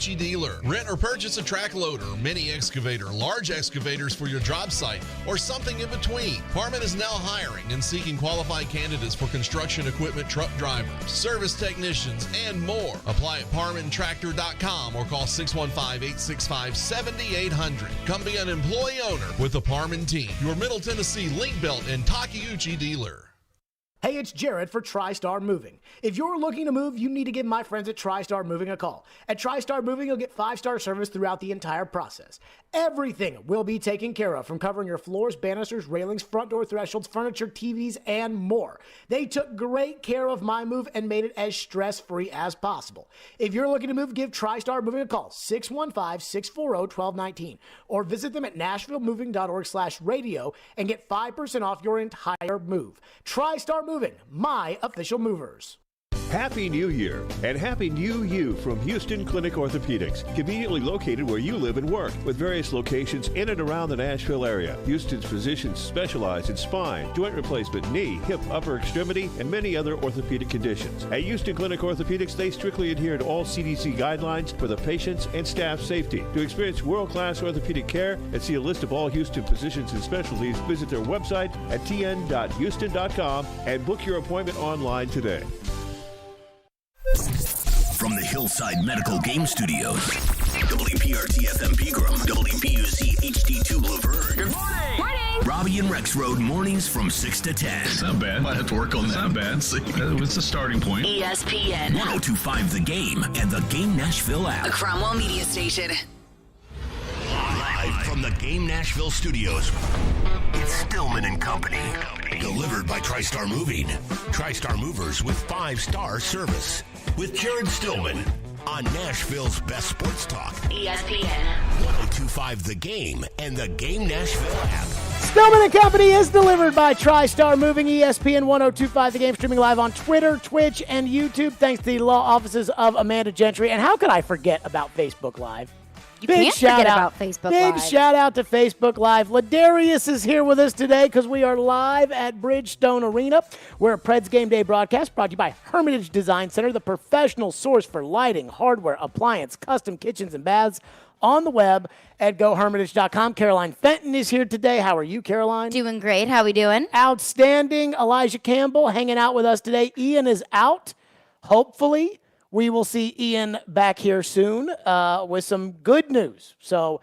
Takeuchi dealer. Rent or purchase a track loader, mini excavator, large excavators for your job site, or something in between. Parman is now hiring and seeking qualified candidates for construction equipment truck drivers, service technicians, and more. Apply at parmantractor.com or call 615-865-7800. Come be an employee owner with the Parman team, your Middle Tennessee Link Belt and Takeuchi dealer. Hey, it's Jared for TriStar Moving. If you're looking to move, you need to give my friends at TriStar Moving a call. At TriStar Moving, you'll get 5-star service throughout the entire process. Everything will be taken care of, from covering your floors, banisters, railings, front door thresholds, furniture, TVs, and more. They took great care of my move and made it as stress-free as possible. If you're looking to move, give TriStar Moving a call, 615-640-1219, or visit them at nashvillemoving.org/radio and get 5% off your entire move. TriStar Moving, my official movers. Happy New Year and Happy New You from Houston Clinic Orthopedics, conveniently located where you live and work, with various locations in and around the Nashville area. Houston's physicians specialize in spine, joint replacement, knee, hip, upper extremity, and many other orthopedic conditions. At Houston Clinic Orthopedics, they strictly adhere to all CDC guidelines for the patient's and staff safety. To experience world-class orthopedic care and see a list of all Houston physicians and specialties, visit their website at tn.houston.com and book your appointment online today. From the Hillside Medical Game Studios, WPRT FM Pegram, WPUC HD2 Laverne. Good morning! Morning! Robbie and Rex Road mornings from 6 to 10. It's not bad. Might have to work on that. Not bad. It's a starting point. ESPN 102.5 The Game and the Game Nashville app. A Cromwell Media Station. Live from the Game Nashville studios, it's Stillman and Company. Delivered by TriStar Moving. TriStar Movers with 5-star service. With Jared Stillman on Nashville's best sports talk. ESPN 102.5 The Game and the Game Nashville app. Stillman & Company is delivered by TriStar Moving, ESPN 102.5 The Game, streaming live on Twitter, Twitch, and YouTube, thanks to the law offices of Amanda Gentry. And how could I forget about Facebook Live? You can't forget about Facebook Live. Big shout out to Facebook Live. Ladarius is here with us today because we are live at Bridgestone Arena. We're a Preds Game Day broadcast brought to you by Hermitage Design Center, the professional source for lighting, hardware, appliance, custom kitchens, and baths on the web at gohermitage.com. Caroline Fenton is here today. How are you, Caroline? Doing great. How we doing? Outstanding. Elijah Campbell hanging out with us today. Ian is out, hopefully. We will see Ian back here soon with some good news. So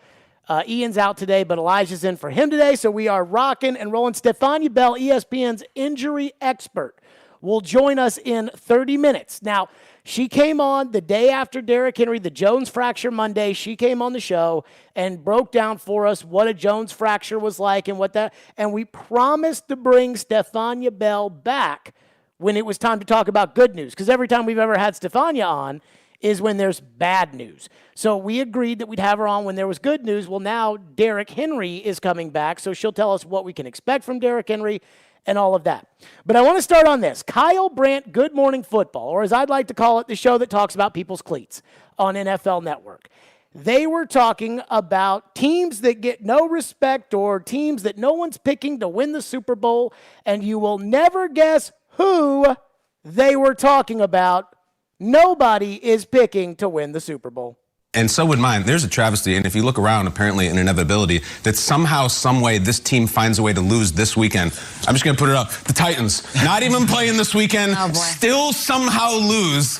Ian's out today, but Elijah's in for him today. So we are rocking and rolling. Stefania Bell, ESPN's injury expert, will join us in 30 minutes. Now, she came on the day after Derrick Henry, the Jones fracture Monday. She came on the show and broke down for us what a Jones fracture was like and what that. And we promised to bring Stefania Bell back when it was time to talk about good news, because every time we've ever had Stefania on is when there's bad news. So we agreed that we'd have her on when there was good news. Well, now Derrick Henry is coming back, so she'll tell us what we can expect from Derrick Henry and all of that. But I want to start on this. Kyle Brandt, Good Morning Football, or as I'd like to call it, the show that talks about people's cleats on NFL Network. They were talking about teams that get no respect or teams that no one's picking to win the Super Bowl, and you will never guess who they were talking about. Nobody is picking to win the Super Bowl. And so would mine. There's a travesty, and if you look around, apparently an inevitability, that somehow, some way, this team finds a way to lose this weekend. I'm just going to put it up. The Titans, not even playing this weekend, still somehow lose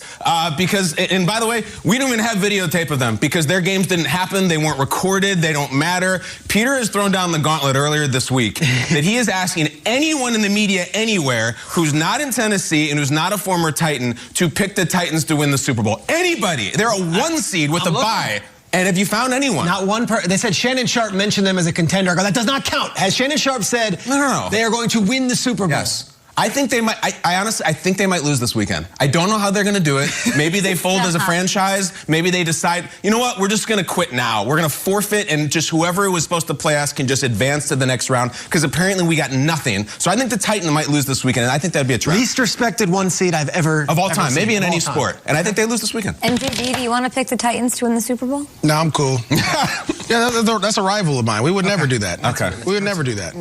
because, and by the way, we don't even have videotape of them because their games didn't happen. They weren't recorded. They don't matter. Peter has thrown down the gauntlet earlier this week that he is asking anyone in the media anywhere who's not in Tennessee and who's not a former Titan to pick the Titans to win the Super Bowl. Anybody. They're a 1 seed with a bye. And have you found anyone? Not one person. They said Shannon Sharp mentioned them as a contender. I go, that does not count. Has Shannon Sharp said No. They are going to win the Super Bowl? Yes. I think they might. I honestly, I think they might lose this weekend. I don't know how they're going to do it. Maybe they fold as a franchise. Maybe they decide, you know what, we're just going to quit now. We're going to forfeit, and just whoever was supposed to play us can just advance to the next round, because apparently we got nothing. So I think the Titans might lose this weekend, and I think that'd be a trap. Least respected 1 seed I've ever of all time, seen, maybe in any sport. And I think they lose this weekend. And JD, do you want to pick the Titans to win the Super Bowl? No, I'm cool. Yeah, that's a rival of mine. We would never do that. Okay. We would never do that.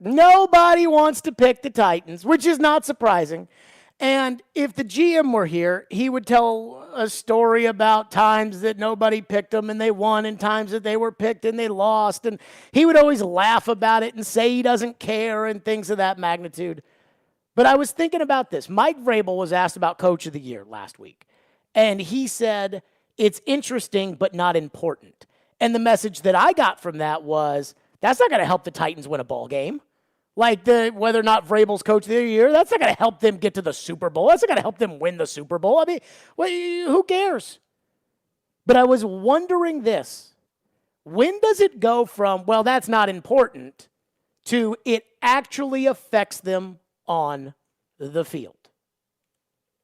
Nobody wants to pick the Titans, which is not surprising. And if the GM were here, he would tell a story about times that nobody picked them and they won and times that they were picked and they lost. And he would always laugh about it and say he doesn't care and things of that magnitude. But I was thinking about this. Mike Vrabel was asked about Coach of the Year last week. And he said, it's interesting but not important. And the message that I got from that was, that's not going to help the Titans win a ball game. Like whether or not Vrabel's Coach of the Year, that's not going to help them get to the Super Bowl. That's not going to help them win the Super Bowl. I mean, who cares? But I was wondering this. When does it go from, well, that's not important, to it actually affects them on the field?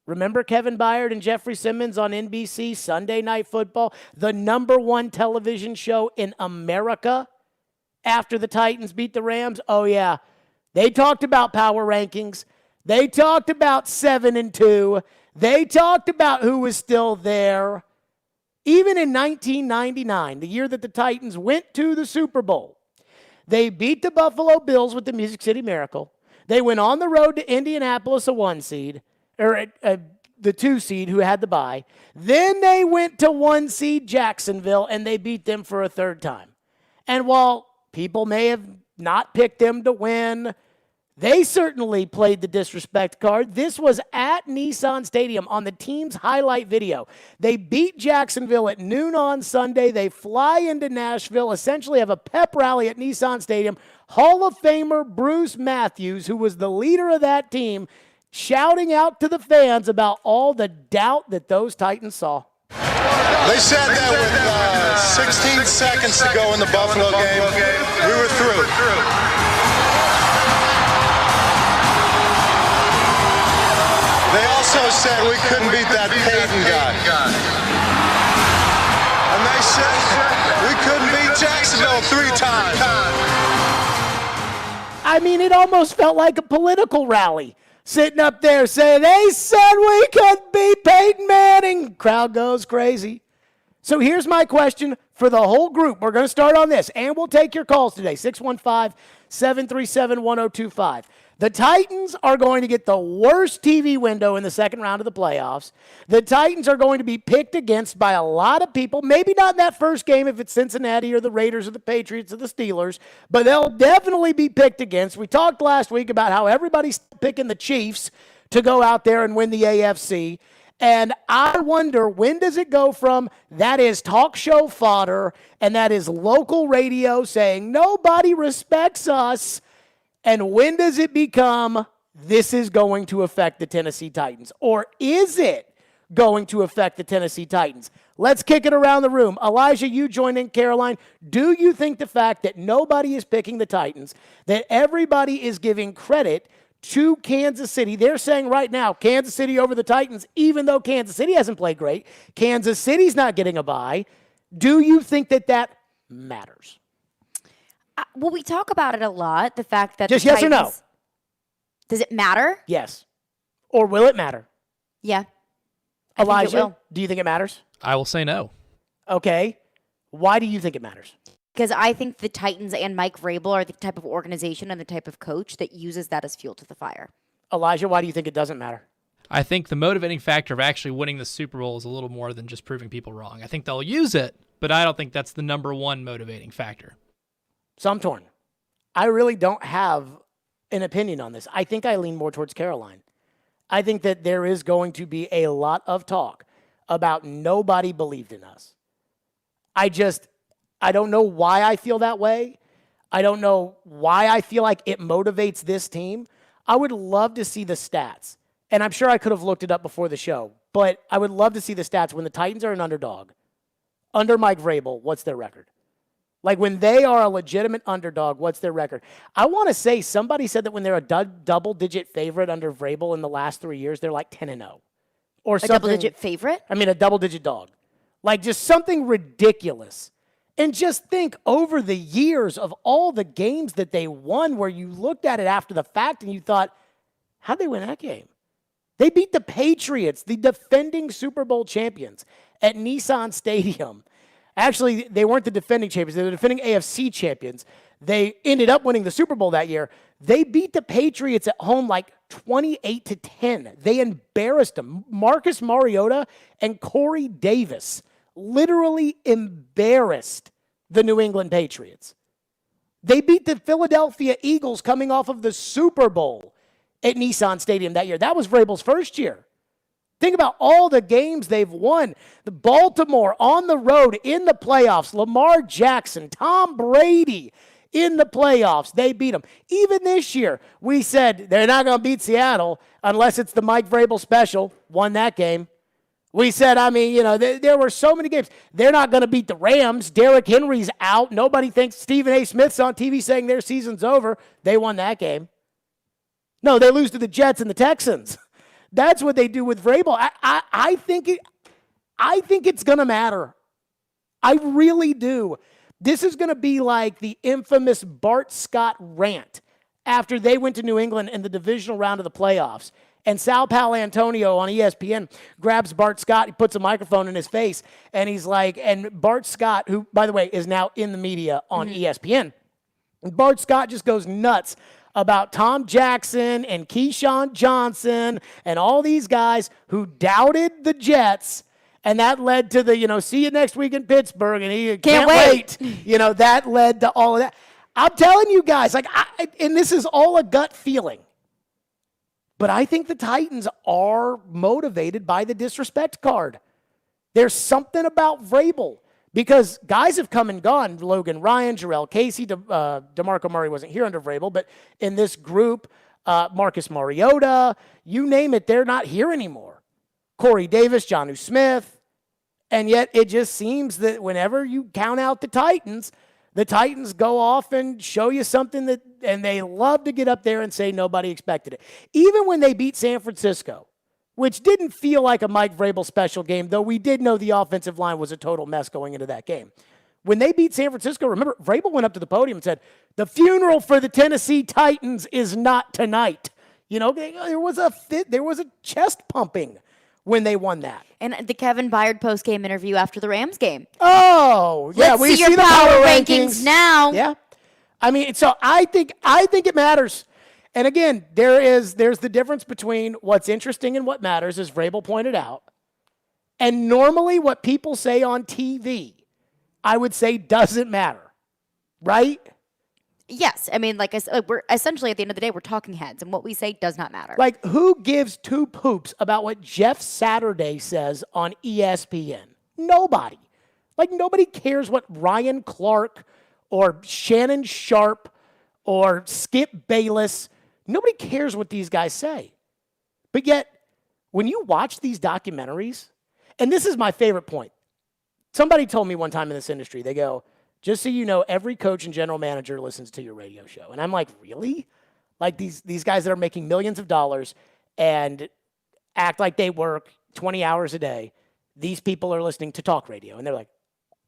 Remember Kevin Byard and Jeffrey Simmons on NBC, Sunday Night Football, the #1 television show in America after the Titans beat the Rams? Oh, yeah. They talked about power rankings. They talked about 7-2. They talked about who was still there. Even in 1999, the year that the Titans went to the Super Bowl, they beat the Buffalo Bills with the Music City Miracle. They went on the road to Indianapolis, a 1 seed, or the 2 seed who had the bye. Then they went to 1 seed Jacksonville, and they beat them for a 3rd time. And while people may have not picked them to win, they certainly played the disrespect card. This was at Nissan Stadium on the team's highlight video. They beat Jacksonville at noon on Sunday. They fly into Nashville, essentially have a pep rally at Nissan Stadium. Hall of Famer Bruce Matthews, who was the leader of that team, shouting out to the fans about all the doubt that those Titans saw. They said that with 16 seconds to go in the Buffalo game, we were through. They also said we couldn't beat that Peyton guy. And they said we couldn't beat Jacksonville 3 times. I mean, it almost felt like a political rally. Sitting up there saying, they said we couldn't beat Peyton Manning. Crowd goes crazy. So here's my question for the whole group. We're going to start on this, and we'll take your calls today, 615-737-1025. The Titans are going to get the worst TV window in the second round of the playoffs. The Titans are going to be picked against by a lot of people, maybe not in that first game if it's Cincinnati or the Raiders or the Patriots or the Steelers, but they'll definitely be picked against. We talked last week about how everybody's picking the Chiefs to go out there and win the AFC. And I wonder, when does it go from that is talk show fodder and that is local radio saying nobody respects us, and when does it become this is going to affect the Tennessee Titans? Or is it going to affect the Tennessee Titans? Let's kick it around the room. Elijah, you joined in, Caroline. Do you think the fact that nobody is picking the Titans, that everybody is giving credit to Kansas City, they're saying right now, Kansas City over the Titans, even though Kansas City hasn't played great, Kansas City's not getting a bye. Do you think that that matters? Well, we talk about it a lot, the fact that just the yes Titans, or no? Does it matter? Yes. Or will it matter? Yeah. Elijah, do you think it matters? I will say no. Okay. Why do you think it matters? Because I think the Titans and Mike Vrabel are the type of organization and the type of coach that uses that as fuel to the fire. Elijah, why do you think it doesn't matter? I think the motivating factor of actually winning the Super Bowl is a little more than just proving people wrong. I think they'll use it, but I don't think that's the #1 motivating factor. So I'm torn. I really don't have an opinion on this. I think I lean more towards Caroline. I think that there is going to be a lot of talk about nobody believed in us. I don't know why I feel that way. I don't know why I feel like it motivates this team. I would love to see the stats. And I'm sure I could have looked it up before the show, but I would love to see the stats when the Titans are an underdog. Under Mike Vrabel, what's their record? Like when they are a legitimate underdog, what's their record? I want to say somebody said that when they're a double-digit favorite under Vrabel in the last 3 years, they're like 10-0. Or something. A double-digit favorite? I mean, a double-digit dog. Like just something ridiculous. And just think over the years of all the games that they won where you looked at it after the fact and you thought, how'd they win that game? They beat the Patriots, the defending Super Bowl champions, at Nissan Stadium. Actually, they weren't the defending champions. They were the defending AFC champions. They ended up winning the Super Bowl that year. They beat the Patriots at home like 28-10. They embarrassed them. Marcus Mariota and Corey Davis literally embarrassed the New England Patriots. They beat the Philadelphia Eagles coming off of the Super Bowl at Nissan Stadium that year. That was Vrabel's first year. Think about all the games they've won. The Baltimore on the road in the playoffs. Lamar Jackson, Tom Brady in the playoffs. They beat them. Even this year, we said they're not going to beat Seattle unless it's the Mike Vrabel special. Won that game. We said, there were so many games. They're not going to beat the Rams. Derrick Henry's out. Nobody thinks Stephen A. Smith's on TV saying their season's over. They won that game. No, they lose to the Jets and the Texans. That's what they do with Vrabel. I think it's going to matter. I really do. This is going to be like the infamous Bart Scott rant after they went to New England in the divisional round of the playoffs. And Sal Paolantonio on ESPN grabs Bart Scott, he puts a microphone in his face, and he's like, and Bart Scott, who, by the way, is now in the media on ESPN, and Bart Scott just goes nuts about Tom Jackson and Keyshawn Johnson and all these guys who doubted the Jets, and that led to the, see you next week in Pittsburgh, and he can't wait. That led to all of that. I'm telling you guys, and this is all a gut feeling. But I think the Titans are motivated by the disrespect card. There's something about Vrabel because guys have come and gone. Logan Ryan, Jarrell Casey, DeMarco Murray wasn't here under Vrabel, but in this group, Marcus Mariota, you name it, they're not here anymore. Corey Davis, Jonnu Smith, and yet it just seems that whenever you count out the Titans go off and show you something and they love to get up there and say nobody expected it. Even when they beat San Francisco, which didn't feel like a Mike Vrabel special game, though we did know the offensive line was a total mess going into that game. When they beat San Francisco, remember, Vrabel went up to the podium and said, the funeral for the Tennessee Titans is not tonight. There was a chest pumping when they won that. And the Kevin Byard post-game interview after the Rams game. Oh, yeah. Let's we see your the power rankings now. Yeah. So I think it matters. And again, there's the difference between what's interesting and what matters, as Vrabel pointed out. And normally what people say on TV, I would say doesn't matter. Right? Yes. Like I said, we're essentially at the end of the day, we're talking heads, and what we say does not matter. Like, who gives two poops about what Jeff Saturday says on ESPN? Nobody. Nobody cares what Ryan Clark or Shannon Sharp or Skip Bayless, nobody cares what these guys say. But yet, when you watch these documentaries, and this is my favorite point. Somebody told me one time in this industry, they go, just so you know, every coach and general manager listens to your radio show. And I'm like, really? These guys that are making millions of dollars and act like they work 20 hours a day, these people are listening to talk radio. And they're like,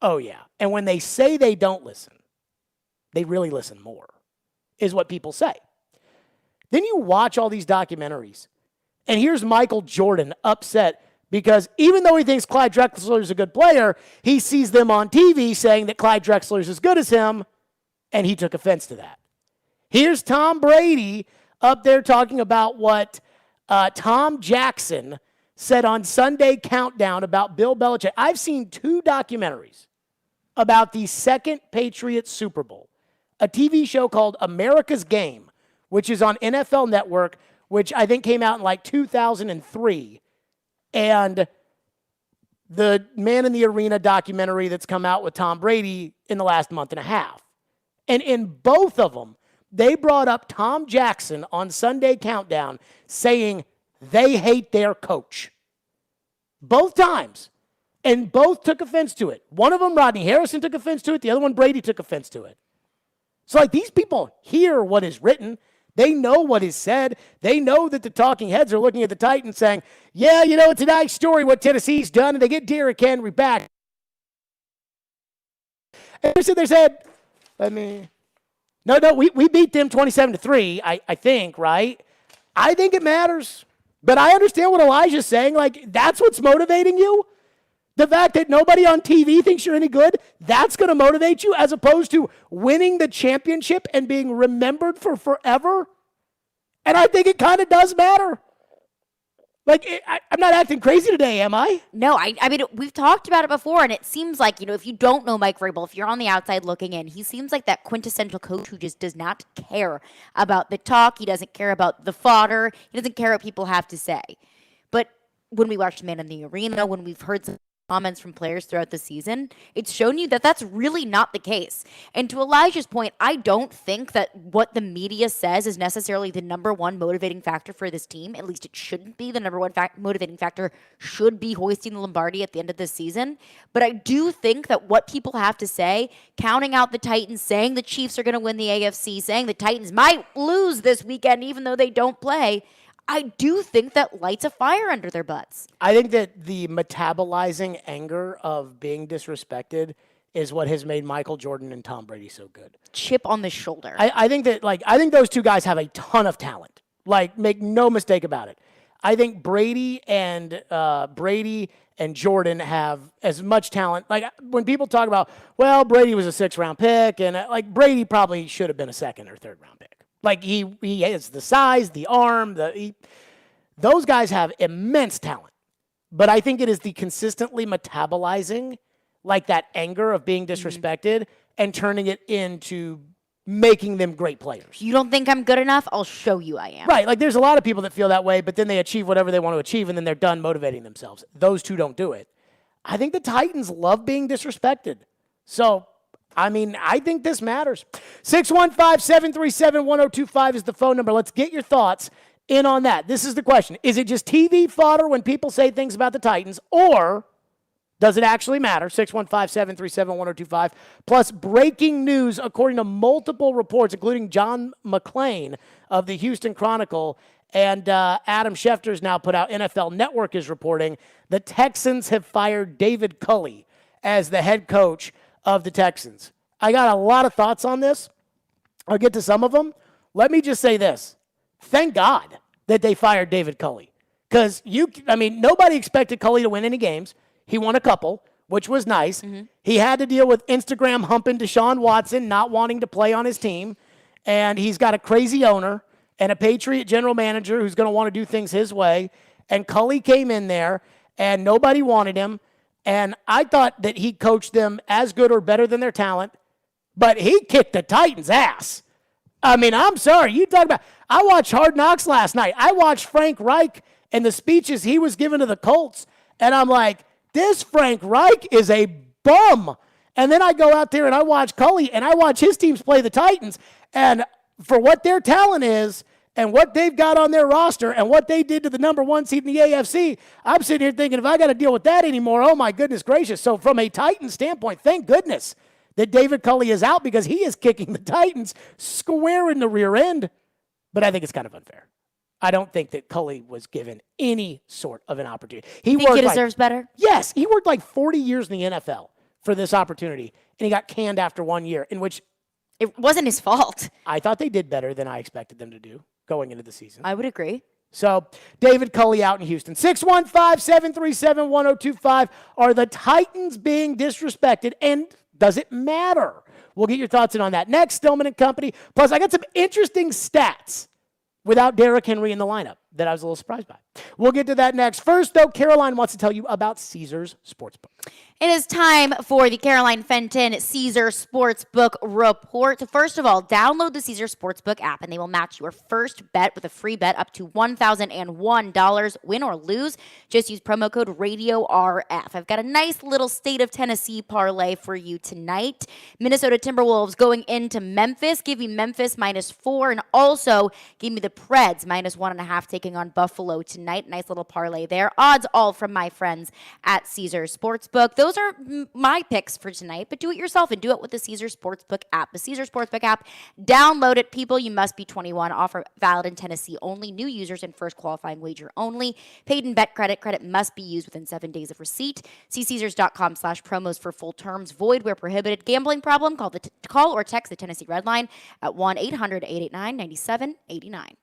oh, yeah. And when they say they don't listen, they really listen more, is what people say. Then you watch all these documentaries, and here's Michael Jordan upset because even though he thinks Clyde Drexler is a good player, he sees them on TV saying that Clyde Drexler is as good as him, and he took offense to that. Here's Tom Brady up there talking about what Tom Jackson said on Sunday Countdown about Bill Belichick. I've seen 2 documentaries about the second Patriots Super Bowl, a TV show called America's Game, which is on NFL Network, which I think came out in 2003, and the Man in the Arena documentary that's come out with Tom Brady in the last month and a half. And in both of them, they brought up Tom Jackson on Sunday Countdown saying they hate their coach. Both times. And both took offense to it. One of them, Rodney Harrison, took offense to it. The other one, Brady, took offense to it. So these people hear what is written. They know what is said. They know that the talking heads are looking at the Titans saying, yeah, it's a nice story what Tennessee's done, and they get Derrick Henry back. And they said, no, we beat them 27-3, I think, right? I think it matters. But I understand what Elijah's saying. That's what's motivating you? The fact that nobody on TV thinks you're any good, that's going to motivate you as opposed to winning the championship and being remembered for forever. And I think it kind of does matter. Like, I'm not acting crazy today, am I? No, I mean, we've talked about it before, and it seems like, if you don't know Mike Vrabel, if you're on the outside looking in, he seems like that quintessential coach who just does not care about the talk. He doesn't care about the fodder. He doesn't care what people have to say. But when we watched Man in the Arena, when we've heard some comments from players throughout the season, it's shown you that that's really not the case. And to Elijah's point, I don't think that what the media says is necessarily the number one motivating factor for this team. At least it shouldn't be. The number one motivating factor should be hoisting the Lombardi at the end of this season. But I do think that what people have to say, counting out the Titans, saying the Chiefs are going to win the AFC, saying the Titans might lose this weekend even though they don't play, I do think that lights a fire under their butts. I think that the metabolizing anger of being disrespected is what has made Michael Jordan and Tom Brady so good. Chip on the shoulder. I think that, I think those two guys have a ton of talent. Make no mistake about it. I think Brady and Jordan have as much talent. When people talk about, well, Brady was a 6th-round pick, and Brady probably should have been a 2nd or 3rd-round pick. He has the size, the arm, those guys have immense talent. But I think it is the consistently metabolizing, that anger of being disrespected and turning it into making them great players. You don't think I'm good enough? I'll show you I am. Right. There's a lot of people that feel that way, but then they achieve whatever they want to achieve, and then they're done motivating themselves. Those two don't do it. I think the Titans love being disrespected. So, I think this matters. 615-737-1025 is the phone number. Let's get your thoughts in on that. This is the question. Is it just TV fodder when people say things about the Titans, or does it actually matter? 615-737-1025. Plus, breaking news, according to multiple reports, including John McClain of the Houston Chronicle, and Adam Schefter's now put out, NFL Network is reporting, the Texans have fired David Culley as the head coach of the Texans. I got a lot of thoughts on this. I'll get to some of them. Let me just say this. Thank God that they fired David Culley. Because nobody expected Culley to win any games. He won a couple, which was nice. Mm-hmm. He had to deal with Instagram humping Deshaun Watson, not wanting to play on his team. And he's got a crazy owner and a Patriot general manager who's going to want to do things his way. And Culley came in there, and nobody wanted him. And I thought that he coached them as good or better than their talent, but he kicked the Titans' ass. I'm sorry. You talk about, I watched Hard Knocks last night. I watched Frank Reich and the speeches he was giving to the Colts, and I'm like, this Frank Reich is a bum. And then I go out there and I watch Culley, and I watch his teams play the Titans, and for what their talent is, and what they've got on their roster and what they did to the number one seed in the AFC, I'm sitting here thinking, if I got to deal with that anymore, oh my goodness gracious. So from a Titans standpoint, thank goodness that David Culley is out, because he is kicking the Titans square in the rear end. But I think it's kind of unfair. I don't think that Culley was given any sort of an opportunity. He deserves better? Yes. He worked 40 years in the NFL for this opportunity, and he got canned after 1 year, in which it wasn't his fault. I thought they did better than I expected them to do going into the season. I would agree. So, David Culley out in Houston. 615-737-1025. Are the Titans being disrespected, and does it matter? We'll get your thoughts in on that. Next, Stillman and Company. Plus, I got some interesting stats without Derrick Henry in the lineup that I was a little surprised by. We'll get to that next. First, though, Caroline wants to tell you about Caesars Sportsbook. It is time for the Caroline Fenton Caesar Sportsbook Report. First of all, download the Caesar Sportsbook app, and they will match your first bet with a free bet up to $1,001. Win or lose, just use promo code RADIORF. I've got a nice little State of Tennessee parlay for you tonight. Minnesota Timberwolves going into Memphis. Give me Memphis -4, and also give me the Preds -1.5 taking on Buffalo tonight. Nice little parlay there. Odds all from my friends at Caesar Sportsbook. Those are my picks for tonight, but do it yourself and do it with the Caesar Sportsbook app. The Caesar Sportsbook app, download it, people. You must be 21. Offer valid in Tennessee only. New users and first qualifying wager only. Paid in bet credit. Credit must be used within 7 days of receipt. See Caesars.com/promos for full terms. Void where prohibited. Gambling problem? Call or text the Tennessee Red Line at 1-800-889-9789.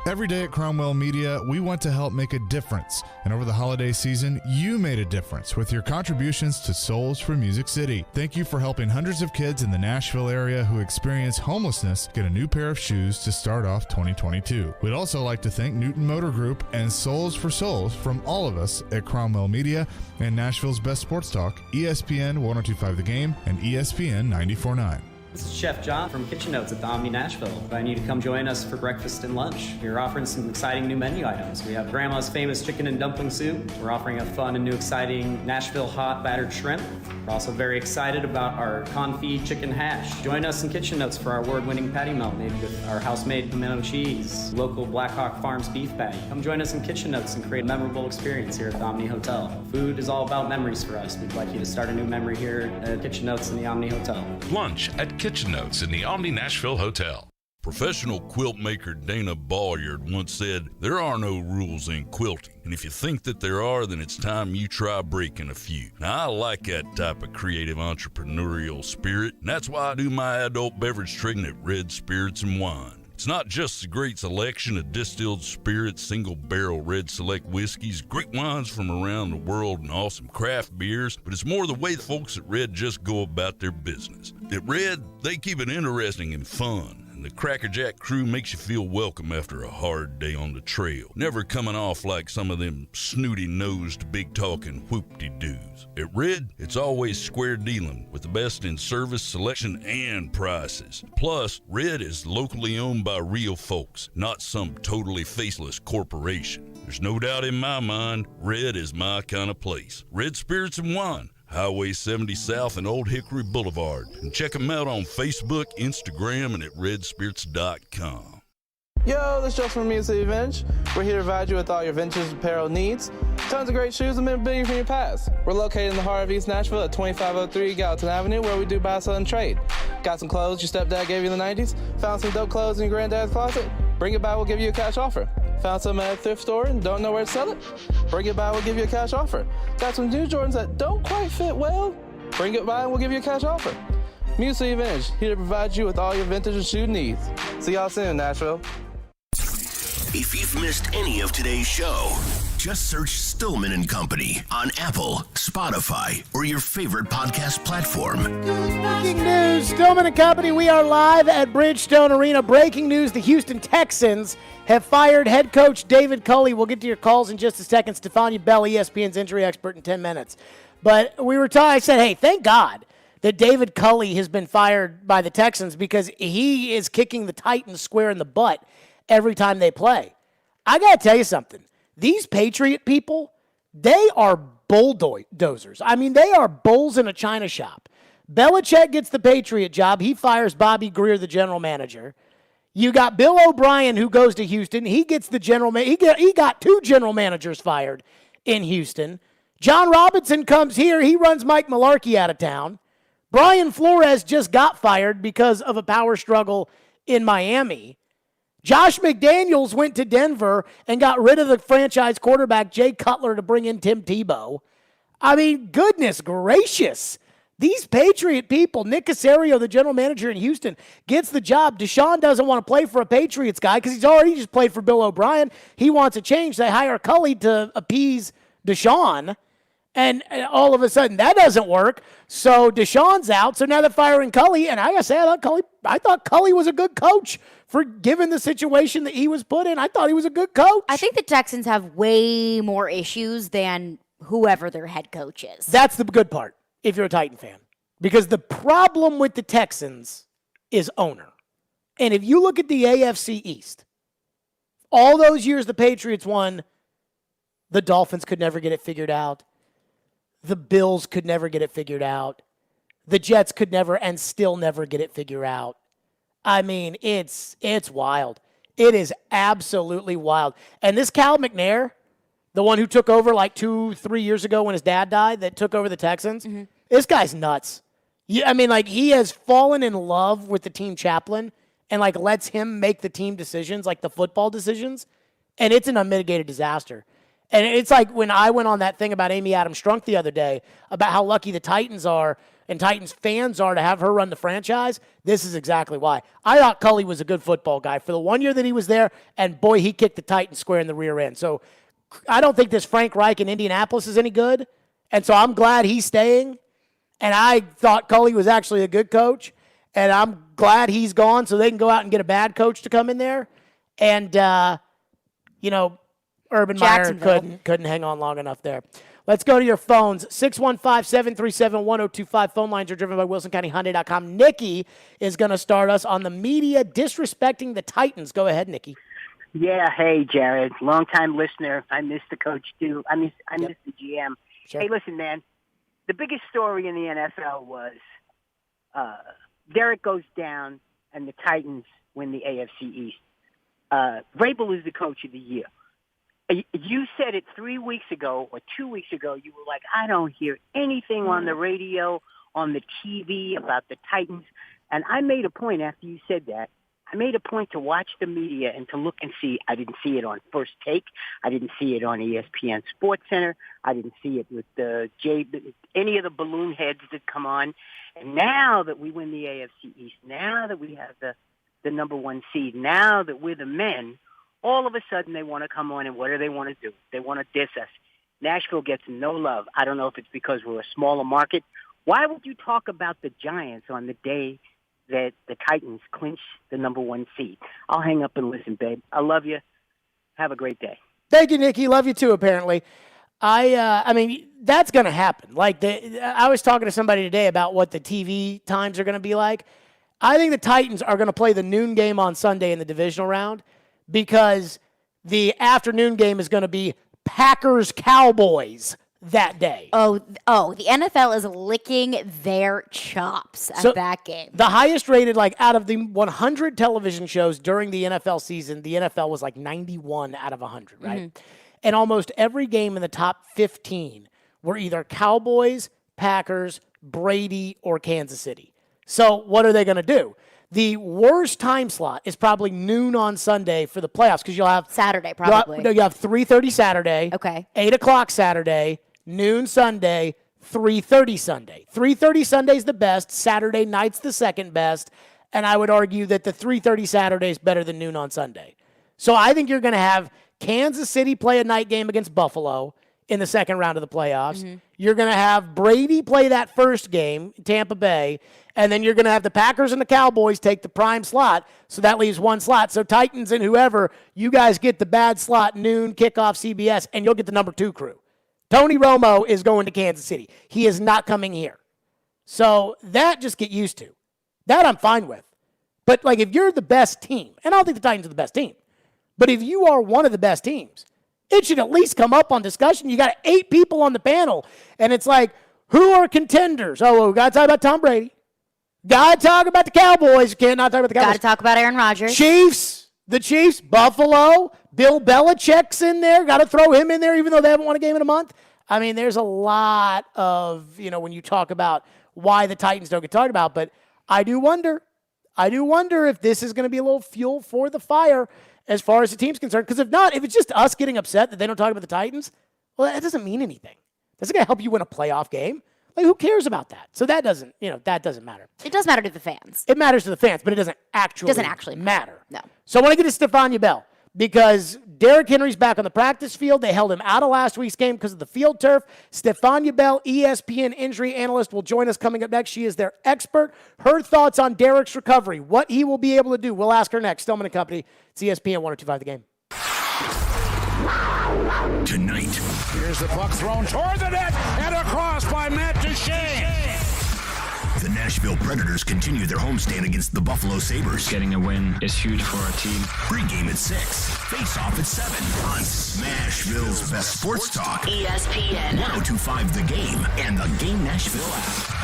Every day at Cromwell Media, we want to help make a difference. And over the holiday season, you made a difference with your contributions to Souls for Music City. Thank you for helping hundreds of kids in the Nashville area who experience homelessness get a new pair of shoes to start off 2022. We'd also like to thank Newton Motor Group and Souls for Souls from all of us at Cromwell Media and Nashville's Best Sports Talk, ESPN 102.5 The Game and ESPN 94.9. This is Chef John from Kitchen Notes at the Omni Nashville. Inviting you to come join us for breakfast and lunch. We're offering some exciting new menu items. We have Grandma's famous chicken and dumpling soup. We're offering a fun and new exciting Nashville hot battered shrimp. We're also very excited about our confit chicken hash. Join us in Kitchen Notes for our award-winning patty melt made with our house-made pimento cheese, local Blackhawk Farms beef patty. Come join us in Kitchen Notes and create a memorable experience here at the Omni Hotel. Food is all about memories for us. We'd like you to start a new memory here at Kitchen Notes in the Omni Hotel. Lunch at Kitchen Notes in the Omni Nashville Hotel. Professional quilt maker Dana Balliard once said, "There are no rules in quilting, and if you think that there are, then it's time you try breaking a few." Now, I like that type of creative entrepreneurial spirit, and that's why I do my adult beverage trading at Red Spirits and Wine. It's not just a great selection of distilled spirits, single-barrel Red Select whiskeys, great wines from around the world, and awesome craft beers, but it's more the way the folks at Red just go about their business. At Red, they keep it interesting and fun, and the Cracker Jack crew makes you feel welcome after a hard day on the trail, never coming off like some of them snooty-nosed, big-talking whoop-de-doos. At Red, it's always square dealing with the best in service, selection, and prices. Plus, Red is locally owned by real folks, not some totally faceless corporation. There's no doubt in my mind, Red is my kind of place. Red Spirits and Wine, Highway 70 South and Old Hickory Boulevard. And check them out on Facebook, Instagram, and at redspirits.com. Yo, this is Justin from Music Vintage. We're here to provide you with all your vintage apparel needs. Tons of great shoes and memorabilia from your past. We're located in the heart of East Nashville at 2503 Gallatin Avenue, where we do buy, sell, and trade. Got some clothes your stepdad gave you in the 90s? Found some dope clothes in your granddad's closet? Bring it by, we'll give you a cash offer. Found some at a thrift store and don't know where to sell it? Bring it by, we'll give you a cash offer. Got some new Jordans that don't quite fit well? Bring it by and we'll give you a cash offer. Music Vintage, here to provide you with all your vintage and shoe needs. See y'all soon, Nashville. If you've missed any of today's show, just search Stillman and Company on Apple, Spotify, or your favorite podcast platform. Breaking news, Stillman and Company, we are live at Bridgestone Arena. Breaking news, the Houston Texans have fired head coach David Culley. We'll get to your calls in just a second. Stefania Bell, ESPN's injury expert, in 10 minutes. But we were I said, hey, thank God that David Culley has been fired by the Texans because he is kicking the Titans square in the butt every time they play. I got to tell you something. These Patriot people, they are bulldozers. I mean, they are bulls in a china shop. Belichick gets the Patriot job. He fires Bobby Greer, the general manager. You got Bill O'Brien, who goes to Houston. He gets the general manager. He got two general managers fired in Houston. John Robinson comes here. He runs Mike Mularkey out of town. Brian Flores just got fired because of a power struggle in Miami. Josh McDaniels went to Denver and got rid of the franchise quarterback, Jay Cutler, to bring in Tim Tebow. I mean, goodness gracious. These Patriot people, Nick Caserio, the general manager in Houston, gets the job. Deshaun doesn't want to play for a Patriots guy because he's already just played for Bill O'Brien. He wants a change. They hire Culley to appease Deshaun. And all of a sudden, that doesn't work. So Deshaun's out. So now they're firing Culley. And I got to say, I thought Culley was a good coach for given the situation that he was put in. I thought he was a good coach. I think the Texans have way more issues than whoever their head coach is. That's the good part, if you're a Titan fan. Because the problem with the Texans is owner. And if you look at the AFC East, all those years the Patriots won, the Dolphins could never get it figured out. The Bills could never get it figured out. The Jets could never and still never get it figured out. I mean, it's wild. It is absolutely wild. And this Cal McNair, the one who took over like 2-3 years ago when his dad died, that took over the Texans, this guy's nuts. I mean, like, he has fallen in love with the team chaplain and, like, lets him make the team decisions, like the football decisions, and it's an unmitigated disaster. And it's like when I went on that thing about Amy Adams Strunk the other day about how lucky the Titans are and Titans fans are to have her run the franchise. This is exactly why. I thought Culley was a good football guy for the 1 year that he was there, and boy, he kicked the Titans square in the rear end. So I don't think this Frank Reich in Indianapolis is any good, and so I'm glad he's staying. And I thought Culley was actually a good coach, and I'm glad he's gone so they can go out and get a bad coach to come in there. And, Urban Meyer couldn't hang on long enough there. Let's go to your phones. 615-737-1025. Phone lines are driven by WilsonCountyHyundai.com. Nikki is going to start us on the media disrespecting the Titans. Go ahead, Nikki. Yeah, hey, Jared. Long-time listener. I miss the coach, too. I miss the GM. Sure. Hey, listen, man. The biggest story in the NFL was Derek goes down and the Titans win the AFC East. Vrabel is the coach of the year. You said it 3 weeks ago or 2 weeks ago. You were like, I don't hear anything on the radio, on the TV about the Titans. And I made a point after you said that. I made a point to watch the media and to look and see. I didn't see it on First Take. I didn't see it on ESPN Sports Center. I didn't see it with any of the balloon heads that come on. And now that we win the AFC East, now that we have the number one seed, now that we're the men, all of a sudden they want to come on, and what do they want to do? They want to diss us. Nashville gets no love. I don't know if it's because we're a smaller market. Why would you talk about the Giants on the day that the Titans clinch the number one seed? I'll hang up and listen, babe. I love you. Have a great day. Thank you, Nikki. Love you too, apparently. I mean, that's going to happen. Like, I was talking to somebody today about what the TV times are going to be like. I think the Titans are going to play the noon game on Sunday in the divisional round because the afternoon game is going to be Packers-Cowboys that day. Oh, the NFL is licking their chops at that game. The highest rated, like out of the 100 television shows during the NFL season, the NFL was like 91 out of 100, right? Mm-hmm. And almost every game in the top 15 were either Cowboys, Packers, Brady, or Kansas City. So what are they going to do? The worst time slot is probably noon on Sunday for the playoffs because you'll have Saturday probably. You have 3:30 Saturday. Okay. 8 o'clock Saturday. Noon Sunday, 3:30 Sunday. 3:30 Sunday is the best. Saturday night's the second best. And I would argue that the 3:30 Saturday is better than noon on Sunday. So I think you're going to have Kansas City play a night game against Buffalo in the second round of the playoffs. Mm-hmm. You're going to have Brady play that first game, Tampa Bay. And then you're going to have the Packers and the Cowboys take the prime slot. So that leaves one slot. So Titans and whoever, you guys get the bad slot, noon, kickoff, CBS, and you'll get the number 2 crew. Tony Romo is going to Kansas City. He is not coming here. So that just get used to. That I'm fine with. But, like, if you're the best team, and I don't think the Titans are the best team, but if you are one of the best teams, it should at least come up on discussion. You got 8 people on the panel, and it's like, who are contenders? Oh, well, we got to talk about Tom Brady. Got to talk about the Cowboys. You can't not talk about the Cowboys. Got to talk about Aaron Rodgers. The Chiefs, Buffalo, Bill Belichick's in there. Got to throw him in there even though they haven't won a game in a month. I mean, there's a lot of, when you talk about why the Titans don't get talked about. But I do wonder if this is going to be a little fuel for the fire as far as the team's concerned. Because if not, if it's just us getting upset that they don't talk about the Titans, well, that doesn't mean anything. That's not going to help you win a playoff game. Like, who cares about that? So that doesn't matter. It does matter to the fans. It matters to the fans, but it doesn't actually matter. No. So I want to get to Stephania Bell because Derrick Henry's back on the practice field. They held him out of last week's game because of the field turf. Stephania Bell, ESPN injury analyst, will join us coming up next. She is their expert. Her thoughts on Derrick's recovery, what he will be able to do. We'll ask her next. Stillman and Company. It's ESPN 102.5 The Game. Tonight. Here's the puck thrown toward the net and across by Matt Duchene. The Nashville Predators continue their homestand against the Buffalo Sabres. Getting a win is huge for our team. Pre-game at 6. Face-off at 7 on Smashville's best sports talk. ESPN 102.5 The Game and the Game Nashville app.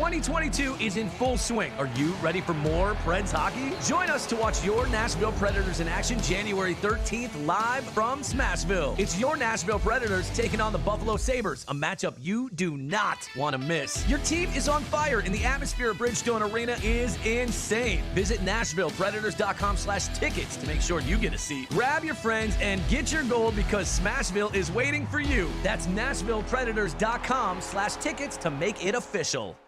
2022 is in full swing. Are you ready for more Preds hockey? Join us to watch your Nashville Predators in action January 13th live from Smashville. It's your Nashville Predators taking on the Buffalo Sabres, a matchup you do not want to miss. Your team is on fire and the atmosphere at Bridgestone Arena is insane. Visit NashvillePredators.com/tickets to make sure you get a seat. Grab your friends and get your goal because Smashville is waiting for you. That's NashvillePredators.com/tickets to make it official.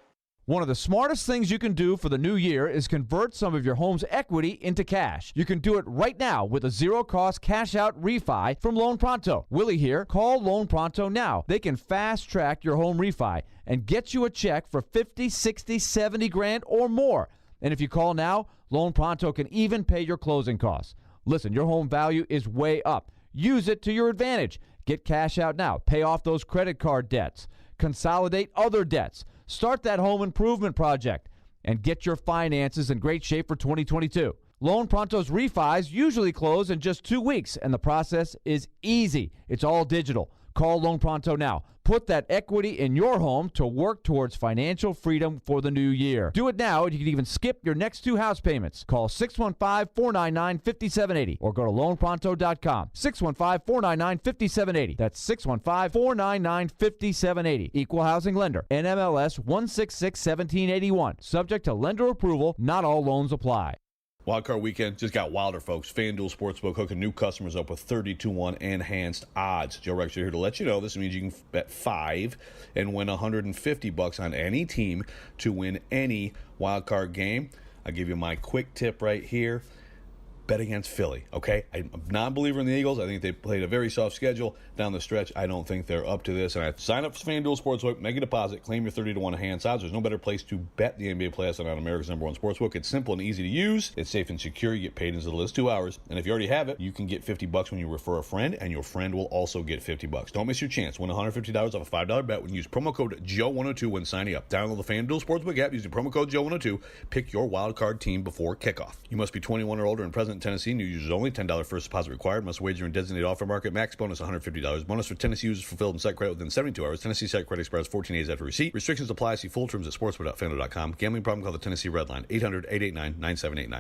One of the smartest things you can do for the new year is convert some of your home's equity into cash. You can do it right now with a zero-cost cash-out refi from Loan Pronto. Willie here. Call Loan Pronto now. They can fast-track your home refi and get you a check for 50, 60, 70 grand or more. And if you call now, Loan Pronto can even pay your closing costs. Listen, your home value is way up. Use it to your advantage. Get cash out now. Pay off those credit card debts. Consolidate other debts. Start that home improvement project and get your finances in great shape for 2022. Loan Pronto's refis usually close in just 2 weeks, and the process is easy. It's all digital. Call Loan Pronto now. Put that equity in your home to work towards financial freedom for the new year. Do it now, and you can even skip your next 2 house payments. Call 615-499-5780 or go to loanpronto.com. 615-499-5780. That's 615-499-5780. Equal housing lender. NMLS 166-1781. Subject to lender approval. Not all loans apply. Wildcard weekend just got wilder, folks. FanDuel Sportsbook hooking new customers up with 30-1 enhanced odds. Joe Rex here to let you know this means you can bet 5 and win $150 on any team to win any wildcard game. I'll give you my quick tip right here. Bet against Philly, okay? I'm not a believer in the Eagles. I think they played a very soft schedule down the stretch. I don't think they're up to this. And I sign up for FanDuel Sportsbook, make a deposit, claim your 30-1 enhanced odds. There's no better place to bet the NBA playoffs than on America's #1 sportsbook. It's simple and easy to use. It's safe and secure. You get paid in as little as 2 hours. And if you already have it, you can get $50 when you refer a friend, and your friend will also get $50. Don't miss your chance. Win $150 off a $5 bet when you use promo code Joe102 when signing up. Download the FanDuel Sportsbook app using promo code Joe102. Pick your wildcard team before kickoff. You must be 21 or older and present in Tennessee. New users only. $10 first deposit required. Must wager in designated offer market. Max bonus $150. Bonus for Tennessee users fulfilled in site credit within 72 hours. Tennessee site credit expires 14 days after receipt. Restrictions apply. See full terms at sportsbook.fanduel.com. Gambling problem? Call the Tennessee Red Line. 800-889-9789.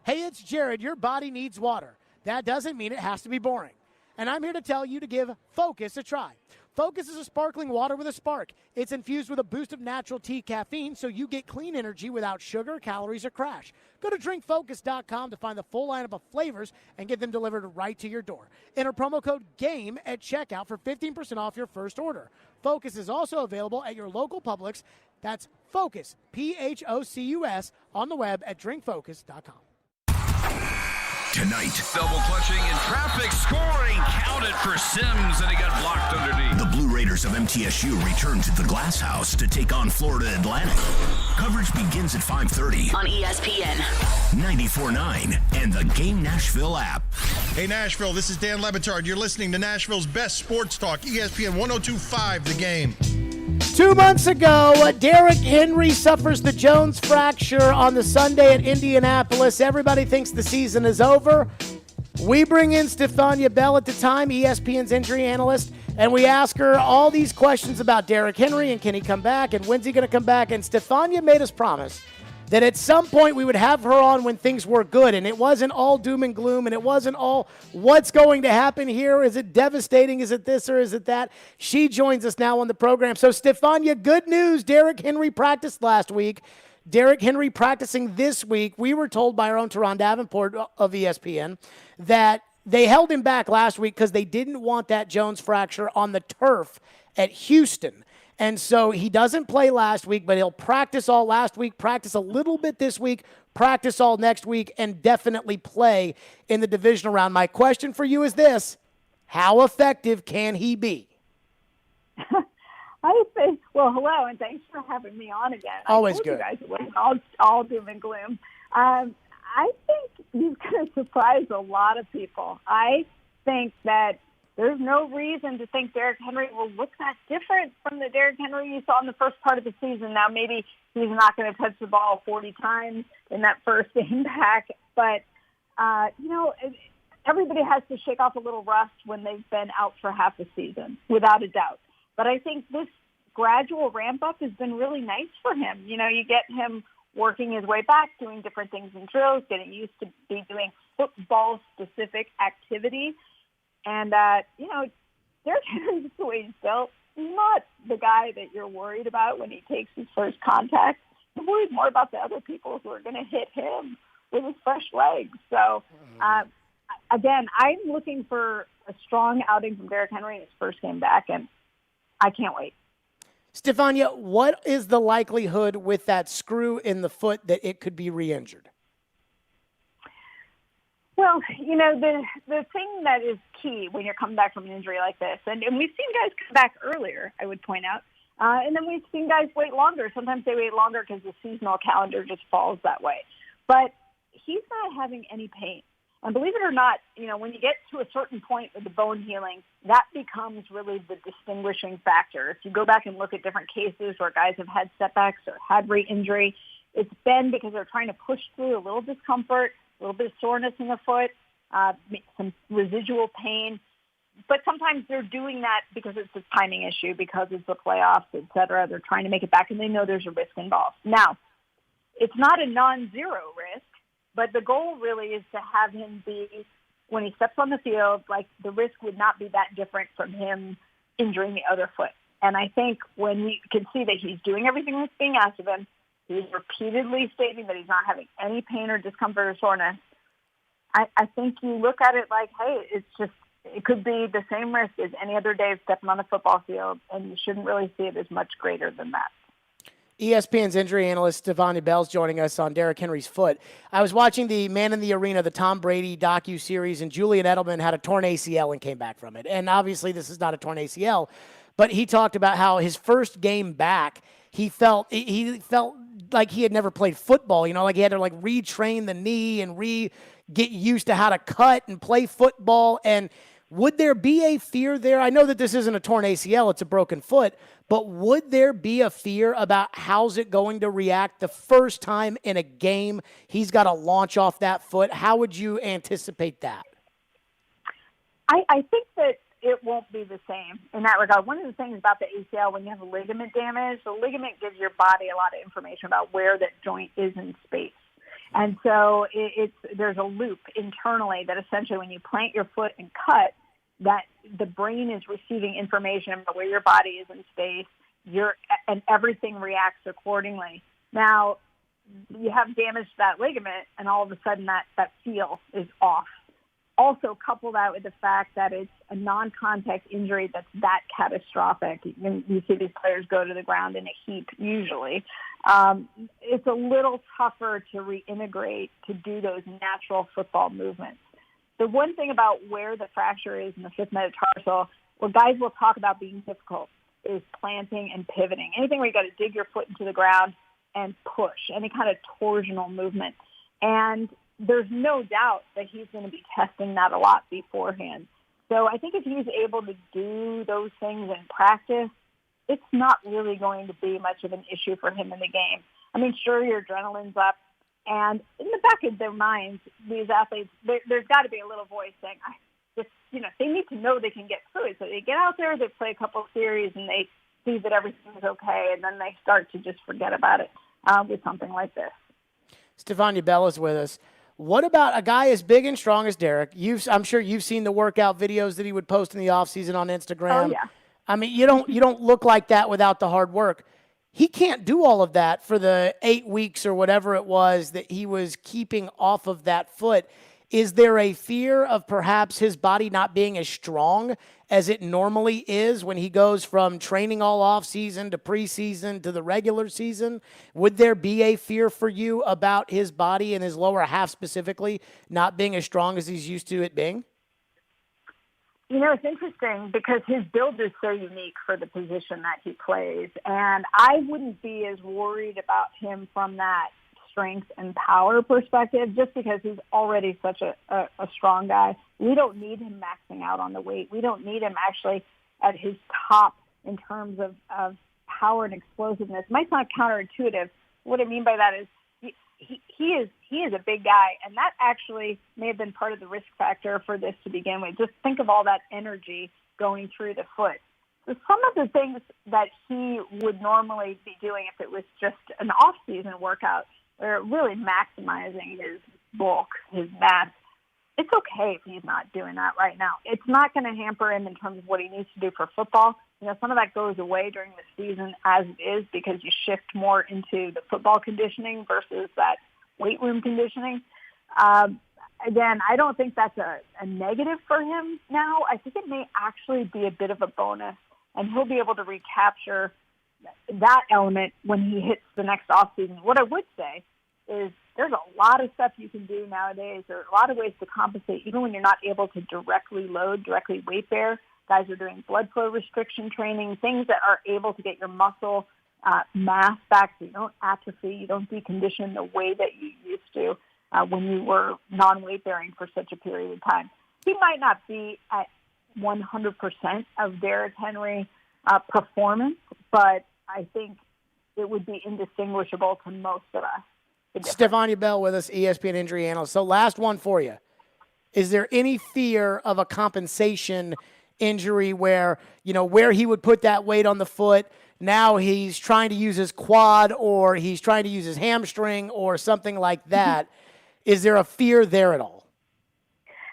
Hey, it's Jared. Your body needs water. That doesn't mean it has to be boring. And I'm here to tell you to give Focus a try. Focus is a sparkling water with a spark. It's infused with a boost of natural tea caffeine, so you get clean energy without sugar, calories, or crash. Go to drinkfocus.com to find the full lineup of flavors and get them delivered right to your door. Enter promo code GAME at checkout for 15% off your first order. Focus is also available at your local Publix. That's Focus, P-H-O-C-U-S, on the web at drinkfocus.com. Tonight, double clutching in traffic, scoring, counted for Sims, and he got blocked underneath. The Blue Raiders of MTSU return to the Glass House to take on Florida Atlantic. Coverage begins at 5:30 on ESPN 94.9 and the Game Nashville app. Hey Nashville, this is Dan Lebitard. You're listening to Nashville's best sports talk, ESPN 102.5 The Game. 2 months ago, Derrick Henry suffers the Jones fracture on the Sunday at Indianapolis. Everybody thinks the season is over. We bring in Stefania Bell at the time, ESPN's injury analyst, and we ask her all these questions about Derrick Henry and can he come back and when's he going to come back. And Stefania made us promise that at some point we would have her on when things were good, and it wasn't all doom and gloom, and it wasn't all what's going to happen here. Is it devastating? Is it this or is it that? She joins us now on the program. So, Stefania, good news. Derrick Henry practiced last week. Derrick Henry practicing this week. We were told by our own Teron Davenport of ESPN that they held him back last week because they didn't want that Jones fracture on the turf at Houston. And so he doesn't play last week, but he'll practice all last week, practice a little bit this week, practice all next week, and definitely play in the divisional round. My question for you is this: how effective can he be? I think, well, hello, and thanks for having me on again. Always I told good. You guys it wasn't all doom and gloom. I think he's going to surprise a lot of people. I think that there's no reason to think Derrick Henry will look that different from the Derrick Henry you saw in the first part of the season. Now, maybe he's not going to touch the ball 40 times in that first game back, but, everybody has to shake off a little rust when they've been out for half a season, without a doubt. But I think this gradual ramp up has been really nice for him. You know, you get him working his way back, doing different things in drills, getting used to be doing football-specific activity. And, you know, Derrick Henry's the way he's built. He's not the guy that you're worried about when he takes his first contact. You're worried more about the other people who are going to hit him with his fresh legs. So, again, I'm looking for a strong outing from Derrick Henry in his first game back, and I can't wait. Stefania, what is the likelihood with that screw in the foot that it could be re-injured? Well, you know, the thing that is key when you're coming back from an injury like this, and we've seen guys come back earlier, I would point out, and then we've seen guys wait longer. Sometimes they wait longer because the seasonal calendar just falls that way. But he's not having any pain. And believe it or not, you know, when you get to a certain point with the bone healing, that becomes really the distinguishing factor. If you go back and look at different cases where guys have had setbacks or had re-injury, it's been because they're trying to push through a little discomfort, a little bit of soreness in the foot, some residual pain. But sometimes they're doing that because it's a timing issue, because it's the playoffs, et cetera. They're trying to make it back, and they know there's a risk involved. Now, it's not a non-zero risk, but the goal really is to have him be, when he steps on the field, like the risk would not be that different from him injuring the other foot. And I think when you can see that he's doing everything that's being asked of him, he's repeatedly stating that he's not having any pain or discomfort or soreness, I think you look at it like, hey, it could be the same risk as any other day of stepping on the football field, and you shouldn't really see it as much greater than that. ESPN's injury analyst Stefania Bell's joining us on Derrick Henry's foot. I was watching the Man in the Arena, the Tom Brady docu-series, and Julian Edelman had a torn ACL and came back from it. And obviously this is not a torn ACL, but he talked about how his first game back, he felt like he had never played football, you know, like he had to like retrain the knee and get used to how to cut and play football. And would there be a fear there? I know that this isn't a torn ACL, it's a broken foot, but would there be a fear about how's it going to react the first time in a game he's got to launch off that foot? How would you anticipate that? I think that it won't be the same in that regard. One of the things about the ACL, when you have ligament damage, the ligament gives your body a lot of information about where that joint is in space. And so there's a loop internally that essentially when you plant your foot and cut, that the brain is receiving information about where your body is in space, and everything reacts accordingly. Now, you have damage to that ligament, and all of a sudden that feel is off. Also, couple that with the fact that it's a non-contact injury that's that catastrophic. You see these players go to the ground in a heap usually. It's a little tougher to reintegrate to do those natural football movements. The one thing about where the fracture is in the fifth metatarsal, what guys will talk about being difficult, is planting and pivoting. Anything where you got to dig your foot into the ground and push, any kind of torsional movement. And there's no doubt that he's going to be testing that a lot beforehand. So I think if he's able to do those things in practice, it's not really going to be much of an issue for him in the game. I mean, sure, your adrenaline's up, and in the back of their minds, these athletes, there's got to be a little voice saying, they need to know they can get through it. So they get out there, they play a couple of series, and they see that everything's okay, and then they start to just forget about it with something like this. Stefania Bell is with us. What about a guy as big and strong as Derrick? I'm sure you've seen the workout videos that he would post in the offseason on Instagram. Oh, yeah. I mean, you don't look like that without the hard work. He can't do all of that for the 8 weeks or whatever it was that he was keeping off of that foot. Is there a fear of perhaps his body not being as strong as it normally is when he goes from training all offseason to preseason to the regular season? Would there be a fear for you about his body and his lower half specifically not being as strong as he's used to it being? You know, it's interesting because his build is so unique for the position that he plays, and I wouldn't be as worried about him from that strength and power perspective just because he's already such a strong guy. We don't need him maxing out on the weight. We don't need him actually at his top in terms of power and explosiveness. It might sound counterintuitive. What I mean by that is he is a big guy, and that actually may have been part of the risk factor for this to begin with. Just think of all that energy going through the foot. some of the things that he would normally be doing if it was just an off-season workout, or really maximizing his bulk, his mass. It's okay if he's not doing that right now. It's not going to hamper him in terms of what he needs to do for football. Some of that goes away during the season as it is because you shift more into the football conditioning versus that weight room conditioning. Again, I don't think that's a negative for him now. I think it may actually be a bit of a bonus, and he'll be able to recapture that element when he hits the next offseason. What I would say is there's a lot of stuff you can do nowadays. There are a lot of ways to compensate, even when you're not able to directly weight bear. Guys are doing blood flow restriction training, things that are able to get your muscle mass back so you don't atrophy, you don't decondition the way that you used to when you were non-weight bearing for such a period of time. He might not be at 100% of Derrick Henry performance, but I think it would be indistinguishable to most of us. Stefania Bell with us, ESPN injury analyst. So last one for you. Is there any fear of a compensation injury where he would put that weight on the foot, now he's trying to use his quad or he's trying to use his hamstring or something like that? Is there a fear there at all?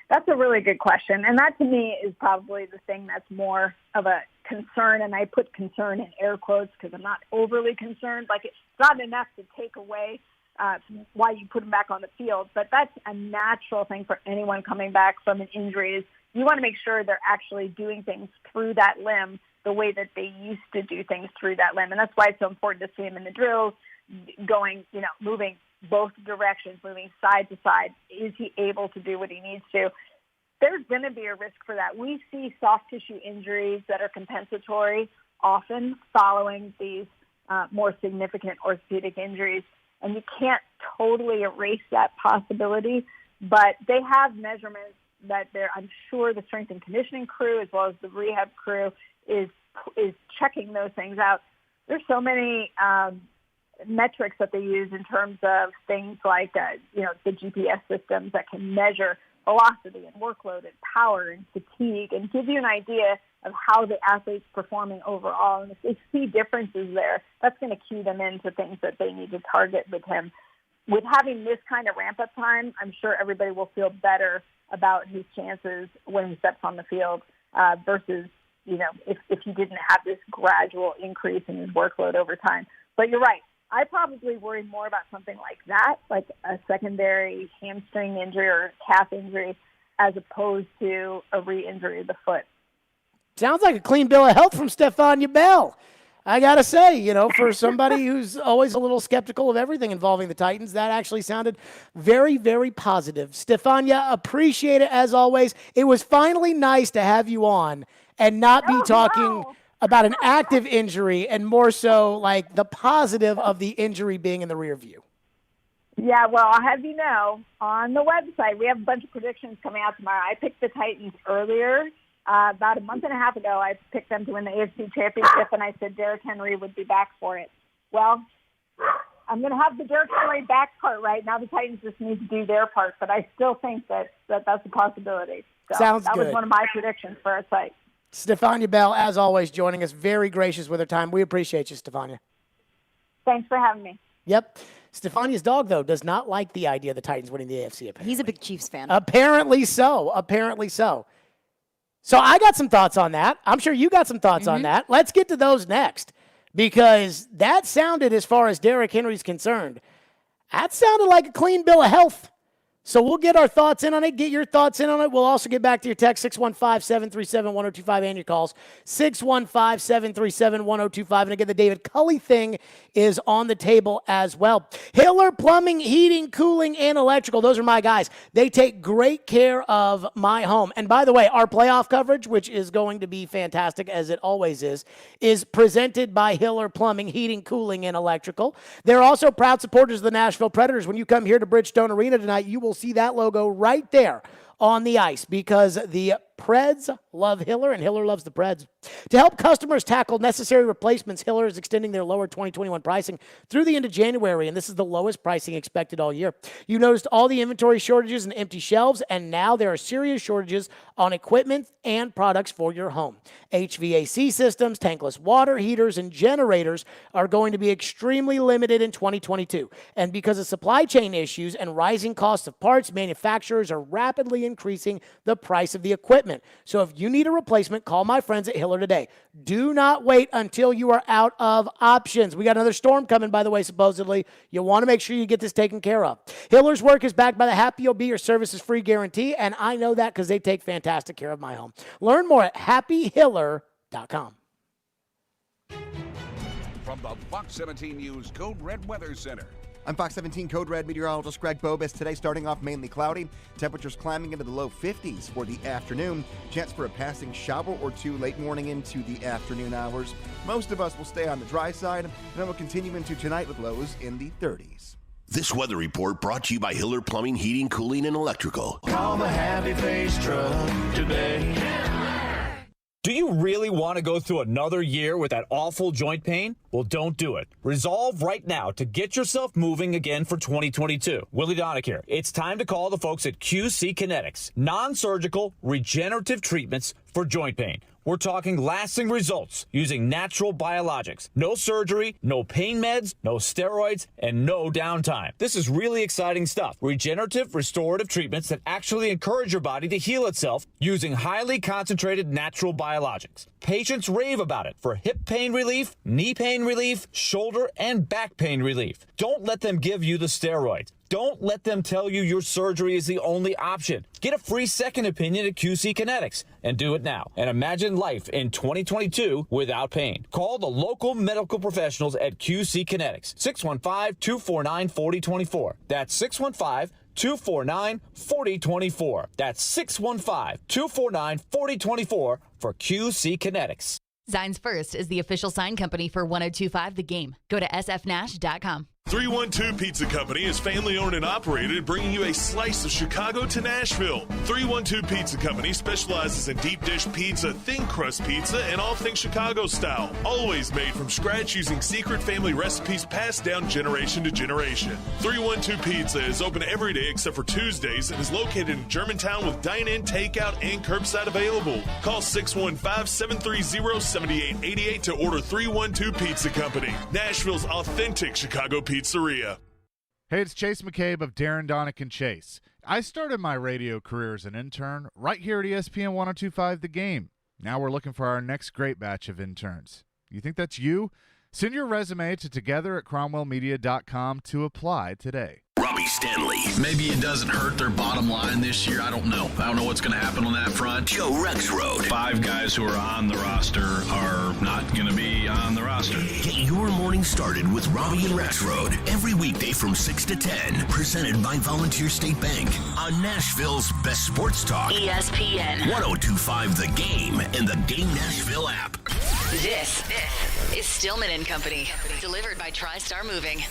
That's a really good question. And that to me is probably the thing that's more of a concern. And I put concern in air quotes because I'm not overly concerned. Like it's not enough to take away why you put him back on the field. But that's a natural thing for anyone coming back from an injury is you want to make sure they're actually doing things through that limb the way that they used to do things through that limb. And that's why it's so important to see him in the drills, going, moving both directions, moving side to side. Is he able to do what he needs to? There's going to be a risk for that. We see soft tissue injuries that are compensatory often following these more significant orthopedic injuries. And you can't totally erase that possibility, but they have measurements that I'm sure the strength and conditioning crew as well as the rehab crew is checking those things out. There's so many metrics that they use in terms of things like the GPS systems that can measure velocity and workload and power and fatigue and give you an idea of how the athlete's performing overall. And if they see differences there, that's going to cue them into things that they need to target with him. With having this kind of ramp-up time, I'm sure everybody will feel better about his chances when he steps on the field versus, if he didn't have this gradual increase in his workload over time. But you're right. I probably worry more about something like that, like a secondary hamstring injury or calf injury, as opposed to a re-injury of the foot. Sounds like a clean bill of health from Stefania Bell. I got to say, for somebody who's always a little skeptical of everything involving the Titans, that actually sounded very, very positive. Stefania, appreciate it as always. It was finally nice to have you on and not be talking about an active injury and more so like the positive of the injury being in the rear view. Yeah, well, I'll have you know, on the website, we have a bunch of predictions coming out tomorrow. I picked the Titans earlier. About a month and a half ago, I picked them to win the AFC Championship, and I said Derrick Henry would be back for it. Well, I'm going to have the Derrick Henry back part right. Now the Titans just need to do their part, but I still think that's a possibility. So Sounds good. That was one of my predictions for our site. Stefania Bell, as always, joining us. Very gracious with her time. We appreciate you, Stefania. Thanks for having me. Yep. Stefania's dog, though, does not like the idea of the Titans winning the AFC. Apparently. He's a big Chiefs fan. Apparently so. So I got some thoughts on that. I'm sure you got some thoughts on that. Let's get to those next because that sounded, as far as Derrick Henry's concerned, that sounded like a clean bill of health. So we'll get our thoughts in on it, get your thoughts in on it. We'll also get back to your text, 615-737-1025, and your calls, 615-737-1025. And again, the David Culley thing is on the table as well. Hiller Plumbing, Heating, Cooling, and Electrical. Those are my guys. They take great care of my home. And by the way, our playoff coverage, which is going to be fantastic, as it always is presented by Hiller Plumbing, Heating, Cooling, and Electrical. They're also proud supporters of the Nashville Predators. When you come here to Bridgestone Arena tonight, you will see that logo right there on the ice because the Preds love Hiller, and Hiller loves the Preds. To help customers tackle necessary replacements, Hiller is extending their lower 2021 pricing through the end of January, and this is the lowest pricing expected all year. You noticed all the inventory shortages and empty shelves, and now there are serious shortages on equipment and products for your home. HVAC systems, tankless water heaters, and generators are going to be extremely limited in 2022. And because of supply chain issues and rising costs of parts, manufacturers are rapidly increasing the price of the equipment. So if you need a replacement, call my friends at Hiller today. Do not wait until you are out of options. We got another storm coming, by the way, supposedly. You want to make sure you get this taken care of. Hiller's work is backed by the Happy You'll Be Your Services Free guarantee, and I know that because they take fantastic care of my home. Learn more at happyhiller.com. From the Fox 17 News Code Red Weather Center. I'm Fox 17 Code Red meteorologist Greg Bobus. Today starting off mainly cloudy. Temperatures climbing into the low 50s for the afternoon. Chance for a passing shower or two late morning into the afternoon hours. Most of us will stay on the dry side, and then we'll continue into tonight with lows in the 30s. This weather report brought to you by Hiller Plumbing, Heating, Cooling, and Electrical. Call the Happy Face Truck today. Do you really want to go through another year with that awful joint pain? Well, don't do it. Resolve right now to get yourself moving again for 2022. Willie Donick here. It's time to call the folks at QC Kinetics. Non-surgical regenerative treatments for joint pain. We're talking lasting results using natural biologics. No surgery, no pain meds, no steroids, and no downtime. This is really exciting stuff. Regenerative, restorative treatments that actually encourage your body to heal itself using highly concentrated natural biologics. Patients rave about it for hip pain relief, knee pain relief, shoulder and back pain relief. Don't let them give you the steroids. Don't let them tell you your surgery is the only option. Get a free second opinion at QC Kinetics and do it now. And imagine life in 2022 without pain. Call the local medical professionals at QC Kinetics. 615-249-4024. That's 615-249-4024. That's 615-249-4024 for QC Kinetics. Signs First is the official sign company for 1025 The Game. Go to sfnash.com. 312 Pizza Company is family owned and operated, bringing you a slice of Chicago to Nashville. 312 Pizza Company specializes in deep dish pizza, thin crust pizza, and all things Chicago style. Always made from scratch using secret family recipes passed down generation to generation. 312 Pizza is open every day except for Tuesdays and is located in Germantown with dine-in, takeout, and curbside available. Call 615-730-7888 to order 312 Pizza Company, Nashville's authentic Chicago pizzeria. Hey, it's Chase McCabe of Darren, Donick, and Chase. I started my radio career as an intern right here at ESPN 1025 The Game. Now we're looking for our next great batch of interns. You think that's you? Send your resume to together@cromwellmedia.com to apply today. Robbie Stanley. Maybe it doesn't hurt their bottom line this year. I don't know. I don't know what's going to happen on that front. Joe Rexrode. 5 guys who are on the roster are not going to be on the roster. Get your morning started with Robbie and Rexrode every weekday from 6 to 10. Presented by Volunteer State Bank on Nashville's best sports talk. ESPN 1025 The Game and the Game Nashville app. This is Stillman and Company, delivered by TriStar Moving.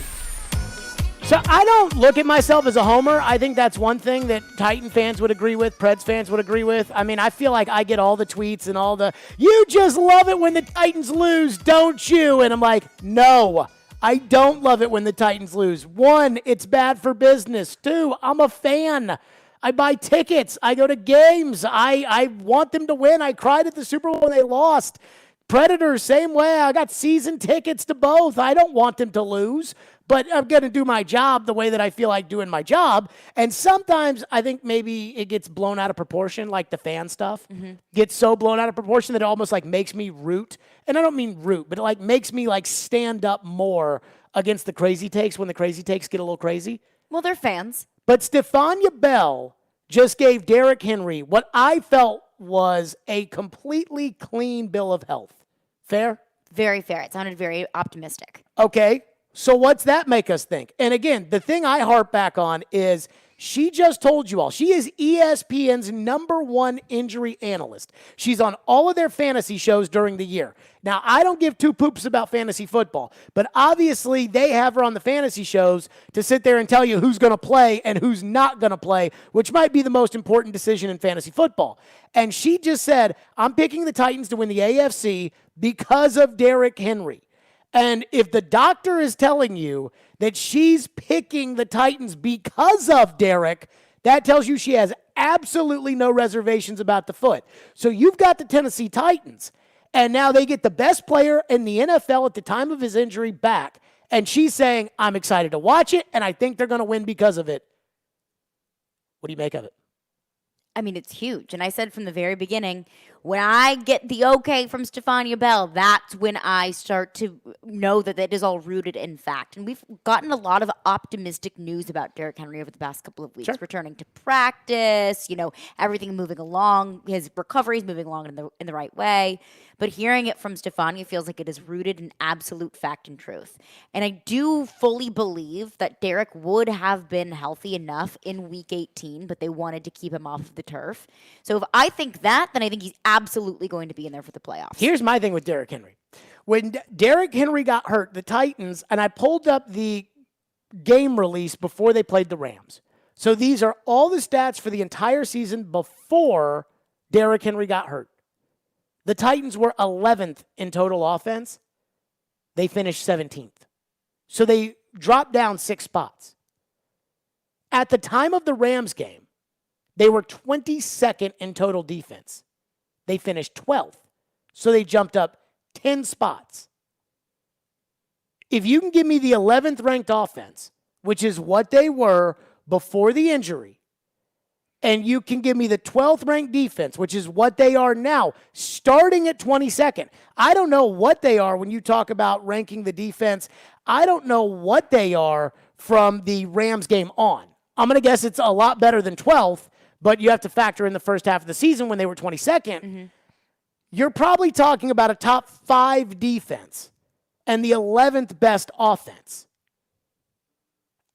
So I don't look at myself as a homer. I think that's one thing that Titan fans would agree with, Preds fans would agree with. I mean, I feel like I get all the tweets and all the, you just love it when the Titans lose, don't you? And I'm like, no, I don't love it when the Titans lose. 1, it's bad for business. 2, I'm a fan. I buy tickets. I go to games. I want them to win. I cried at the Super Bowl when they lost. Predators, same way. I got season tickets to both. I don't want them to lose, but I'm going to do my job the way that I feel like doing my job. And sometimes I think maybe it gets blown out of proportion, like the fan stuff gets so blown out of proportion that it almost like makes me root. And I don't mean root, but it like makes me like stand up more against the crazy takes when the crazy takes get a little crazy. Well, they're fans. But Stephania Bell just gave Derrick Henry what I felt was a completely clean bill of health. Fair? Very fair. It sounded very optimistic. Okay. So what's that make us think? And again, the thing I harp back on is She just told you all. She is ESPN's #1 injury analyst. She's on all of their fantasy shows during the year. Now, I don't give two poops about fantasy football, but obviously they have her on the fantasy shows to sit there and tell you who's going to play and who's not going to play, which might be the most important decision in fantasy football. And she just said, I'm picking the Titans to win the AFC because of Derrick Henry. And if the doctor is telling you that she's picking the Titans because of Derrick, that tells you she has absolutely no reservations about the foot. So you've got the Tennessee Titans, and now they get the best player in the NFL at the time of his injury back. And she's saying, I'm excited to watch it, and I think they're going to win because of it. What do you make of it? I mean, it's huge. And I said from the very beginning, when I get the okay from Stephania Bell, that's when I start to know that it is all rooted in fact. And we've gotten a lot of optimistic news about Derrick Henry over the past couple of weeks, returning to practice, everything moving along, his recovery is moving along in the right way. But hearing it from Stephania feels like it is rooted in absolute fact and truth. And I do fully believe that Derrick would have been healthy enough in Week 18, but they wanted to keep him off of the turf. So if I think that, then I think he's absolutely going to be in there for the playoffs. Here's my thing with Derrick Henry. When Derrick Henry got hurt, the Titans, and I pulled up the game release before they played the Rams. So these are all the stats for the entire season before Derrick Henry got hurt. The Titans were 11th in total offense. They finished 17th. So they dropped down 6 spots. At the time of the Rams game, they were 22nd in total defense. They finished 12th. So they jumped up 10 spots. If you can give me the 11th ranked offense, which is what they were before the injury, and you can give me the 12th ranked defense, which is what they are now, starting at 22nd. I don't know what they are when you talk about ranking the defense. I don't know what they are from the Rams game on. I'm going to guess it's a lot better than 12th, but you have to factor in the first half of the season when they were 22nd. Mm-hmm. You're probably talking about a top 5 defense and the 11th best offense.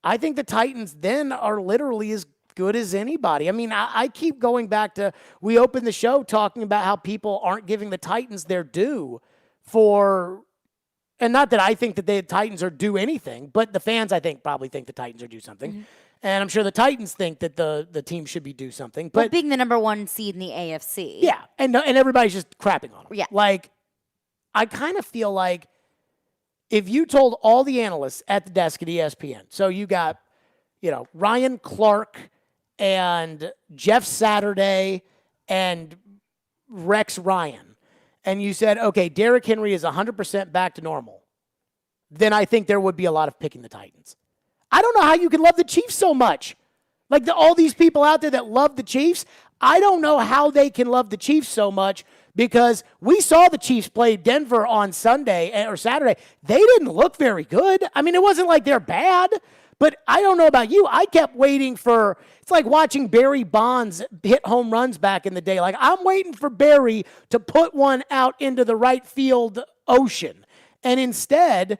I think the Titans then are literally as good as anybody. I mean, I keep going back to, we opened the show talking about how people aren't giving the Titans their due for, and not that I think that the Titans are due anything, but the fans, I think, probably think the Titans are due something. Mm-hmm. And I'm sure the Titans think that the team should be due something. But being the #1 seed in the AFC. Yeah, and everybody's just crapping on them. Yeah. Like, I kind of feel like if you told all the analysts at the desk at ESPN, so you got, Ryan Clark and Jeff Saturday and Rex Ryan, and you said, okay, Derrick Henry is 100% back to normal, then I think there would be a lot of picking the Titans. I don't know how you can love the Chiefs so much. Like all these people out there that love the Chiefs, I don't know how they can love the Chiefs so much because we saw the Chiefs play Denver on Sunday or Saturday. They didn't look very good. I mean, it wasn't like they're bad, but I don't know about you. I kept waiting for, it's like watching Barry Bonds hit home runs back in the day. Like I'm waiting for Barry to put one out into the right field ocean. And instead,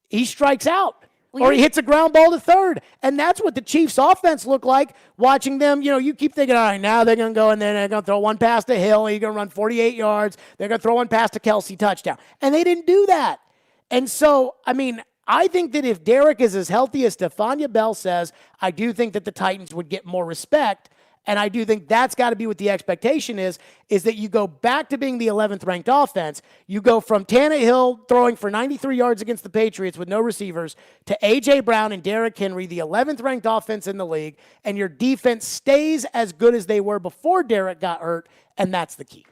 he strikes out. Or he hits a ground ball to third. And that's what the Chiefs' offense looked like watching them. You keep thinking, all right, now they're going to go and then they're going to throw one past to Hill. He's going to run 48 yards. They're going to throw one past to Kelsey, touchdown. And they didn't do that. And so, I mean, I think that if Derrick is as healthy as Stephania Bell says, I do think that the Titans would get more respect. And I do think that's got to be what the expectation is that you go back to being the 11th ranked offense. You go from Tannehill throwing for 93 yards against the Patriots with no receivers to A.J. Brown and Derrick Henry, the 11th ranked offense in the league, and your defense stays as good as they were before Derrick got hurt, and that's the key.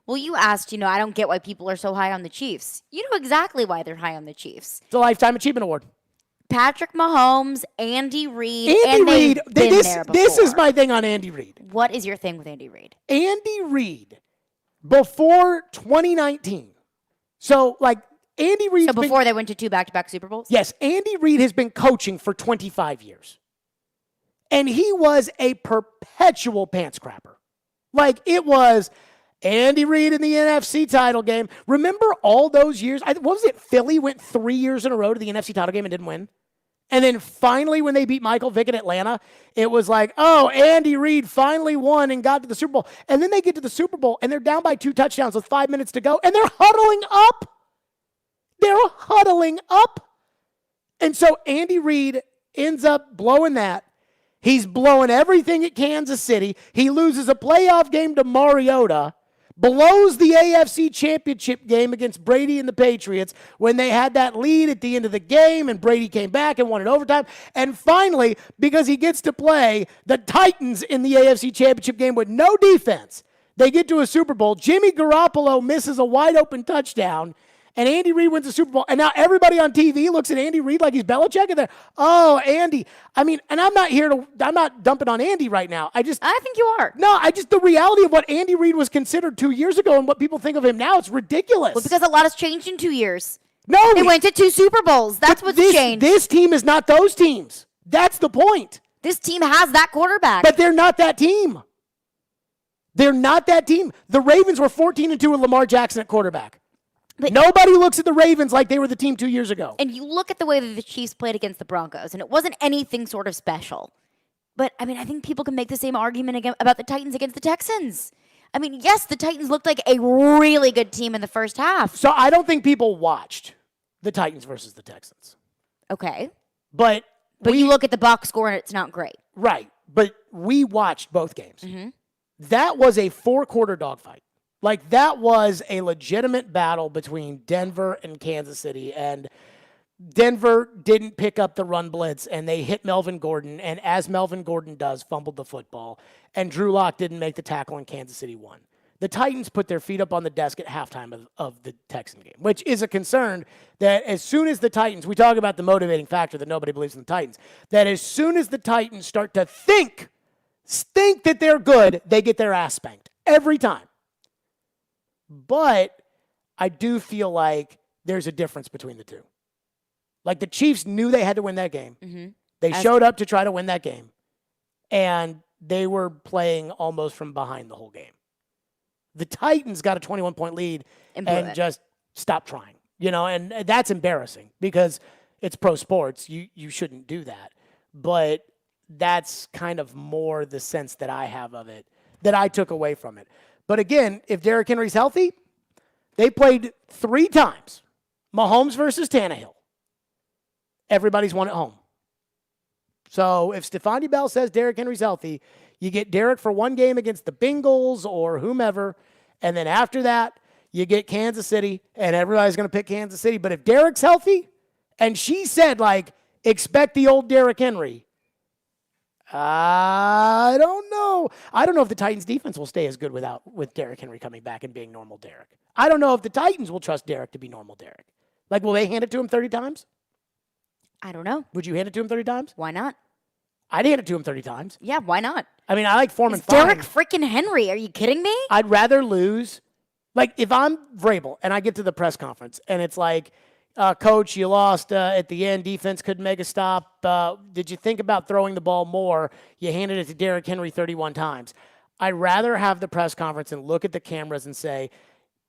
Well, you asked, I don't get why people are so high on the Chiefs. You know exactly why they're high on the Chiefs. It's a Lifetime Achievement Award. Patrick Mahomes, Andy Reid, This is my thing on Andy Reid. What is your thing with Andy Reid? Andy Reid, before 2019. So, Andy Reid. So before they went to 2 back-to-back Super Bowls? Yes, Andy Reid has been coaching for 25 years. And he was a perpetual pants crapper. It was Andy Reid in the NFC title game. Remember all those years? What was it? Philly went 3 years in a row to the NFC title game and didn't win. And then finally, when they beat Michael Vick in Atlanta, it was like, oh, Andy Reid finally won and got to the Super Bowl. And then they get to the Super Bowl, and they're down by 2 touchdowns with 5 minutes to go, and they're huddling up. They're huddling up. And so Andy Reid ends up blowing that. He's blowing everything at Kansas City. He loses a playoff game to Mariota, blows the AFC Championship game against Brady and the Patriots when they had that lead at the end of the game, and Brady came back and won in overtime. And finally, because he gets to play the Titans in the AFC Championship game with no defense, they get to a Super Bowl. Jimmy Garoppolo misses a wide-open touchdown, and Andy Reid wins the Super Bowl. And now everybody on TV looks at Andy Reid like he's Belichick, and they're, oh, Andy. I mean, and I'm not dumping on Andy right now. I think you are. No, the reality of what Andy Reid was considered 2 years ago and what people think of him now, it's ridiculous. Well, because a lot has changed in 2 years. No. They went to 2 Super Bowls. That's what's changed. This team is not those teams. That's the point. This team has that quarterback. But they're not that team. They're not that team. The Ravens were 14-2 with Lamar Jackson at quarterback. But nobody looks at the Ravens like they were the team 2 years ago. And you look at the way that the Chiefs played against the Broncos, and it wasn't anything sort of special. But, I mean, I think people can make the same argument about the Titans against the Texans. I mean, yes, the Titans looked like a really good team in the first half. So I don't think people watched the Titans versus the Texans. Okay. But you look at the box score, and it's not great. Right. But we watched both games. Mm-hmm. That was a 4-quarter dogfight. Like, that was a legitimate battle between Denver and Kansas City, and Denver didn't pick up the run blitz, and they hit Melvin Gordon, and as Melvin Gordon does, fumbled the football, and Drew Lock didn't make the tackle, and Kansas City won. The Titans put their feet up on the desk at halftime of the Texan game, which is a concern that as soon as the Titans, we talk about the motivating factor that nobody believes in the Titans, that as soon as the Titans start to think that they're good, they get their ass spanked every time. But I do feel like there's a difference between the two. Like, the Chiefs knew they had to win that game. Mm-hmm. They showed up to try to win that game. And they were playing almost from behind the whole game. The Titans got a 21-point lead and just stopped trying. And that's embarrassing because it's pro sports. You shouldn't do that. But that's kind of more the sense that I have of it, that I took away from it. But again, if Derrick Henry's healthy, they played 3 times. Mahomes versus Tannehill. Everybody's won at home. So if Stephanie Bell says Derrick Henry's healthy, you get Derrick for 1 game against the Bengals or whomever, and then after that, you get Kansas City, and everybody's going to pick Kansas City. But if Derrick's healthy, and she said, expect the old Derrick Henry, I don't know. I don't know if the Titans' defense will stay as good with Derrick Henry coming back and being normal Derrick. I don't know if the Titans will trust Derrick to be normal Derrick. Will they hand it to him 30 times? I don't know. Would you hand it to him 30 times? Why not? I'd hand it to him 30 times. Yeah, why not? I mean, I like Foreman fine. Derrick freaking Henry. Are you kidding me? I'd rather lose. If I'm Vrabel and I get to the press conference and it's like, Coach, you lost at the end. Defense couldn't make a stop. Did you think about throwing the ball more? You handed it to Derrick Henry 31 times. I'd rather have the press conference and look at the cameras and say,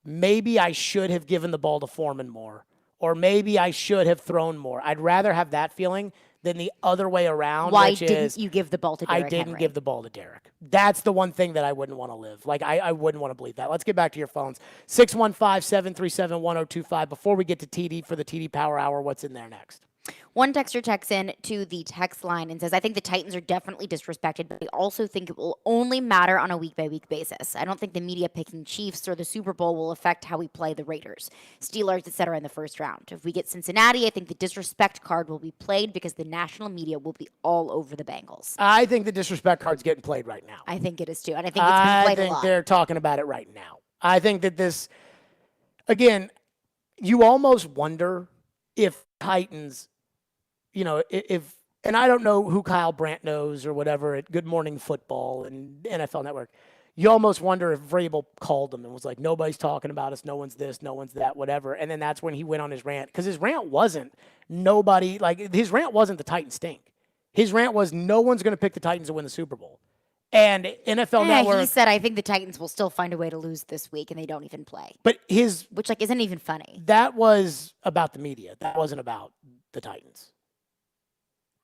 maybe I should have given the ball to Foreman more, or maybe I should have thrown more. I'd rather have that feeling than the other way around. Why didn't you give the ball to Derrick I didn't Henry? give the ball to Derrick. That's the one thing that I wouldn't want to live. I wouldn't want to believe that. Let's get back to your phones. 615-737-1025. Before we get to TD for the TD Power Hour, what's in there next? One texter texts in to the text line and says, I think the Titans are definitely disrespected, but I also think it will only matter on a week-by-week basis. I don't think the media picking Chiefs or the Super Bowl will affect how we play the Raiders, Steelers, etc. in the first round. If we get Cincinnati, I think the disrespect card will be played because the national media will be all over the Bengals. I think the disrespect card's getting played right now. I think it is too, and I think it's being played a lot. I think they're talking about it right now. I think that this, again, you almost wonder if Titans, if, and I don't know who Kyle Brandt knows or whatever at Good Morning Football and NFL Network. You almost wonder if Vrabel called him and was like, nobody's talking about us, no one's this, no one's that, whatever. And then that's when he went on his rant. Because his rant wasn't his rant wasn't the Titans stink. His rant was no one's going to pick the Titans to win the Super Bowl. And NFL Network. He said, I think the Titans will still find a way to lose this week and they don't even play. But which isn't even funny. That was about the media. That wasn't about the Titans.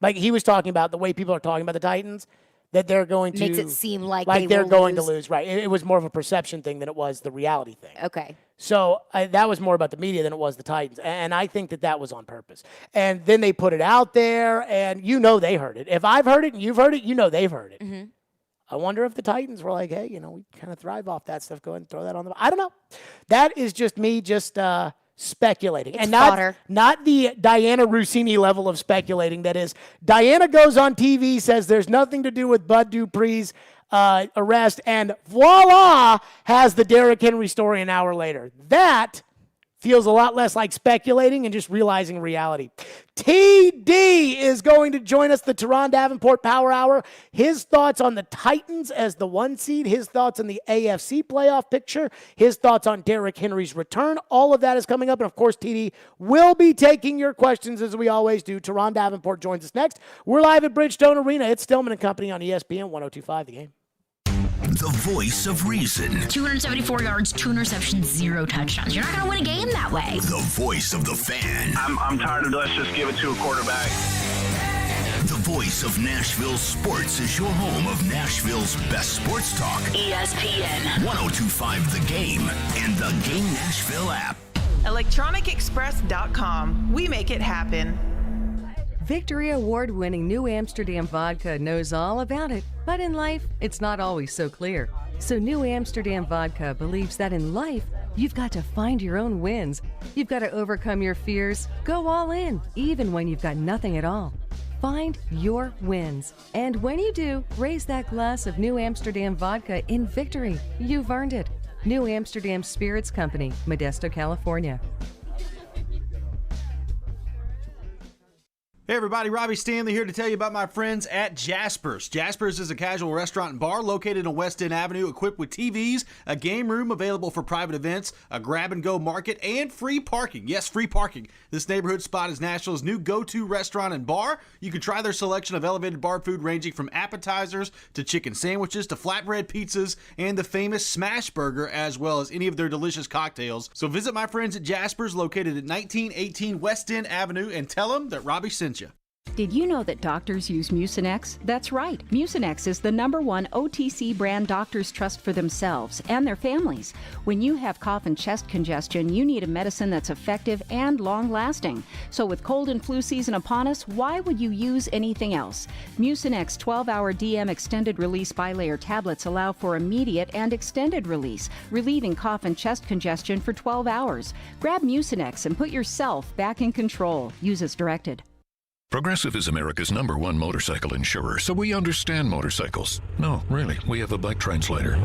Like he was talking about the way people are talking about the Titans, that they're going to makes it seem like they're will going lose. to lose. Right. It was more of a perception thing than it was the reality thing. Okay. So that was more about the media than it was the Titans. And I think that was on purpose. And then they put it out there, and they heard it. If I've heard it and you've heard it, they've heard it. Mm-hmm. I wonder if the Titans were like, hey, we kind of thrive off that stuff. Go ahead and throw that on the. I don't know. That is just me speculating. It's and fodder. not the Diana Rossini level of speculating. That is, Diana goes on TV, says there's nothing to do with Bud Dupree's arrest, and voila, has the Derrick Henry story an hour later. That feels a lot less like speculating and just realizing reality. TD is going to join us, the Teron Davenport Power Hour. His thoughts on the Titans as the 1 seed, his thoughts on the AFC playoff picture, his thoughts on Derrick Henry's return. All of that is coming up. And, of course, TD will be taking your questions as we always do. Teron Davenport joins us next. We're live at Bridgestone Arena. It's Stillman and Company on ESPN 102.5 The Game. The voice of reason. 274 yards, 2 interceptions, 0 touchdowns. You're not going to win a game that way. The voice of the fan. I'm tired of let's just give it to a quarterback. The voice of Nashville sports is your home of Nashville's best sports talk. ESPN 102.5 The Game and the Game Nashville app. ElectronicExpress.com. We make it happen. Victory Award-winning New Amsterdam Vodka knows all about it, but in life, it's not always so clear. So New Amsterdam Vodka believes that in life, you've got to find your own wins. You've got to overcome your fears, go all in, even when you've got nothing at all. Find your wins. And when you do, raise that glass of New Amsterdam Vodka in victory. You've earned it. New Amsterdam Spirits Company, Modesto, California. Hey everybody, Robbie Stanley here to tell you about my friends at Jasper's. Jasper's is a casual restaurant and bar located on West End Avenue, equipped with TVs, a game room available for private events, a grab-and-go market, and free parking. Yes, free parking. This neighborhood spot is Nashville's new go-to restaurant and bar. You can try their selection of elevated bar food ranging from appetizers to chicken sandwiches to flatbread pizzas and the famous Smash Burger, as well as any of their delicious cocktails. So visit my friends at Jasper's, located at 1918 West End Avenue, and tell them that Robbie sent you. Did you know that doctors use Mucinex? That's right. Mucinex is the #1 OTC brand doctors trust for themselves and their families. When you have cough and chest congestion, you need a medicine that's effective and long-lasting. So with cold and flu season upon us, why would you use anything else? Mucinex 12-hour DM extended release bilayer tablets allow for immediate and extended release, relieving cough and chest congestion for 12 hours. Grab Mucinex and put yourself back in control. Use as directed. Progressive is America's #1 motorcycle insurer, so we understand motorcycles. No, really, we have a bike translator.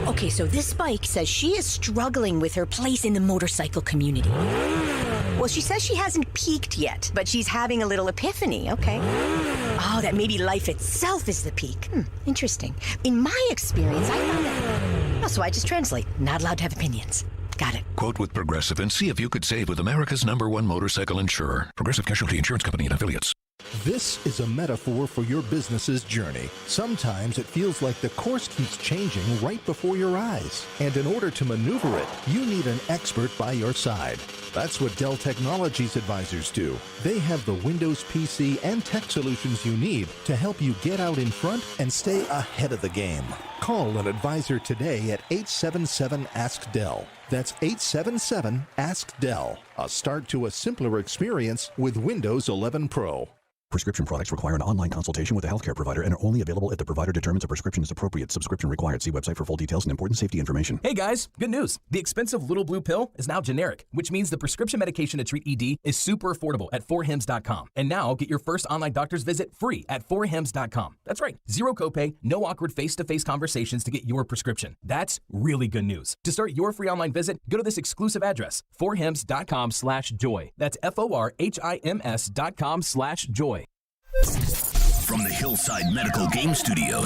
Okay, so this bike says she is struggling with her place in the motorcycle community. Well, she says she hasn't peaked yet, but she's having a little epiphany, okay? Oh, that maybe life itself is the peak. Interesting. In my experience, I found that... Oh, so I just translate. Not allowed to have opinions. Got it. Quote with Progressive and see if you could save with America's #1 motorcycle insurer. Progressive Casualty Insurance Company and Affiliates. This is a metaphor for your business's journey. Sometimes it feels like the course keeps changing right before your eyes. And in order to maneuver it, you need an expert by your side. That's what Dell Technologies advisors do. They have the Windows PC and tech solutions you need to help you get out in front and stay ahead of the game. Call an advisor today at 877-ASK-DELL. That's 877-ASK-DELL. A start to a simpler experience with Windows 11 Pro. Prescription products require an online consultation with a healthcare provider and are only available if the provider determines a prescription is appropriate. Subscription required. See website for full details and important safety information. Hey guys, good news. The expensive little blue pill is now generic, which means the prescription medication to treat ED is super affordable at 4hims.com. And now get your first online doctor's visit free at 4hims.com. That's right. Zero copay, no awkward face-to-face conversations to get your prescription. That's really good news. To start your free online visit, go to this exclusive address, 4hims.com/joy. That's FORHIMS.com/joy. From the Hillside Medical Game Studios,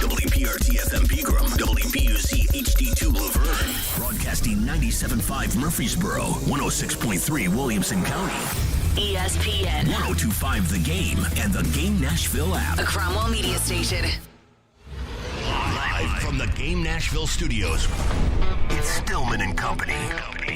WPRT-FM Pegram, WPUC HD2 Laverne, broadcasting 97.5 Murfreesboro, 106.3 Williamson County, ESPN 102.5 The Game, and the Game Nashville app. A Cromwell Media Station. Live from the Game Nashville studios, it's Stillman and Company.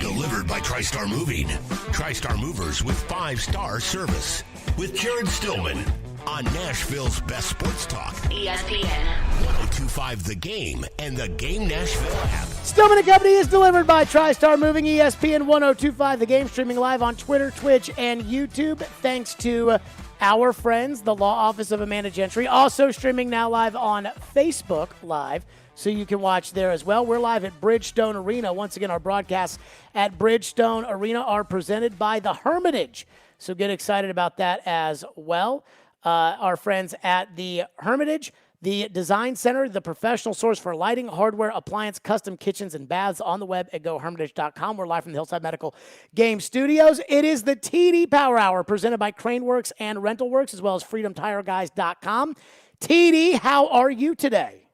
Delivered by TriStar Moving. TriStar Movers with 5-star service. With Jared Stillman, on Nashville's best sports talk. ESPN 1025 The Game and the Game Nashville app. Stillman and Company is delivered by TriStar Moving, ESPN 1025 The Game, streaming live on Twitter, Twitch, and YouTube. Thanks to our friends, the Law Office of Amanda Gentry. Also streaming now live on Facebook Live, so you can watch there as well. We're live at Bridgestone Arena. Once again, our broadcasts at Bridgestone Arena are presented by the Hermitage, so get excited about that as well. Our friends at the Hermitage, the Design Center, the professional source for lighting, hardware, appliance, custom kitchens, and baths on the web at gohermitage.com. We're live from the Hillside Medical Game Studios. It is the TD Power Hour presented by Craneworks and Rentalworks, as well as FreedomTireGuys.com. TD, how are you today?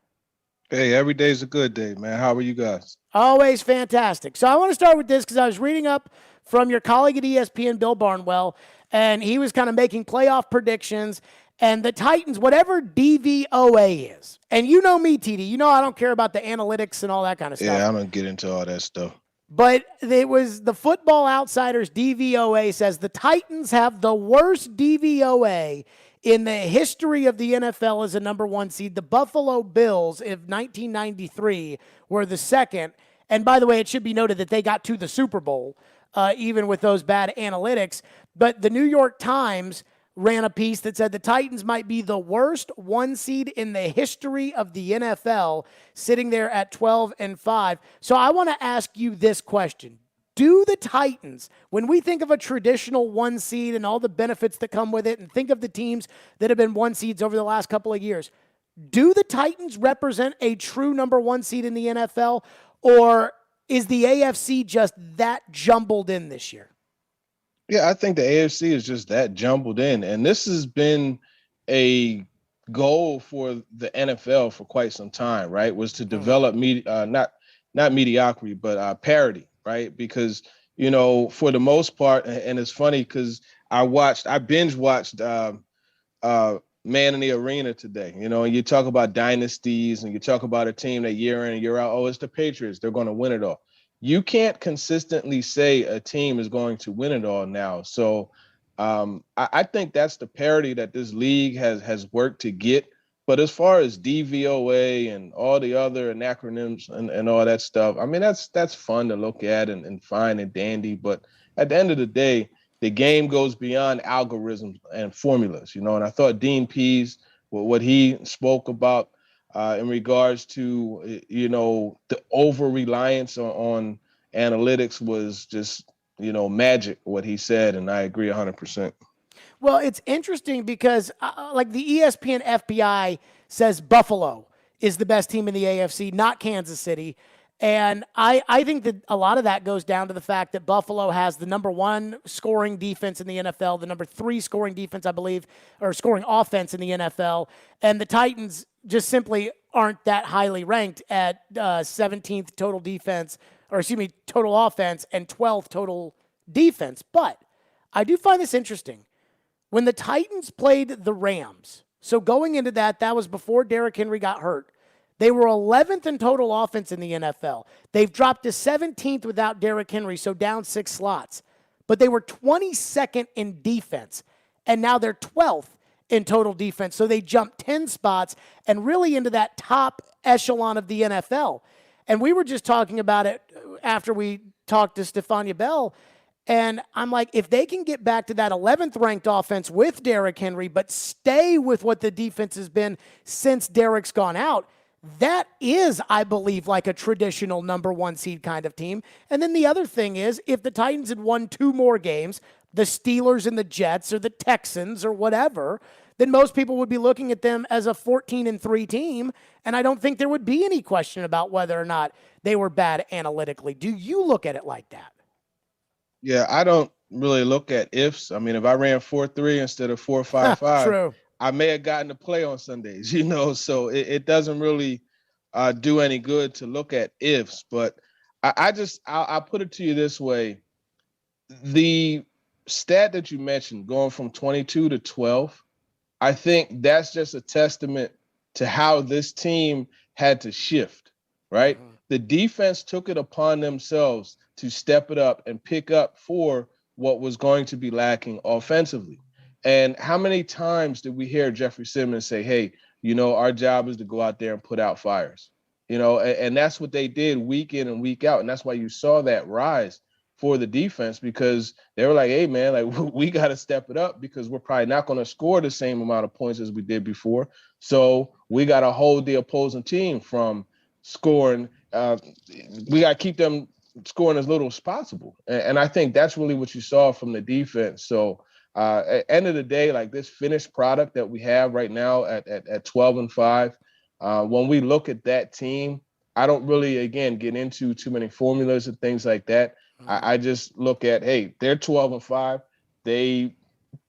Hey, every day's a good day, man. How are you guys? Always fantastic. So I want to start with this because I was reading up from your colleague at ESPN, Bill Barnwell, and he was kind of making playoff predictions. And the Titans, whatever DVOA is, and you know me, TD, you know I don't care about the analytics and all that kind of stuff. Yeah, I don't get into all that stuff. But it was the Football Outsiders DVOA says the Titans have the worst DVOA in the history of the NFL as a number one seed. The Buffalo Bills of 1993 were the second. And by the way, it should be noted that they got to the Super Bowl, even with those bad analytics. But the New York Times ran a piece that said the Titans might be the worst one seed in the history of the NFL, sitting there at 12-5. So I want to ask you this question. Do the Titans, when we think of a traditional one seed and all the benefits that come with it, and think of the teams that have been one seeds over the last couple of years, do the Titans represent a true number one seed in the NFL, or is the AFC just that jumbled in this year? Yeah, I think the AFC is just that jumbled in. And this has been a goal for the NFL for quite some time, right? Was to develop not mediocrity, but parity, right? Because, you know, for the most part, and it's funny because I binge watched Man in the Arena today, you know, and you talk about dynasties and you talk about a team that year in and year out, oh, it's the Patriots, they're going to win it all. You can't consistently say a team is going to win it all now. So I think that's the parity that this league has worked to get. But as far as DVOA and all the other acronyms and all that stuff, I mean, that's fun to look at and fine and dandy. But at the end of the day, the game goes beyond algorithms and formulas, you know. And I thought Dean Pease, what he spoke about, in regards to, you know, the over-reliance on analytics was just, you know, magic, what he said, and I agree 100%. Well, it's interesting because, like the ESPN FPI says Buffalo is the best team in the AFC, not Kansas City. And I think that a lot of that goes down to the fact that Buffalo has the number one scoring defense in the NFL, the number three scoring defense, I believe, or scoring offense in the NFL. And the Titans just simply aren't that highly ranked at 17th total defense, or excuse me, total offense and 12th total defense. But I do find this interesting. When the Titans played the Rams, so going into that was before Derrick Henry got hurt. They were 11th in total offense in the NFL. They've dropped to 17th without Derrick Henry, so down 6 slots. But they were 22nd in defense, and now they're 12th in total defense. So they jumped 10 spots and really into that top echelon of the NFL. And we were just talking about it after we talked to Stefania Bell, and I'm like, if they can get back to that 11th ranked offense with Derrick Henry, but stay with what the defense has been since Derrick's gone out, that is, I believe, like a traditional number one seed kind of team. And then the other thing is, if the Titans had won 2 more games, the Steelers and the Jets or the Texans or whatever, then most people would be looking at them as a 14-3 team. And I don't think there would be any question about whether or not they were bad analytically. Do you look at it like that? Yeah, I don't really look at ifs. I mean, if I ran 4-3 instead of 4-5-5, True. I may have gotten to play on Sundays, you know, so it doesn't really do any good to look at ifs. But I'll put it to you this way. The stat that you mentioned, going from 22 to 12, I think that's just a testament to how this team had to shift, right? Mm-hmm. The defense took it upon themselves to step it up and pick up for what was going to be lacking offensively. And how many times did we hear Jeffrey Simmons say, hey, our job is to go out there and put out fires, and that's what they did week in and week out. And that's why you saw that rise for the defense, because they were like, hey, man, like we got to step it up because we're probably not going to score the same amount of points as we did before. So we got to hold the opposing team from scoring. We got to keep them scoring as little as possible. And I think that's really what you saw from the defense. So at the end of the day, like this finished product that we have right now at 12-5, when we look at that team, I don't really, again, get into too many formulas and things like that. I just look at, hey, they're 12-5. They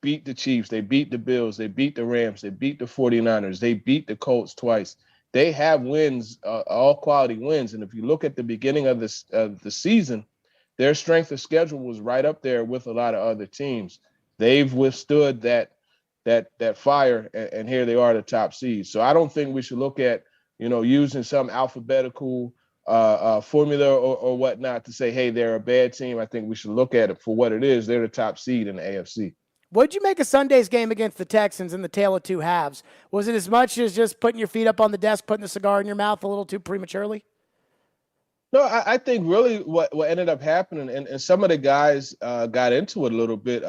beat the Chiefs. They beat the Bills. They beat the Rams. They beat the 49ers. They beat the Colts twice. They have wins, all quality wins. And if you look at the beginning of the season, their strength of schedule was right up there with a lot of other teams. They've withstood that fire, and here they are, the top seed. So I don't think we should look at, using some alphabetical formula or whatnot to say, hey, they're a bad team. I think we should look at it for what it is. They're the top seed in the AFC. What'd you make of Sunday's game against the Texans in the tale of two halves? Was it as much as just putting your feet up on the desk, putting the cigar in your mouth a little too prematurely? No, I think really what ended up happening, and some of the guys got into it a little bit.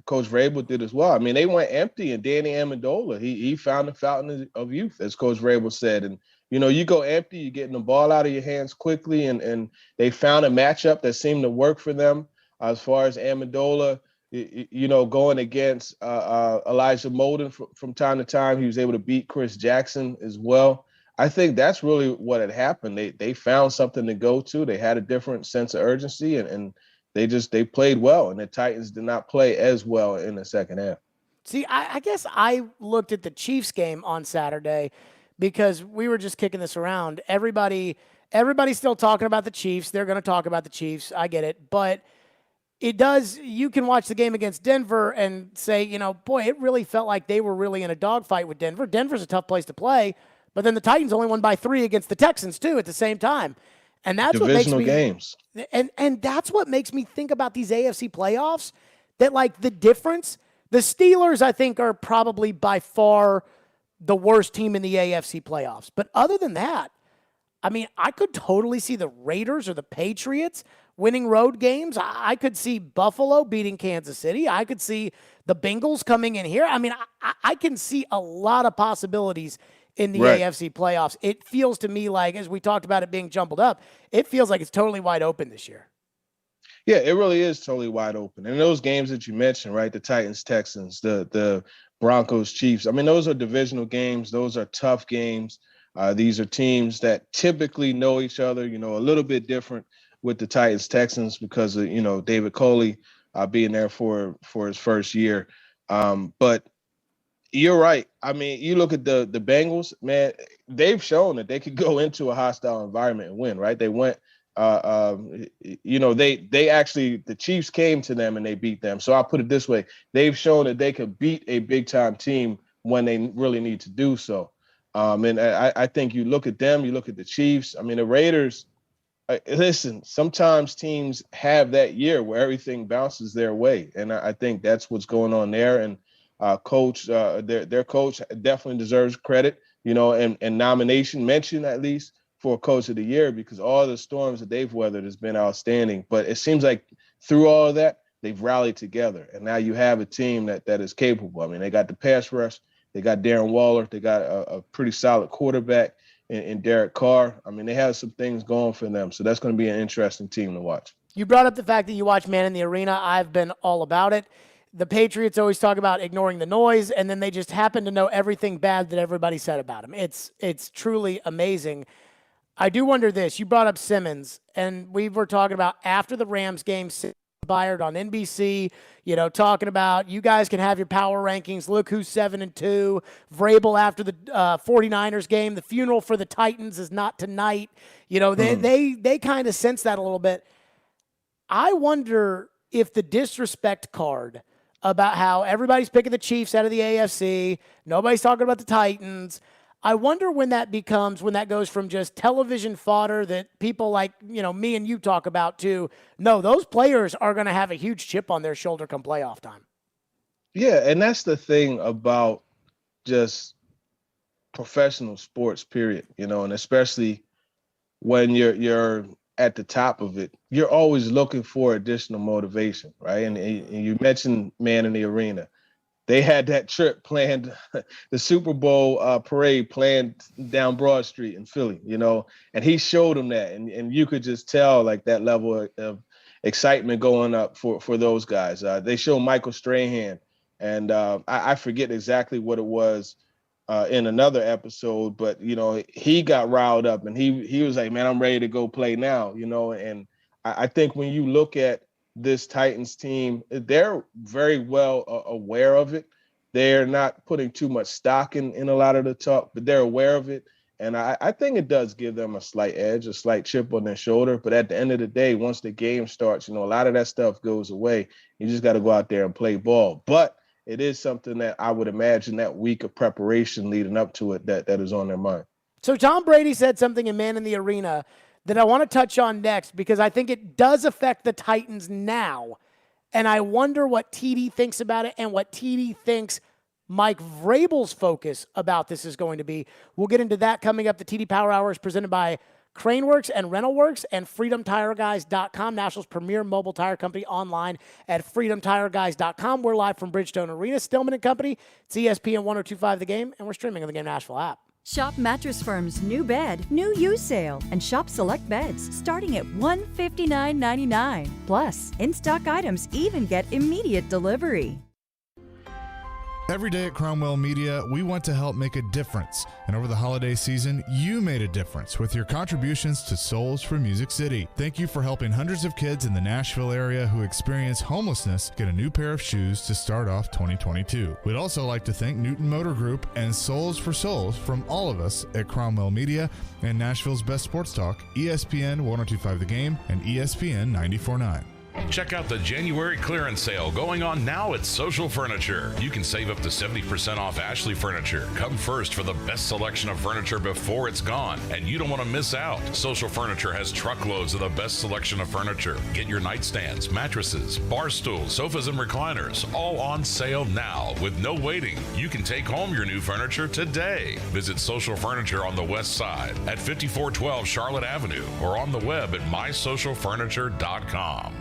Coach Vrabel did as well. I mean, they went empty, and Danny Amendola, he found the fountain of youth, as Coach Vrabel said. And, you go empty, you're getting the ball out of your hands quickly, and they found a matchup that seemed to work for them as far as Amendola, going against Elijah Molden from time to time. He was able to beat Chris Jackson as well. I think that's really what had happened. They found something to go to. They had a different sense of urgency, and they played well. And the Titans did not play as well in the second half. See, I guess I looked at the Chiefs game on Saturday because we were just kicking this around. Everybody's still talking about the Chiefs. They're going to talk about the Chiefs. I get it. But you can watch the game against Denver and say, boy, it really felt like they were really in a dogfight with Denver. Denver's a tough place to play. But then the Titans only won by 3 against the Texans, too, at the same time. And that's divisional what makes me games. And that's what makes me think about these AFC playoffs, that, like, the difference. The Steelers, I think, are probably by far the worst team in the AFC playoffs. But other than that, I mean, I could totally see the Raiders or the Patriots winning road games. I could see Buffalo beating Kansas City. I could see the Bengals coming in here. I mean, I can see a lot of possibilities in the AFC playoffs. It feels to me like, as we talked about it being jumbled up, it feels like it's totally wide open this year. Yeah, it really is totally wide open. And those games that you mentioned, right, the Titans, Texans, the Broncos, Chiefs, I mean, those are divisional games. Those are tough games. These are teams that typically know each other, a little bit different with the Titans, Texans because of, David Coley being there for his first year. But you're right. I mean, you look at the Bengals, man, they've shown that they could go into a hostile environment and win, right? They went, they actually, the Chiefs came to them and they beat them. So I'll put it this way. They've shown that they could beat a big time team when they really need to do so. And I think you look at them, you look at the Chiefs. I mean, the Raiders, listen, sometimes teams have that year where everything bounces their way. And I think that's what's going on there. And coach, their coach definitely deserves credit, and nomination mention at least for Coach of the Year, because all the storms that they've weathered has been outstanding. But it seems like through all of that, they've rallied together. And now you have a team that is capable. I mean, they got the pass rush. They got Darren Waller. They got a pretty solid quarterback in Derek Carr. I mean, they have some things going for them. So that's going to be an interesting team to watch. You brought up the fact that you watch Man in the Arena. I've been all about it. The Patriots always talk about ignoring the noise, and then they just happen to know everything bad that everybody said about him. It's truly amazing. I do wonder this. You brought up Simmons, and we were talking about after the Rams game, Byard on NBC, talking about you guys can have your power rankings. Look who's 7-2. Vrabel after the 49ers game. The funeral for the Titans is not tonight. They kind of sense that a little bit. I wonder if the disrespect card about how everybody's picking the Chiefs out of the AFC, nobody's talking about the Titans. I wonder when that goes from just television fodder that people like, me and you talk about to, no, those players are going to have a huge chip on their shoulder come playoff time. Yeah, and that's the thing about just professional sports, period. And especially when you're at the top of it, you're always looking for additional motivation, right? And you mentioned Man in the Arena. They had that trip planned, the Super Bowl parade planned down Broad Street in Philly, and he showed them that. And you could just tell like that level of excitement going up for those guys. They showed Michael Strahan, and I forget exactly what it was in another episode, but he got riled up and he was like, man, I'm ready to go play now, and I think when you look at this Titans team, they're very well aware of it. They're not putting too much stock in a lot of the talk, but they're aware of it. And I think it does give them a slight edge, a slight chip on their shoulder. But at the end of the day, once the game starts, a lot of that stuff goes away. You just got to go out there and play ball. But it is something that I would imagine that week of preparation leading up to it that is on their mind. So Tom Brady said something in Man in the Arena that I want to touch on next because I think it does affect the Titans now. And I wonder what TD thinks about it and what TD thinks Mike Vrabel's focus about this is going to be. We'll get into that coming up. The TD Power Hour is presented by Craneworks and Rentalworks and FreedomTireGuys.com, Nashville's premier mobile tire company, online at FreedomTireGuys.com. We're live from Bridgestone Arena, Stillman & Company. It's ESPN 102.5 The Game, and we're streaming on the Game Nashville app. Shop Mattress Firm's new bed, new you sale, and shop select beds starting at $159.99. Plus, in-stock items even get immediate delivery. Every day at Cromwell Media, we want to help make a difference. And over the holiday season, you made a difference with your contributions to Souls for Music City. Thank you for helping hundreds of kids in the Nashville area who experience homelessness get a new pair of shoes to start off 2022. We'd also like to thank Newton Motor Group and Souls for Souls from all of us at Cromwell Media and Nashville's Best Sports Talk, ESPN 102.5 The Game and ESPN 94.9. Check out the January clearance sale going on now at Social Furniture. You can save up to 70% off Ashley Furniture. Come first for the best selection of furniture before it's gone, and you don't want to miss out. Social Furniture has truckloads of the best selection of furniture. Get your nightstands, mattresses, bar stools, sofas, and recliners all on sale now with no waiting. You can take home your new furniture today. Visit Social Furniture on the west side at 5412 Charlotte Avenue or on the web at mysocialfurniture.com.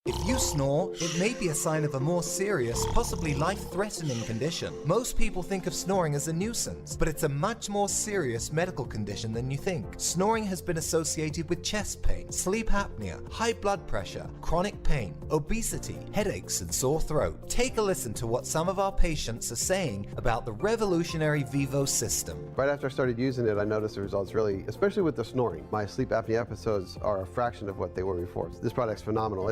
If you snore, it may be a sign of a more serious, possibly life-threatening condition. Most people think of snoring as a nuisance, but it's a much more serious medical condition than you think. Snoring has been associated with chest pain, sleep apnea, high blood pressure, chronic pain, obesity, headaches, and sore throat. Take a listen to what some of our patients are saying about the revolutionary Vivo system. Right after I started using it, I noticed the results really, especially with the snoring. My sleep apnea episodes are a fraction of what they were before. This product's phenomenal.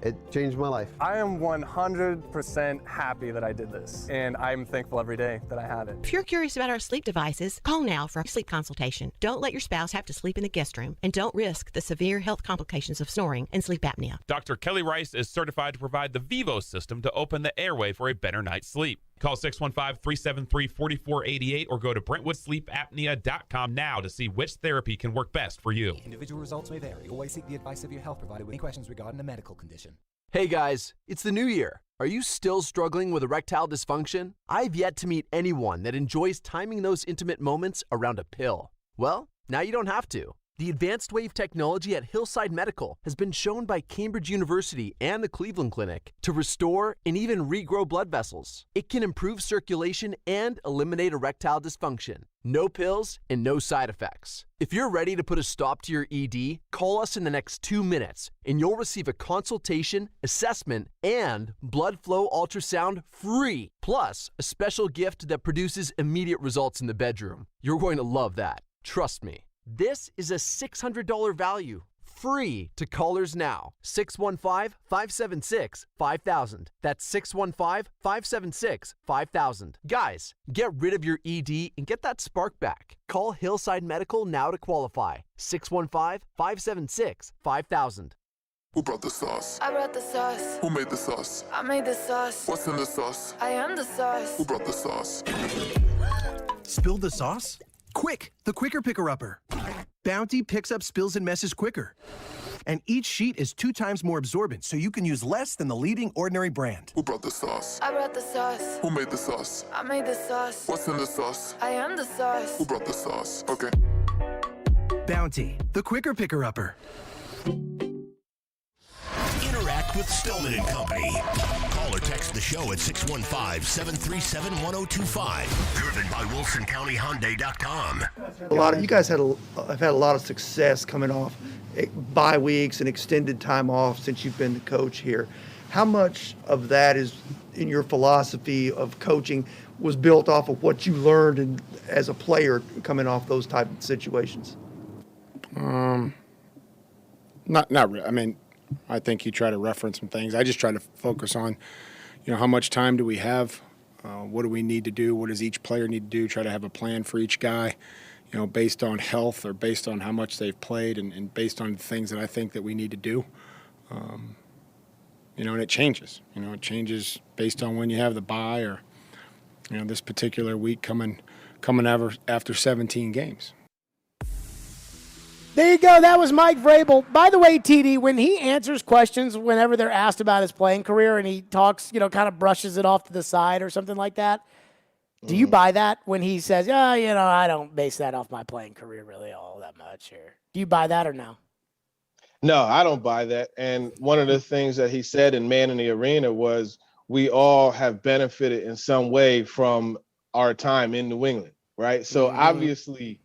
It changed my life. I am 100% happy that I did this, and I'm thankful every day that I have it. If you're curious about our sleep devices, call now for a sleep consultation. Don't let your spouse have to sleep in the guest room, and don't risk the severe health complications of snoring and sleep apnea. Dr. Kelly Rice is certified to provide the Vivo system to open the airway for a better night's sleep. Call 615-373-4488 or go to BrentwoodSleepApnea.com now to see which therapy can work best for you. Individual results may vary. Always seek the advice of your health provider with any questions regarding a medical condition. Hey guys, it's the new year. Are you still struggling with erectile dysfunction? I've yet to meet anyone that enjoys timing those intimate moments around a pill. Well, now you don't have to. The advanced wave technology at Hillside Medical has been shown by Cambridge University and the Cleveland Clinic to restore and even regrow blood vessels. It can improve circulation and eliminate erectile dysfunction. No pills and no side effects. If you're ready to put a stop to your ED, call us in the next 2 minutes and you'll receive a consultation, assessment, and blood flow ultrasound free, plus a special gift that produces immediate results in the bedroom. You're going to love that. Trust me. This is a $600 value, free to callers now. 615-576-5000. That's 615-576-5000. Guys, get rid of your ED and get that spark back. Call Hillside Medical now to qualify. 615-576-5000. Who brought the sauce? I brought the sauce. Who made the sauce? I made the sauce. What's in the sauce? I am the sauce. Who brought the sauce? Spilled the sauce? Quick, the quicker picker-upper. Bounty picks up spills and messes quicker. And each sheet is 2 times more absorbent, so you can use less than the leading Ordinary brand. Who brought the sauce? I brought the sauce. Who made the sauce? I made the sauce. What's in the sauce? I am the sauce. Who brought the sauce? Okay. Bounty, the quicker picker-upper. Interact with Stillman and Company. Call or text the show at 615-737-1025. Driven by WilsonCountyHyundai.com. You guys have had a lot of success coming off bye weeks and extended time off since you've been the coach here. How much of that is in your philosophy of coaching was built off of what you learned as a player coming off those type of situations? Not really. I mean, I think you try to reference some things. I just try to focus on, how much time do we have? What do we need to do? What does each player need to do? Try to have a plan for each guy, based on health or based on how much they've played and based on things that I think that we need to do. And it changes. It changes based on when you have the bye or, this particular week coming after 17 games. There you go. That was Mike Vrabel. By the way, TD, when he answers questions whenever they're asked about his playing career and he talks, kind of brushes it off to the side or something like that, do you buy that when he says, I don't base that off my playing career really all that much? Or do you buy that or no? No, I don't buy that. And one of the things that he said in Man in the Arena was we all have benefited in some way from our time in New England, right? So obviously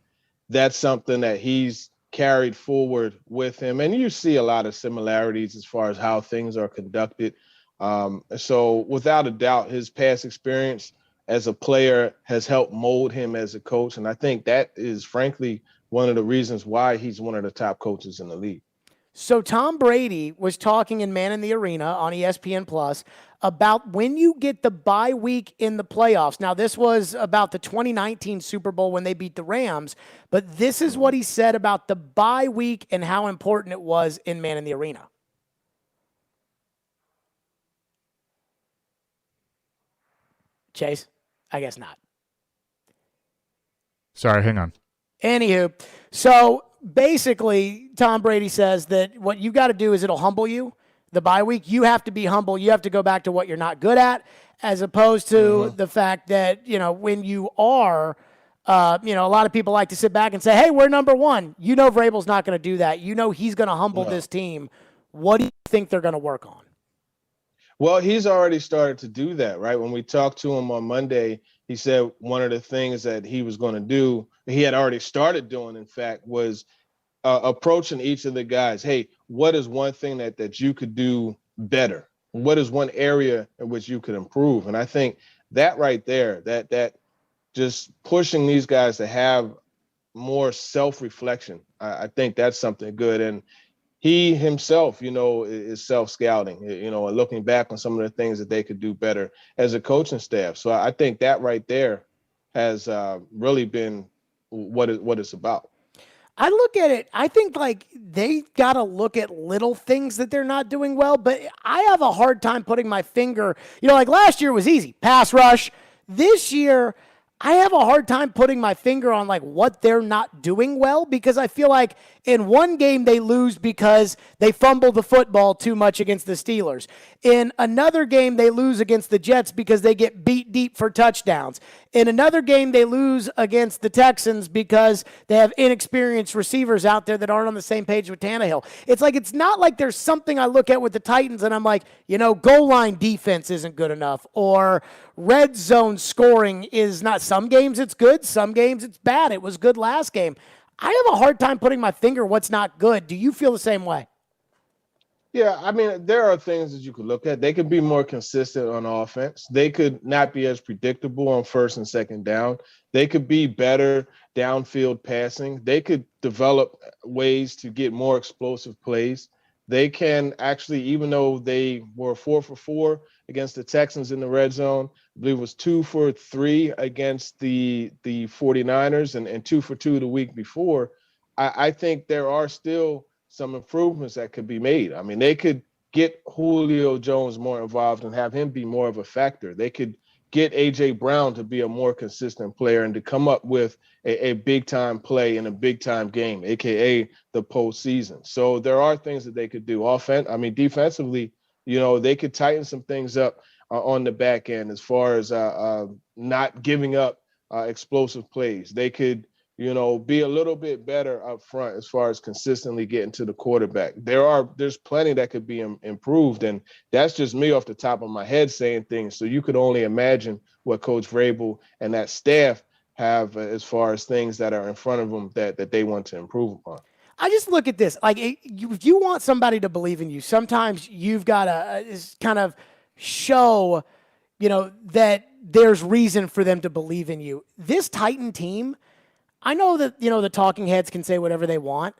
that's something that he's carried forward with him. And you see a lot of similarities as far as how things are conducted. So without a doubt, his past experience as a player has helped mold him as a coach. And I think that is frankly one of the reasons why he's one of the top coaches in the league. So Tom Brady was talking in Man in the Arena on ESPN Plus about when you get the bye week in the playoffs. Now, this was about the 2019 Super Bowl when they beat the Rams, but this is what he said about the bye week and how important it was in Man in the Arena. Chase? I guess not. Sorry, hang on. Anywho, so basically, Tom Brady says that what you got to do is it'll humble you. The bye week, you have to be humble. You have to go back to what you're not good at, as opposed to the fact that, when you are, a lot of people like to sit back and say, hey, we're number one. Vrabel's not going to do that. He's going to humble this team. What do you think they're going to work on? Well, he's already started to do that, right? When we talked to him on Monday, he said one of the things that he was going to do, he had already started doing, in fact, was approaching each of the guys. Hey, what is one thing that you could do better? What is one area in which you could improve? And I think that right there, that just pushing these guys to have more self-reflection, I think that's something good. And he himself, is self-scouting, and looking back on some of the things that they could do better as a coaching staff. So I think that right there has really been what it's about. I look at it, I think they got to look at little things that they're not doing well, but I have a hard time putting my finger, last year was easy, pass rush. This year, I have a hard time putting my finger on what they're not doing well, because I feel like in one game they lose because they fumbled the football too much against the Steelers. In another game they lose against the Jets because they get beat deep for touchdowns. In another game they lose against the Texans because they have inexperienced receivers out there that aren't on the same page with Tannehill. It's not like there's something I look at with the Titans and I'm like, goal line defense isn't good enough, or red zone scoring is not. Some games it's good, some games it's bad. It was good last game. I have a hard time putting my finger what's not good. Do you feel the same way? Yeah, I mean, there are things that you could look at. They could be more consistent on offense. They could not be as predictable on first and second down. They could be better downfield passing. They could develop ways to get more explosive plays. They can actually, even though they were 4 for 4 against the Texans in the red zone, I believe it was 2 for 3 against the 49ers and 2 for 2 the week before. I think there are still some improvements that could be made. I mean, they could get Julio Jones more involved and have him be more of a factor. They could get A.J. Brown to be a more consistent player and to come up with a big-time play in a big-time game, a.k.a. the postseason. So there are things that they could do. Defensively, they could tighten some things up on the back end as far as not giving up explosive plays. They could, be a little bit better up front as far as consistently getting to the quarterback. There's plenty that could be improved, and that's just me off the top of my head saying things. So you could only imagine what Coach Vrabel and that staff have as far as things that are in front of them that they want to improve upon. I just look at this. Like, if you want somebody to believe in you, sometimes you've got to kind of show, that there's reason for them to believe in you. This Titan team, I know that, the talking heads can say whatever they want.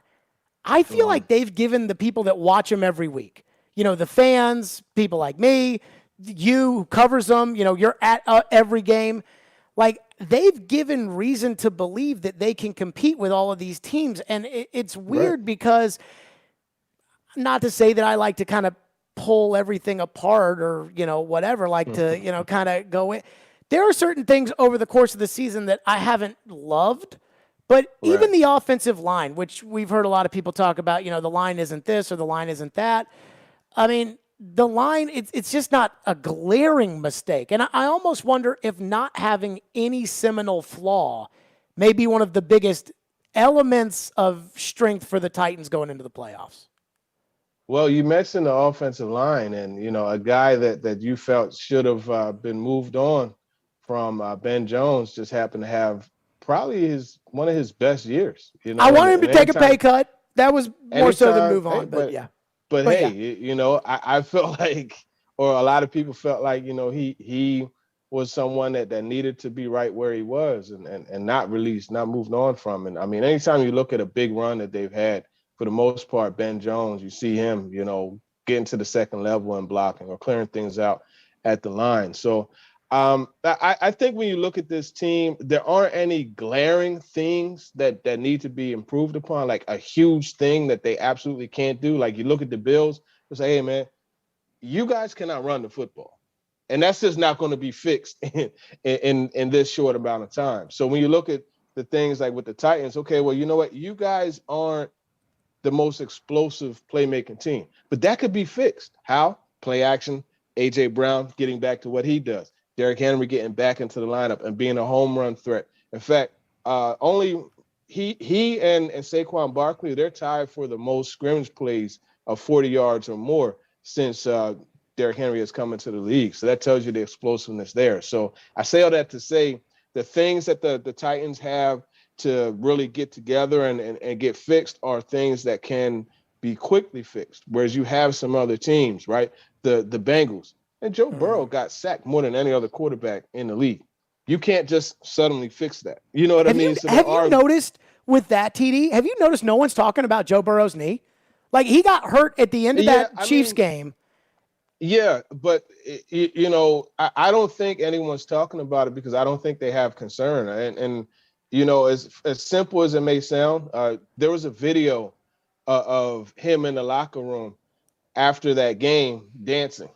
I feel like they've given the people that watch them every week, the fans, people like me, you who covers them, you're at every game. Like, they've given reason to believe that they can compete with all of these teams. And it's weird because, not to say that I like to kind of pull everything apart or, whatever, like to, kind of go in. There are certain things over the course of the season that I haven't loved. But even the offensive line, which we've heard a lot of people talk about, the line isn't this or the line isn't that. I mean, the line, it's just not a glaring mistake. And I almost wonder if not having any seminal flaw may be one of the biggest elements of strength for the Titans going into the playoffs. Well, you mentioned the offensive line and, a guy that you felt should have been moved on from Ben Jones just happened to have probably one of his best years. I wanted him to take a pay cut. That was more so than move on, but yeah. But hey, I felt like, or a lot of people felt like, he was someone that needed to be right where he was and not released, not moved on from. And I mean, anytime you look at a big run that they've had, for the most part, Ben Jones, you see him, getting to the second level and blocking or clearing things out at the line. So I think when you look at this team, there aren't any glaring things that need to be improved upon, like a huge thing that they absolutely can't do. Like you look at the Bills and say, hey, man, you guys cannot run the football. And that's just not going to be fixed in this short amount of time. So when you look at the things like with the Titans, okay, well, you know what? You guys aren't the most explosive playmaking team, but that could be fixed. How? Play action, A.J. Brown getting back to what he does. Derrick Henry getting back into the lineup and being a home run threat. In fact, only he and Saquon Barkley, they're tied for the most scrimmage plays of 40 yards or more since Derrick Henry has come into the league. So that tells you the explosiveness there. So I say all that to say the things that the Titans have to really get together and get fixed are things that can be quickly fixed, whereas you have some other teams, right? The Bengals. And Joe Burrow got sacked more than any other quarterback in the league. You can't just suddenly fix that. You know what I mean? Have you noticed with that, TD, have you noticed no one's talking about Joe Burrow's knee? Like, he got hurt at the end of that Chiefs game. Yeah, but, I don't think anyone's talking about it because I don't think they have concern. And as simple as it may sound, there was a video of him in the locker room after that game dancing.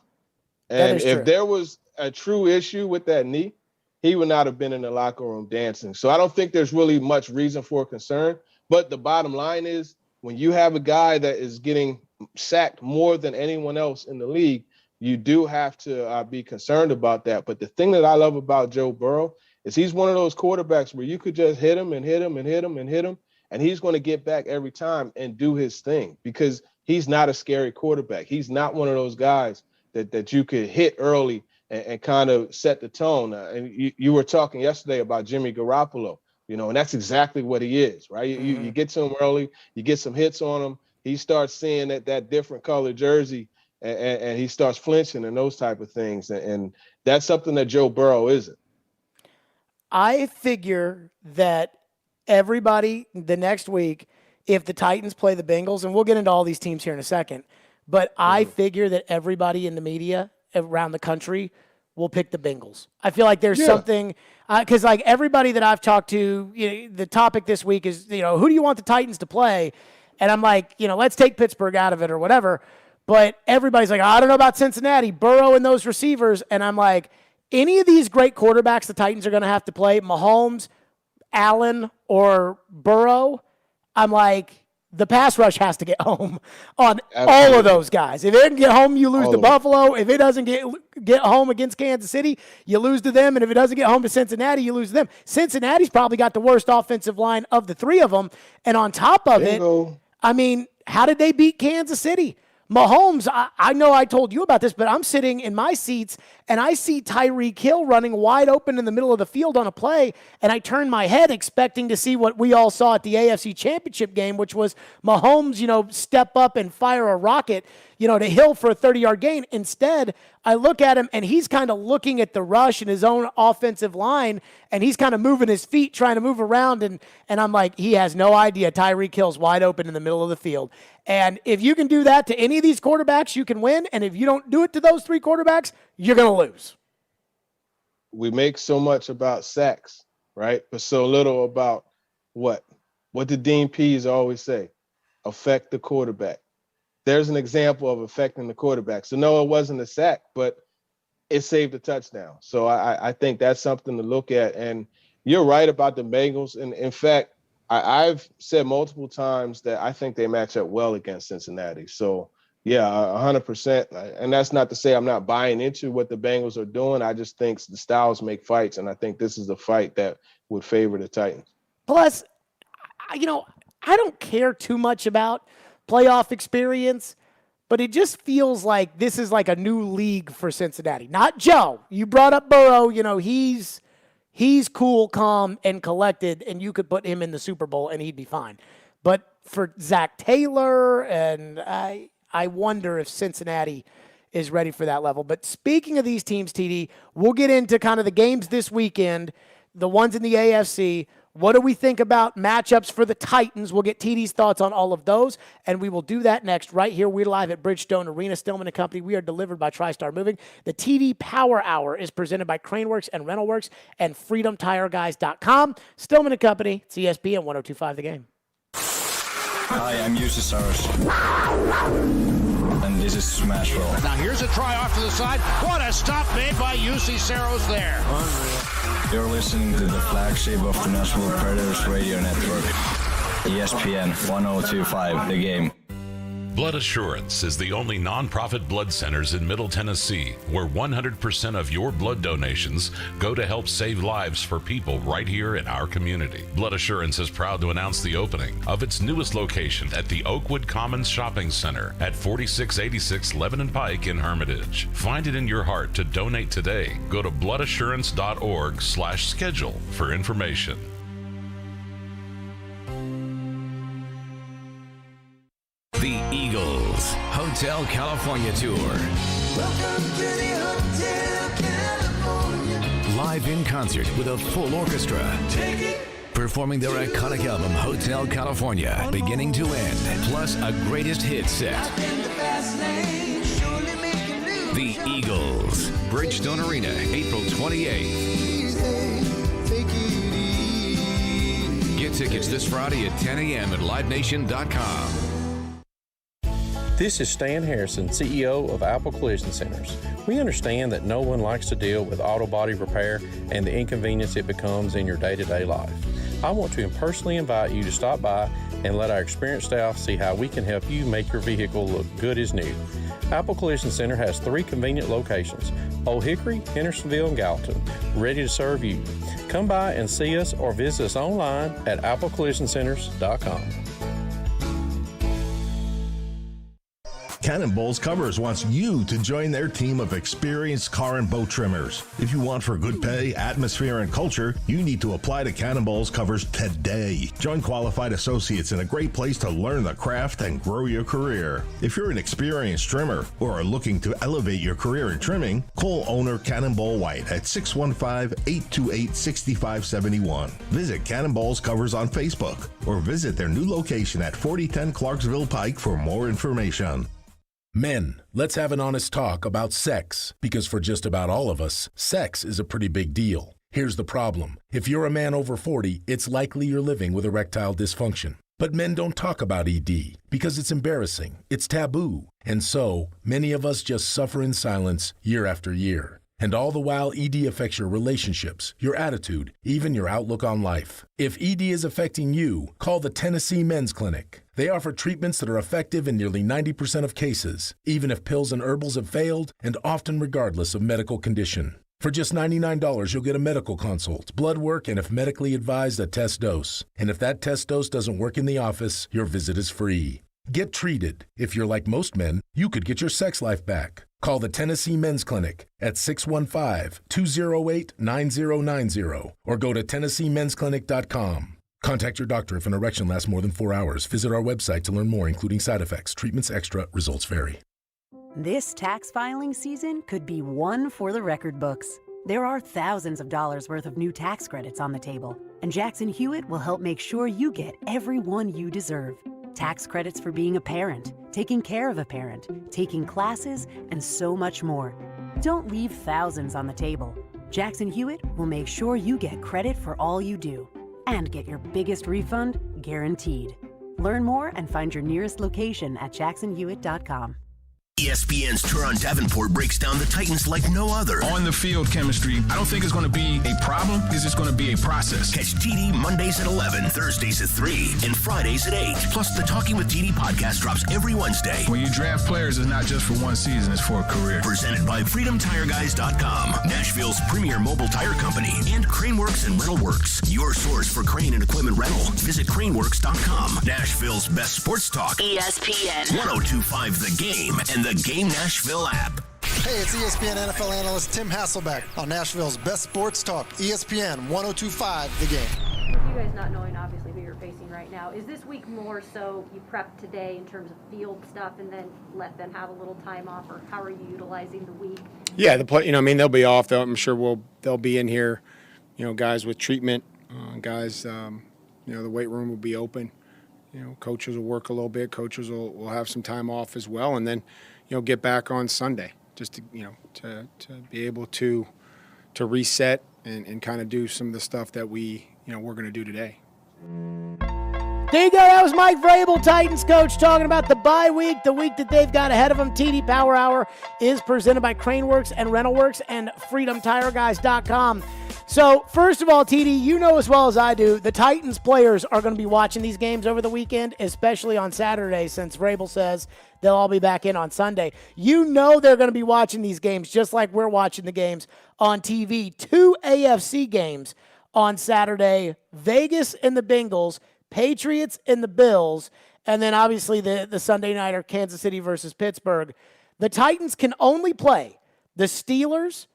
And if there was a true issue with that knee, he would not have been in the locker room dancing. So I don't think there's really much reason for concern. But the bottom line is when you have a guy that is getting sacked more than anyone else in the league, you do have to be concerned about that. But the thing that I love about Joe Burrow is he's one of those quarterbacks where you could just hit him and hit him and hit him and hit him, and he's going to get back every time and do his thing because he's not a scary quarterback. He's not one of those guys that you could hit early and kind of set the tone. And you were talking yesterday about Jimmy Garoppolo, and that's exactly what he is, right? You get to him early, you get some hits on him, he starts seeing that different color jersey and he starts flinching and those type of things. And that's something that Joe Burrow isn't. I figure that everybody the next week, if the Titans play the Bengals, and we'll get into all these teams here in a second, but I figure that everybody in the media around the country will pick the Bengals. I feel like there's something because like everybody that I've talked to, the topic this week is, who do you want the Titans to play? And I'm like, let's take Pittsburgh out of it or whatever. But everybody's like, I don't know about Cincinnati, Burrow and those receivers. And I'm like, any of these great quarterbacks the Titans are going to have to play, Mahomes, Allen, or Burrow, I'm like, the pass rush has to get home on all of those guys. If it doesn't get home, you lose to Buffalo. If it doesn't get home against Kansas City, you lose to them. And if it doesn't get home to Cincinnati, you lose to them. Cincinnati's probably got the worst offensive line of the three of them. And on top of it, I mean, how did they beat Kansas City? Mahomes, I know I told you about this, but I'm sitting in my seats, and I see Tyreek Hill running wide open in the middle of the field on a play, and I turn my head expecting to see what we all saw at the AFC Championship game, which was Mahomes, step up and fire a rocket, to Hill for a 30-yard gain. Instead, I look at him, and he's kind of looking at the rush in his own offensive line, and he's kind of moving his feet, trying to move around, and I'm like, he has no idea Tyreek Hill's wide open in the middle of the field. And if you can do that to any of these quarterbacks, you can win. And if you don't do it to those three quarterbacks, you're going to lose. We make so much about sacks, right? But so little about what did Dean Pease always say? Affect the quarterback. There's an example of affecting the quarterback. So no, it wasn't a sack, but it saved a touchdown. So I think that's something to look at. And you're right about the Bengals. And in fact, I've said multiple times that I think they match up well against Cincinnati. So, yeah, 100%. And that's not to say I'm not buying into what the Bengals are doing. I just think the styles make fights, and I think this is the fight that would favor the Titans. Plus, I don't care too much about playoff experience, but it just feels like this is like a new league for Cincinnati. Not Joe. You brought up Burrow. He's cool, calm, and collected, and you could put him in the Super Bowl and he'd be fine. But for Zach Taylor, and I wonder if Cincinnati is ready for that level. But speaking of these teams, TD, we'll get into kind of the games this weekend, the ones in the AFC. What do we think about matchups for the Titans? We'll get TD's thoughts on all of those, and we will do that next right here. We're live at Bridgestone Arena, Stillman & Company. We are delivered by TriStar Moving. The TD Power Hour is presented by Craneworks and RentalWorks and FreedomTireGuys.com. Stillman & Company, it's ESPN 102.5 The Game. Hi, I'm Yussi Saros. And this is Smashville. Now here's a try off to the side. What a stop made by Yussi Saros there. You're listening to the flagship of the Nashville Predators radio network, ESPN 102.5 The Game. Blood Assurance is the only nonprofit blood centers in Middle Tennessee where 100% of your blood donations go to help save lives for people right here in our community. Blood Assurance is proud to announce the opening of its newest location at the Oakwood Commons Shopping Center at 4686 Lebanon Pike in Hermitage. Find it in your heart to donate today. Go to bloodassurance.org/schedule for information. The Eagles Hotel California Tour. Welcome to the Hotel California. Live in concert with a full orchestra. Performing their iconic album Hotel California, beginning to end, plus a greatest hit set. The Eagles, Bridgestone Arena, April 28th. Get tickets this Friday at 10 a.m. at livenation.com. This is Stan Harrison, CEO of Apple Collision Centers. We understand that no one likes to deal with auto body repair and the inconvenience it becomes in your day-to-day life. I want to personally invite you to stop by and let our experienced staff see how we can help you make your vehicle look good as new. Apple Collision Center has 3 convenient locations, Old Hickory, Hendersonville, and Gallatin, ready to serve you. Come by and see us or visit us online at applecollisioncenters.com. Cannonball's Covers wants you to join their team of experienced car and boat trimmers. If you want for good pay, atmosphere, and culture, you need to apply to Cannonball's Covers today. Join qualified associates in a great place to learn the craft and grow your career. If you're an experienced trimmer or are looking to elevate your career in trimming, call owner Cannonball White at 615-828-6571. Visit Cannonball's Covers on Facebook or visit their new location at 4010 Clarksville Pike for more information. Men, let's have an honest talk about sex, because for just about all of us, sex is a pretty big deal. Here's the problem. If you're a man over 40, it's likely you're living with erectile dysfunction. But men don't talk about ED because it's embarrassing, it's taboo, and so many of us just suffer in silence year after year. And all the while, ED affects your relationships, your attitude, even your outlook on life. If ED is affecting you, call the Tennessee Men's Clinic. They offer treatments that are effective in nearly 90% of cases, even if pills and herbals have failed, and often regardless of medical condition. For just $99, you'll get a medical consult, blood work, and if medically advised, a test dose. And if that test dose doesn't work in the office, your visit is free. Get treated. If you're like most men, you could get your sex life back. Call the Tennessee Men's Clinic at 615-208-9090 or go to TennesseeMen'sClinic.com. Contact your doctor if an erection lasts more than 4 hours. Visit our website to learn more, including side effects. Treatments extra. Results vary. This tax filing season could be one for the record books. There are thousands of dollars worth of new tax credits on the table, and Jackson Hewitt will help make sure you get every one you deserve. Tax credits for being a parent, taking care of a parent, taking classes, and so much more. Don't leave thousands on the table. Jackson Hewitt will make sure you get credit for all you do and get your biggest refund guaranteed. Learn more and find your nearest location at jacksonhewitt.com. ESPN's Turon Davenport breaks down the Titans like no other. On the field chemistry, I don't think it's going to be a problem. It's just going to be a process. Catch TD Mondays at 11, Thursdays at 3, and Fridays at 8. Plus, the Talking with TD podcast drops every Wednesday. When you draft players, it's not just for one season, it's for a career. Presented by FreedomTireGuys.com, Nashville's premier mobile tire company, and Craneworks and RentalWorks, your source for crane and equipment rental. Visit Craneworks.com. Nashville's best sports talk. ESPN 102.5 The Game and the Game Nashville app. Hey, it's ESPN NFL analyst Tim Hasselbeck on Nashville's best sports talk, ESPN 102.5 The Game. With you guys not knowing obviously who you're facing right now, is this week more so you prep today in terms of field stuff and then let them have a little time off, or how are you utilizing the week? Yeah, they'll be off. I'm sure they'll be in here. Guys with treatment, guys. The weight room will be open. Coaches will work a little bit. Coaches will have some time off as well, and then get back on Sunday just to be able to reset and kind of do some of the stuff that we're going to do today. There you go. That was Mike Vrabel, Titans coach, talking about the bye week, the week that they've got ahead of them. TD Power Hour is presented by Craneworks and RentalWorks and FreedomTireGuys.com. So, first of all, TD, you know as well as I do, the Titans players are going to be watching these games over the weekend, especially on Saturday, since Vrabel says they'll all be back in on Sunday. You know they're going to be watching these games just like we're watching the games on TV. 2 AFC games on Saturday, Vegas and the Bengals, Patriots and the Bills, and then obviously the Sunday nighter, Kansas City versus Pittsburgh. The Titans can only play the Steelers,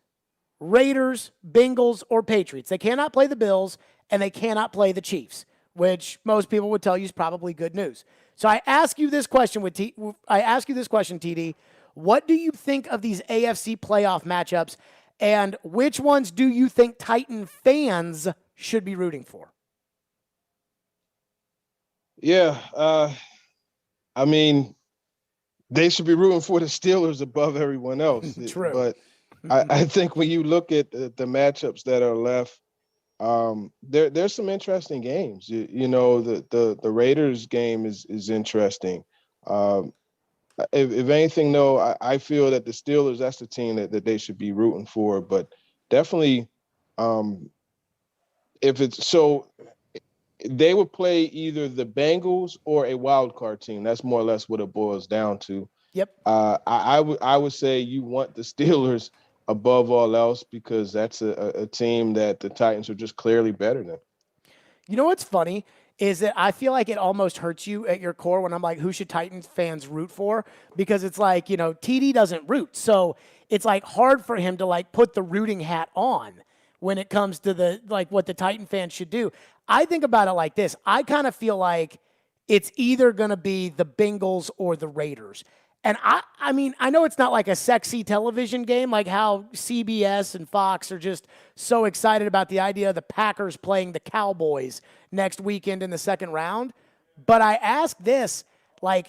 Raiders, Bengals, or Patriots. They cannot play the Bills, and they cannot play the Chiefs, which most people would tell you is probably good news. So I ask you this question, TD. What do you think of these AFC playoff matchups, and which ones do you think Titan fans should be rooting for? Yeah, they should be rooting for the Steelers above everyone else. True. But I think when you look at the matchups that are left, there's some interesting games. The Raiders game is interesting. If anything, though, I feel that the Steelers, that's the team that they should be rooting for. But definitely, they would play either the Bengals or a wild card team. That's more or less what it boils down to. Yep. I would say you want the Steelers above all else because that's a team that the Titans are just clearly better than. You know what's funny is that I feel like it almost hurts you at your core when I'm like, who should Titans fans root for? Because it's like, TD doesn't root. So it's like hard for him to like put the rooting hat on when it comes to what the Titan fans should do. I think about it like this. I kind of feel like it's either going to be the Bengals or the Raiders. And I know it's not like a sexy television game, like how CBS and Fox are just so excited about the idea of the Packers playing the Cowboys next weekend in the second round. But I ask this, I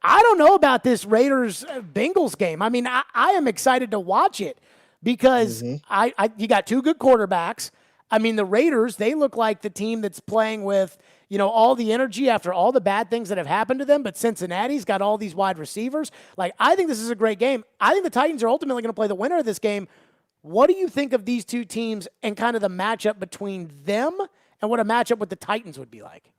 don't know about this Raiders-Bengals game. I am excited to watch it because you got 2 good quarterbacks. The Raiders, they look like the team that's playing with, all the energy after all the bad things that have happened to them. But Cincinnati's got all these wide receivers. I think this is a great game. I think the Titans are ultimately going to play the winner of this game What do you think of these two teams and kind of the matchup between them and what a matchup with the Titans would be like?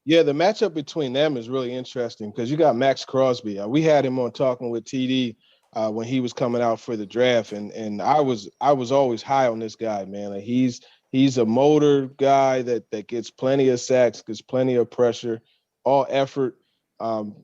Yeah, the matchup between them is really interesting because you got Max Crosby. We had him on talking with TD when he was coming out for the draft, and I was always high on this guy, man. Like he's a motor guy that gets plenty of sacks, gets plenty of pressure, all effort.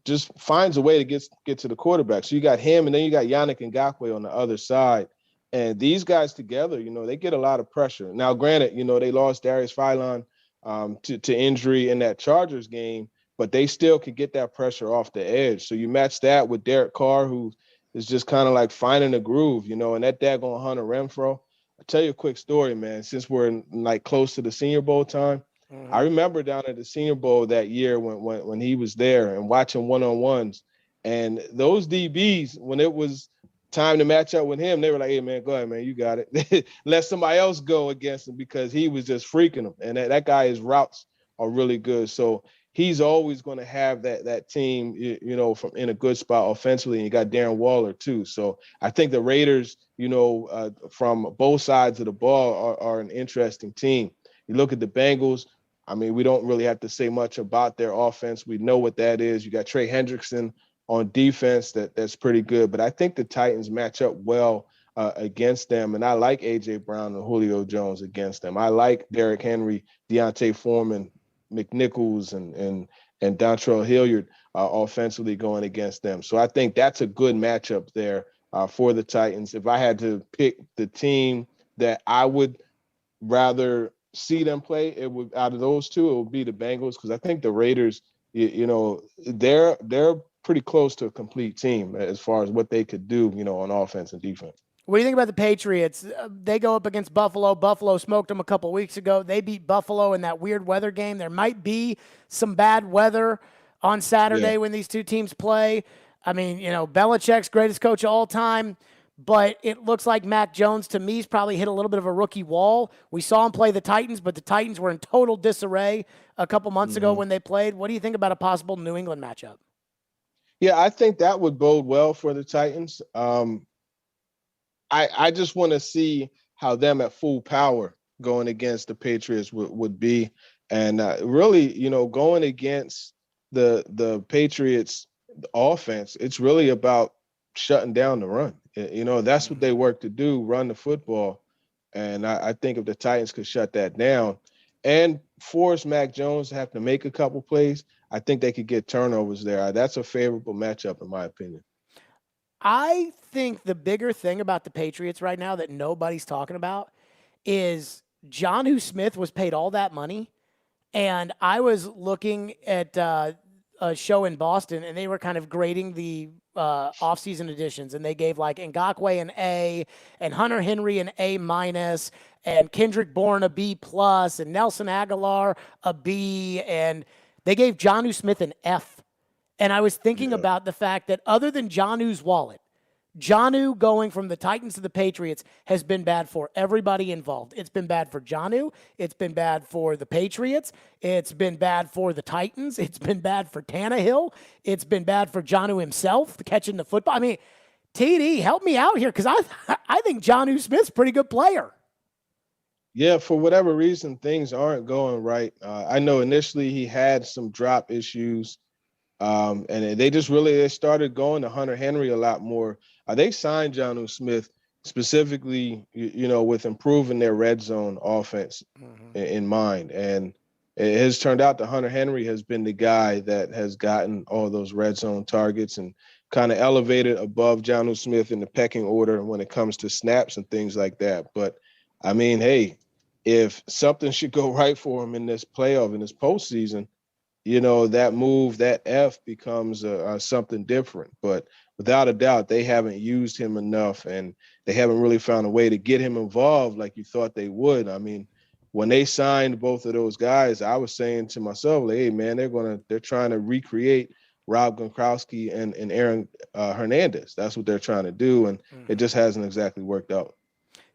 Just finds a way to get to the quarterback. So you got him, and then you got Yannick Ngakoue on the other side. And these guys together, they get a lot of pressure. Now, granted, they lost Darius Philon to injury in that Chargers game, but they still could get that pressure off the edge. So you match that with Derek Carr, who is just kind of like finding a groove, and that daggone Hunter Renfrow. I'll tell you a quick story, man, since we're like close to the Senior Bowl time. Mm-hmm. I remember down at the Senior Bowl that year when he was there and watching one-on-ones. And those DBs, when it was time to match up with him, they were like, hey, man, go ahead, man, you got it. Let somebody else go against him because he was just freaking him. And that guy, his routes are really good. So he's always going to have that team, from in a good spot offensively. And you got Darren Waller, too. So I think the Raiders, from both sides of the ball are an interesting team. You look at the Bengals. I mean, we don't really have to say much about their offense. We know what that is. You got Trey Hendrickson on defense that's pretty good. But I think the Titans match up well against them. And I like A.J. Brown and Julio Jones against them. I like Derrick Henry, Deontay Foreman, McNichols, and Dontrell Hilliard offensively going against them. So I think that's a good matchup there for the Titans. If I had to pick the team that I would rather see them play, it would, out of those two, it would be the Bengals, because I think the Raiders, they're pretty close to a complete team as far as what they could do, on offense and defense. What do you think about the Patriots? They go up against Buffalo. Buffalo smoked them a couple weeks ago. They beat Buffalo in that weird weather game. There might be some bad weather on Saturday when these two teams play. I mean, Belichick's greatest coach of all time, but it looks like Mac Jones, to me, has probably hit a little bit of a rookie wall. We saw him play the Titans, but the Titans were in total disarray a couple months ago when they played. What do you think about a possible New England matchup? Yeah, I think that would bode well for the Titans. I just want to see how them at full power going against the Patriots would be. And really, going against the Patriots offense, it's really about shutting down the run. That's what they work to do, run the football. And I think if the Titans could shut that down and force Mac Jones to have to make a couple plays, I think they could get turnovers there. That's a favorable matchup, in my opinion. I think the bigger thing about the Patriots right now that nobody's talking about is Jonnu Smith was paid all that money. And I was looking at a show in Boston, and they were kind of grading the offseason additions. And they gave like Ngakoue an A, and Hunter Henry an A-, and Kendrick Bourne a B+, and Nelson Aguilar a B, and they gave Jonnu Smith an F. And I was thinking about the fact that other than Jonnu's wallet, Jonnu going from the Titans to the Patriots has been bad for everybody involved. It's been bad for Jonnu. It's been bad for the Patriots. It's been bad for the Titans. It's been bad for Tannehill. It's been bad for Jonnu himself catching the football. I mean, TD, help me out here, because I think Jonnu Smith's a pretty good player. Yeah, for whatever reason, things aren't going right. I know initially he had some drop issues. And they started going to Hunter Henry a lot more. They signed Jonnu Smith specifically, with improving their red zone offense in mind. And it has turned out that Hunter Henry has been the guy that has gotten all those red zone targets and kind of elevated above Jonnu Smith in the pecking order when it comes to snaps and things like that. But, I mean, hey, if something should go right for him in this playoff, in this postseason, that move, that F becomes something different. But without a doubt, they haven't used him enough, and they haven't really found a way to get him involved like you thought they would. I mean, when they signed both of those guys, I was saying to myself, like, hey, man, they're trying to recreate Rob Gronkowski and Aaron Hernandez. That's what they're trying to do, and it just hasn't exactly worked out.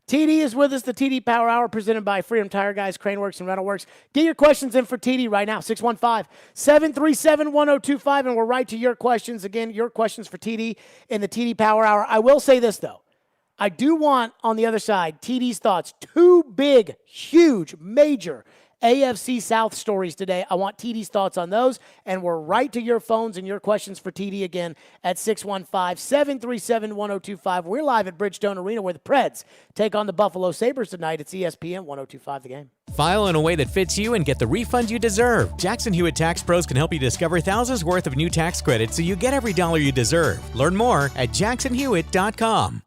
TD is with us, the TD Power Hour presented by Freedom Tire Guys, Craneworks, and Rentalworks. Get your questions in for TD right now, 615-737-1025, and we're right to your questions. Again, your questions for TD in the TD Power Hour. I will say this, though. I do want, on the other side, TD's thoughts. Two big, huge, major AFC South stories today. I want TD's thoughts on those, and we're right to your phones and your questions for TD again at 615-737-1025. We're live at Bridgestone Arena where the Preds take on the Buffalo Sabres tonight. It's ESPN 1025 The Game. File in a way that fits you and get the refund you deserve. Jackson Hewitt Tax Pros can help you discover thousands worth of new tax credits so you get every dollar you deserve. Learn more at jacksonhewitt.com.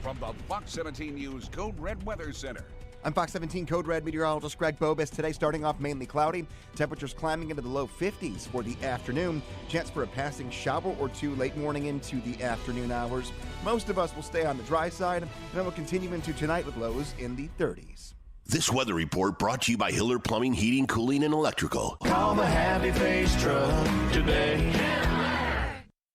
From the Fox 17 News Code Red Weather Center. I'm Fox 17 Code Red meteorologist Greg Bobis. Today starting off mainly cloudy. Temperatures climbing into the low 50s for the afternoon. Chance for a passing shower or two late morning into the afternoon hours. Most of us will stay on the dry side, and then we'll continue into tonight with lows in the 30s. This weather report brought to you by Hiller Plumbing, Heating, Cooling, and Electrical. Call the Happy Face Truck today.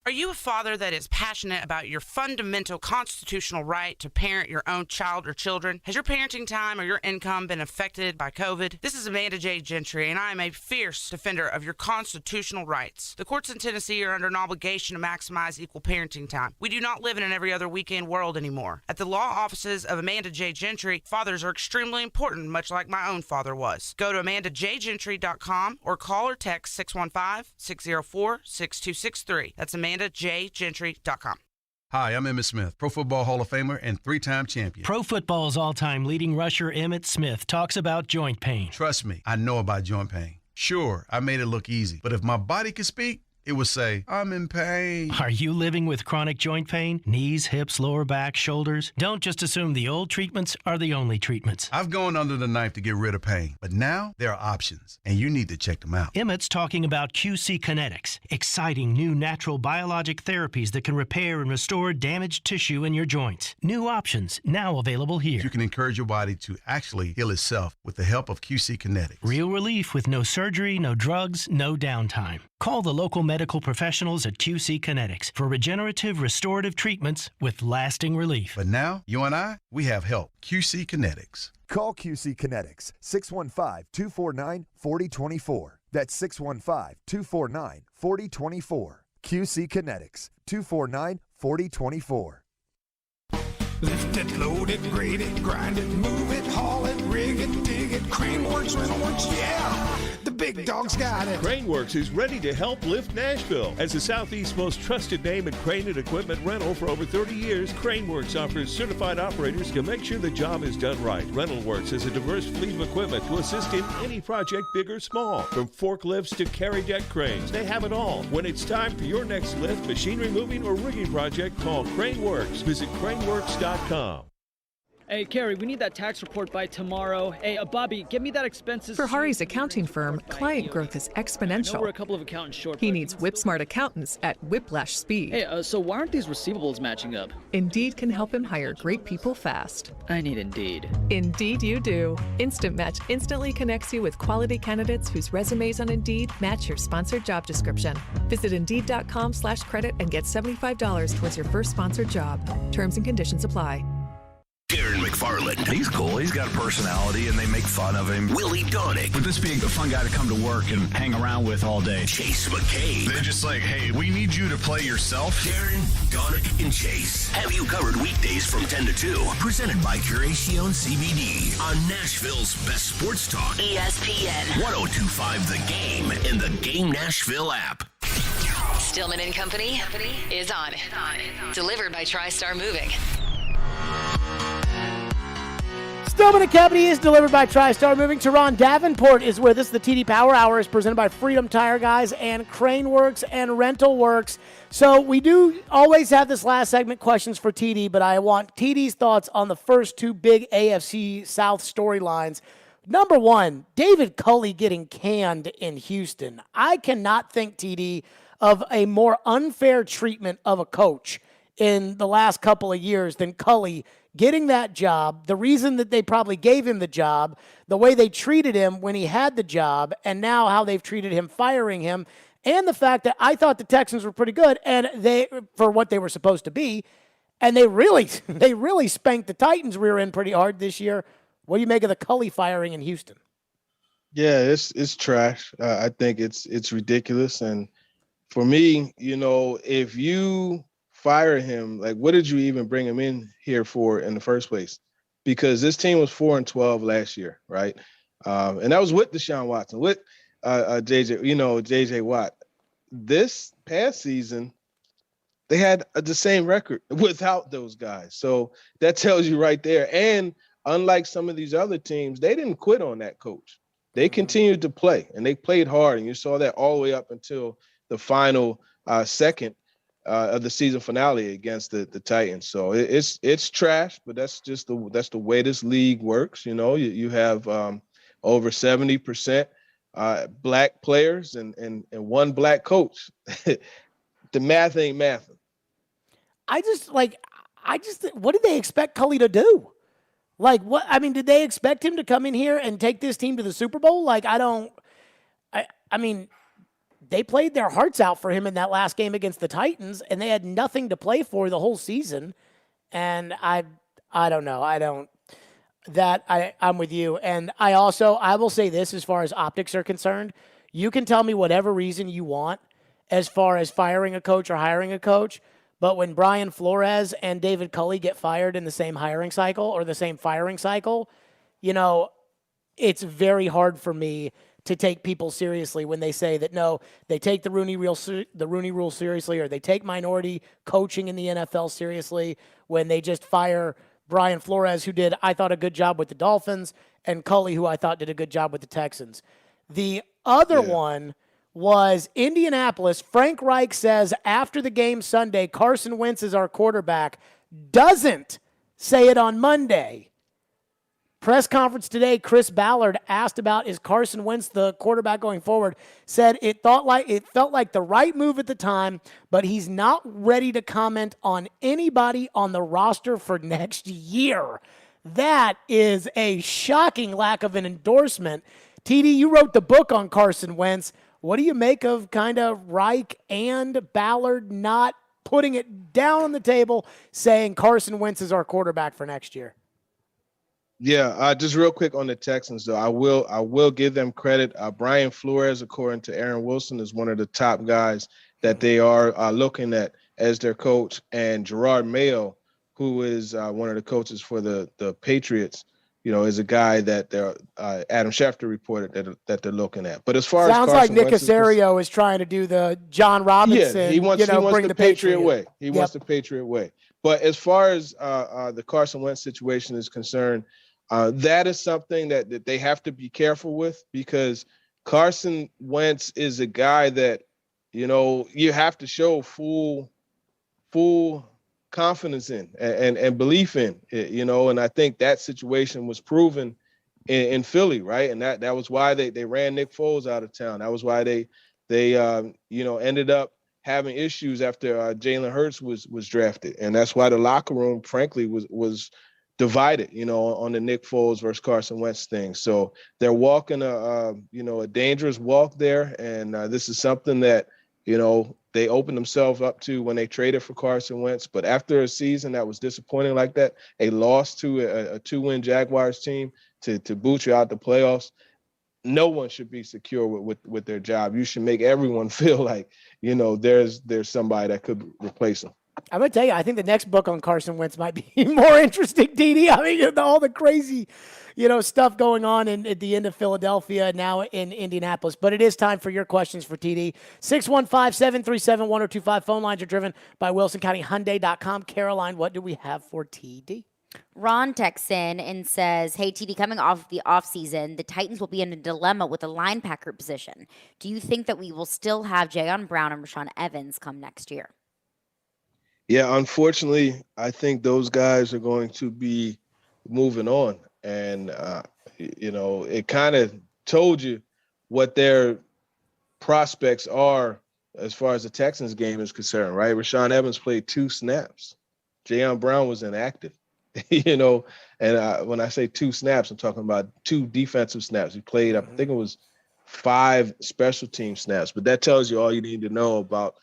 Are you a father that is passionate about your fundamental constitutional right to parent your own child or children? Has your parenting time or your income been affected by COVID? This is Amanda J. Gentry, and I am a fierce defender of your constitutional rights. The courts in Tennessee are under an obligation to maximize equal parenting time. We do not live in an every other weekend world anymore. At the law offices of Amanda J. Gentry, fathers are extremely important, much like my own father was. Go to AmandaJGentry.com or call or text 615-604-6263. That's AmandaJGentry.com. Hi, I'm Emmitt Smith, Pro Football Hall of Famer and three-time champion. Pro Football's all-time leading rusher Emmitt Smith talks about joint pain. Trust me, I know about joint pain. Sure, I made it look easy, but if my body could speak, it would say, I'm in pain. Are you living with chronic joint pain? Knees, hips, lower back, shoulders? Don't just assume the old treatments are the only treatments. I've gone under the knife to get rid of pain, but now there are options, and you need to check them out. Emmitt's talking about QC Kinetics, exciting new natural biologic therapies that can repair and restore damaged tissue in your joints. New options now available here. You can encourage your body to actually heal itself with the help of QC Kinetics. Real relief with no surgery, no drugs, no downtime. Call the local medical professionals at QC Kinetics for regenerative restorative treatments with lasting relief. But now, you and I, we have help. QC Kinetics. Call QC Kinetics, 615-249-4024. That's 615-249-4024. QC Kinetics, 249-4024. Lift it, load it, grade it, grind it, move it, haul it, rig it, dig it, Crane Works, Rental Works, yeah! The big dog's got it. Crane Works is ready to help lift Nashville. As the Southeast's most trusted name in crane and equipment rental for over 30 years, Crane Works offers certified operators to make sure the job is done right. Rental Works has a diverse fleet of equipment to assist in any project, big or small. From forklifts to carry deck cranes, they have it all. When it's time for your next lift, machinery moving, or rigging project, call Crane Works. Visit craneworks.com. Hey, Carrie, we need that tax report by tomorrow. Hey, Bobby, get me that expenses. For Hari's accounting firm, client growth is exponential. We're a couple of accountants short. He needs whip-smart accountants at whiplash speed. Hey, so why aren't these receivables matching up? Indeed can help him hire great people fast. I need Indeed. Indeed you do. Instant Match instantly connects you with quality candidates whose resumes on Indeed match your sponsored job description. Visit Indeed.com/credit and get $75 towards your first sponsored job. Terms and conditions apply. Darren McFarland. He's cool. He's got a personality, and they make fun of him. Willie Donick. Would this be a fun guy to come to work and hang around with all day? Chase McCabe. They're just like, hey, we need you to play yourself. Darren, Donick, and Chase have you covered weekdays from 10 to 2. Presented by Curacion CBD on Nashville's best sports talk. ESPN 1025 The Game and the Game Nashville app. Stillman and Company is on. Delivered by TriStar Moving. Stillman and Company is delivered by TriStar Moving. Teron Davenport is with us. The TD Power Hour is presented by Freedom Tire Guys and Crane Works and Rental Works. So we do always have this last segment, questions for TD, but I want TD's thoughts on the first two big AFC South storylines. Number one, David Culley getting canned in Houston. I cannot think, TD, of a more unfair treatment of a coach in the last couple of years than Culley getting that job, the reason that they probably gave him the job, the way they treated him when he had the job, and now how they've treated him firing him, and the fact that I thought the Texans were pretty good and they for what they were supposed to be, and they really spanked the Titans rear end pretty hard this year. What do you make of the Culley firing in Houston? Yeah, it's trash. I think it's ridiculous, and for me, if you fire him, like, what did you even bring him in here for in the first place? Because this team was 4-12 last year, right? And that was with Deshaun Watson, with JJ Watt. This past season, they had the same record without those guys. So that tells you right there. And unlike some of these other teams, they didn't quit on that coach. They continued to play, and they played hard. And you saw that all the way up until the final second of the season finale against the Titans. So it's trash, but that's the way this league works. You know, you have over 70% black players and one black coach. The math ain't mathing. What did they expect Cully to do? Like, what? I mean, did they expect him to come in here and take this team to the Super Bowl? Like, I mean, they played their hearts out for him in that last game against the Titans, and they had nothing to play for the whole season. And I don't know. I'm with you. And I will say this, as far as optics are concerned, you can tell me whatever reason you want as far as firing a coach or hiring a coach. But when Brian Flores and David Culley get fired in the same hiring cycle or the same firing cycle, you know, it's very hard for me to take people seriously when they say that, no, they take the Rooney Rule seriously, or they take minority coaching in the NFL seriously, when they just fire Brian Flores, who did, I thought, a good job with the Dolphins, and Culley, who I thought did a good job with the Texans. The other one was Indianapolis. Frank Reich says after the game Sunday, Carson Wentz is our quarterback. Doesn't say it on Monday. Press conference today, Chris Ballard asked about, is Carson Wentz the quarterback going forward? Said it felt like the right move at the time, but he's not ready to comment on anybody on the roster for next year. That is a shocking lack of an endorsement. TD, you wrote the book on Carson Wentz. What do you make of kind of Reich and Ballard not putting it down on the table, saying Carson Wentz is our quarterback for next year? Yeah, just real quick on the Texans, though, I will give them credit. Brian Flores, according to Aaron Wilson, is one of the top guys that they are looking at as their coach, and Gerard Mayo, who is one of the coaches for the Patriots, you know, is a guy that Adam Schefter reported that they're looking at. But as far sounds as like Nick Caserio is trying to do the John Robinson, he wants bring the Patriot way. He wants the Patriot way. But as far as the Carson Wentz situation is concerned, that is something that they have to be careful with, because Carson Wentz is a guy that, you know, you have to show full confidence in and belief in, you know, and I think that situation was proven in Philly, right? And that was why they ran Nick Foles out of town. That was why they ended up having issues after Jalen Hurts was drafted, and that's why the locker room, frankly, was divided, you know, on the Nick Foles versus Carson Wentz thing. So they're walking a dangerous walk there, and this is something that, you know, they opened themselves up to when they traded for Carson Wentz. But after a season that was disappointing like that, a loss to a 2-win Jaguars team to boot you out the playoffs, no one should be secure with their job. You should make everyone feel like, you know, there's somebody that could replace them. I'm going to tell you, I think the next book on Carson Wentz might be more interesting, DD. I mean, all the crazy, you know, stuff going on at the end of Philadelphia, now in Indianapolis. But it is time for your questions for TD. 615-737-1025. Phone lines are driven by WilsonCountyHyundai.com. Caroline, what do we have for TD? Ron texts in and says, hey, TD, coming off the offseason, the Titans will be in a dilemma with the linebacker position. Do you think that we will still have Jayon Brown and Rashaan Evans come next year? Yeah, unfortunately, I think those guys are going to be moving on. And, you know, it kind of told you what their prospects are as far as the Texans game is concerned, right? Rashaan Evans played 2 snaps. Jayon Brown was inactive, you know. And when I say 2 snaps, I'm talking about 2 defensive snaps. He played, I think it was 5 special team snaps. But that tells you all you need to know about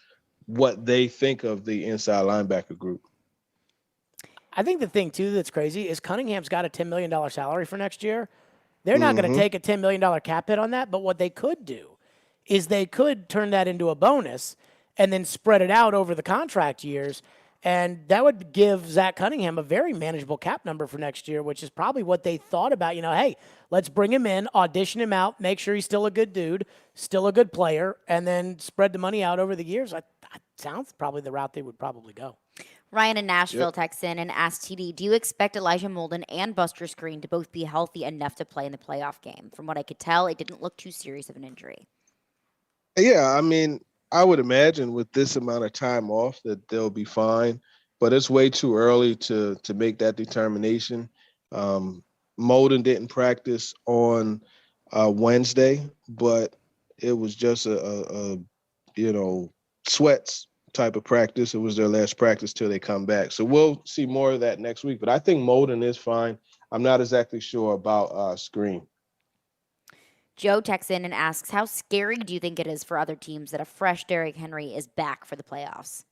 what they think of the inside linebacker group. I think the thing, too, that's crazy is Cunningham's got a $10 million salary for next year. They're not going to take a $10 million cap hit on that, but what they could do is they could turn that into a bonus and then spread it out over the contract years. And that would give Zach Cunningham a very manageable cap number for next year, which is probably what they thought about. Hey, let's bring him in, audition him out, make sure he's still a good dude, still a good player, and then spread the money out over the years. That sounds probably the route they would probably go. Ryan in Nashville texts in and asks TD, do you expect Elijah Molden and Buster Screen to both be healthy enough to play in the playoff game? From what I could tell, it didn't look too serious of an injury. Yeah, I mean, I would imagine with this amount of time off that they'll be fine, but it's way too early to make that determination. Molden didn't practice on Wednesday, but it was just a sweats type of practice. It was their last practice till they come back. So we'll see more of that next week. But I think Molden is fine. I'm not exactly sure about Screen. Joe texts in and asks, how scary do you think it is for other teams that a fresh Derrick Henry is back for the playoffs?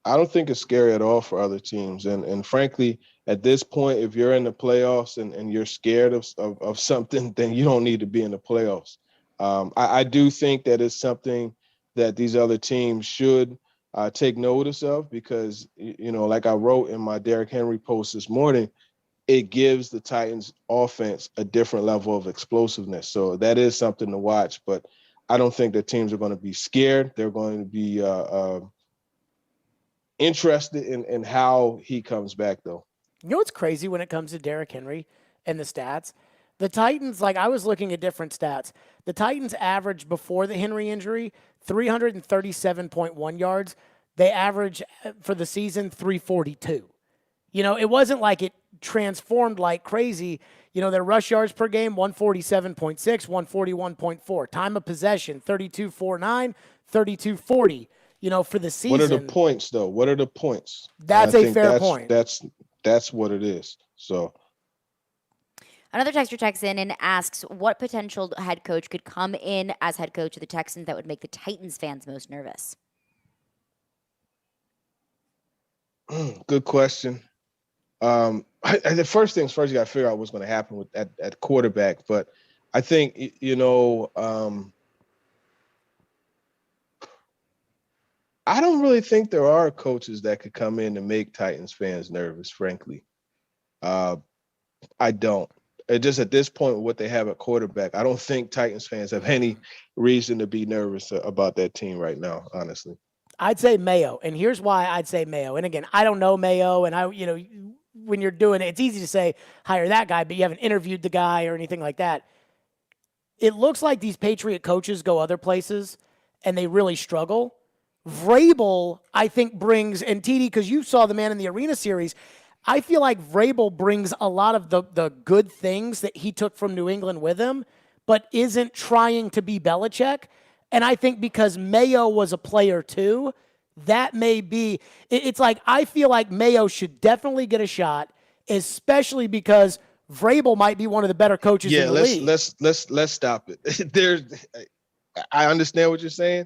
I don't think it's scary at all for other teams. And frankly, at this point, if you're in the playoffs and you're scared of something, then you don't need to be in the playoffs. I do think that it's something that these other teams should take notice of because, like I wrote in my Derrick Henry post this morning, it gives the Titans offense a different level of explosiveness. So that is something to watch, but I don't think that teams are going to be scared. They're going to be interested in how he comes back, though. You know what's crazy when it comes to Derrick Henry and the stats? The Titans, I was looking at different stats. The Titans averaged before the Henry injury 337.1 yards. They average for the season 342. It wasn't like it transformed like crazy. Their rush yards per game, 147.6, 141.4. Time of possession, 32.49, 32.40. For the season. What are the points, though? What are the points? That's a fair point. That's what it is. So. Another texter texts in and asks, what potential head coach could come in as head coach of the Texans that would make the Titans fans most nervous? Good question. The first things first, you got to figure out what's going to happen with at quarterback. But I think, I don't really think there are coaches that could come in and make Titans fans nervous, frankly. I don't. Just at this point, with what they have at quarterback, I don't think Titans fans have any reason to be nervous about that team right now, honestly. I'd say Mayo, and here's why I'd say Mayo. And again, I don't know Mayo, and when you're doing it, it's easy to say hire that guy, but you haven't interviewed the guy or anything like that. It looks like these Patriot coaches go other places, and they really struggle. Vrabel, I think, brings, and TD, because you saw the Man in the Arena series, I feel like Vrabel brings a lot of the good things that he took from New England with him, but isn't trying to be Belichick. And I think because Mayo was a player too, that may be, it's like, I feel like Mayo should definitely get a shot, especially because Vrabel might be one of the better coaches in the league. Let's stop it. I understand what you're saying,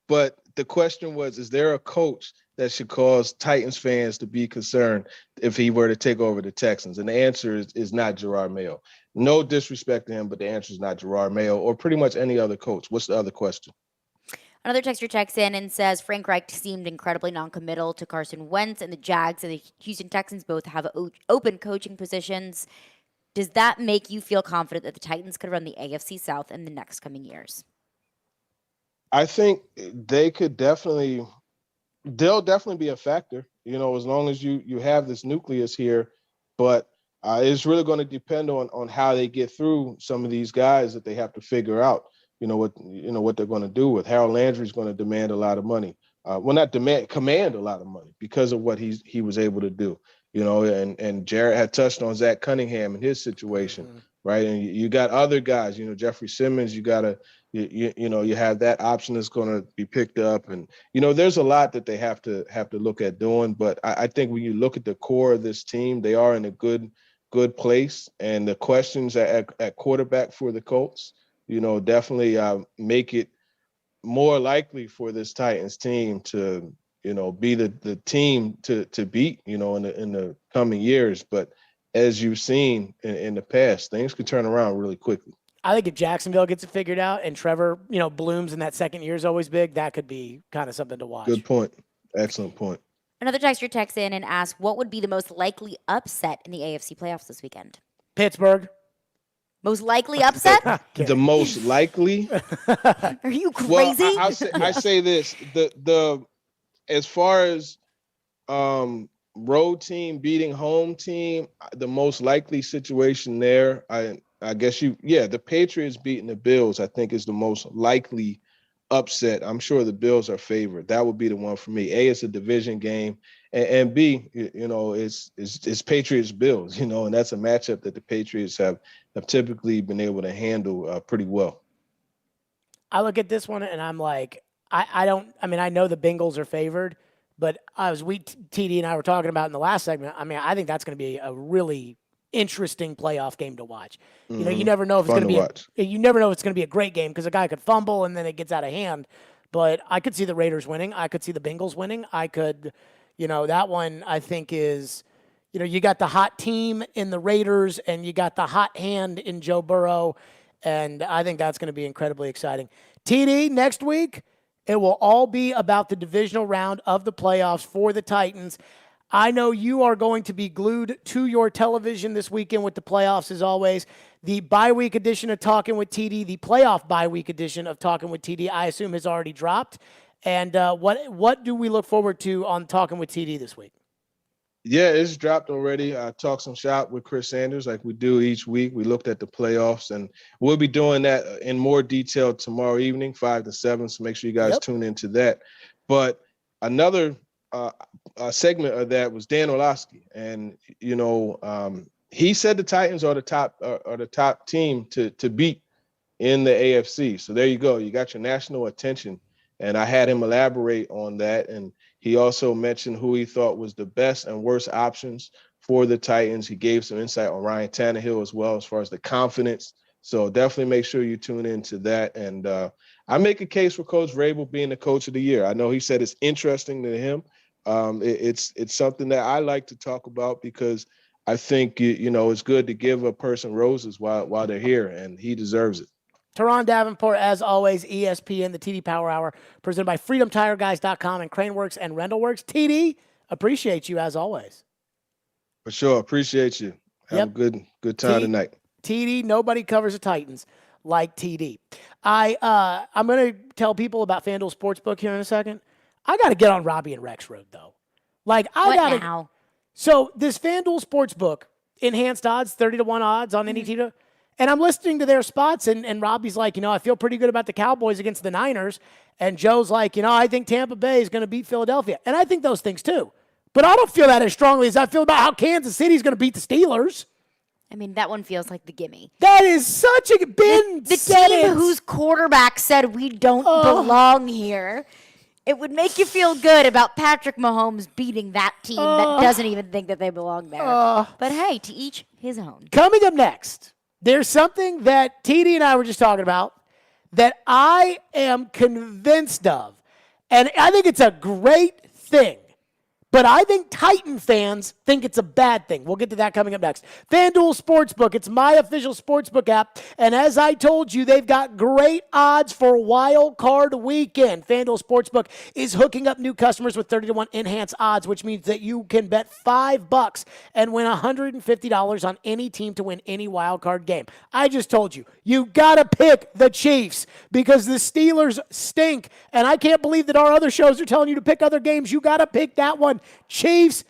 but the question was, is there a coach that should cause Titans fans to be concerned if he were to take over the Texans? And the answer is not Gerard Mayo. No disrespect to him, but the answer is not Gerard Mayo or pretty much any other coach. What's the other question? Another texter checks in and says, Frank Reich seemed incredibly non-committal to Carson Wentz, and the Jags and the Houston Texans both have open coaching positions. Does that make you feel confident that the Titans could run the AFC South in the next coming years? I think they'll definitely be a factor, as long as you have this nucleus here. But it's really going to depend on how they get through some of these guys that they have to figure out, what they're going to do with. Harold Landry's going to demand a lot of money. Command a lot of money because of what he was able to do, and Jared had touched on Zach Cunningham and his situation, right? And you got other guys, Jeffrey Simmons, you have that option that's going to be picked up. And, there's a lot that they have to look at doing. But I think when you look at the core of this team, they are in a good place. And the questions at quarterback for the Colts, definitely make it more likely for this Titans team to, be the team to beat, in the coming years. But as you've seen in the past, things could turn around really quickly. I think if Jacksonville gets it figured out and Trevor, blooms in that second year is always big, that could be kind of something to watch. Good point. Excellent point. Another texter texts in and asks, what would be the most likely upset in the AFC playoffs this weekend? Pittsburgh. Most likely upset? The most likely. Are you Well, crazy? I say this: the as far as road team beating home team, the most likely situation there, I guess the Patriots beating the Bills, I think, is the most likely upset. I'm sure the Bills are favored. That would be the one for me. A, it's a division game, and B, it's Patriots Bills, and that's a matchup that the Patriots have typically been able to handle pretty well. I look at this one and I'm like, I know the Bengals are favored, but TD and I were talking about in the last segment, I think that's going to be a really interesting playoff game to watch. You never know if it's going to be you never know if it's going to be a great game because a guy could fumble and then it gets out of hand. But I could see the Raiders winning. I could see the Bengals winning. I could, that one I think is, you got the hot team in the Raiders and you got the hot hand in Joe Burrow. And I think that's going to be incredibly exciting. TD, next week, it will all be about the divisional round of the playoffs for the Titans. I know you are going to be glued to your television this weekend with the playoffs, as always. The bye-week edition of Talking with TD, the playoff bye-week edition of Talking with TD, I assume has already dropped. And what do we look forward to on Talking with TD this week? Yeah, it's dropped already. I talked some shop with Chris Sanders like we do each week. We looked at the playoffs, and we'll be doing that in more detail tomorrow evening, 5 to 7. So make sure you guys tune into that. But another segment of that was Dan Orlovsky, and he said the Titans are the top team to beat in the AFC. So there you go. You got your national attention, and I had him elaborate on that. And he also mentioned who he thought was the best and worst options for the Titans. He gave some insight on Ryan Tannehill as well as far as the confidence. So definitely make sure you tune into that. And I make a case for Coach Vrabel being the coach of the year. I know he said it's interesting to him. It's something that I like to talk about because I think, it's good to give a person roses while they're here, and he deserves it. Teron Davenport, as always, ESPN, the TD Power Hour, presented by FreedomTireGuys.com and CraneWorks and RentalWorks. TD, appreciate you as always. For sure. Appreciate you. Have a good time tonight. TD, nobody covers the Titans like TD. I'm going to tell people about FanDuel Sportsbook here in a second. I got to get on Robbie and Rex Road, though. Now? So this FanDuel Sportsbook, enhanced odds, 30-1 odds on any team. And I'm listening to their spots, and Robbie's like, I feel pretty good about the Cowboys against the Niners. And Joe's like, I think Tampa Bay is going to beat Philadelphia. And I think those things too. But I don't feel that as strongly as I feel about how Kansas City is going to beat the Steelers. That one feels like the gimme. That is such a the team whose quarterback said we don't belong here. It would make you feel good about Patrick Mahomes beating that team that doesn't even think that they belong there. But hey, to each his own. Coming up next, there's something that TD and I were just talking about that I am convinced of. And I think it's a great thing. But I think Titan fans think it's a bad thing. We'll get to that coming up next. FanDuel Sportsbook. It's my official sportsbook app. And as I told you, they've got great odds for Wild Card Weekend. FanDuel Sportsbook is hooking up new customers with 30-1 enhanced odds, which means that you can bet $5 and win $150 on any team to win any wild card game. I just told you, you got to pick the Chiefs because the Steelers stink. And I can't believe that our other shows are telling you to pick other games. You got to pick that one. Chiefs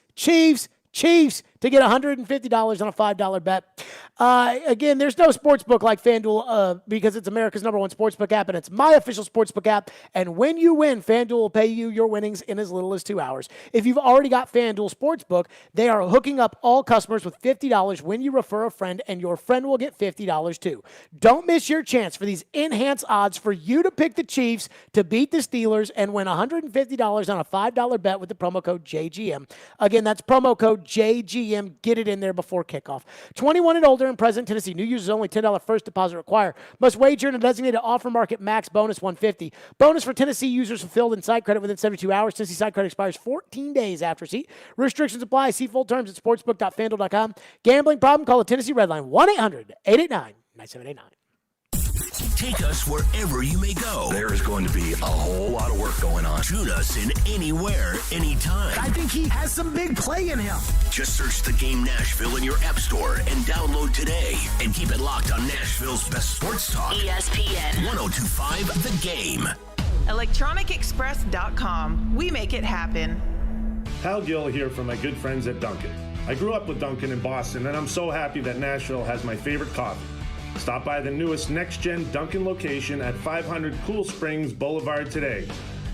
to get $150 on a $5 bet. Again, there's no sportsbook like FanDuel because it's America's #1 sportsbook app, and it's my official sportsbook app. And when you win, FanDuel will pay you your winnings in as little as 2 hours. If you've already got FanDuel Sportsbook, they are hooking up all customers with $50 when you refer a friend, and your friend will get $50 too. Don't miss your chance for these enhanced odds for you to pick the Chiefs to beat the Steelers and win $150 on a $5 bet with the promo code JGM. Again, that's promo code JGM. Get it in there before kickoff. 21 and older in present Tennessee. New users only $10 first deposit required. Must wager in a designated offer market max bonus $150. Bonus for Tennessee users fulfilled in site credit within 72 hours. Tennessee site credit expires 14 days after receipt. Restrictions apply. See full terms at sportsbook.fanduel.com. Gambling problem? Call the Tennessee Red Line 1-800-889-9789. Take us wherever you may go. There is going to be a whole lot of work going on. Tune us in anywhere, anytime. I think he has some big play in him. Just search The Game Nashville in your app store and download today. And keep it locked on Nashville's best sports talk. ESPN 1025 The Game. ElectronicExpress.com. We make it happen. Hal Gill here from my good friends at Dunkin'. I grew up with Dunkin' in Boston, and I'm so happy that Nashville has my favorite coffee. Stop by the newest next-gen Dunkin' location at 500 Cool Springs Boulevard today.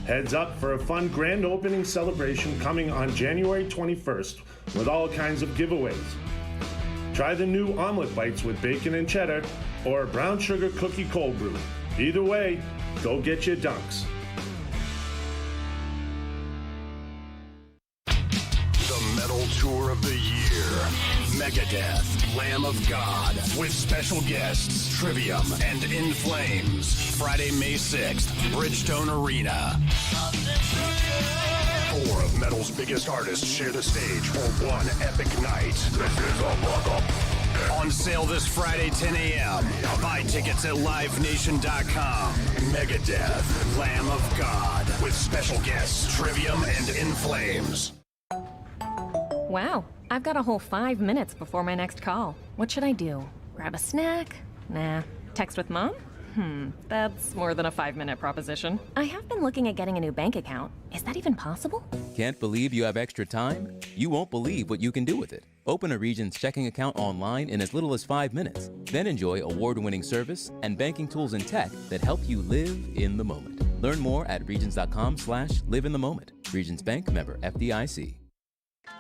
Heads up for a fun grand opening celebration coming on January 21st with all kinds of giveaways. Try the new omelet bites with bacon and cheddar or brown sugar cookie cold brew. Either way, go get your dunks. The Metal Tour of the Year. Megadeth, Lamb of God, with special guests, Trivium and In Flames. Friday, May 6th, Bridgestone Arena. 4 of metal's biggest artists share the stage for one epic night. This is a buck-up. On sale this Friday, 10 a.m. Buy tickets at livenation.com. Megadeth, Lamb of God, with special guests, Trivium and In Flames. Wow, I've got a whole 5 minutes before my next call. What should I do? Grab a snack? Nah. Text with mom? That's more than a 5-minute proposition. I have been looking at getting a new bank account. Is that even possible? Can't believe you have extra time? You won't believe what you can do with it. Open a Regions checking account online in as little as 5 minutes. Then enjoy award-winning service and banking tools and tech that help you live in the moment. Learn more at regions.com/live-in-the-moment. Regions Bank, member FDIC.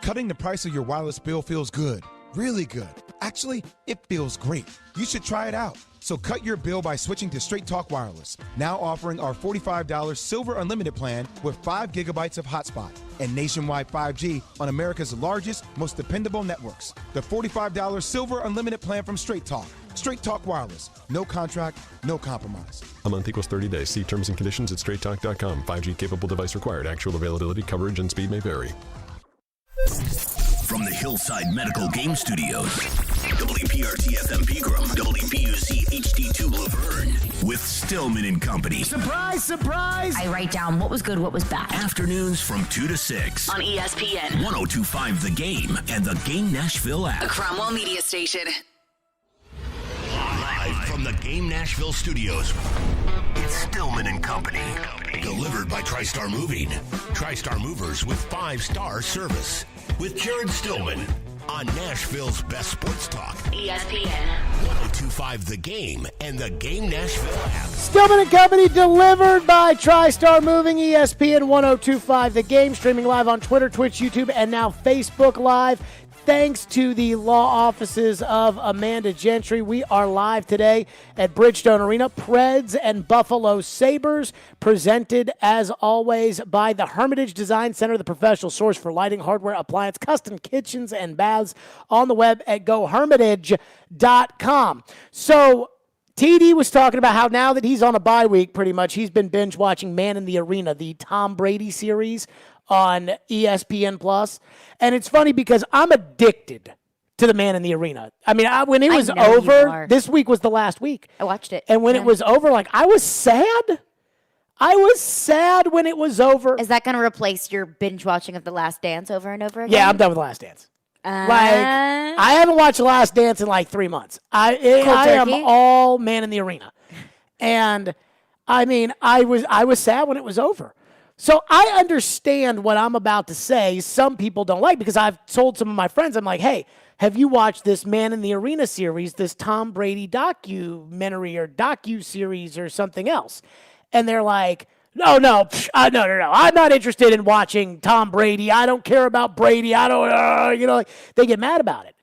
Cutting the price of your wireless bill feels good. Really good. Actually, it feels great. You should try it out. So cut your bill by switching to Straight Talk Wireless. Now offering our $45 Silver Unlimited plan with 5 gigabytes of hotspot and nationwide 5G on America's largest, most dependable networks. The $45 Silver Unlimited plan from Straight Talk. Straight Talk Wireless. No contract, no compromise. A month equals 30 days. See terms and conditions at straighttalk.com. 5G capable device required. Actual availability, coverage, and speed may vary. From the Hillside Medical Game Studios, WPRT-FM Pegram, WPUC HD2 Laverne, with Stillman and Company. Surprise, surprise! I write down what was good, what was bad. Afternoons from 2 to 6. On ESPN 1025 The Game and the Game Nashville app. A Cromwell Media Station. Live from the Game Nashville studios, it's Stillman and Company. Delivered by TriStar Moving. TriStar Movers with 5-star service. With Jared Stillman on Nashville's best sports talk. ESPN 1025 The Game and the Game Nashville app. Stillman and Company, delivered by TriStar Moving, ESPN 1025 The Game, streaming live on Twitter, Twitch, YouTube, and now Facebook Live. Thanks to the law offices of Amanda Gentry, we are live today at Bridgestone Arena. Preds and Buffalo Sabres, presented as always by the Hermitage Design Center, the professional source for lighting, hardware, appliance, custom kitchens, and baths on the web at gohermitage.com. So TD was talking about how now that he's on a bye week, pretty much, he's been binge watching Man in the Arena, the Tom Brady series on ESPN+. And it's funny because I'm addicted to the Man in the Arena. I mean, when it was over, this week was the last week. I watched it. And when it was over, like, I was sad. I was sad when it was over. Is that going to replace your binge watching of The Last Dance over and over again? Yeah, I'm done with The Last Dance. I haven't watched The Last Dance in like 3 months. I am all Man in the Arena. And, I mean, I was sad when it was over. So I understand what I'm about to say some people don't like, because I've told some of my friends, I'm like, hey, have you watched this Man in the Arena series, this Tom Brady documentary or docu-series or something else? And they're like, no, I'm not interested in watching Tom Brady. I don't care about Brady. I don't, they get mad about it.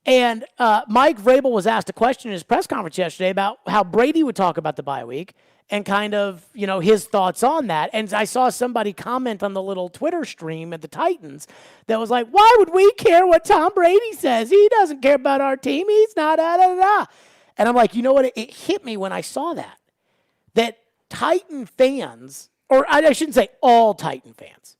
And Mike Vrabel was asked a question in his press conference yesterday about how Brady would talk about the bye week and kind of, his thoughts on that. And I saw somebody comment on the little Twitter stream at the Titans that was like, why would we care what Tom Brady says? He doesn't care about our team. He's not, And I'm like, you know what? It hit me when I saw that Titan fans, or I shouldn't say all Titan fans.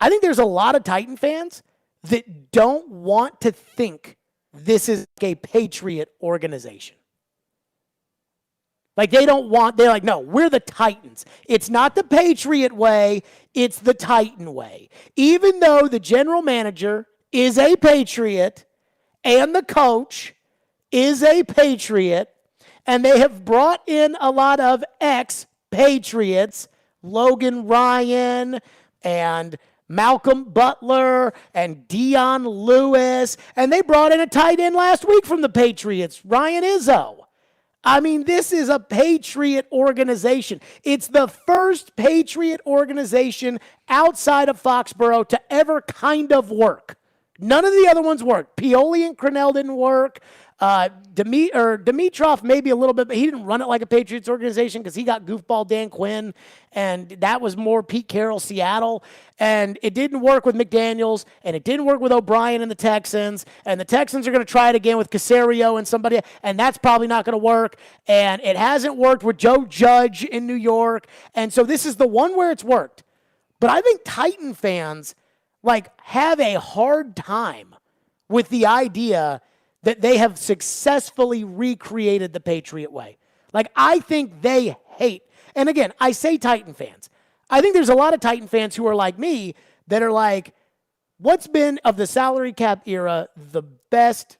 I think there's a lot of Titan fans that don't want to think this is a Patriot organization. Like they're like, no, we're the Titans. It's not the Patriot way, it's the Titan way. Even though the general manager is a Patriot and the coach is a Patriot, and they have brought in a lot of ex-Patriots, Logan Ryan and Malcolm Butler and Dion Lewis, and they brought in a tight end last week from the Patriots, Ryan Izzo. I mean, this is a Patriot organization. It's the first Patriot organization outside of Foxborough to ever kind of work. None of the other ones worked. Pioli and Crennel didn't work. Dimitrov maybe a little bit, but he didn't run it like a Patriots organization because he got goofball Dan Quinn, and that was more Pete Carroll, Seattle. And it didn't work with McDaniels, and it didn't work with O'Brien and the Texans. And the Texans are going to try it again with Caserio and somebody, and that's probably not going to work. And it hasn't worked with Joe Judge in New York. And so this is the one where it's worked. But I think Titan fans have a hard time with the idea that they have successfully recreated the Patriot way. I think they hate, and again, I say Titan fans. I think there's a lot of Titan fans who are like me that are like, what's been of the salary cap era the best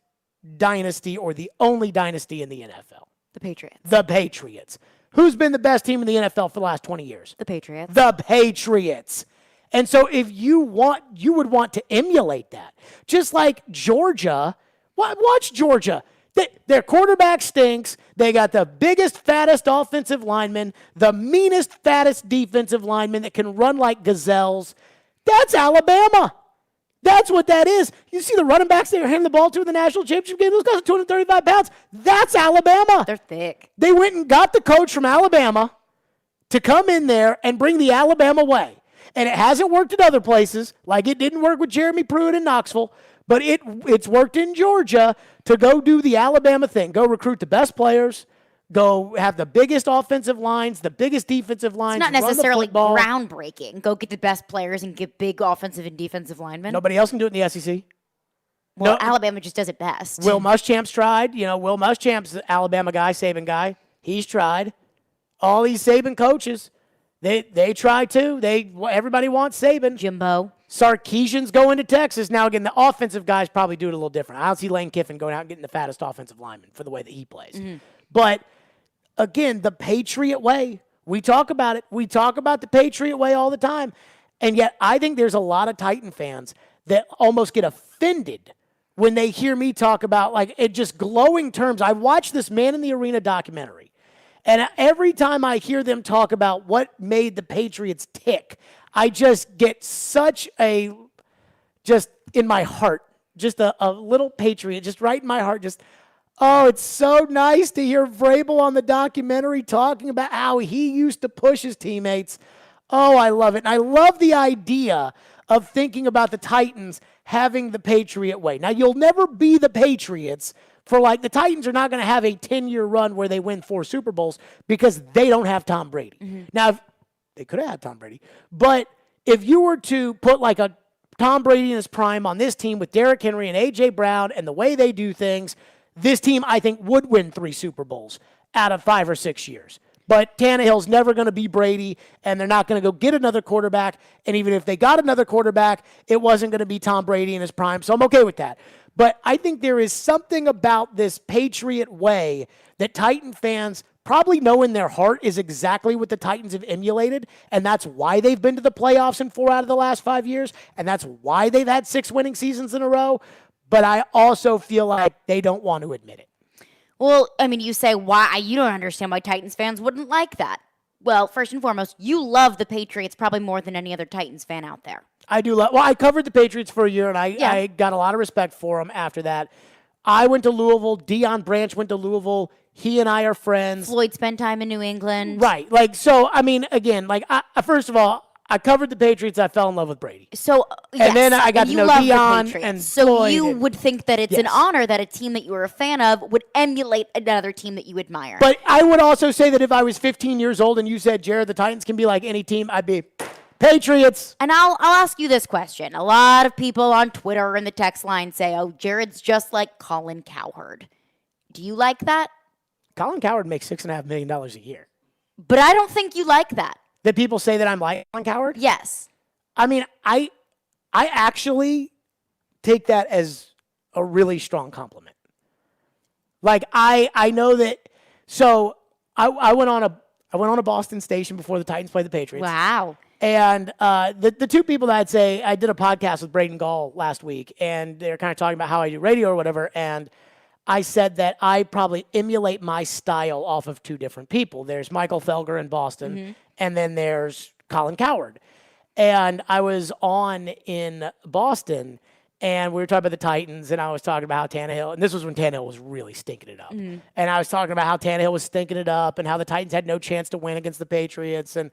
dynasty or the only dynasty in the NFL? The Patriots. The Patriots. Who's been the best team in the NFL for the last 20 years? The Patriots. The Patriots. And so if you would want to emulate that. Just like Georgia. Watch Georgia. Their quarterback stinks. They got the biggest, fattest offensive lineman, the meanest, fattest defensive lineman that can run like gazelles. That's Alabama. That's what that is. You see the running backs they were handing the ball to in the national championship game? Those guys are 235 pounds. That's Alabama. They're thick. They went and got the coach from Alabama to come in there and bring the Alabama way. And it hasn't worked at other places, like it didn't work with Jeremy Pruitt in Knoxville. But it's worked in Georgia to go do the Alabama thing. Go recruit the best players. Go have the biggest offensive lines, the biggest defensive lines. It's not necessarily groundbreaking. Go get the best players and get big offensive and defensive linemen. Nobody else can do it in the SEC. Well, Alabama just does it best. Will Muschamp's tried. Will Muschamp's the Alabama guy, Saban guy. He's tried. All these Saban coaches, they try too. Everybody wants Saban. Jimbo. Sarkisian's going to Texas. Now, again, the offensive guys probably do it a little different. I don't see Lane Kiffin going out and getting the fattest offensive lineman for the way that he plays. Mm-hmm. But, again, the Patriot way, we talk about it. We talk about the Patriot way all the time. And yet I think there's a lot of Titan fans that almost get offended when they hear me talk about, it just glowing terms. I watched this Man in the Arena documentary. And every time I hear them talk about what made the Patriots tick, I just get just in my heart, just a little Patriot, just right in my heart, it's so nice to hear Vrabel on the documentary talking about how he used to push his teammates. Oh, I love it. And I love the idea of thinking about the Titans having the Patriot way. Now, you'll never be the Patriots for the Titans are not going to have a 10-year run where they win 4 Super Bowls because they don't have Tom Brady. Mm-hmm. Now, they could have had Tom Brady. But if you were to put a Tom Brady in his prime on this team with Derrick Henry and A.J. Brown and the way they do things, this team, I think, would win 3 Super Bowls out of 5 or 6 years. But Tannehill's never going to be Brady, and they're not going to go get another quarterback. And even if they got another quarterback, it wasn't going to be Tom Brady in his prime. So I'm okay with that. But I think there is something about this Patriot way that Titan fans probably know in their heart is exactly what the Titans have emulated, and that's why they've been to the playoffs in 4 out of the last 5 years, and that's why they've had 6 winning seasons in a row. But I also feel like they don't want to admit it. Well, I mean, you say why you don't understand why Titans fans wouldn't like that. Well, first and foremost, you love the Patriots probably more than any other Titans fan out there. I do love. Well, I covered the Patriots for a year, and I got a lot of respect for them after that. I went to Louisville. Deion Branch went to Louisville. He and I are friends. Floyd spent time in New England. Right. So, I mean, again, first of all, I covered the Patriots. I fell in love with Brady. So, yes, and then I got to know Deion and so Floyd. You would think that it's an honor that a team that you were a fan of would emulate another team that you admire. But I would also say that if I was 15 years old and you said, Jared, the Titans can be like any team, I'd be Patriots. And I'll ask you this question. A lot of people on Twitter and the text line say, oh, Jared's just like Colin Cowherd. Do you like that? Colin Cowherd makes $6.5 million a year. But I don't think you like that. That people say that I'm like Colin Cowherd? Yes. I mean, I actually take that as a really strong compliment. Like I know that. So I went on a Boston station before the Titans played the Patriots. Wow. And the two people that I'd say, I did a podcast with Braden Gall last week, and they're kind of talking about how I do radio or whatever. And I said that I probably emulate my style off of two different people. There's Michael Felger in Boston, and then there's Colin Cowherd. And I was on in Boston, and we were talking about the Titans, and I was talking about how Tannehill, and this was when Tannehill was really stinking it up. And I was talking about how Tannehill was stinking it up and how the Titans had no chance to win against the Patriots. And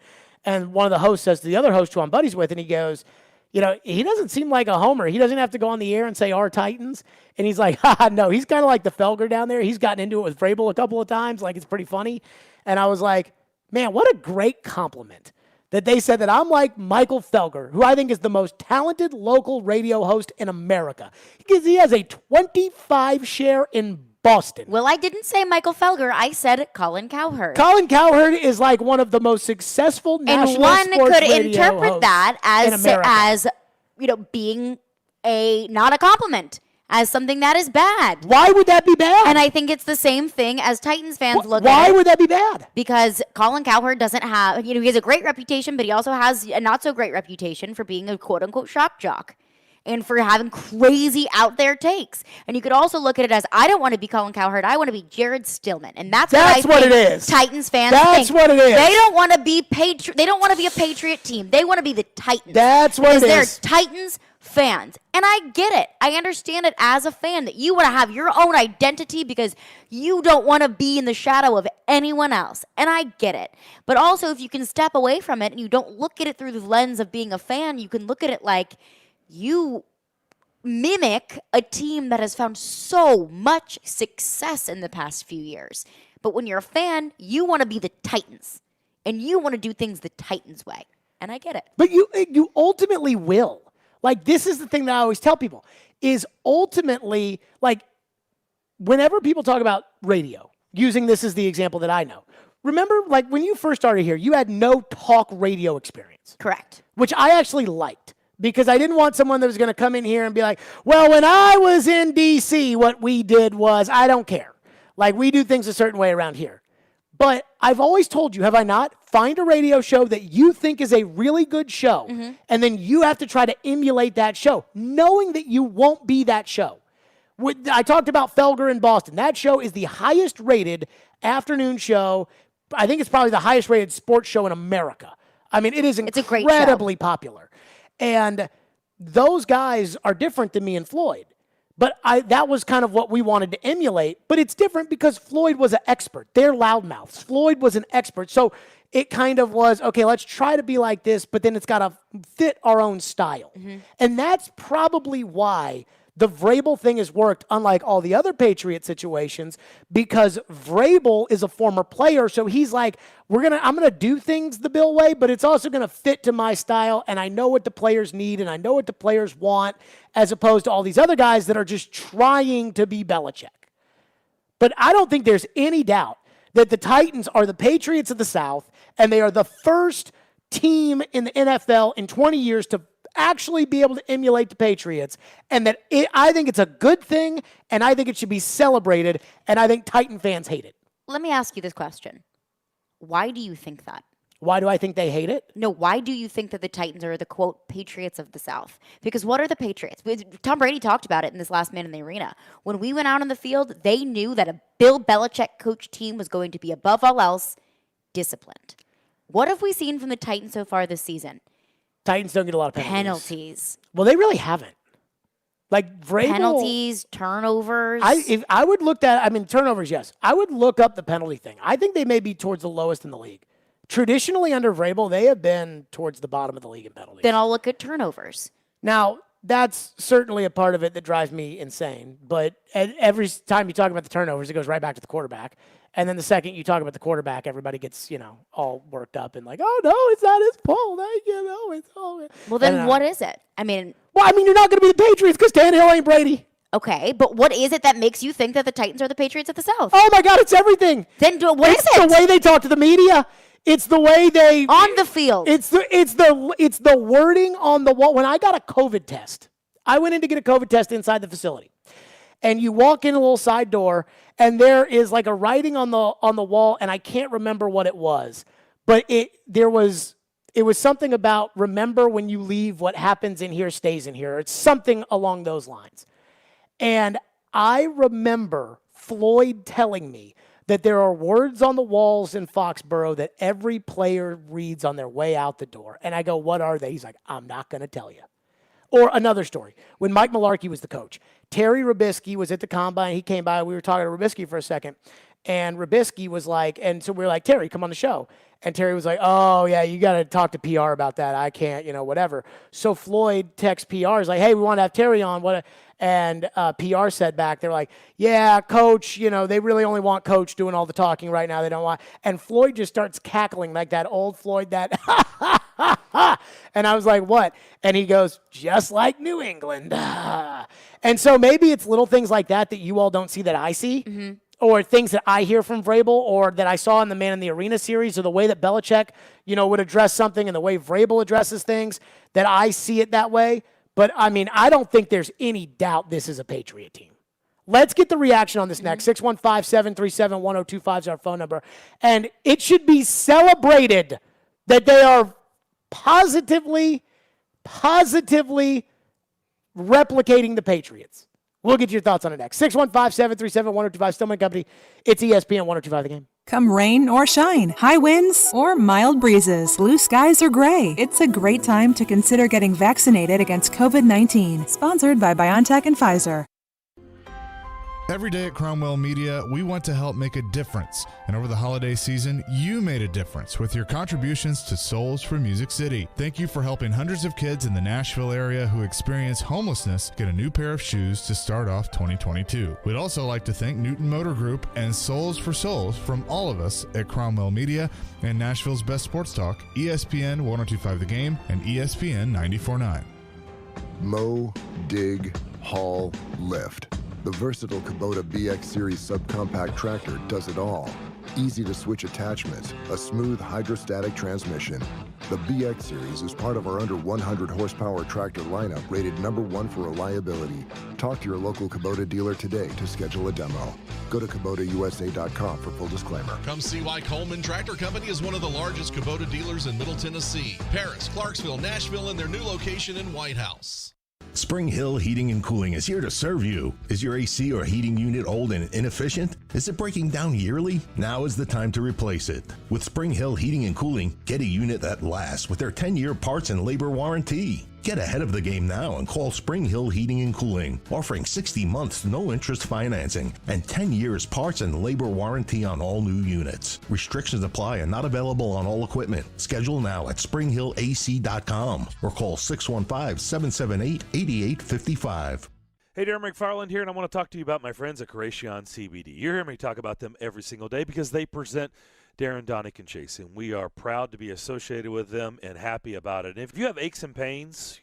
one of the hosts says to the other host who I'm buddies with, and he goes, he doesn't seem like a homer. He doesn't have to go on the air and say, our Titans. And he's like, no, he's kind of like the Felger down there. He's gotten into it with Vrabel a couple of times. Like, it's pretty funny. And I was like, man, what a great compliment that they said that I'm like Michael Felger, who I think is the most talented local radio host in America. Because he has a 25 share in Boston. Well, I didn't say Michael Felger. I said Colin Cowherd. Colin Cowherd is like one of the most successful national sports radio hosts and one could interpret that as being not a compliment, as something that is bad. Why would that be bad? And I think it's the same thing as Titans fans look at it. Why would that be bad? Because Colin Cowherd doesn't have, he has a great reputation, but he also has a not so great reputation for being a quote unquote shock jock and for having crazy out there takes. And you could also look at it as, I don't want to be Colin Cowherd, I want to be Jared Stillman. And that's what it is. Titans fans think. That's what it is. They don't want to be they don't want to be a Patriot team. They want to be the Titans. That's what it is. Because they're Titans fans. And I get it. I understand it as a fan that you want to have your own identity because you don't want to be in the shadow of anyone else. And I get it. But also, if you can step away from it and you don't look at it through the lens of being a fan, you can look at it like you mimic a team that has found so much success in the past few years. But when you're a fan, you want to be the Titans. And you want to do things the Titans way. And I get it. But you ultimately will. Like, this is the thing that I always tell people, is ultimately, like, whenever people talk about radio, using this as the example that I know, remember, like, when you first started here, you had no talk radio experience. Correct. Which I actually liked, because I didn't want someone that was going to come in here and be like, well, when I was in D.C., what we did was, I don't care. Like, we do things a certain way around here. But I've always told you, have I not? Find a radio show that you think is a really good show, and then you have to try to emulate that show, knowing that you won't be that show. I talked about Felger in Boston. That show is the highest rated afternoon show. I think it's probably the highest rated sports show in America. I mean, it is incredibly popular. And those guys are different than me and Floyd. But that was kind of what we wanted to emulate. But it's different because Floyd was an expert. They're loudmouths. Floyd was an expert. So it kind of was, okay, let's try to be like this, but then it's got to fit our own style. And that's probably why the Vrabel thing has worked, unlike all the other Patriot situations, because Vrabel is a former player. So he's like, I'm gonna do things the Bill way, but it's also gonna fit to my style, and I know what the players need, and I know what the players want, as opposed to all these other guys that are just trying to be Belichick. But I don't think there's any doubt that the Titans are the Patriots of the South, and they are the first team in the NFL in 20 years to actually be able to emulate the Patriots, and that I think it's a good thing, and I think it should be celebrated, and I think Titan fans hate it. Let me ask you this question. Why do you think that? Why do I think they hate it? No, why do you think that the Titans are the, quote, Patriots of the South? Because what are the Patriots? Tom Brady talked about it in this Last Man in the Arena. When we went out on the field, they knew that a Bill Belichick coach team was going to be, above all else, disciplined. What have we seen from the Titans so far this season? Titans don't get a lot of penalties. Well, they really haven't. Like Vrabel, penalties, turnovers. If I would look at, turnovers, yes. I would look up the penalty thing. I think they may be towards the lowest in the league. Traditionally, under Vrabel, they have been towards the bottom of the league in penalties. Then I'll look at turnovers. Now, that's certainly a part of it that drives me insane. But every time you talk about the turnovers, it goes right back to the quarterback. And then the second you talk about the quarterback, everybody gets, all worked up and like, oh, no, it's not his fault. Well, then what is it? Well, you're not going to be the Patriots because Tannehill ain't Brady. Okay, but what is it that makes you think that the Titans are the Patriots of the South? Oh my God, it's everything. Then what is it? It's the way they talk to the media. It's the way they on the field. It's the wording on the wall. When I got a COVID test, I went in to get a COVID test inside the facility. And you walk in a little side door, and there is like a writing on the wall, and I can't remember what it was. But it was something about, remember when you leave, what happens in here stays in here. It's something along those lines. And I remember Floyd telling me that there are words on the walls in Foxborough that every player reads on their way out the door. And I go, what are they? He's like, I'm not going to tell you. Or another story. When Mike Mularkey was the coach, Terry Rubisky was at the combine. He came by. We were talking to Rubisky for a second. And Rubisky was like, and so we were like, Terry, come on the show. And Terry was like, oh, yeah, you got to talk to PR about that. I can't, whatever. So Floyd texts PR. He's like, hey, we want to have Terry on. What? And PR said back, they're like, yeah, coach, they really only want coach doing all the talking right now. They don't want. And Floyd just starts cackling like that old Floyd, that And I was like, what? And he goes, just like New England. And so maybe it's little things like that you all don't see that I see. Mm-hmm. Or things that I hear from Vrabel, or that I saw in the Man in the Arena series, or the way that Belichick, would address something, and the way Vrabel addresses things, that I see it that way. But, I don't think there's any doubt this is a Patriot team. Let's get the reaction on this next. 615-737-1025 is our phone number. And it should be celebrated that they are positively replicating the Patriots. We'll get your thoughts on it next. 615-737-1025, Stillman Company. It's ESPN 1025 The Game. Come rain or shine, high winds or mild breezes, blue skies or gray, it's a great time to consider getting vaccinated against COVID-19. Sponsored by BioNTech and Pfizer. Every day at Cromwell Media, we want to help make a difference. And over the holiday season, you made a difference with your contributions to Souls for Music City. Thank you for helping hundreds of kids in the Nashville area who experience homelessness get a new pair of shoes to start off 2022. We'd also like to thank Newton Motor Group and Souls for Souls from all of us at Cromwell Media and Nashville's Best Sports Talk, ESPN 1025 The Game and ESPN 94.9. Mow, dig, haul, lift. The versatile Kubota BX Series subcompact tractor does it all. Easy to switch attachments, a smooth hydrostatic transmission. The BX Series is part of our under 100 horsepower tractor lineup rated #1 for reliability. Talk to your local Kubota dealer today to schedule a demo. Go to KubotaUSA.com for full disclaimer. Come see why Coleman Tractor Company is one of the largest Kubota dealers in Middle Tennessee, Paris, Clarksville, Nashville, and their new location in White House. Spring Hill Heating and Cooling is here to serve you. Is your AC or heating unit old and inefficient? Is it breaking down yearly? Now is the time to replace it. With Spring Hill Heating and Cooling, get a unit that lasts with their 10-year parts and labor warranty. Get ahead of the game now and call Spring Hill Heating and Cooling, offering 60 months no-interest financing and 10 years parts and labor warranty on all new units. Restrictions apply and not available on all equipment. Schedule now at springhillac.com or call 615-778-8855. Hey, Darren McFarland here, and I want to talk to you about my friends at Creation CBD. You hear me talk about them every single day because they present Darren, Donick, and Chase, and we are proud to be associated with them and happy about it. And if you have aches and pains,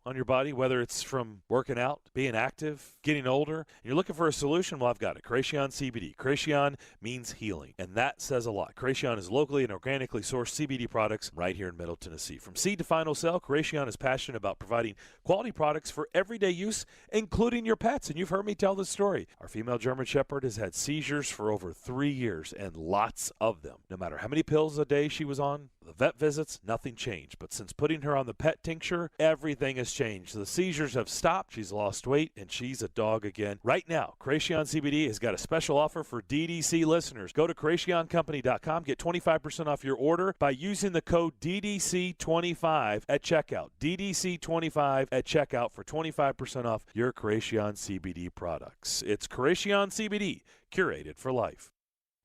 on your body, whether it's from working out, being active, getting older, and you're looking for a solution, well, I've got it. Creation CBD. Creation means healing, and that says a lot. Creation is locally and organically sourced CBD products right here in Middle Tennessee. From seed to final sale, Creation is passionate about providing quality products for everyday use, including your pets, and you've heard me tell this story. Our female German Shepherd has had seizures for over 3 years, and lots of them. No matter how many pills a day she was on, the vet visits, nothing changed. But since putting her on the pet tincture, everything has changed. The seizures have stopped, she's lost weight, and she's a dog again. Right now, Creation CBD has got a special offer for DDC listeners. Go to CreationCompany.com, get 25% off your order by using the code DDC25 at checkout. DDC25 at checkout for 25% off your Creation CBD products. It's Creation CBD, curated for life.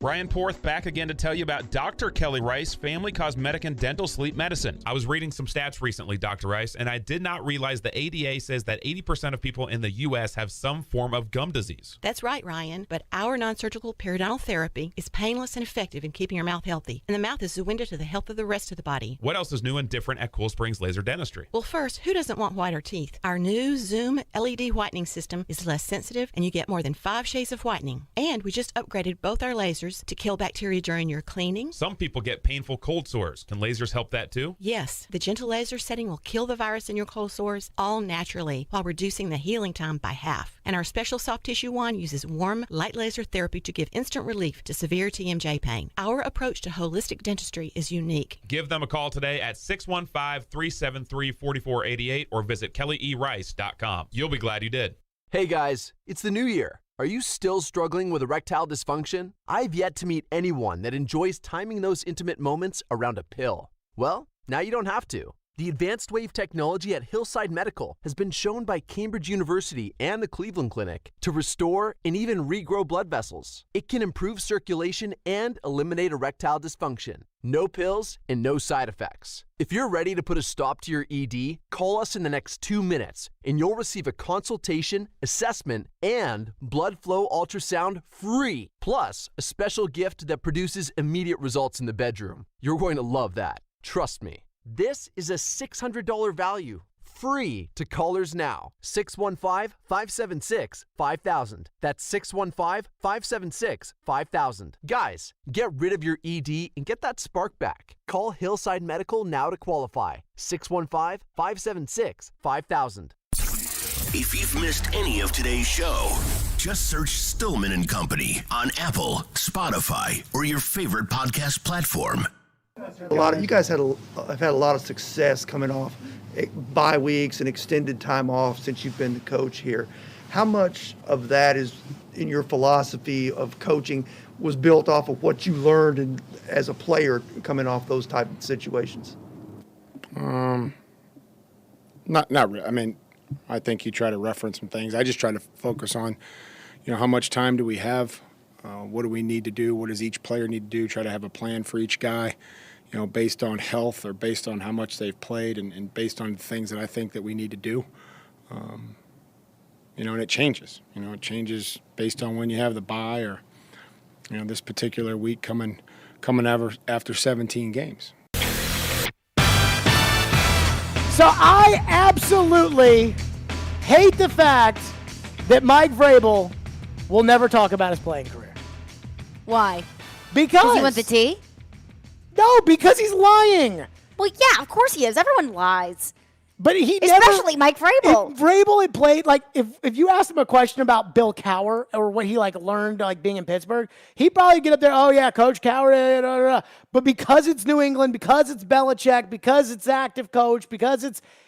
Ryan Porth back again to tell you about Dr. Kelly Rice, Family Cosmetic and Dental Sleep Medicine. I was reading some stats recently, Dr. Rice, and I did not realize the ADA says that 80% of people in the U.S. have some form of gum disease. That's right, Ryan, but our non-surgical periodontal therapy is painless and effective in keeping your mouth healthy, and the mouth is the window to the health of the rest of the body. What else is new and different at Cool Springs Laser Dentistry? Well, first, who doesn't want whiter teeth? Our new Zoom LED whitening system is less sensitive, and you get more than 5 shades of whitening. And we just upgraded both our lasers to kill bacteria during your cleaning. Some people get painful cold sores. Can lasers help that too? Yes, the gentle laser setting will kill the virus in your cold sores all naturally while reducing the healing time by half. And our special soft tissue wand uses warm, light laser therapy to give instant relief to severe TMJ pain. Our approach to holistic dentistry is unique. Give them a call today at 615-373-4488 or visit kellyerice.com. You'll be glad you did. Hey guys, it's the new year. Are you still struggling with erectile dysfunction? I've yet to meet anyone that enjoys timing those intimate moments around a pill. Well, now you don't have to. The advanced wave technology at Hillside Medical has been shown by Cambridge University and the Cleveland Clinic to restore and even regrow blood vessels. It can improve circulation and eliminate erectile dysfunction. No pills and no side effects. If you're ready to put a stop to your ED, call us in the next 2 minutes and you'll receive a consultation, assessment, and blood flow ultrasound free, plus a special gift that produces immediate results in the bedroom. You're going to love that. Trust me. This is a $600 value, free to callers now. 615-576-5000. That's 615-576-5000. Guys, get rid of your ED and get that spark back. Call Hillside Medical now to qualify. 615-576-5000. If you've missed any of today's show, just search Stillman and Company on Apple, Spotify, or your favorite podcast platform. You guys have had a lot of success coming off bye weeks and extended time off since you've been the coach here. How much of that is in your philosophy of coaching was built off of what you learned as a player coming off those type of situations? Not really. I mean, I think you try to reference some things. I just try to focus on, how much time do we have? What do we need to do? What does each player need to do? Try to have a plan for each guy, based on health or based on how much they've played and based on things that I think that we need to do. And it changes. It changes based on when you have the bye or, this particular week coming after 17 games. So I absolutely hate the fact that Mike Vrabel will never talk about his playing career. Why? Because he wants the tea? No, because he's lying. Well, yeah, of course he is. Everyone lies. But especially Mike Vrabel. If Vrabel had played, if you asked him a question about Bill Cowher or what he learned being in Pittsburgh, he'd probably get up there, oh yeah, Coach Cowher, but because it's New England, because it's Belichick, because it's active coach,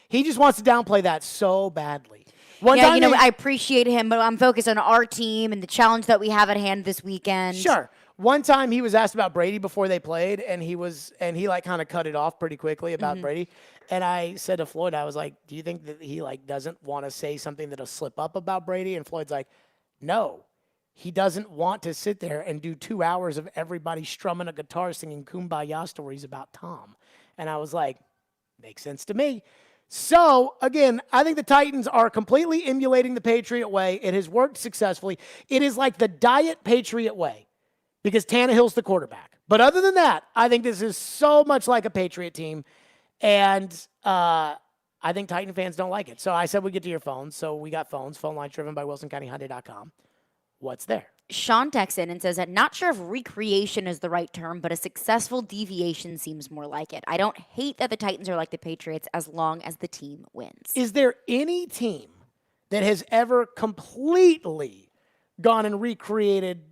he just wants to downplay that so badly. I appreciate him, but I'm focused on our team and the challenge that we have at hand this weekend. Sure. One time he was asked about Brady before they played, and he kind of cut it off pretty quickly about Brady. And I said to Floyd, I was like, do you think that he doesn't want to say something that'll slip up about Brady? And Floyd's like, no, he doesn't want to sit there and do 2 hours of everybody strumming a guitar singing Kumbaya stories about Tom. And I was like, makes sense to me. So, again, I think the Titans are completely emulating the Patriot way. It has worked successfully. It is like the Diet Patriot way because Tannehill's the quarterback. But other than that, I think this is so much like a Patriot team. And I think Titan fans don't like it. So I said we'd get to your phones. So we got phones. Phone lines driven by WilsonCountyHyundai.com. What's there? Sean texts in and says, I'm not sure if recreation is the right term, but a successful deviation seems more like it. I don't hate that the Titans are like the Patriots as long as the team wins. Is there any team that has ever completely gone and recreated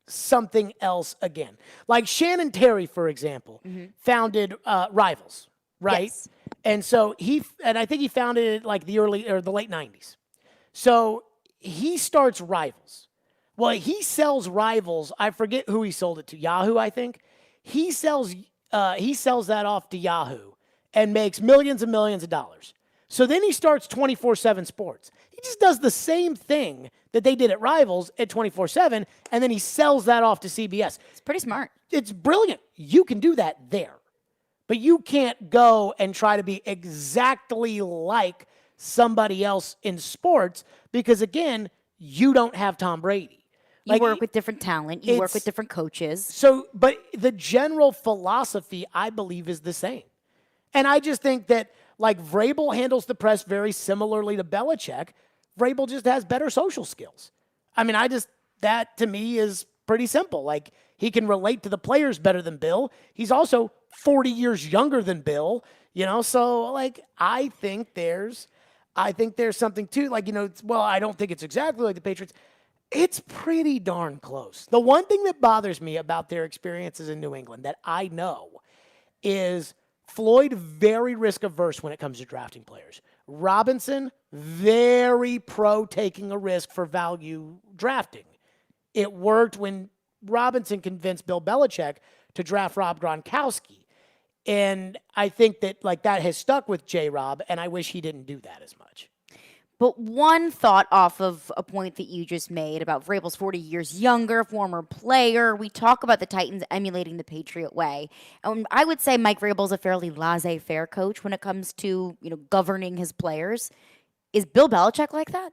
something else again? Like Shannon Terry, for example, founded Rivals, right? Yes. And so I think he founded it like the late 90s. So he starts Rivals. Well, he sells Rivals. I forget who he sold it to. Yahoo, I think. He sells that off to Yahoo and makes millions and millions of dollars. So then he starts 24/7 Sports. He just does the same thing that they did at Rivals at 24/7, and then he sells that off to CBS. It's pretty smart. It's brilliant. You can do that there. But you can't go and try to be exactly like somebody else in sports because, again, you don't have Tom Brady. You work with different talent. You work with different coaches. So, but the general philosophy, I believe, is the same. And I just think that, like, Vrabel handles the press very similarly to Belichick. Vrabel just has better social skills. I mean, that to me is pretty simple. Like, he can relate to the players better than Bill. He's also 40 years younger than Bill, so like, I think there's something to, like, I don't think it's exactly like the Patriots. It's pretty darn close. The one thing that bothers me about their experiences in New England that I know is Floyd very risk averse when it comes to drafting players. Robinson, very pro taking a risk for value drafting. It worked when Robinson convinced Bill Belichick to draft Rob Gronkowski. And I think that, like, that has stuck with J-Rob, and I wish he didn't do that as much. But one thought off of a point that you just made about Vrabel's 40 years younger, former player. We talk about the Titans emulating the Patriot way. And I would say Mike Vrabel's a fairly laissez-faire coach when it comes to, governing his players. Is Bill Belichick like that?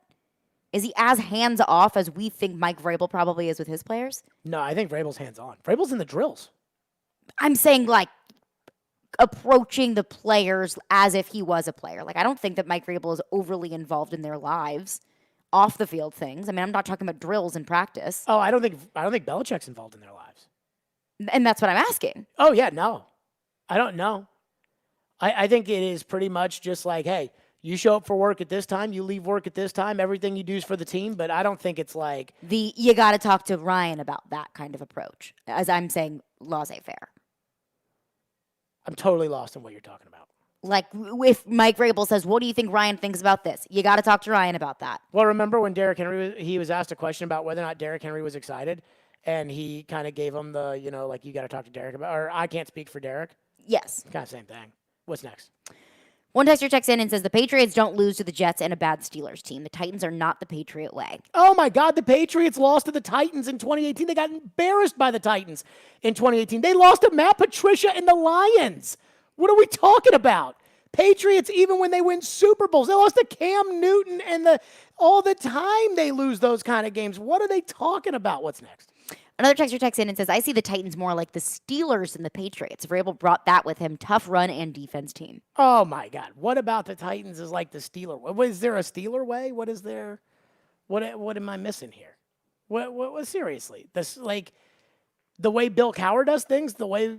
Is he as hands-off as we think Mike Vrabel probably is with his players? No, I think Vrabel's hands-on. Vrabel's in the drills. I'm saying, like, approaching the players as if he was a player. Like, I don't think that Mike Vrabel is overly involved in their lives, off the field things. I mean, I'm not talking about drills in practice. Oh, I don't think Belichick's involved in their lives. And that's what I'm asking. Oh, yeah, no. I don't know. I think it is pretty much just like, hey, you show up for work at this time, you leave work at this time, everything you do is for the team, but I don't think it's like... You got to talk to Ryan about that kind of approach, as I'm saying laissez-faire. I'm totally lost in what you're talking about. Like, if Mike Vrabel says, what do you think Ryan thinks about this? You got to talk to Ryan about that. Well, remember when Derrick Henry, he was asked a question about whether or not Derrick Henry was excited, and he kind of gave him the, like, you got to talk to Derrick about, or I can't speak for Derrick. Yes. Kind of same thing. What's next? One texter checks in and says, the Patriots don't lose to the Jets and a bad Steelers team. The Titans are not the Patriot way. Oh, my God. The Patriots lost to the Titans in 2018. They got embarrassed by the Titans in 2018. They lost to Matt Patricia and the Lions. What are we talking about? Patriots, even when they win Super Bowls, they lost to Cam Newton, and all the time they lose those kind of games. What are they talking about? What's next? Another texter texts in and says, I see the Titans more like the Steelers than the Patriots. Vrabel brought that with him. Tough run and defense team. Oh, my God. What about the Titans is like the Steeler way? Is there a Steeler way? What is there? What am I missing here? What seriously? This, like, the way Bill Cowher does things, the way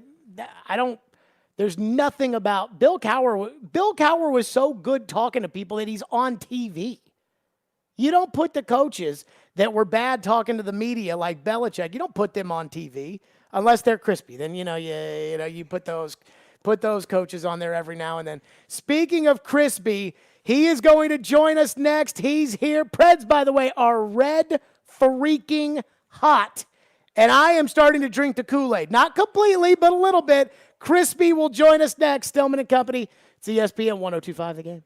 there's nothing about Bill Cowher. Bill Cowher was so good talking to people that he's on TV. You don't put the coaches that were bad talking to the media like Belichick, you don't put them on TV unless they're crispy. Then, you put those coaches on there every now and then. Speaking of crispy, he is going to join us next. He's here. Preds, by the way, are red freaking hot. And I am starting to drink the Kool-Aid. Not completely, but a little bit. Crispy will join us next. Stillman and Company. It's ESPN 102.5 The Game.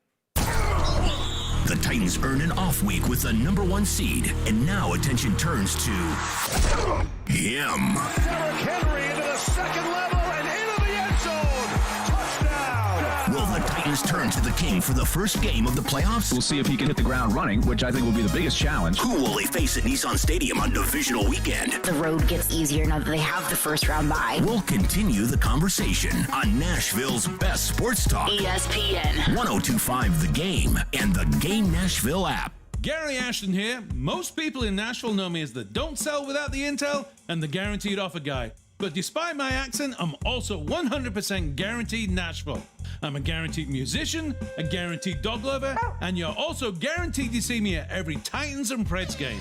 The Titans earned an off week with the #1 seed, and now attention turns to him. Derrick Henry into the second level and into the end zone. Touchdown. Will the Titans turn to the king for the first game of the playoffs? We'll see if he can hit the ground running, which I think will be the biggest challenge. Who will they face at Nissan Stadium on divisional weekend? The road gets easier now that they have the first round bye. We'll continue the conversation on Nashville's best sports talk. ESPN 102.5 The Game and the Game Nashville app. Gary Ashton here. Most people in Nashville know me as the don't sell without the intel and the guaranteed offer guy. But despite my accent, I'm also 100% guaranteed Nashville. I'm a guaranteed musician, a guaranteed dog lover, and you're also guaranteed to see me at every Titans and Preds game.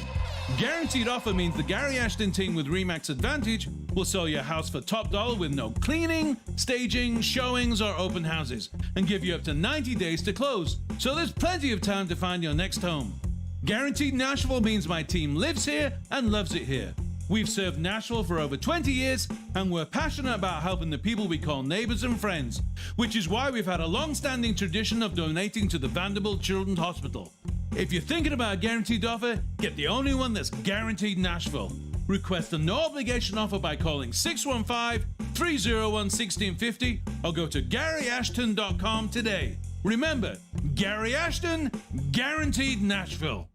Guaranteed offer means the Gary Ashton team with RE/MAX Advantage will sell your house for top dollar with no cleaning, staging, showings, or open houses, and give you up to 90 days to close. So there's plenty of time to find your next home. Guaranteed Nashville means my team lives here and loves it here. We've served Nashville for over 20 years, and we're passionate about helping the people we call neighbors and friends, which is why we've had a long-standing tradition of donating to the Vanderbilt Children's Hospital. If you're thinking about a guaranteed offer, get the only one that's guaranteed Nashville. Request a no-obligation offer by calling 615-301-1650 or go to GaryAshton.com today. Remember, Gary Ashton, guaranteed Nashville.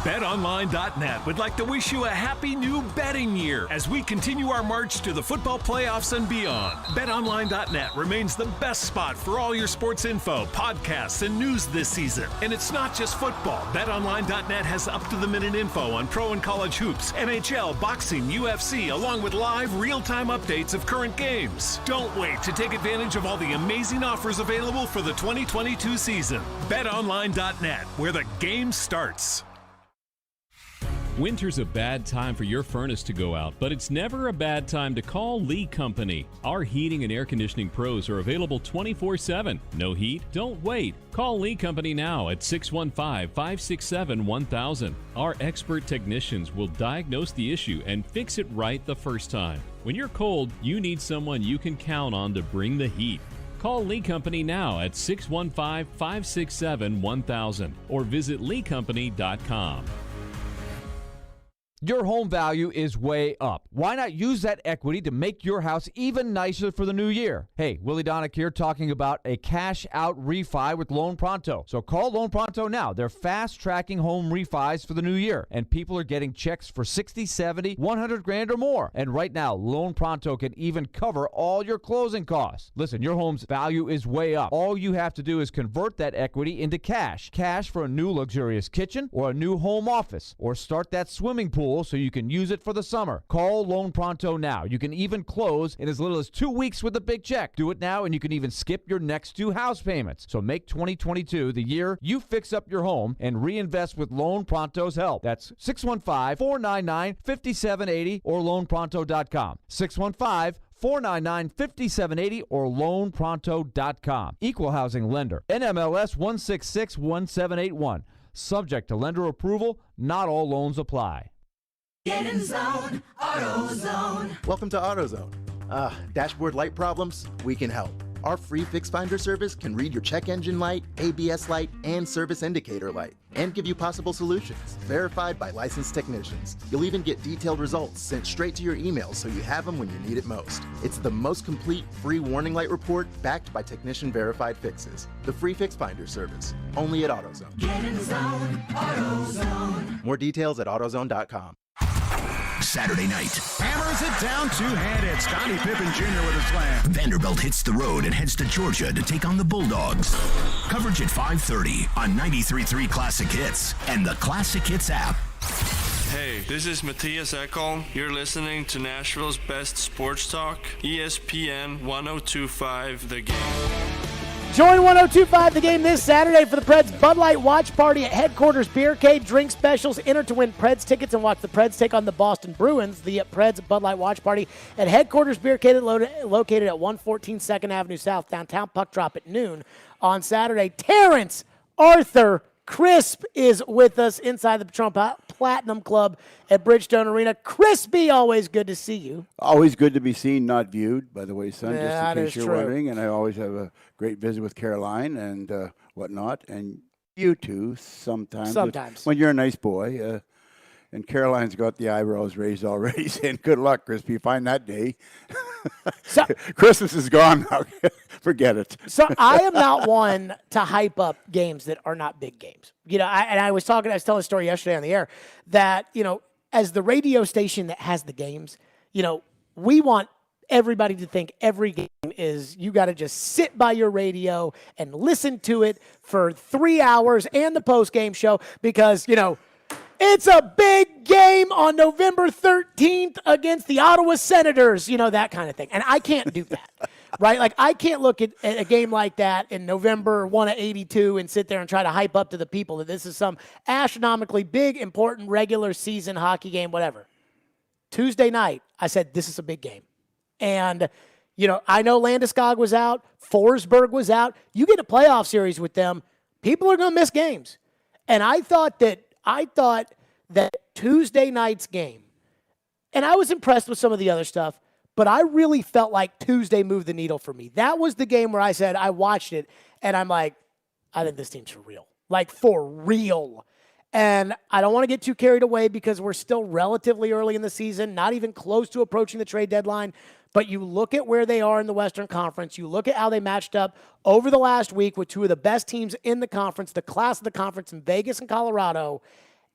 BetOnline.net would like to wish you a happy new betting year as we continue our march to the football playoffs and beyond. BetOnline.net remains the best spot for all your sports info, podcasts, and news this season. And it's not just football. BetOnline.net has up-to-the-minute info on pro and college hoops, NHL, boxing, UFC, along with live, real-time updates of current games. Don't wait to take advantage of all the amazing offers available for the 2022 season. BetOnline.net, where the game starts. Winter's a bad time for your furnace to go out, but it's never a bad time to call Lee Company. Our heating and air conditioning pros are available 24/7. No heat? Don't wait. Call Lee Company now at 615-567-1000. Our expert technicians will diagnose the issue and fix it right the first time. When you're cold, you need someone you can count on to bring the heat. Call Lee Company now at 615-567-1000 or visit leecompany.com. Your home value is way up. Why not use that equity to make your house even nicer for the new year? Hey, Willie Donick here talking about a cash-out refi with Loan Pronto. So call Loan Pronto now. They're fast-tracking home refis for the new year, and people are getting checks for $60, $70, $100 grand or more. And right now, Loan Pronto can even cover all your closing costs. Listen, your home's value is way up. All you have to do is convert that equity into cash. Cash for a new luxurious kitchen or a new home office, or start that swimming pool so you can use it for the summer. Call Loan Pronto now. You can even close in as little as 2 weeks with a big check. Do it now and you can even skip your next 2 house payments. So make 2022 the year you fix up your home and reinvest with Loan Pronto's help. That's 615-499-5780 or loanpronto.com. 615-499-5780 or loanpronto.com. Equal housing lender. NMLS 1661781. Subject to lender approval. Not all loans apply. Get in zone, AutoZone. Welcome to AutoZone. Dashboard light problems? We can help. Our free Fix Finder service can read your check engine light, ABS light, and service indicator light, and give you possible solutions, verified by licensed technicians. You'll even get detailed results sent straight to your email so you have them when you need it most. It's the most complete free warning light report backed by technician-verified fixes. The free Fix Finder service, only at AutoZone. Get in zone, AutoZone. More details at AutoZone.com. Saturday night. Hammers it down two-handed. Scottie Pippen Jr. with a slam. Vanderbilt hits the road and heads to Georgia to take on the Bulldogs. Coverage at 5:30 on 93.3 Classic Hits and the Classic Hits app. Hey, this is Matthias Ekholm. You're listening to Nashville's best sports talk, ESPN 102.5 The Game. Join 102.5 The Game this Saturday for the Preds Bud Light Watch Party at Headquarters Beercade. Drink specials. Enter to win Preds tickets and watch the Preds take on the Boston Bruins. The Preds Bud Light Watch Party at Headquarters Beercade, located at 114 2nd Avenue South, downtown. Puck drop at noon on Saturday. Terrence Arthur Crisp is with us inside the Trump Platinum Club at Bridgestone Arena. Crispy, always good to see you. Always good to be seen, not viewed, by the way, son, Yeah, just in case you're true. wondering. And I always have a great visit with Caroline and whatnot. And you too, sometimes. Sometimes. When you're a nice boy. And Caroline's got the eyebrows raised already, saying, good luck, Crispy. Find that day. Christmas is gone now. Forget it. So I am not one to hype up games that are not big games. You know, I was telling a story yesterday on the air that, you know, as the radio station that has the games, you know, we want everybody to think every game is you got to just sit by your radio and listen to it for 3 hours and the post-game show because, you know, it's a big game on November 13th against the Ottawa Senators, you know, that kind of thing. And I can't do that, right? Like, I can't look at a game like that in November 1 of 82 and sit there and try to hype up to the people that this is some astronomically big, important, regular season hockey game, whatever. Tuesday night, I said, this is a big game. And, you know, I know Landeskog was out. Forsberg was out. You get a playoff series with them, people are going to miss games. And I thought that Tuesday night's game, and I was impressed with some of the other stuff, but I really felt like Tuesday moved the needle for me. That was the game where I said I watched it, and I'm like, I think this team's for real. Like, for real. And I don't want to get too carried away because we're still relatively early in the season, not even close to approaching the trade deadline. But you look at where they are in the Western Conference. You look at how they matched up over the last week with two of the best teams in the conference, the class of the conference in Vegas and Colorado.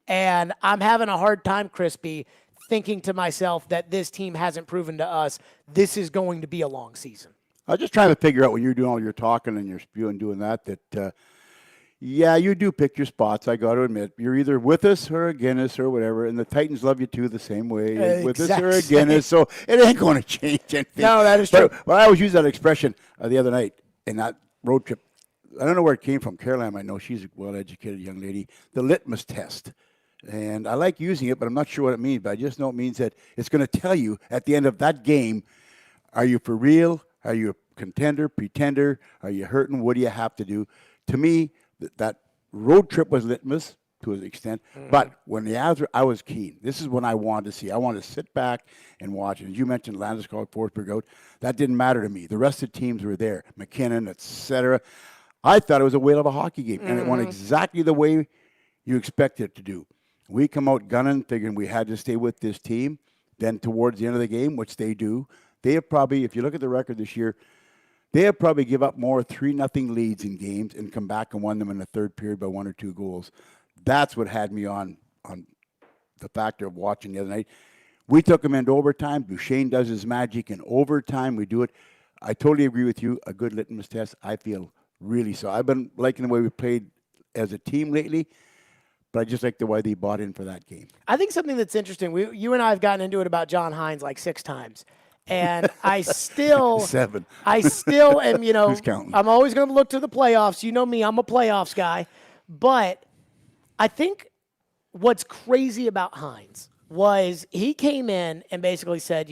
And I'm having a hard time, Crispy, thinking to myself that this team hasn't proven to us this is going to be a long season. I was just trying to figure out when you're doing all your talking and your spewing doing that, yeah, you do pick your spots, I got to admit. You're either with us or against us or whatever, and the Titans love you too the same way, with us or against us, so it ain't going to change anything. No, that is true. But I always use that expression the other night in that road trip. I don't know where it came from. Caroline might know. She's a well-educated young lady. The litmus test. And I like using it, but I'm not sure what it means. But I just know it means that it's going to tell you at the end of that game, are you for real? Are you a contender, pretender? Are you hurting? What do you have to do? To me, that road trip was litmus to an extent. Mm-hmm. But when the Avs were, I was keen. This is what I wanted to see. I wanted to sit back and watch. And as you mentioned, Landeskog, Forsberg out. That didn't matter to me. The rest of the teams were there. McKinnon, etc. I thought it was a whale of a hockey game. Mm-hmm. And it went exactly the way you expected it to do. We come out gunning, figuring we had to stay with this team. Then towards the end of the game, which they do, they have probably, if you look at the record this year, they have probably give up more 3-0 leads in games and come back and won them in the third period by 1 or 2 goals. That's what had me on the factor of watching the other night. We took them into overtime. Duchesne does his magic in overtime. We do it. I totally agree with you. A good litmus test. I feel really so. I've been liking the way we played as a team lately, but I just like the way they bought in for that game. I think something that's interesting, you and I have gotten into it about John Hines like 6 times. And I still 7. I still am, Who's counting? I'm always going to look to the playoffs. You know me, I'm a playoffs guy. But I think what's crazy about Hines was he came in and basically said,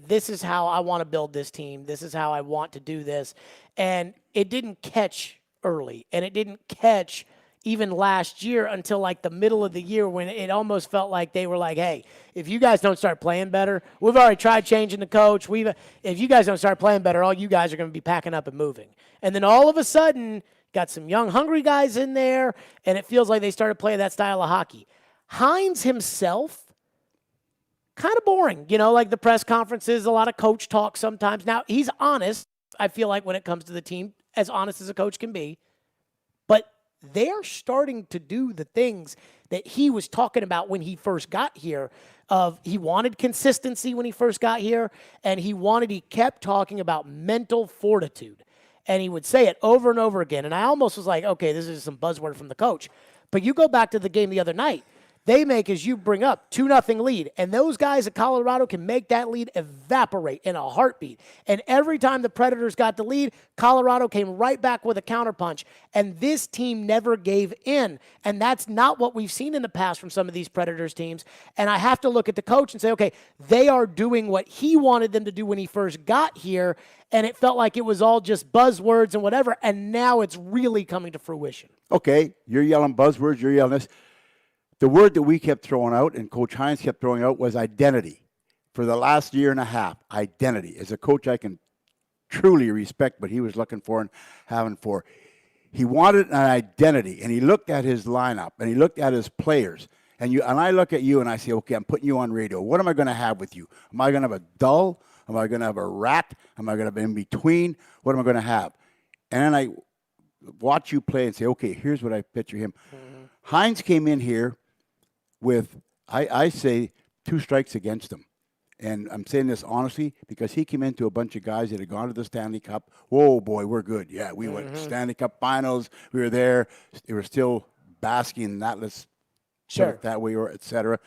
this is how I want to build this team. This is how I want to do this. And it didn't catch early. And it didn't catch even last year until like the middle of the year when it almost felt like they were like, hey, if you guys don't start playing better, we've already tried changing the coach. If you guys don't start playing better, all you guys are going to be packing up and moving. And then all of a sudden, got some young, hungry guys in there, and it feels like they started playing that style of hockey. Hines himself, kind of boring. Like the press conferences, a lot of coach talk sometimes. Now, he's honest, I feel like, when it comes to the team, as honest as a coach can be. But they're starting to do the things that he was talking about when he first got here. He wanted consistency when he first got here, and he kept talking about mental fortitude. And he would say it over and over again. And I almost was like, okay, this is some buzzword from the coach. But you go back to the game the other night, they make, as you bring up, 2-0 lead. And those guys at Colorado can make that lead evaporate in a heartbeat. And every time the Predators got the lead, Colorado came right back with a counterpunch. And this team never gave in. And that's not what we've seen in the past from some of these Predators teams. And I have to look at the coach and say, okay, they are doing what he wanted them to do when he first got here. And it felt like it was all just buzzwords and whatever. And now it's really coming to fruition. Okay, you're yelling buzzwords, you're yelling this. The word that we kept throwing out and Coach Hines kept throwing out was identity. For the last year and a half, identity. As a coach, I can truly respect what he was looking for and having for. He wanted an identity, and he looked at his lineup, and he looked at his players. And I look at you, and I say, okay, I'm putting you on radio. What am I going to have with you? Am I going to have a dull? Am I going to have a rat? Am I going to have in between? What am I going to have? And then I watch you play and say, okay, here's what I picture him. Mm-hmm. Hines came in here with, I say, 2 strikes against him. And I'm saying this honestly because he came into a bunch of guys that had gone to the Stanley Cup. Whoa, boy, we're good. Yeah, we went to Stanley Cup finals. We were there. They were still basking in that, let's put it that way, or et cetera.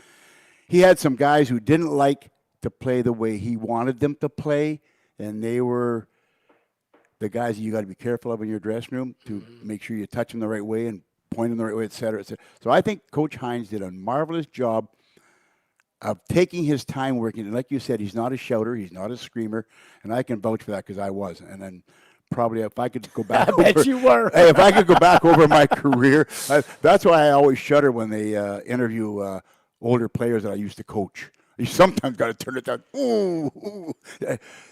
He had some guys who didn't like to play the way he wanted them to play, and they were the guys that you got to be careful of in your dressing room to make sure you touch them the right way and point them the right way, et cetera, et cetera. So I think Coach Hines did a marvelous job of taking his time working. And like you said, he's not a shouter, he's not a screamer, and I can vouch for that because I was. And then probably if I could go back I bet you were. Hey, if I could go back over my career, that's why I always shudder when they interview older players that I used to coach. You sometimes got to turn it down. Ooh.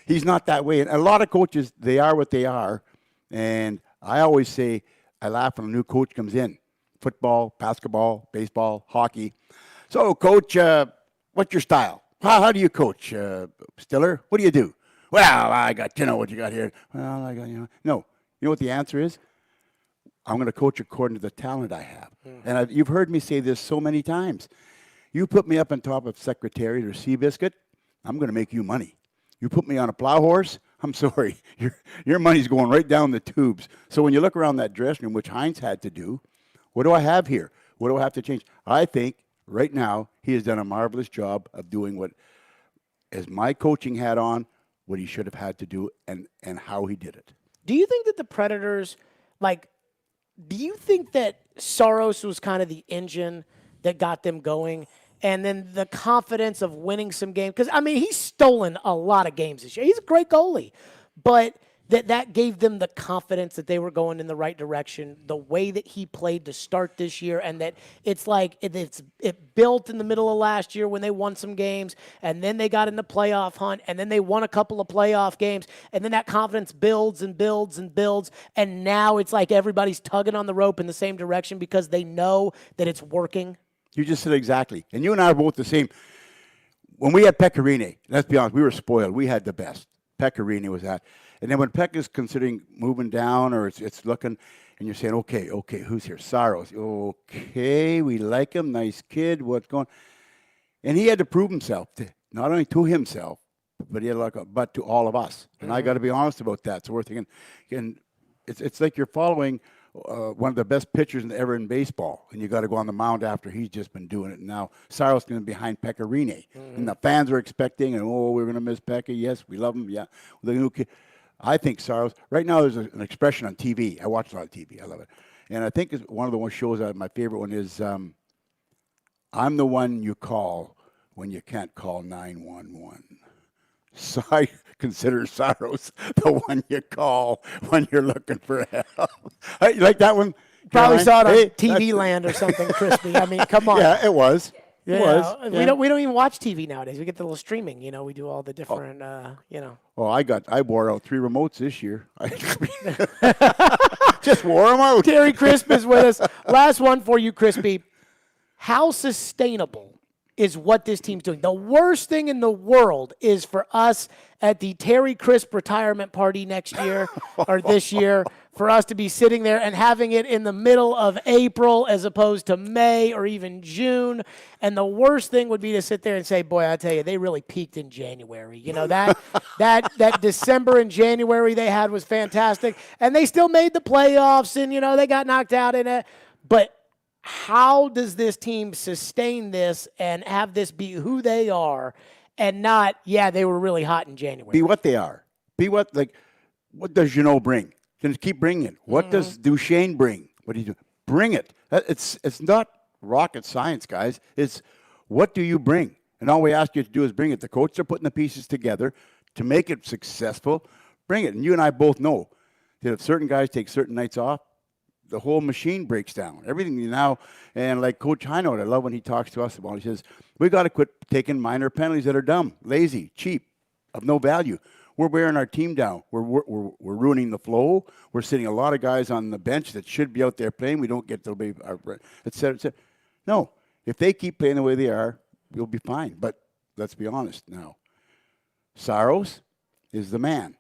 He's not that way. And a lot of coaches, they are what they are. And I always say, I laugh when a new coach comes in. Football, basketball, baseball, hockey. So, Coach, what's your style? How do you coach, Stiller? What do you do? Well, I got, what you got here. Well, I got, No. You know what the answer is? I'm going to coach according to the talent I have. And you've heard me say this so many times. You put me up on top of Secretariat or Seabiscuit, I'm going to make you money. You put me on a plow horse, I'm sorry, your money's going right down the tubes. So when you look around that dressing room, which Hines had to do, what do I have here? What do I have to change? I think right now he has done a marvelous job of doing what, as my coaching hat on, what he should have had to do and how he did it. Do you think that the Predators, do you think that Saros was kind of the engine that got them going? And then the confidence of winning some games. Because, he's stolen a lot of games this year. He's a great goalie. But that gave them the confidence that they were going in the right direction, the way that he played to start this year, and that it's like it built in the middle of last year when they won some games, and then they got in the playoff hunt, and then they won a couple of playoff games, and then that confidence builds and builds and builds, and now it's like everybody's tugging on the rope in the same direction because they know that it's working. You just said exactly. And you and I are both the same. When we had Pecorine, let's be honest, we were spoiled. We had the best. Pecorine was that. And then when Peck is considering moving down or it's looking, and you're saying, okay, who's here? Saros. Okay, we like him. Nice kid. What's going on? And he had to prove himself, not only to himself, but to all of us. And I got to be honest about that. So we're thinking, and it's like you're following one of the best pitchers ever in baseball, and you got to go on the mound after he's just been doing it. And now Saros is going to be behind Pecorine, and the fans are expecting, and we're going to miss Pekka. Yes, we love him. Yeah, the new kid. I think Saros. Right now, there's an expression on TV. I watch a lot of TV. I love it, and I think it's one of the shows. My favorite one is I'm the one you call when you can't call 911. So I consider Saros the one you call when you're looking for help. You like that one? Probably Caroline? saw it on Hey, TV Land or something, Crispy. Come on. Yeah, it was. It was. We don't even watch TV nowadays. We get the little streaming. We do all the different. Oh, I wore out 3 remotes this year. Just wore them out. Terry Crisp is with us. Last one for you, Crispy. How sustainable is what this team's doing? The worst thing in the world is for us at the Terry Crisp retirement party next year or this year for us to be sitting there and having it in the middle of April as opposed to May or even June. And the worst thing would be to sit there and say, boy, I tell you, they really peaked in January. That December and January they had was fantastic. And they still made the playoffs and, they got knocked out in it. But how does this team sustain this and have this be who they are and not, they were really hot in January? Be what they are. Be what does bring? Just keep bringing it. What does Duchesne bring? What do you do? Bring it. It's not rocket science, guys. It's what do you bring? And all we ask you to do is bring it. The coaches are putting the pieces together to make it successful. Bring it. And you and I both know that if certain guys take certain nights off, the whole machine breaks down. Everything now, and like Coach Hinote, I love when he talks to us about it. He says, we got to quit taking minor penalties that are dumb, lazy, cheap, of no value. We're wearing our team down. We're ruining the flow. We're sitting a lot of guys on the bench that should be out there playing. We don't get to be, et cetera, et cetera. No, if they keep playing the way they are, we'll be fine. But let's be honest now. Saros is the man.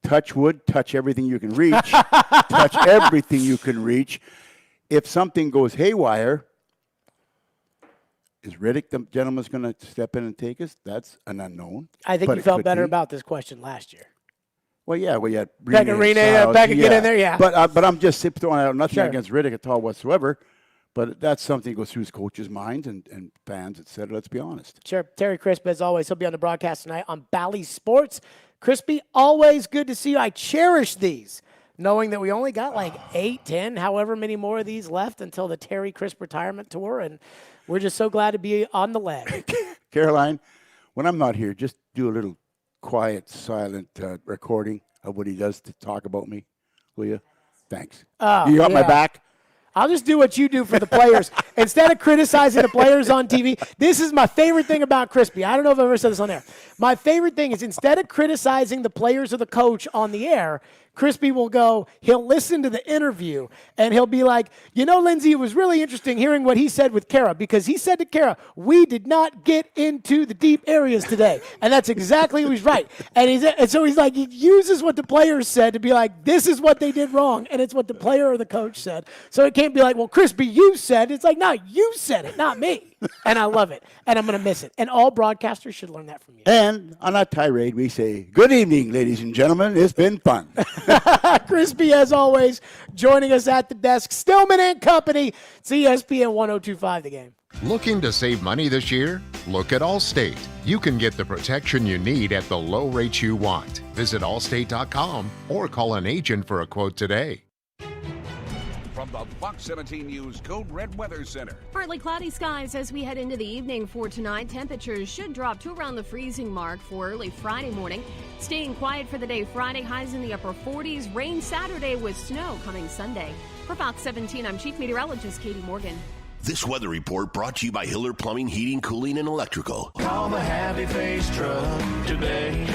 Touch wood, touch everything you can reach. Touch everything you can reach. If something goes haywire, is Riddick the gentleman's going to step in and take us? That's an unknown. I think you felt better about this question last year. Well, yeah, we had Pecorine, Becca get in there, yeah. But I'm just throwing out nothing Sure. against Riddick at all whatsoever. But that's something that goes through his coach's minds and fans, et cetera. Let's be honest. Sure. Terry Crisp, as always, he'll be on the broadcast tonight on Bally Sports. Crispy, always good to see you. I cherish these, knowing that we only got like 8, 10, however many more of these left until the Terry Crisp retirement tour, and we're just so glad to be on the leg. Caroline, when I'm not here, just do a little quiet, silent recording of what he does to talk about me, will you? Thanks. You got my back? I'll just do what you do for the players. Instead of criticizing the players on TV, this is my favorite thing about Crispy. I don't know if I've ever said this on air. My favorite thing is instead of criticizing the players or the coach on the air, Crispy will go, he'll listen to the interview, and he'll be like, Lindsay, it was really interesting hearing what he said with Kara, because he said to Kara, we did not get into the deep areas today. And that's exactly what he's right. And so he's like, he uses what the players said to be like, this is what they did wrong, and it's what the player or the coach said. So it can't be like, well, Crispy, you said. It's like, no, you said it, not me. And I love it, and I'm going to miss it. And all broadcasters should learn that from you. And on our tirade, we say, good evening, ladies and gentlemen. It's been fun. Crispy, as always, joining us at the desk. Stillman and Company. It's ESPN 102.5 The Game. Looking to save money this year? Look at Allstate. You can get the protection you need at the low rates you want. Visit allstate.com or call an agent for a quote today. From the Fox 17 News Code Red Weather Center. Partly cloudy skies as we head into the evening for tonight. Temperatures should drop to around the freezing mark for early Friday morning. Staying quiet for the day Friday, highs in the upper 40s. Rain Saturday with snow coming Sunday. For Fox 17, I'm Chief Meteorologist Katie Morgan. This weather report brought to you by Hiller Plumbing, Heating, Cooling, and Electrical. Call the Happy Face Truck today.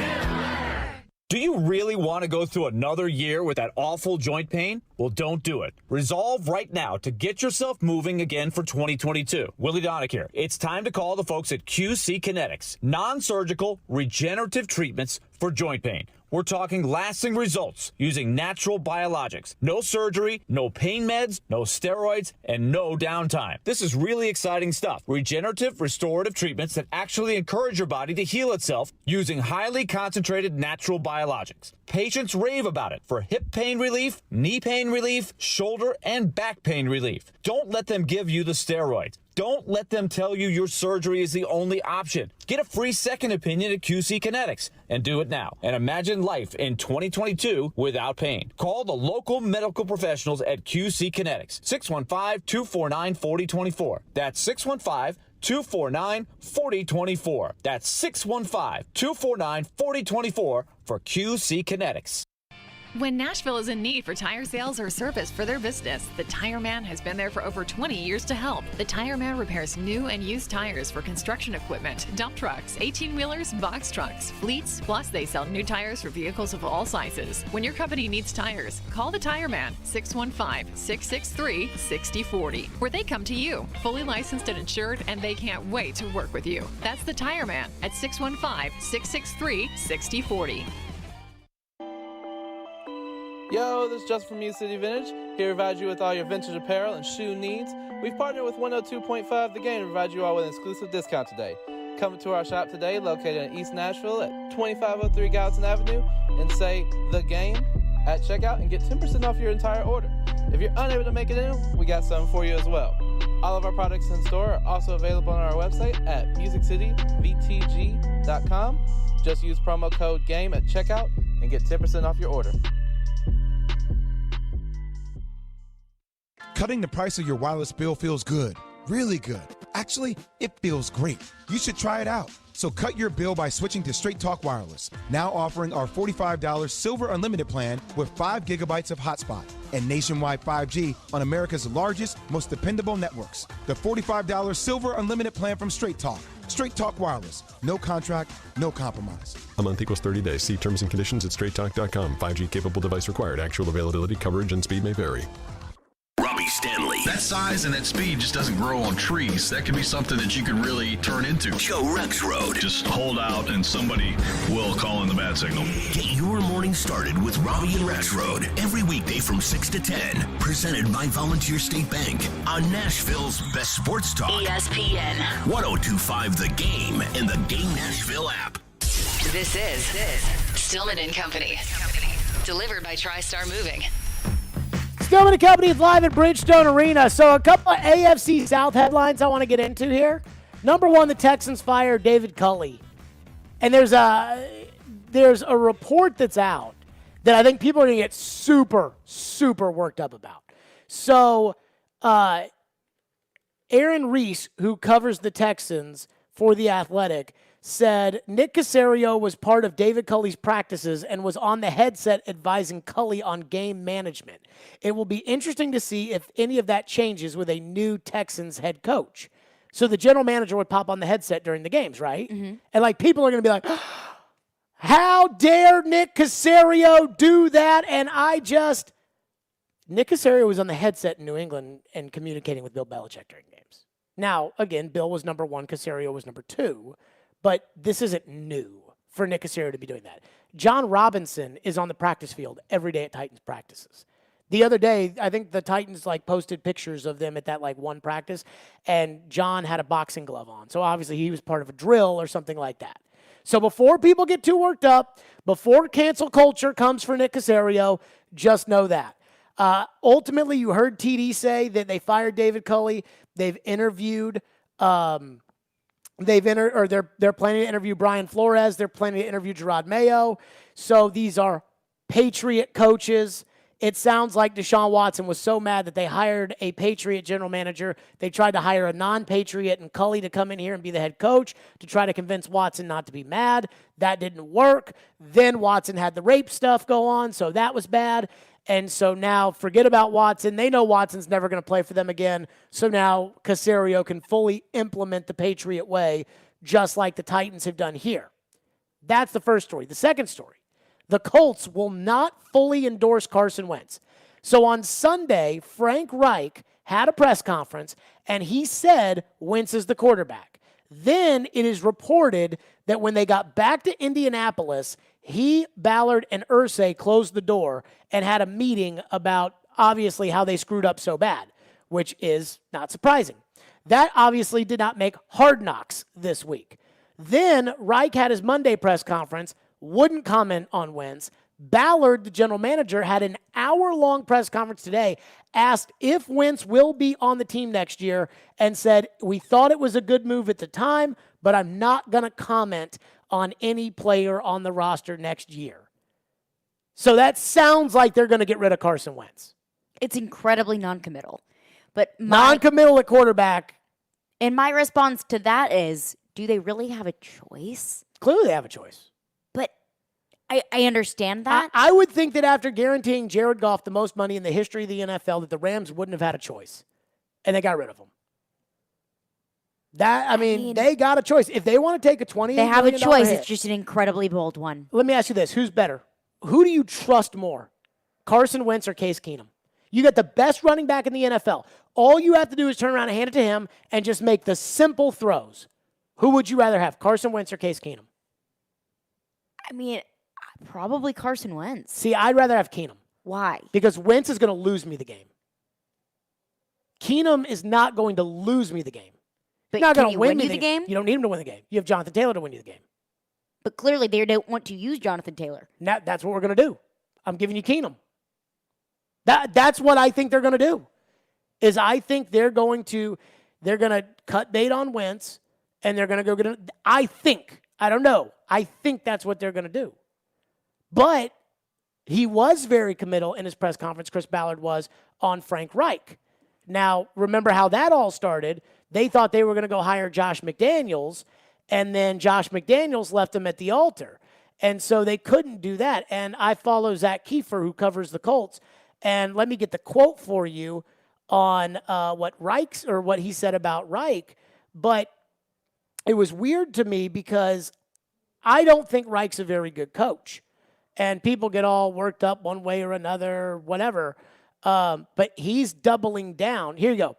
Do you really want to go through another year with that awful joint pain? Well, don't do it. Resolve right now to get yourself moving again for 2022. Willie Donick here. It's time to call the folks at QC Kinetics. Non-surgical regenerative treatments for joint pain. We're talking lasting results using natural biologics. No surgery, no pain meds, no steroids, and no downtime. This is really exciting stuff. Regenerative, restorative treatments that actually encourage your body to heal itself using highly concentrated natural biologics. Patients rave about it for hip pain relief, knee pain relief, shoulder and back pain relief. Don't let them give you the steroids. Don't let them tell you your surgery is the only option. Get a free second opinion at QC Kinetics and do it now. And imagine life in 2022 without pain. Call the local medical professionals at QC Kinetics. 615-249-4024. That's 615-249-4024. That's 615-249-4024 for QC Kinetics. When Nashville is in need for tire sales or service for their business, the Tire Man has been there for over 20 years to help. The Tire Man repairs new and used tires for construction equipment, dump trucks, 18-wheelers, box trucks, fleets, plus they sell new tires for vehicles of all sizes. When your company needs tires, call the Tire Man, 615-663-6040, where they come to you, fully licensed and insured, and they can't wait to work with you. That's the Tire Man at 615-663-6040. Yo, this is Justin from Music City Vintage, here to provide you with all your vintage apparel and shoe needs. We've partnered with 102.5 The Game to provide you all with an exclusive discount today. Come to our shop today, located in East Nashville at 2503 Gallatin Avenue, and say The Game at checkout and get 10% off your entire order. If you're unable to make it in, we got something for you as well. All of our products in store are also available on our website at musiccityvtg.com. Just use promo code GAME at checkout and get 10% off your order. Cutting the price of your wireless bill feels good, really good. Actually, it feels great. You should try it out. So cut your bill by switching to Straight Talk Wireless, now offering our $45 Silver Unlimited plan with 5 gigabytes of hotspot and nationwide 5G on America's largest, most dependable networks. The $45 Silver Unlimited plan from Straight Talk. Straight Talk Wireless. No contract, no compromise. A month equals 30 days. See terms and conditions at straighttalk.com. 5G capable device required. Actual availability, coverage, and speed may vary. Robbie Stanley. That size and that speed just doesn't grow on trees. That can be something that you can really turn into. Joe Rexrode. Just hold out and somebody will call in the bad signal. Get your morning started with Robbie and Rexrode every weekday from 6 to 10. Presented by Volunteer State Bank on Nashville's best sports talk. ESPN 102.5 The Game and the Game Nashville app. This is Stillman and Company. Delivered by TriStar Moving. Stillman and Company is live at Bridgestone Arena. So a couple of AFC South headlines I want to get into here. Number one, the Texans fired David Culley. And there's a report that's out that I think people are going to get super, super worked up about. So Aaron Reese, who covers the Texans for The Athletic, said Nick Caserio was part of David Culley's practices and was on the headset advising Culley on game management. It will be interesting to see if any of that changes with a new Texans head coach. So the general manager would pop on the headset during the games, right? Mm-hmm. And like people are going to be like, how dare Nick Caserio do that? And Nick Caserio was on the headset in New England and communicating with Bill Belichick during games. Now, again, Bill was number 1, Caserio was number 2, but this isn't new for Nick Caserio to be doing that. John Robinson is on the practice field every day at Titans practices. The other day, I think the Titans posted pictures of them at that one practice, and John had a boxing glove on. So obviously he was part of a drill or something like that. So before people get too worked up, before cancel culture comes for Nick Caserio, just know that. Ultimately, you heard TD say that they fired David Culley. They've interviewed, they're planning to interview Brian Flores. They're planning to interview Gerard Mayo. So these are Patriot coaches. It sounds like Deshaun Watson was so mad that they hired a Patriot general manager. They tried to hire a non-Patriot and Culley to come in here and be the head coach to try to convince Watson not to be mad. That didn't work. Then Watson had the rape stuff go on, so that was bad. And so now forget about Watson. They know Watson's never going to play for them again. So now Caserio can fully implement the Patriot way, just like the Titans have done here. That's the first story. The second story. The Colts will not fully endorse Carson Wentz. So on Sunday, Frank Reich had a press conference, and he said Wentz is the quarterback. Then it is reported that when they got back to Indianapolis, he, Ballard, and Irsay closed the door and had a meeting about, obviously, how they screwed up so bad, which is not surprising. That obviously did not make Hard Knocks this week. Then Reich had his Monday press conference, wouldn't comment on Wentz. Ballard, the general manager, had an hour-long press conference today, asked if Wentz will be on the team next year, and said, we thought it was a good move at the time, but I'm not going to comment on any player on the roster next year. So that sounds like they're going to get rid of Carson Wentz. It's incredibly non-committal. But non-committal at quarterback. And my response to that is, do they really have a choice? Clearly they have a choice. But I understand that. I would think that after guaranteeing Jared Goff the most money in the history of the NFL, that the Rams wouldn't have had a choice. And they got rid of him. I mean, they got a choice. If they want to take a $28 million they have a choice. hit, It's just an incredibly bold one. Let me ask you this. Who's better? Who do you trust more? Carson Wentz or Case Keenum? You got the best running back in the NFL. All you have to do is turn around and hand it to him and just make the simple throws. Who would you rather have, Carson Wentz or Case Keenum? I mean, probably Carson Wentz. See, I'd rather have Keenum. Why? Because Wentz is going to lose me the game. Keenum is not going to lose me the game. But not can going he to win win me you the game? You don't need him to win the game. You have Jonathan Taylor to win you the game. But clearly they don't want to use Jonathan Taylor. Now, that's what we're going to do. I'm giving you Keenum. That's what I think they're going to do. Is I think they're going to cut bait on Wentz, and they're going to go get him. I don't know. I think that's what they're going to do. But he was very committal in his press conference, Chris Ballard was, on Frank Reich. Now, remember how that all started. They thought they were going to go hire Josh McDaniels, and then Josh McDaniels left them at the altar. And so they couldn't do that. And I follow Zach Kiefer, who covers the Colts. And let me get the quote for you on what he said about Reich. But it was weird to me because I don't think Reich's a very good coach. And people get all worked up one way or another, whatever. But he's doubling down. Here you go.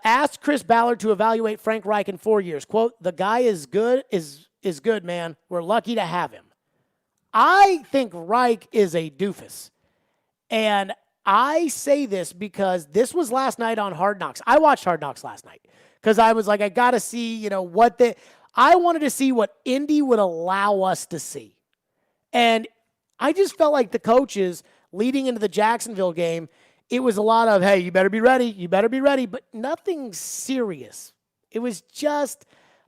Asked Chris Ballard to evaluate Frank Reich in 4 years. Quote, the guy is good, is good, man. We're lucky to have him. I think Reich is a doofus. And I say this because this was last night on Hard Knocks. I watched Hard Knocks last night because I was like, I got to see, I wanted to see what Indy would allow us to see. And I just felt like the coaches leading into the Jacksonville game, it was a lot of, hey, you better be ready, but nothing serious. It was just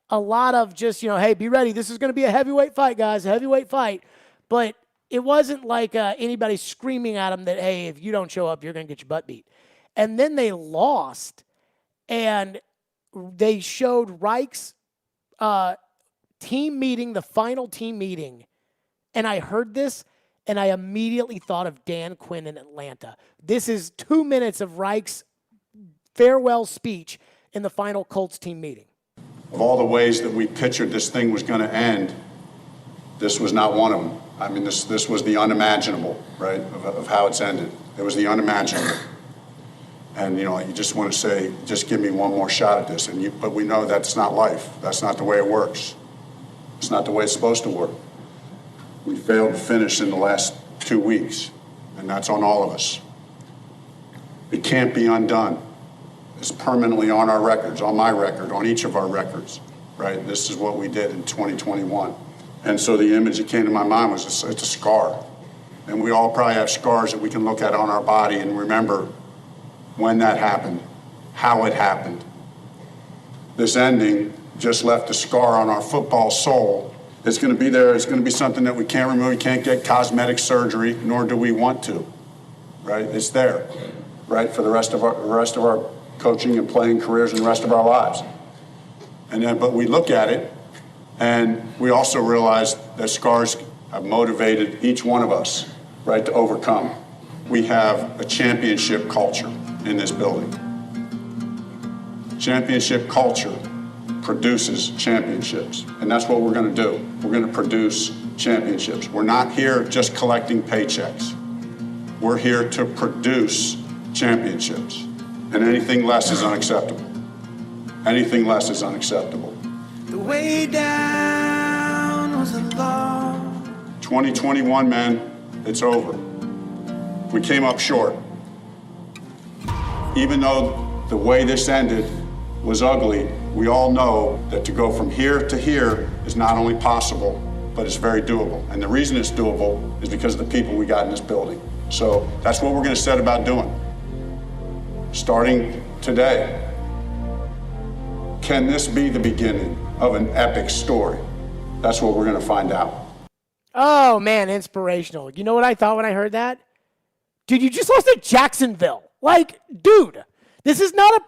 a lot of hey, be ready. This is going to be a heavyweight fight, guys, a heavyweight fight. But it wasn't like anybody screaming at them that, hey, if you don't show up, you're going to get your butt beat. And then they lost, and they showed Reich's team meeting, the final team meeting, and I heard this, and I immediately thought of Dan Quinn in Atlanta. This is 2 minutes of Reich's farewell speech in the final Colts team meeting. Of all the ways that we pictured this thing was going to end, this was not one of them. I mean, this was the unimaginable, right, of how it's ended. It was the unimaginable. And, you just want to say, just give me one more shot at this. But we know that's not life. That's not the way it works. It's not the way it's supposed to work. We failed to finish in the last 2 weeks, and that's on all of us. It can't be undone. It's permanently on our records, on my record, on each of our records, right? This is what we did in 2021. And so the image that came to my mind was it's a scar. And we all probably have scars that we can look at on our body and remember when that happened, how it happened. This ending just left a scar on our football soul. It's going to be there. It's going to be something that we can't remove. We can't get cosmetic surgery, nor do we want to, right? It's there, right, for the rest of our coaching and playing careers and the rest of our lives. But we look at it, and we also realize that scars have motivated each one of us, right, to overcome. We have a championship culture in this building. Championship culture produces championships, and that's what we're going to do. We're going to produce championships. We're not here just collecting paychecks. We're here to produce championships, and anything less is unacceptable. Anything less is unacceptable. The way down was a long. 2021, man, it's over. We came up short. Even though the way this ended was ugly, we all know that to go from here to here is not only possible, but it's very doable. And the reason it's doable is because of the people we got in this building. So that's what we're going to set about doing. Starting today. Can this be the beginning of an epic story? That's what we're going to find out. Oh, man, inspirational. You know what I thought when I heard that? Dude, you just lost to Jacksonville. Dude, this is not a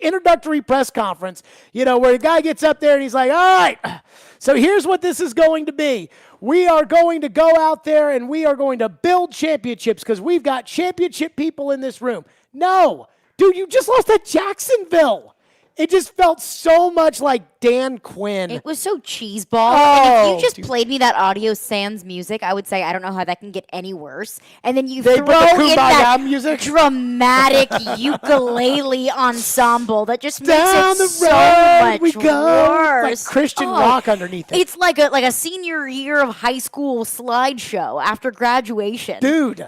introductory press conference, where the guy gets up there and he's like, all right, so here's what this is going to be. We are going to go out there and we are going to build championships because we've got championship people in this room. No, dude, you just lost to Jacksonville. It just felt so much like Dan Quinn. It was so cheeseball. Oh, and if you just played me that audio sans music, I would say, I don't know how that can get any worse. And then you throw in that music. Dramatic ukulele ensemble that just makes Down it the so road much we go. worse. Like Christian rock underneath it. It's like a senior year of high school slideshow after graduation. Dude.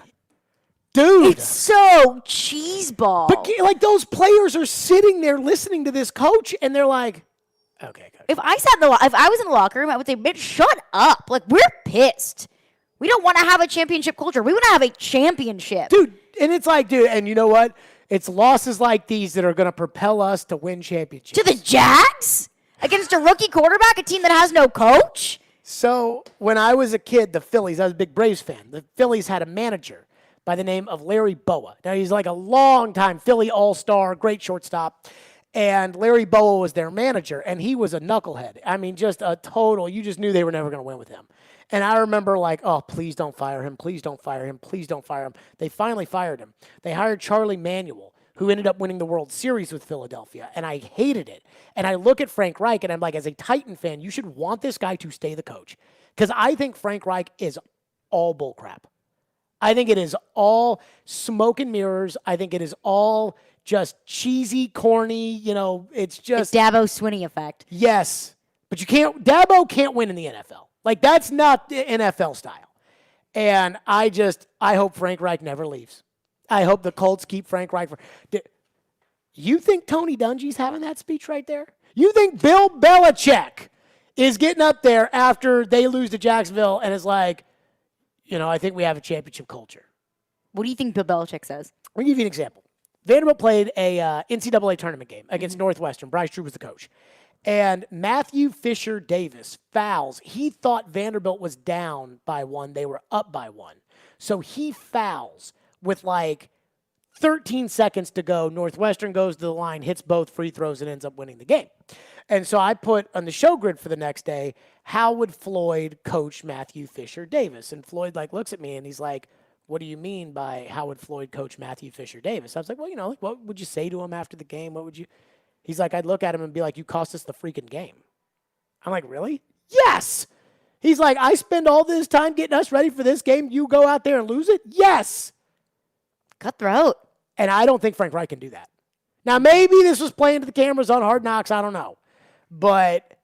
It's so cheeseball. But those players are sitting there listening to this coach, and they're like, "Okay, coach." If I was in the locker room, I would say, "Bitch, shut up! We're pissed. We don't want to have a championship culture. We want to have a championship, dude." And it's like, dude, and you know what? It's losses like these that are going to propel us to win championships. To the Jags against a rookie quarterback, a team that has no coach. So when I was a kid, the Phillies, I was a big Braves fan. The Phillies had a manager by the name of Larry Boa. Now, he's like a long-time Philly all-star, great shortstop. And Larry Boa was their manager, and he was a knucklehead. I mean, just a total, you just knew they were never going to win with him. And I remember oh, please don't fire him. Please don't fire him. Please don't fire him. They finally fired him. They hired Charlie Manuel, who ended up winning the World Series with Philadelphia, and I hated it. And I look at Frank Reich, and I'm like, as a Titan fan, you should want this guy to stay the coach. Because I think Frank Reich is all bullcrap. I think it is all smoke and mirrors. I think it is all just cheesy, corny. It's just the Dabo Swinney effect. Yes, but Dabo can't win in the NFL. That's not the NFL style. And I hope Frank Reich never leaves. I hope the Colts keep Frank Reich. You think Tony Dungy's having that speech right there? You think Bill Belichick is getting up there after they lose to Jacksonville and is like, I think we have a championship culture. What do you think Bill Belichick says? I'll give you an example. Vanderbilt played a NCAA tournament game against Northwestern. Bryce Drew was the coach. And Matthew Fisher Davis fouls. He thought Vanderbilt was down by one. They were up by one. So he fouls with 13 seconds to go. Northwestern goes to the line, hits both free throws, and ends up winning the game. And so I put on the show grid for the next day, how would Floyd coach Matthew Fisher Davis? And Floyd looks at me and he's like, what do you mean by how would Floyd coach Matthew Fisher Davis? I was like, well, what would you say to him after the game? What would you? He's like, I'd look at him and be like, you cost us the freaking game. I'm like, really? Yes. He's like, I spend all this time getting us ready for this game. You go out there and lose it? Yes. Cutthroat. And I don't think Frank Reich can do that. Now, maybe this was playing to the cameras on Hard Knocks. I don't know. But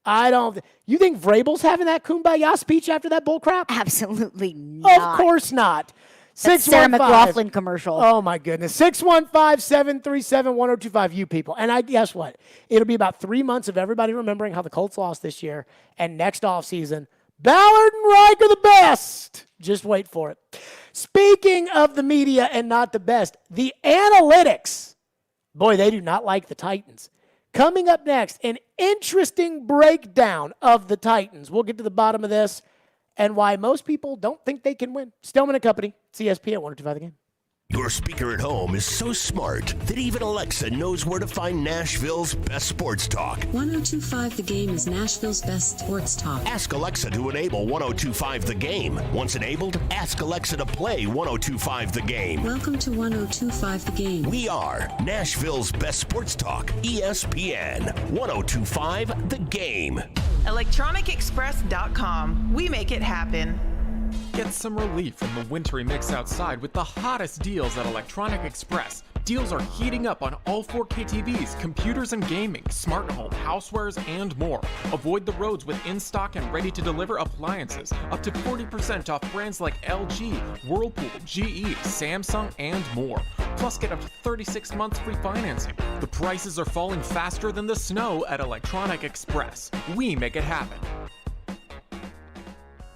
I don't. You think Vrabel's having that kumbaya speech after that bull crap? Absolutely not. Of course not. That's Sarah McLaughlin commercial. Oh, my goodness. 615-737-1025, you people. And guess what? It'll be about 3 months of everybody remembering how the Colts lost this year. And next offseason, Ballard and Reich are the best. Just wait for it. Speaking of the media and not the best, the analytics. Boy, they do not like the Titans. Coming up next, an interesting breakdown of the Titans. We'll get to the bottom of this and why most people don't think they can win. Stillman and Company, CSP at 102.5 The Game. Your speaker at home is so smart that even Alexa knows where to find Nashville's best sports talk. 102.5 The Game is Nashville's best sports talk. Ask Alexa to enable 102.5 The Game. Once enabled, ask Alexa to play 102.5 The Game. Welcome to 102.5 The Game. We are Nashville's best sports talk, ESPN 102.5 The Game. ElectronicExpress.com. We make it happen. Get some relief from the wintry mix outside with the hottest deals at Electronic Express. Deals are heating up on all 4K TVs, computers and gaming, smart home, housewares, and more. Avoid the roads with in-stock and ready-to-deliver appliances. Up to 40% off brands like LG, Whirlpool, GE, Samsung, and more. Plus, get up to 36 months free financing. The prices are falling faster than the snow at Electronic Express. We make it happen.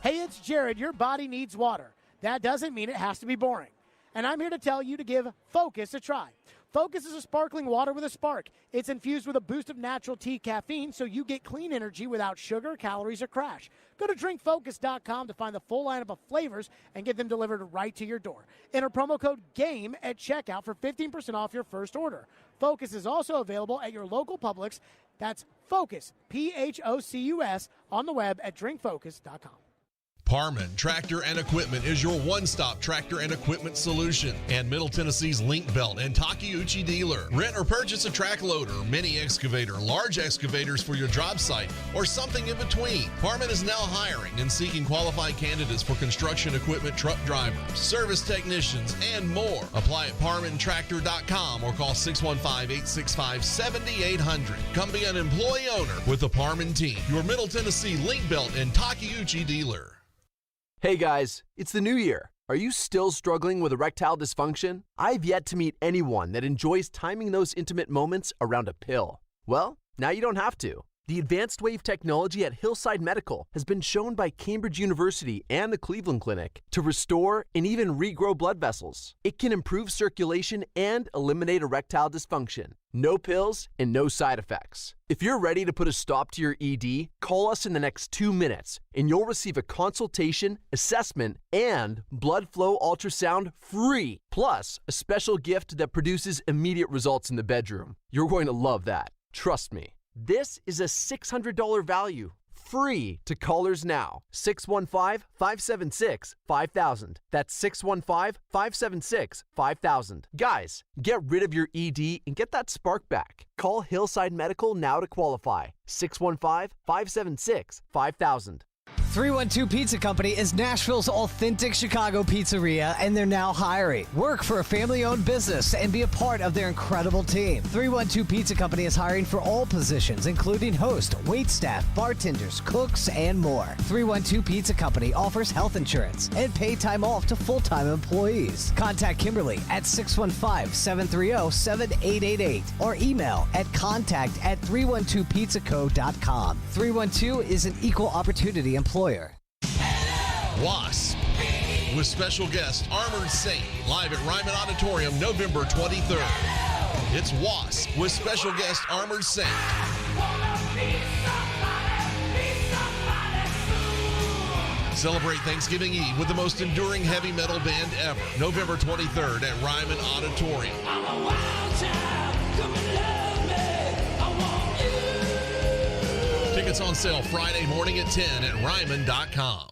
Hey, it's Jared. Your body needs water. That doesn't mean it has to be boring. And I'm here to tell you to give Focus a try. Focus is a sparkling water with a spark. It's infused with a boost of natural tea caffeine so you get clean energy without sugar, calories, or crash. Go to drinkfocus.com to find the full lineup of flavors and get them delivered right to your door. Enter promo code GAME at checkout for 15% off your first order. Focus is also available at your local Publix. That's Focus, P-H-O-C-U-S, on the web at drinkfocus.com. Parman Tractor and Equipment is your one-stop tractor and equipment solution and Middle Tennessee's Link Belt and Takeuchi dealer. Rent or purchase a track loader, mini excavator, large excavators for your job site, or something in between. Parman is now hiring and seeking qualified candidates for construction equipment truck drivers, service technicians, and more. Apply at parmantractor.com or call 615-865-7800. Come be an employee owner with the Parman team, your Middle Tennessee Link Belt and Takeuchi dealer. Hey guys, it's the new year. Are you still struggling with erectile dysfunction? I've yet to meet anyone that enjoys timing those intimate moments around a pill. Well, now you don't have to. The advanced wave technology at Hillside Medical has been shown by Cambridge University and the Cleveland Clinic to restore and even regrow blood vessels. It can improve circulation and eliminate erectile dysfunction. No pills and no side effects. If you're ready to put a stop to your ED, call us in the next 2 minutes and you'll receive a consultation, assessment, and blood flow ultrasound free. Plus, a special gift that produces immediate results in the bedroom. You're going to love that. Trust me. This is a $600 value, free to callers now. 615-576-5000. That's 615-576-5000. Guys, get rid of your ED and get that spark back. Call Hillside Medical now to qualify. 615-576-5000. 312 Pizza Company is Nashville's authentic Chicago pizzeria, and they're now hiring. Work for a family-owned business and be a part of their incredible team. 312 Pizza Company is hiring for all positions, including host, waitstaff, bartenders, cooks, and more. 312 Pizza Company offers health insurance and paid time off to full-time employees. Contact Kimberly at 615-730-7888 or email at contact@312pizzaco.com. 312 is an equal opportunity employer. Wasp, with special guest Armored Saint, live at Ryman Auditorium November 23rd. It's Wasp with special guest Armored Saint. Celebrate Thanksgiving Eve with the most enduring heavy metal band ever. November 23rd at Ryman Auditorium. Tickets on sale Friday morning at 10 at Ryman.com.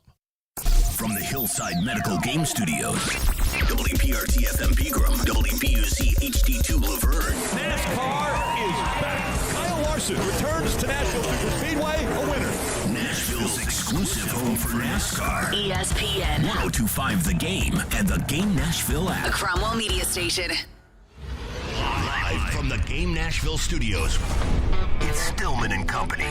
From the Hillside Medical Game Studios, WPRT-FM Pegram, WPUC HD2 Laverne. NASCAR is back. Kyle Larson returns to Nashville Superspeedway a winner. Nashville's exclusive home for NASCAR. ESPN. 102.5 The Game and the Game Nashville app. A Cromwell Media Station. Live from the Game Nashville studios, it's Stillman and Company.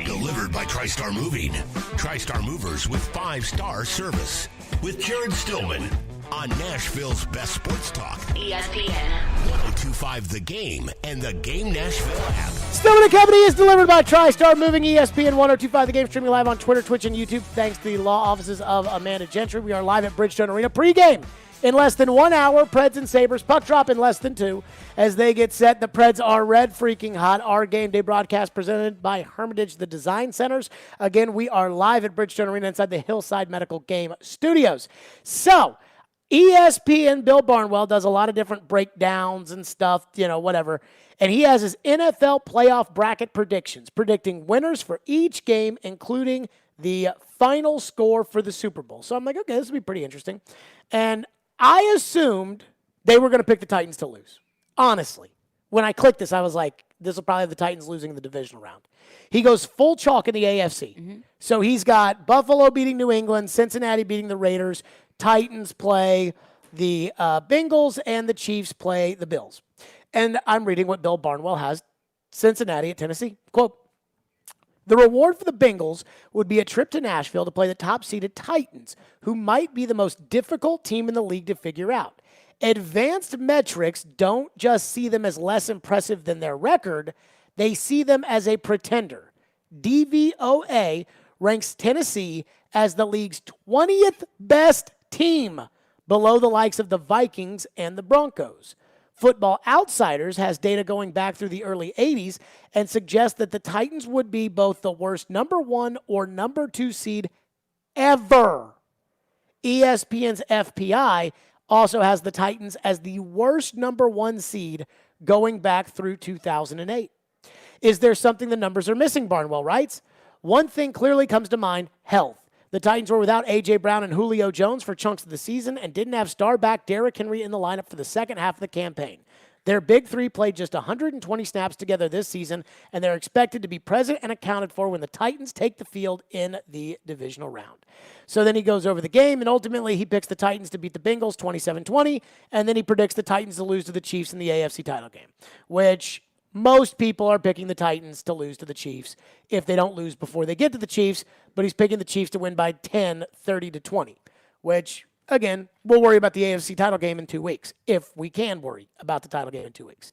Delivered by TriStar Moving. TriStar Movers with 5-star service. With Jared Stillman on Nashville's best sports talk. ESPN. 102.5 The Game and the Game Nashville app. Stillman and Company is delivered by TriStar Moving. ESPN 102.5 The Game, streaming live on Twitter, Twitch, and YouTube. Thanks to the law offices of Amanda Gentry. We are live at Bridgestone Arena. Pre-game in less than 1 hour. Preds and Sabres. Puck drop in less than 2 as they get set. The Preds are red freaking hot. Our game day broadcast presented by Hermitage, the Design Centers. Again, we are live at Bridgestone Arena inside the Hillside Medical Game Studios. So, ESPN Bill Barnwell does a lot of different breakdowns and stuff, whatever. And he has his NFL playoff bracket predictions, predicting winners for each game, including the final score for the Super Bowl. So I'm like, okay, this will be pretty interesting. And I assumed they were going to pick the Titans to lose. Honestly, when I clicked this, I was like, this will probably have the Titans losing in the divisional round. He goes full chalk in the AFC. Mm-hmm. So he's got Buffalo beating New England, Cincinnati beating the Raiders, Titans play the Bengals, and the Chiefs play the Bills. And I'm reading what Bill Barnwell has, Cincinnati at Tennessee. Quote, the reward for the Bengals would be a trip to Nashville to play the top-seeded Titans, who might be the most difficult team in the league to figure out. Advanced metrics don't just see them as less impressive than their record, they see them as a pretender. DVOA ranks Tennessee as the league's 20th best team, below the likes of the Vikings and the Broncos. Football Outsiders has data going back through the early 80s and suggests that the Titans would be both the worst number 1 or number 2 seed ever. ESPN's FPI also has the Titans as the worst number 1 seed going back through 2008. Is there something the numbers are missing, Barnwell writes? One thing clearly comes to mind, health. The Titans were without A.J. Brown and Julio Jones for chunks of the season and didn't have star back Derrick Henry in the lineup for the second half of the campaign. Their big three played just 120 snaps together this season, and they're expected to be present and accounted for when the Titans take the field in the divisional round. So then he goes over the game, and ultimately he picks the Titans to beat the Bengals 27-20, and then he predicts the Titans to lose to the Chiefs in the AFC title game, which most people are picking the Titans to lose to the Chiefs if they don't lose before they get to the Chiefs, but he's picking the Chiefs to win by 10, 30-20, which, again, we'll worry about the AFC title game in 2 weeks, if we can worry about the title game in 2 weeks.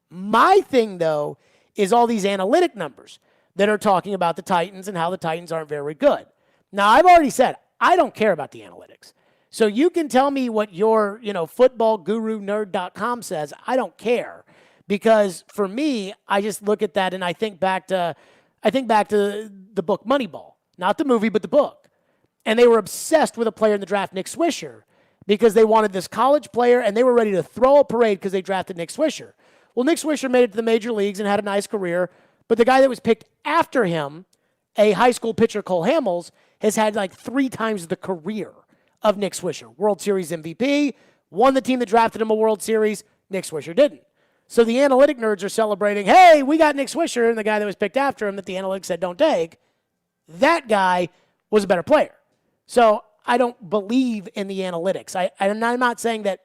My thing, though, is all these analytic numbers that are talking about the Titans and how the Titans aren't very good. Now, I've already said, I don't care about the analytics. So you can tell me what your, footballgurunerd.com says. I don't care. Because for me, I just look at that and I think back to the book Moneyball. Not the movie, but the book. And they were obsessed with a player in the draft, Nick Swisher, because they wanted this college player and they were ready to throw a parade because they drafted Nick Swisher. Well, Nick Swisher made it to the major leagues and had a nice career, but the guy that was picked after him, a high school pitcher, Cole Hamels, has had like 3 times the career of Nick Swisher. World Series MVP, won the team that drafted him a World Series. Nick Swisher didn't. So the analytic nerds are celebrating, hey, we got Nick Swisher, and the guy that was picked after him that the analytics said don't take, that guy was a better player. So I don't believe in the analytics. I'm not saying that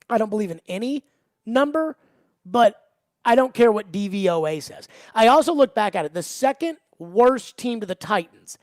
I don't believe in any number, but I don't care what DVOA says. I also look back at it. The second worst team to the Titans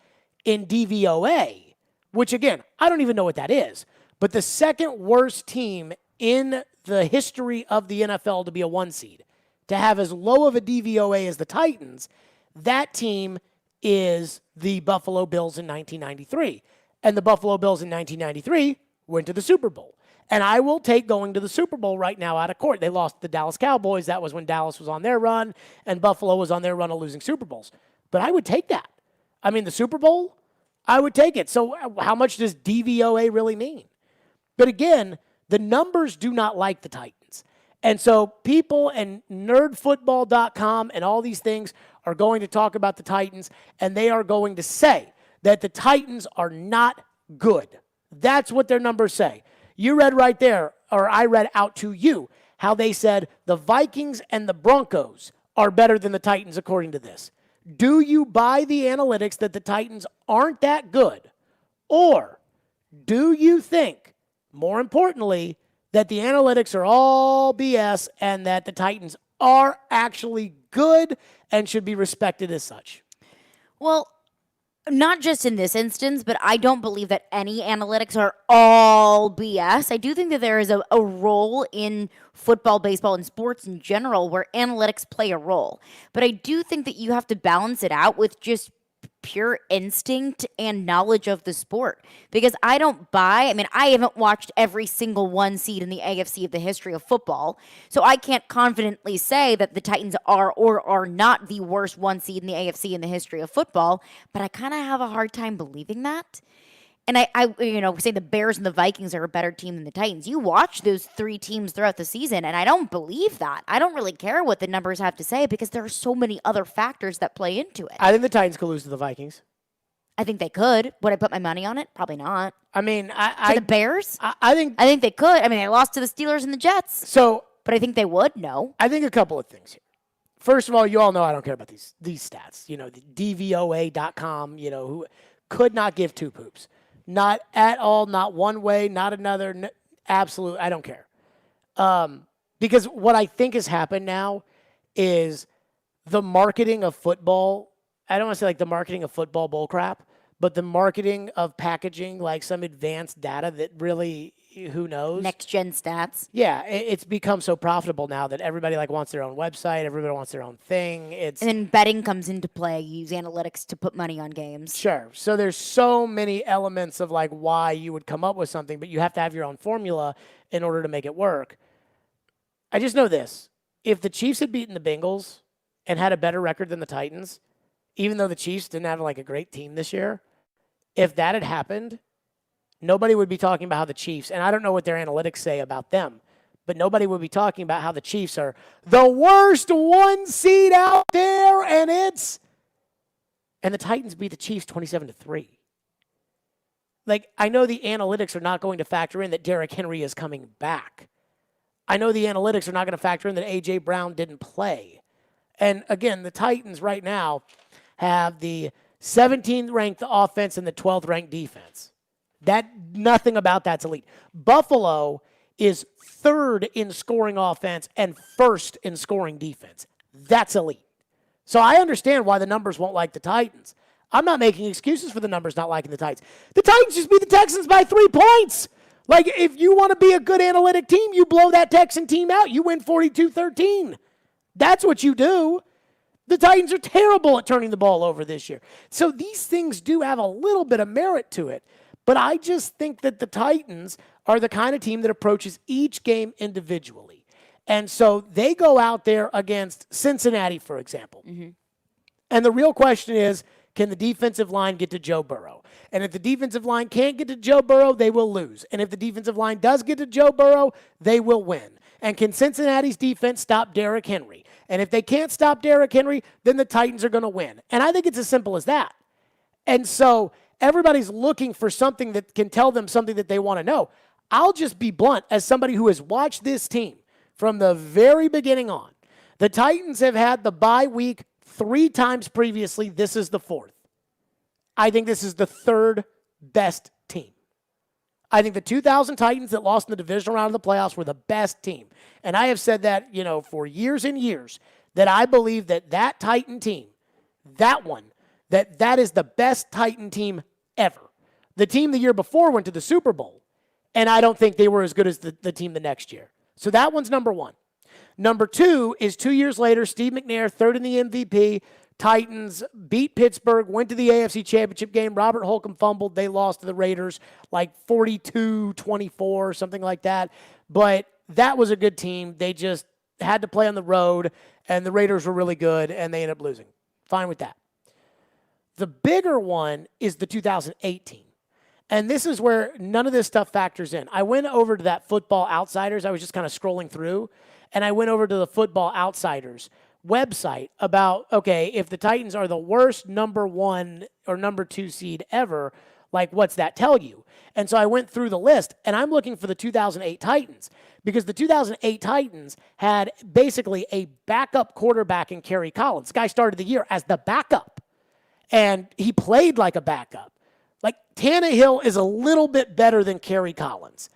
in DVOA, which, again, I don't even know what that is, but the second worst team in the history of the NFL to be a 1 seed, to have as low of a DVOA as the Titans, that team is the Buffalo Bills in 1993. And the Buffalo Bills in 1993 went to the Super Bowl. And I will take going to the Super Bowl right now out of court. They lost to the Dallas Cowboys. That was when Dallas was on their run, and Buffalo was on their run of losing Super Bowls. But I would take that. I mean, the Super Bowl, I would take it. So how much does DVOA really mean? But again, the numbers do not like the Titans. And so people and nerdfootball.com and all these things are going to talk about the Titans, and they are going to say that the Titans are not good. That's what their numbers say. You read right there, or I read out to you, how they said the Vikings and the Broncos are better than the Titans according to this. Do you buy the analytics that the Titans aren't that good? Or do you think, more importantly, that the analytics are all BS and that the Titans are actually good and should be respected as such? Well, not just in this instance, but I don't believe that any analytics are all BS. I do think that there is a role in football, baseball, and sports in general where analytics play a role. But I do think that you have to balance it out with just pure instinct and knowledge of the sport. Because I don't buy, I haven't watched every single one seed in the AFC of the history of football, so I can't confidently say that the Titans are or are not the worst one seed in the AFC in the history of football, but I kind of have a hard time believing that. And I say the Bears and the Vikings are a better team than the Titans. You watch those three teams throughout the season, and I don't believe that. I don't really care what the numbers have to say because there are so many other factors that play into it. I think the Titans could lose to the Vikings. I think they could. Would I put my money on it? Probably not. To the Bears? I think they could. They lost to the Steelers and the Jets. But I think they would. No. I think a couple of things here. First of all, you all know I don't care about these stats. The DVOA.com, who could not give two poops. Not at all, not one way, not another. Absolutely, I don't care. Because what I think has happened now is the marketing of football. I don't want to say like the marketing of football bullcrap, but the marketing of packaging like some advanced data that really, who knows? Next gen stats. Yeah, it's become so profitable now that everybody wants their own website. Everybody wants their own thing. And then betting comes into play. You use analytics to put money on games. Sure. So there's so many elements of why you would come up with something, but you have to have your own formula in order to make it work. I just know this. If the Chiefs had beaten the Bengals and had a better record than the Titans, even though the Chiefs didn't have a great team this year, if that had happened, nobody would be talking about how the Chiefs, and I don't know what their analytics say about them, but nobody would be talking about how the Chiefs are the worst one seed out there, and the Titans beat the Chiefs 27-3. I know the analytics are not going to factor in that Derrick Henry is coming back. I know the analytics are not going to factor in that A.J. Brown didn't play. And again, the Titans right now have the 17th ranked offense and the 12th ranked defense. Nothing about that's elite. Buffalo is third in scoring offense and first in scoring defense. That's elite. So I understand why the numbers won't like the Titans. I'm not making excuses for the numbers not liking the Titans. The Titans just beat the Texans by 3 points. If you want to be a good analytic team, you blow that Texan team out. You win 42-13. That's what you do. The Titans are terrible at turning the ball over this year. So these things do have a little bit of merit to it. But I just think that the Titans are the kind of team that approaches each game individually. And so they go out there against Cincinnati, for example. Mm-hmm. And the real question is, can the defensive line get to Joe Burrow? And if the defensive line can't get to Joe Burrow, they will lose. And if the defensive line does get to Joe Burrow, they will win. And can Cincinnati's defense stop Derrick Henry? And if they can't stop Derrick Henry, then the Titans are going to win. And I think it's as simple as that. And so everybody's looking for something that can tell them something that they want to know. I'll just be blunt as somebody who has watched this team from the very beginning on. The Titans have had the bye week 3 times previously. This is the 4th. I think this is the 3rd best team. I think the 2000 Titans that lost in the divisional round of the playoffs were the best team. And I have said that, for years and years, that I believe that Titan team, that is the best Titan team ever. The team the year before went to the Super Bowl, and I don't think they were as good as the team the next year. So that one's number 1. Number 2 is 2 years later, Steve McNair, 3rd in the MVP. Titans beat Pittsburgh, went to the AFC Championship game. Robert Holcomb fumbled. They lost to the Raiders 42-24, something like that. But that was a good team. They just had to play on the road, and the Raiders were really good, and they ended up losing. Fine with that. The bigger one is the 2018. And this is where none of this stuff factors in. I went over to that Football Outsiders. I was just kind of scrolling through, and I went over to the Football Outsiders website about, okay, if the Titans are the worst number 1 or number 2 seed ever, like, what's that tell you? And so I went through the list, and I'm looking for the 2008 Titans because the 2008 Titans had basically a backup quarterback in Kerry Collins. This guy started the year as the backup, and he played like a backup. Like, Tannehill is a little bit better than Kerry Collins,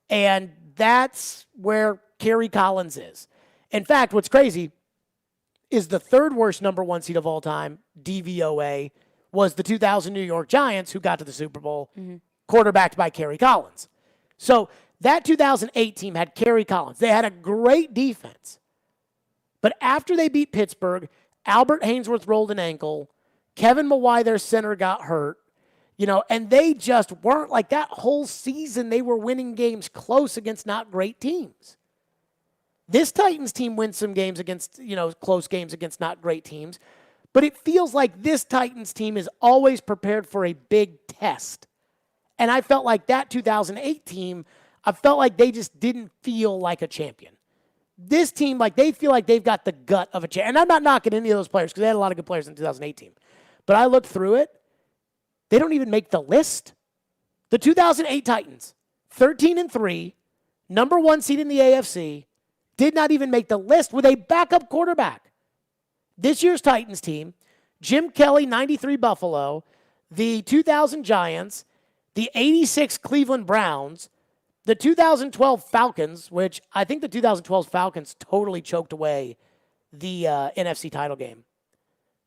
and that's where Kerry Collins is. In fact, what's crazy is the third worst number 1 seed of all time, DVOA, was the 2000 New York Giants, who got to the Super Bowl, quarterbacked by Kerry Collins. So that 2008 team had Kerry Collins. They had a great defense. But after they beat Pittsburgh, Albert Haynesworth rolled an ankle. Kevin Mawai, their center, got hurt. And they just weren't like that whole season. They were winning games close against not great teams. This Titans team wins some games against, close games against not great teams. But it feels like this Titans team is always prepared for a big test. And I felt like that 2008 team, I felt like they just didn't feel like a champion. This team, they feel like they've got the gut of a champion. And I'm not knocking any of those players because they had a lot of good players in the 2008 team. But I looked through it. They don't even make the list. The 2008 Titans, 13-3, number 1 seed in the AFC, did not even make the list with a backup quarterback. This year's Titans team, Jim Kelly, 93 Buffalo, the 2000 Giants, the 86 Cleveland Browns, the 2012 Falcons, which I think the 2012 Falcons totally choked away the NFC title game,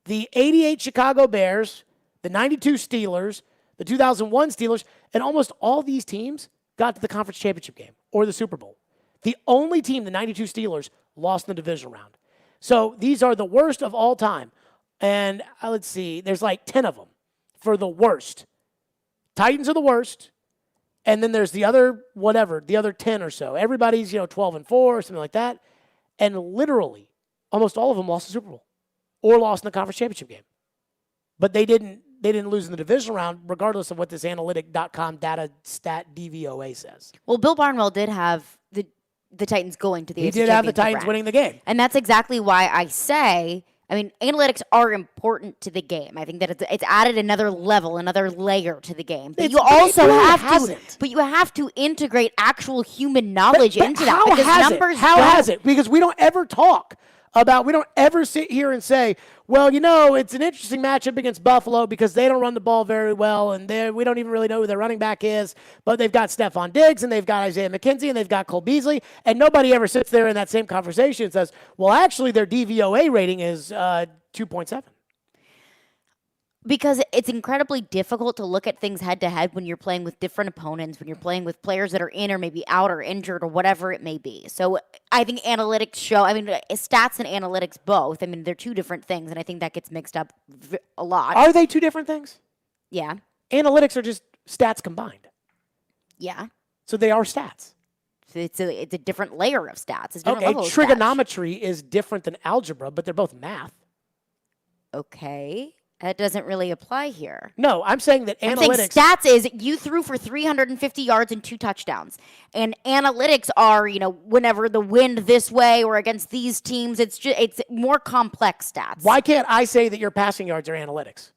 the 88 Chicago Bears, the 92 Steelers, the 2001 Steelers, and almost all these teams got to the conference championship game or the Super Bowl. The only team, the 92 Steelers, lost in the divisional round. So these are the worst of all time. And let's see, there's 10 of them for the worst. Titans are the worst. And then there's the other 10 or so. Everybody's, 12-4 or something like that. And literally, almost all of them lost the Super Bowl or lost in the conference championship game. But they didn't lose in the divisional round, regardless of what this analytic.com data stat DVOA says. Well, Bill Barnwell did have the Titans going to the AFC He did have the Championship Titans round. winning the game. And that's exactly why I say, analytics are important to the game. I think that it's added another level, another layer to the game. But you also have to integrate actual human knowledge into that. How has it? Because we don't ever talk about, we don't ever sit here and say, well, it's an interesting matchup against Buffalo because they don't run the ball very well, and we don't even really know who their running back is, but they've got Stephon Diggs, and they've got Isaiah McKenzie, and they've got Cole Beasley, and nobody ever sits there in that same conversation and says, well, actually, their DVOA rating is 2.7. Because it's incredibly difficult to look at things head-to-head when you're playing with different opponents, when you're playing with players that are in or maybe out or injured or whatever it may be. So I think analytics show, stats and analytics both, they're two different things, and I think that gets mixed up a lot. Are they two different things? Yeah. Analytics are just stats combined. Yeah. So they are stats. So it's a different layer of stats. It's a different okay, level of trigonometry is different than algebra, but they're both math. Okay. That doesn't really apply here. No, I'm saying that analytics. Stats is you threw for 350 yards and 2 touchdowns. And analytics are, whenever the wind this way or against these teams, it's more complex stats. Why can't I say that your passing yards are analytics?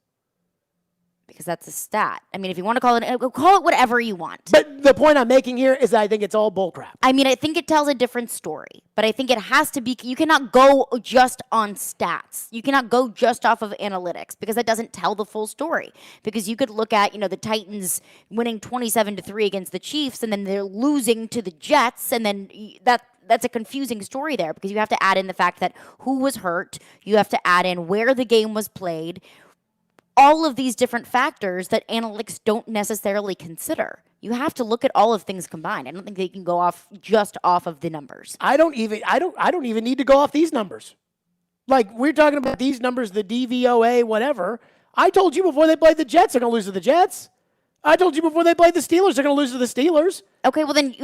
Because that's a stat. If you want to call it whatever you want. But the point I'm making here is that I think it's all bullcrap. I think it tells a different story. But I think it has to be, you cannot go just on stats. You cannot go just off of analytics because that doesn't tell the full story. Because you could look at, the Titans winning 27-3 against the Chiefs and then they're losing to the Jets and then that's a confusing story there because you have to add in the fact that who was hurt. You have to add in where the game was played. All of these different factors that analytics don't necessarily consider. You have to look at all of things combined. I don't think they can go off of the numbers. I don't even need to go off these numbers. We're talking about these numbers, the DVOA, whatever. I told you before they played the Jets, they're going to lose to the Jets. I told you before they played the Steelers, they're going to lose to the Steelers. Okay, well then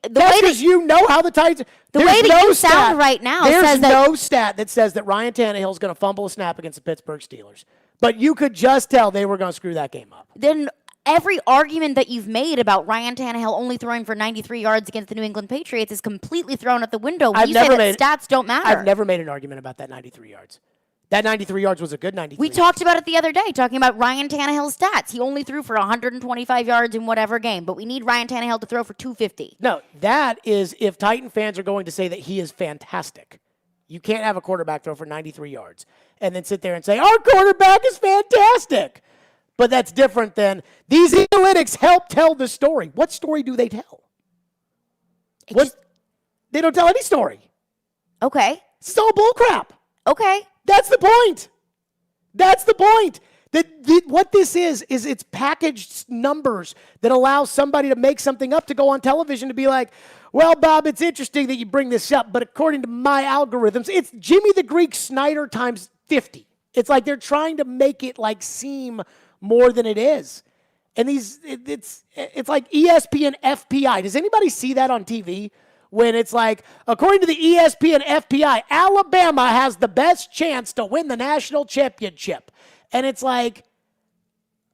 that's because you know how the Titans. The way that you sound right now there's says that no stat that says that Ryan Tannehill is going to fumble a snap against the Pittsburgh Steelers. But you could just tell they were going to screw that game up. Then every argument that you've made about Ryan Tannehill only throwing for 93 yards against the New England Patriots is completely thrown out the window when you say that stats don't matter. I've never made an argument about that 93 yards. That 93 yards was a good 93 We talked about it the other day, talking about Ryan Tannehill's stats. He only threw for 125 yards in whatever game, but we need Ryan Tannehill to throw for 250. No, that is if Titan fans are going to say that he is fantastic. You can't have a quarterback throw for 93 yards and then sit there and say, our quarterback is fantastic. But that's different than these analytics help tell the story. What story do they tell? They don't tell any story. Okay. It's all bullcrap. Okay. That's the point. That's the point. What this is it's packaged numbers that allow somebody to make something up to go on television to be like, well, Bob, it's interesting that you bring this up, but according to my algorithms, it's Jimmy the Greek Snyder times 50. It's like they're trying to make it like seem more than it is. And it's like ESPN FPI. Does anybody see that on TV? When it's like, according to the ESPN FPI, Alabama has the best chance to win the national championship. And it's like,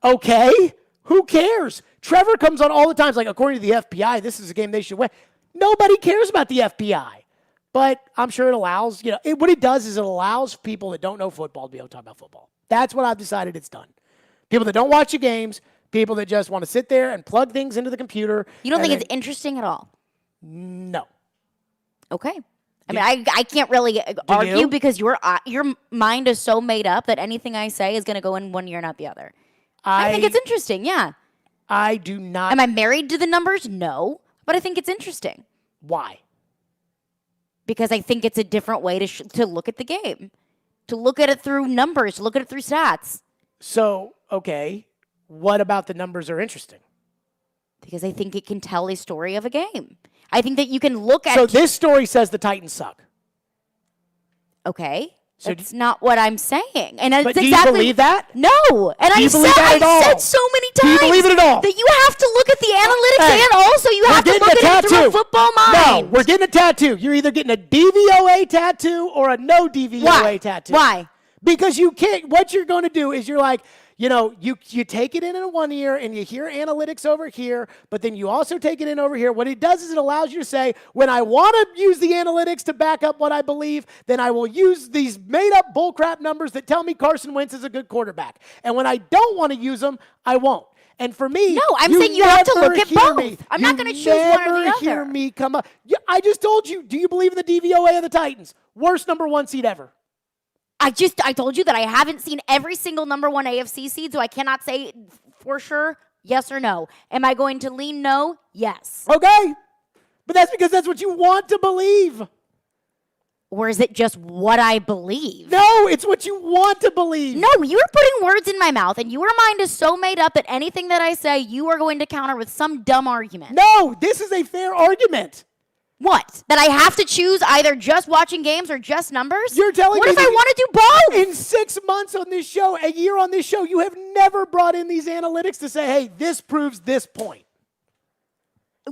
okay, who cares? Trevor comes on all the time. It's like, according to the FPI, this is a game they should win. Nobody cares about the FPI. But I'm sure it allows, what it does is it allows people that don't know football to be able to talk about football. That's what I've decided it's done. People that don't watch the games, people that just want to sit there and plug things into the computer. You don't think it's interesting at all? No. Okay. I mean, I can't really argue because your mind is so made up that anything I say is going to go in one ear, not the other. I think it's interesting, yeah. I do not. Am I married to the numbers? No. But I think it's interesting. Why? Because I think it's a different way to look at the game. To look at it through numbers, to look at it through stats. So, okay, what about the numbers are interesting? Because I think it can tell a story of a game. I think that you can look at... So this story says the Titans suck. Okay. So that's not what I'm saying. And but do you believe that? No. And I said so many times do you believe it at all? that you have to look at the analytics and also you have to look at it through a football mind. No, we're getting a tattoo. You're either getting a DVOA tattoo or a no DVOA tattoo. Why? Because you can't, what you're going to do is you're like, you take it in one ear and you hear analytics over here, but then you also take it in over here. What it does is it allows you to say, when I want to use the analytics to back up what I believe, then I will use these made-up bullcrap numbers that tell me Carson Wentz is a good quarterback. And when I don't want to use them, I won't. And for me, no, I'm saying you have to look at both. Me. I'm not going to choose one or the other. Hear me come up. I just told you. Do you believe in the DVOA of the Titans? Worst number 1 seed ever. I told you that I haven't seen every single number 1 AFC seed, so I cannot say for sure yes or no. Am I going to lean no? Yes. Okay. But that's because that's what you want to believe. Or is it just what I believe? No, it's what you want to believe. No, you're putting words in my mouth, and your mind is so made up that anything that I say, you are going to counter with some dumb argument. No, this is a fair argument. What? That I have to choose either just watching games or just numbers? You're telling me. What if I want to do both? In 6 months on this show, a year on this show, you have never brought in these analytics to say, hey, this proves this point.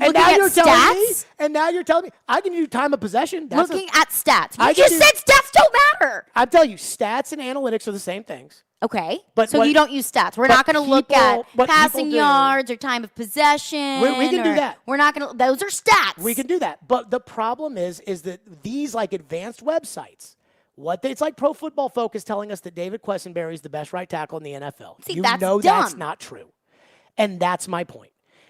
And now you're telling me, I can do time of possession. Looking at stats. You just said stats don't matter. I'm telling you, stats and analytics are the same things. Okay. So you don't use stats. We're not going to look at passing yards or time of possession. We can do that. We're not going to. Those are stats. We can do that. But the problem is that these like advanced websites, it's like Pro Football Focus telling us that David Quessenberry is the best right tackle in the NFL. See, that's dumb. That's not true. And that's my point.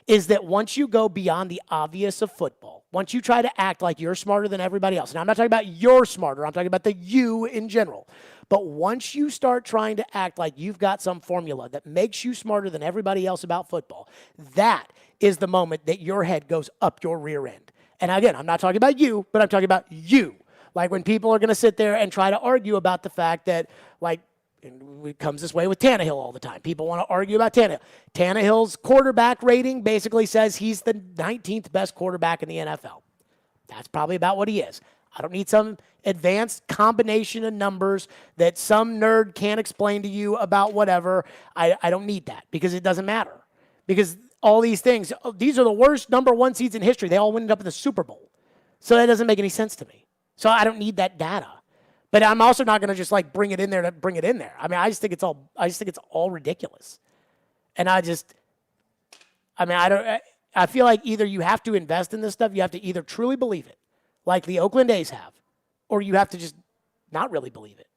Is that once you go beyond the obvious of football, once you try to act like you're smarter than everybody else, and I'm not talking about you're smarter, I'm talking about the you in general, but once you start trying to act like you've got some formula that makes you smarter than everybody else about football, that is the moment that your head goes up your rear end. And again, I'm not talking about you, but I'm talking about you. Like when people are going to sit there and try to argue about the fact that, like, it comes this way with Tannehill all the time. People want to argue about Tannehill. Tannehill's quarterback rating basically says he's the 19th best quarterback in the NFL. That's probably about what he is. I don't need some advanced combination of numbers that some nerd can't explain to you about whatever. I don't need that because it doesn't matter. Because all these things, these are the worst number 1 seeds in history. They all ended up in the Super Bowl. So that doesn't make any sense to me. So I don't need that data. But I'm also not going to just like bring it in there to bring it in there. I mean, I just think it's all ridiculous. And I feel like either you have to invest in this stuff, you have to either truly believe it, like the Oakland A's have, or you have to just not really believe it.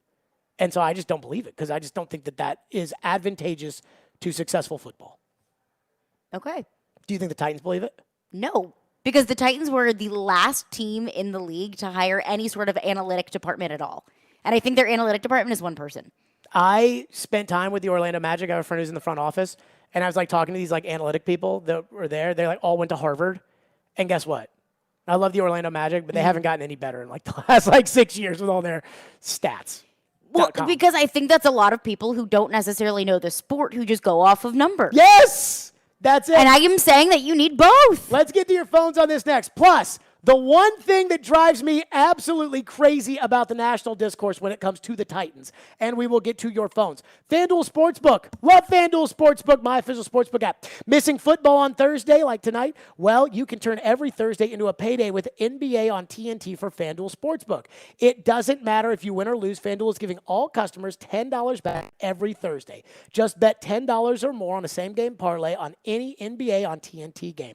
And so I just don't believe it because I just don't think that is advantageous to successful football. Okay. Do you think the Titans believe it? No, because the Titans were the last team in the league to hire any sort of analytic department at all. And I think their analytic department is one person. I spent time with the Orlando Magic. I have a friend who's in the front office, and I was like talking to these like analytic people that were there. They like all went to Harvard, and guess what? I love the Orlando Magic, but they haven't gotten any better in like the last like 6 years with all their stats. Well, because I think that's a lot of people who don't necessarily know the sport who just go off of numbers. Yes, that's it. And I am saying that you need both. Let's get to your phones on this next. Plus, the one thing that drives me absolutely crazy about the national discourse when it comes to the Titans, and we will get to your phones. FanDuel Sportsbook. Love FanDuel Sportsbook, my official sportsbook app. Missing football on Thursday like tonight? Well, you can turn every Thursday into a payday with NBA on TNT for FanDuel Sportsbook. It doesn't matter if you win or lose. FanDuel is giving all customers $10 back every Thursday. Just bet $10 or more on a same-game parlay on any NBA on TNT game.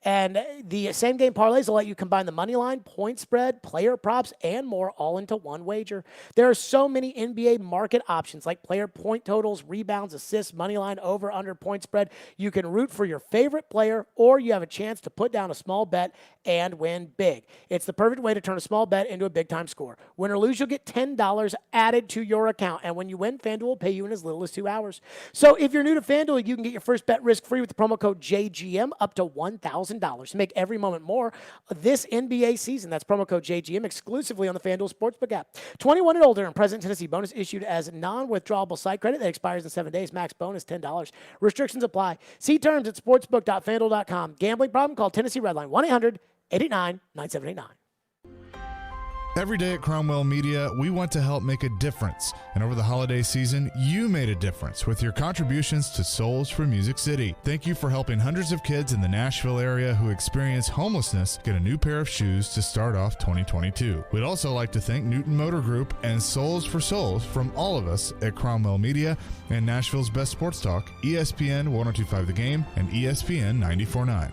And the same-game parlays will let you combine the money line, point spread, player props, and more all into one wager. There are so many NBA market options like player point totals, rebounds, assists, money line, over, under, point spread. You can root for your favorite player, or you have a chance to put down a small bet and win big. It's the perfect way to turn a small bet into a big-time score. Win or lose, you'll get $10 added to your account. And when you win, FanDuel will pay you in as little as 2 hours. So if you're new to FanDuel, you can get your first bet risk-free with the promo code JGM up to $1,000 to make every moment more this NBA season. That's promo code JGM exclusively on the FanDuel Sportsbook app. 21 and older and present in Tennessee. Bonus issued as non-withdrawable site credit that expires in 7 days. Max bonus $10. Restrictions apply. See terms at sportsbook.fanduel.com. Gambling problem? Call Tennessee Redline 1-800-889-9789. Every day at Cromwell Media, we want to help make a difference. And over the holiday season, you made a difference with your contributions to Souls for Music City. Thank you for helping hundreds of kids in the Nashville area who experience homelessness get a new pair of shoes to start off 2022. We'd also like to thank Newton Motor Group and Souls for Souls from all of us at Cromwell Media and Nashville's Best Sports Talk, ESPN 102.5 The Game and ESPN 94.9.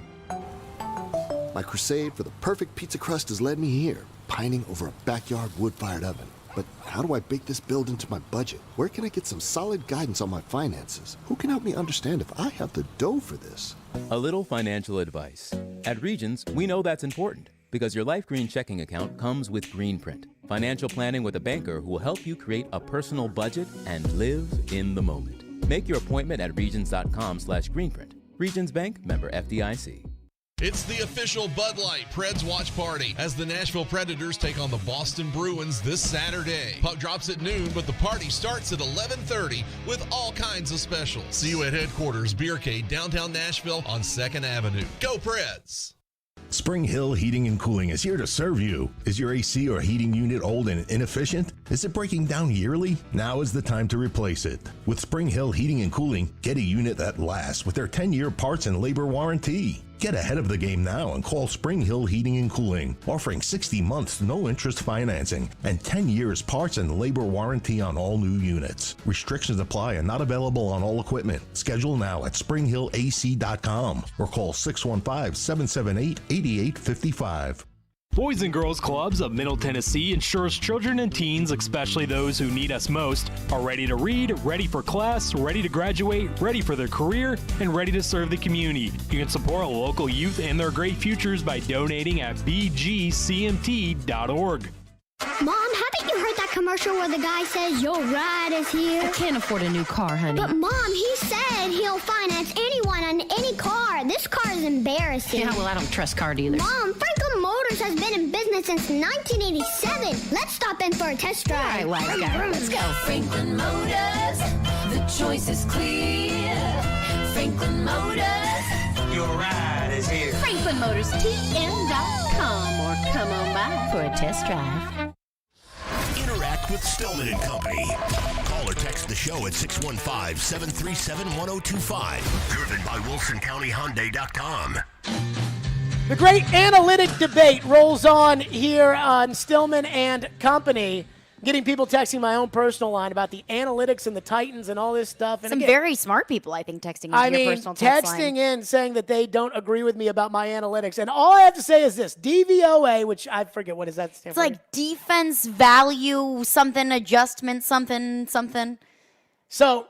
My crusade for the perfect pizza crust has led me here, pining over a backyard wood-fired oven. But how do I bake this build into my budget? Where can I get some solid guidance on my finances? Who can help me understand if I have the dough for this? A little financial advice. At Regions, we know that's important because your Life Green checking account comes with Greenprint, financial planning with a banker who will help you create a personal budget and live in the moment. Make your appointment at regions.com/Greenprint. Regions Bank, member FDIC. It's the official Bud Light Preds watch party as the Nashville Predators take on the Boston Bruins this Saturday. Puck drops at noon, but the party starts at 11:30 with all kinds of specials. See you at headquarters, Beercade, downtown Nashville on 2nd Avenue. Go Preds! Spring Hill Heating and Cooling is here to serve you. Is your AC or heating unit old and inefficient? Is it breaking down yearly? Now is the time to replace it. With Spring Hill Heating and Cooling, get a unit that lasts with their 10-year parts and labor warranty. Get ahead of the game now and call Spring Hill Heating and Cooling, offering 60 months no-interest financing and 10 years parts and labor warranty on all new units. Restrictions apply and not available on all equipment. Schedule now at springhillac.com or call 615-778-8855. Boys and Girls Clubs of Middle Tennessee ensures children and teens, especially those who need us most, are ready to read, ready for class, ready to graduate, ready for their career, and ready to serve the community. You can support local youth and their great futures by donating at bgcmt.org. Mom, haven't you heard that commercial where the guy says your ride is here? I can't afford a new car, honey. But Mom, he said he'll finance anyone on any car. This car is embarrassing. Yeah, well, I don't trust car dealers. Mom, Franklin Motors has been in business since 1987. Let's stop in for a test drive. All right, wise guy, let's go. Franklin Motors, the choice is clear. Franklin Motors, your ride is here. FranklinMotorsTN.com or come on by for a test drive. Interact with Stillman and Company. Call or text the show at 615-737-1025. Driven by WilsonCountyHyundai.com. The great analytic debate rolls on here on Stillman and Company. getting people texting my own personal line about the analytics and the Titans and all this stuff. And Some again, very smart people, I think, texting into your personal text line. texting in saying that they don't agree with me about my analytics. And all I have to say is this, DVOA, which I forget, what does that stand for? It's like defense value, something, adjustment, something. So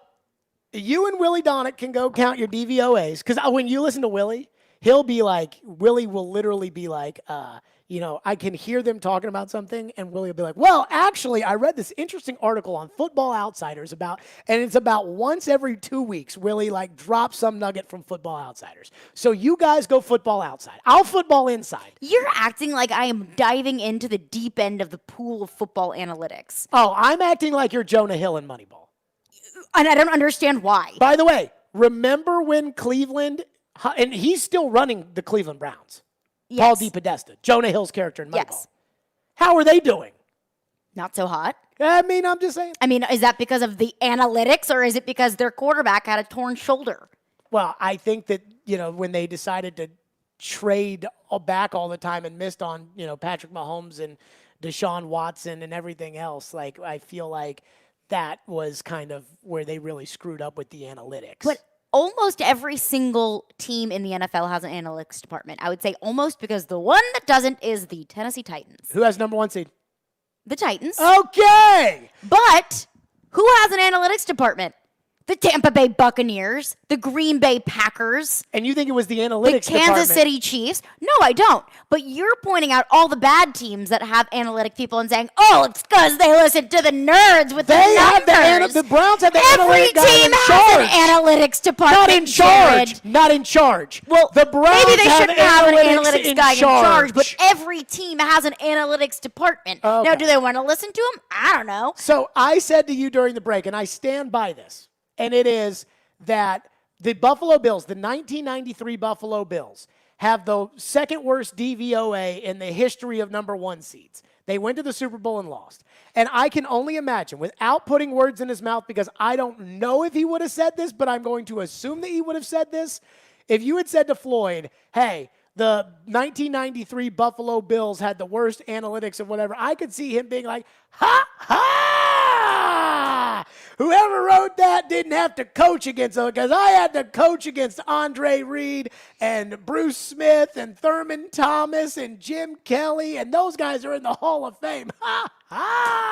you and Willie Donick can go count your DVOAs. Because when you listen to Willie, Willie will literally be like, I can hear them talking about something, and Willie will be like, well, actually, I read this interesting article on Football Outsiders and it's about once every 2 weeks, Willie drops some nugget from Football Outsiders. So you guys go Football Outside. I'll Football Inside. You're acting like I am diving into the deep end of the pool of football analytics. Oh, I'm acting like you're Jonah Hill in Moneyball. And I don't understand why. By the way, remember when Cleveland, and he's still running the Cleveland Browns. Yes. Paul DePodesta, Jonah Hill's character in Moneyball. Yes. How are they doing? Not so hot. I'm just saying. Is that because of the analytics, or is it because their quarterback had a torn shoulder? Well, I think that, when they decided to trade back all the time and missed on, Patrick Mahomes and Deshaun Watson and everything else, I feel like that was kind of where they really screwed up with the analytics. But almost every single team in the NFL has an analytics department. I would say almost, because the one that doesn't is the Tennessee Titans. Who has number 1 seed? The Titans. Okay. But who has an analytics department? The Tampa Bay Buccaneers, the Green Bay Packers. And you think it was the analytics department? The Kansas City Chiefs. No, I don't. But you're pointing out all the bad teams that have analytic people and saying, oh, it's because they listen to the nerds with the numbers. The Browns have the Every analytic guy team in has charge. an analytics department. Not in charge. Jared. Not in charge. Well, the Browns maybe they shouldn't have an analytics in guy charge. in charge, but every team has an analytics department. Okay. Now, do they want to listen to him? I don't know. So I said to you during the break, and I stand by this, and it is that the Buffalo Bills, the 1993 Buffalo Bills, have the second worst DVOA in the history of number 1 seeds. They went to the Super Bowl and lost. And I can only imagine, without putting words in his mouth, because I don't know if he would have said this, but I'm going to assume that he would have said this. If you had said to Floyd, hey, the 1993 Buffalo Bills had the worst analytics and whatever, I could see him being like, ha, ha! Whoever wrote that didn't have to coach against them, because I had to coach against Andre Reed and Bruce Smith and Thurman Thomas and Jim Kelly, and those guys are in the Hall of Fame. Ha, ha!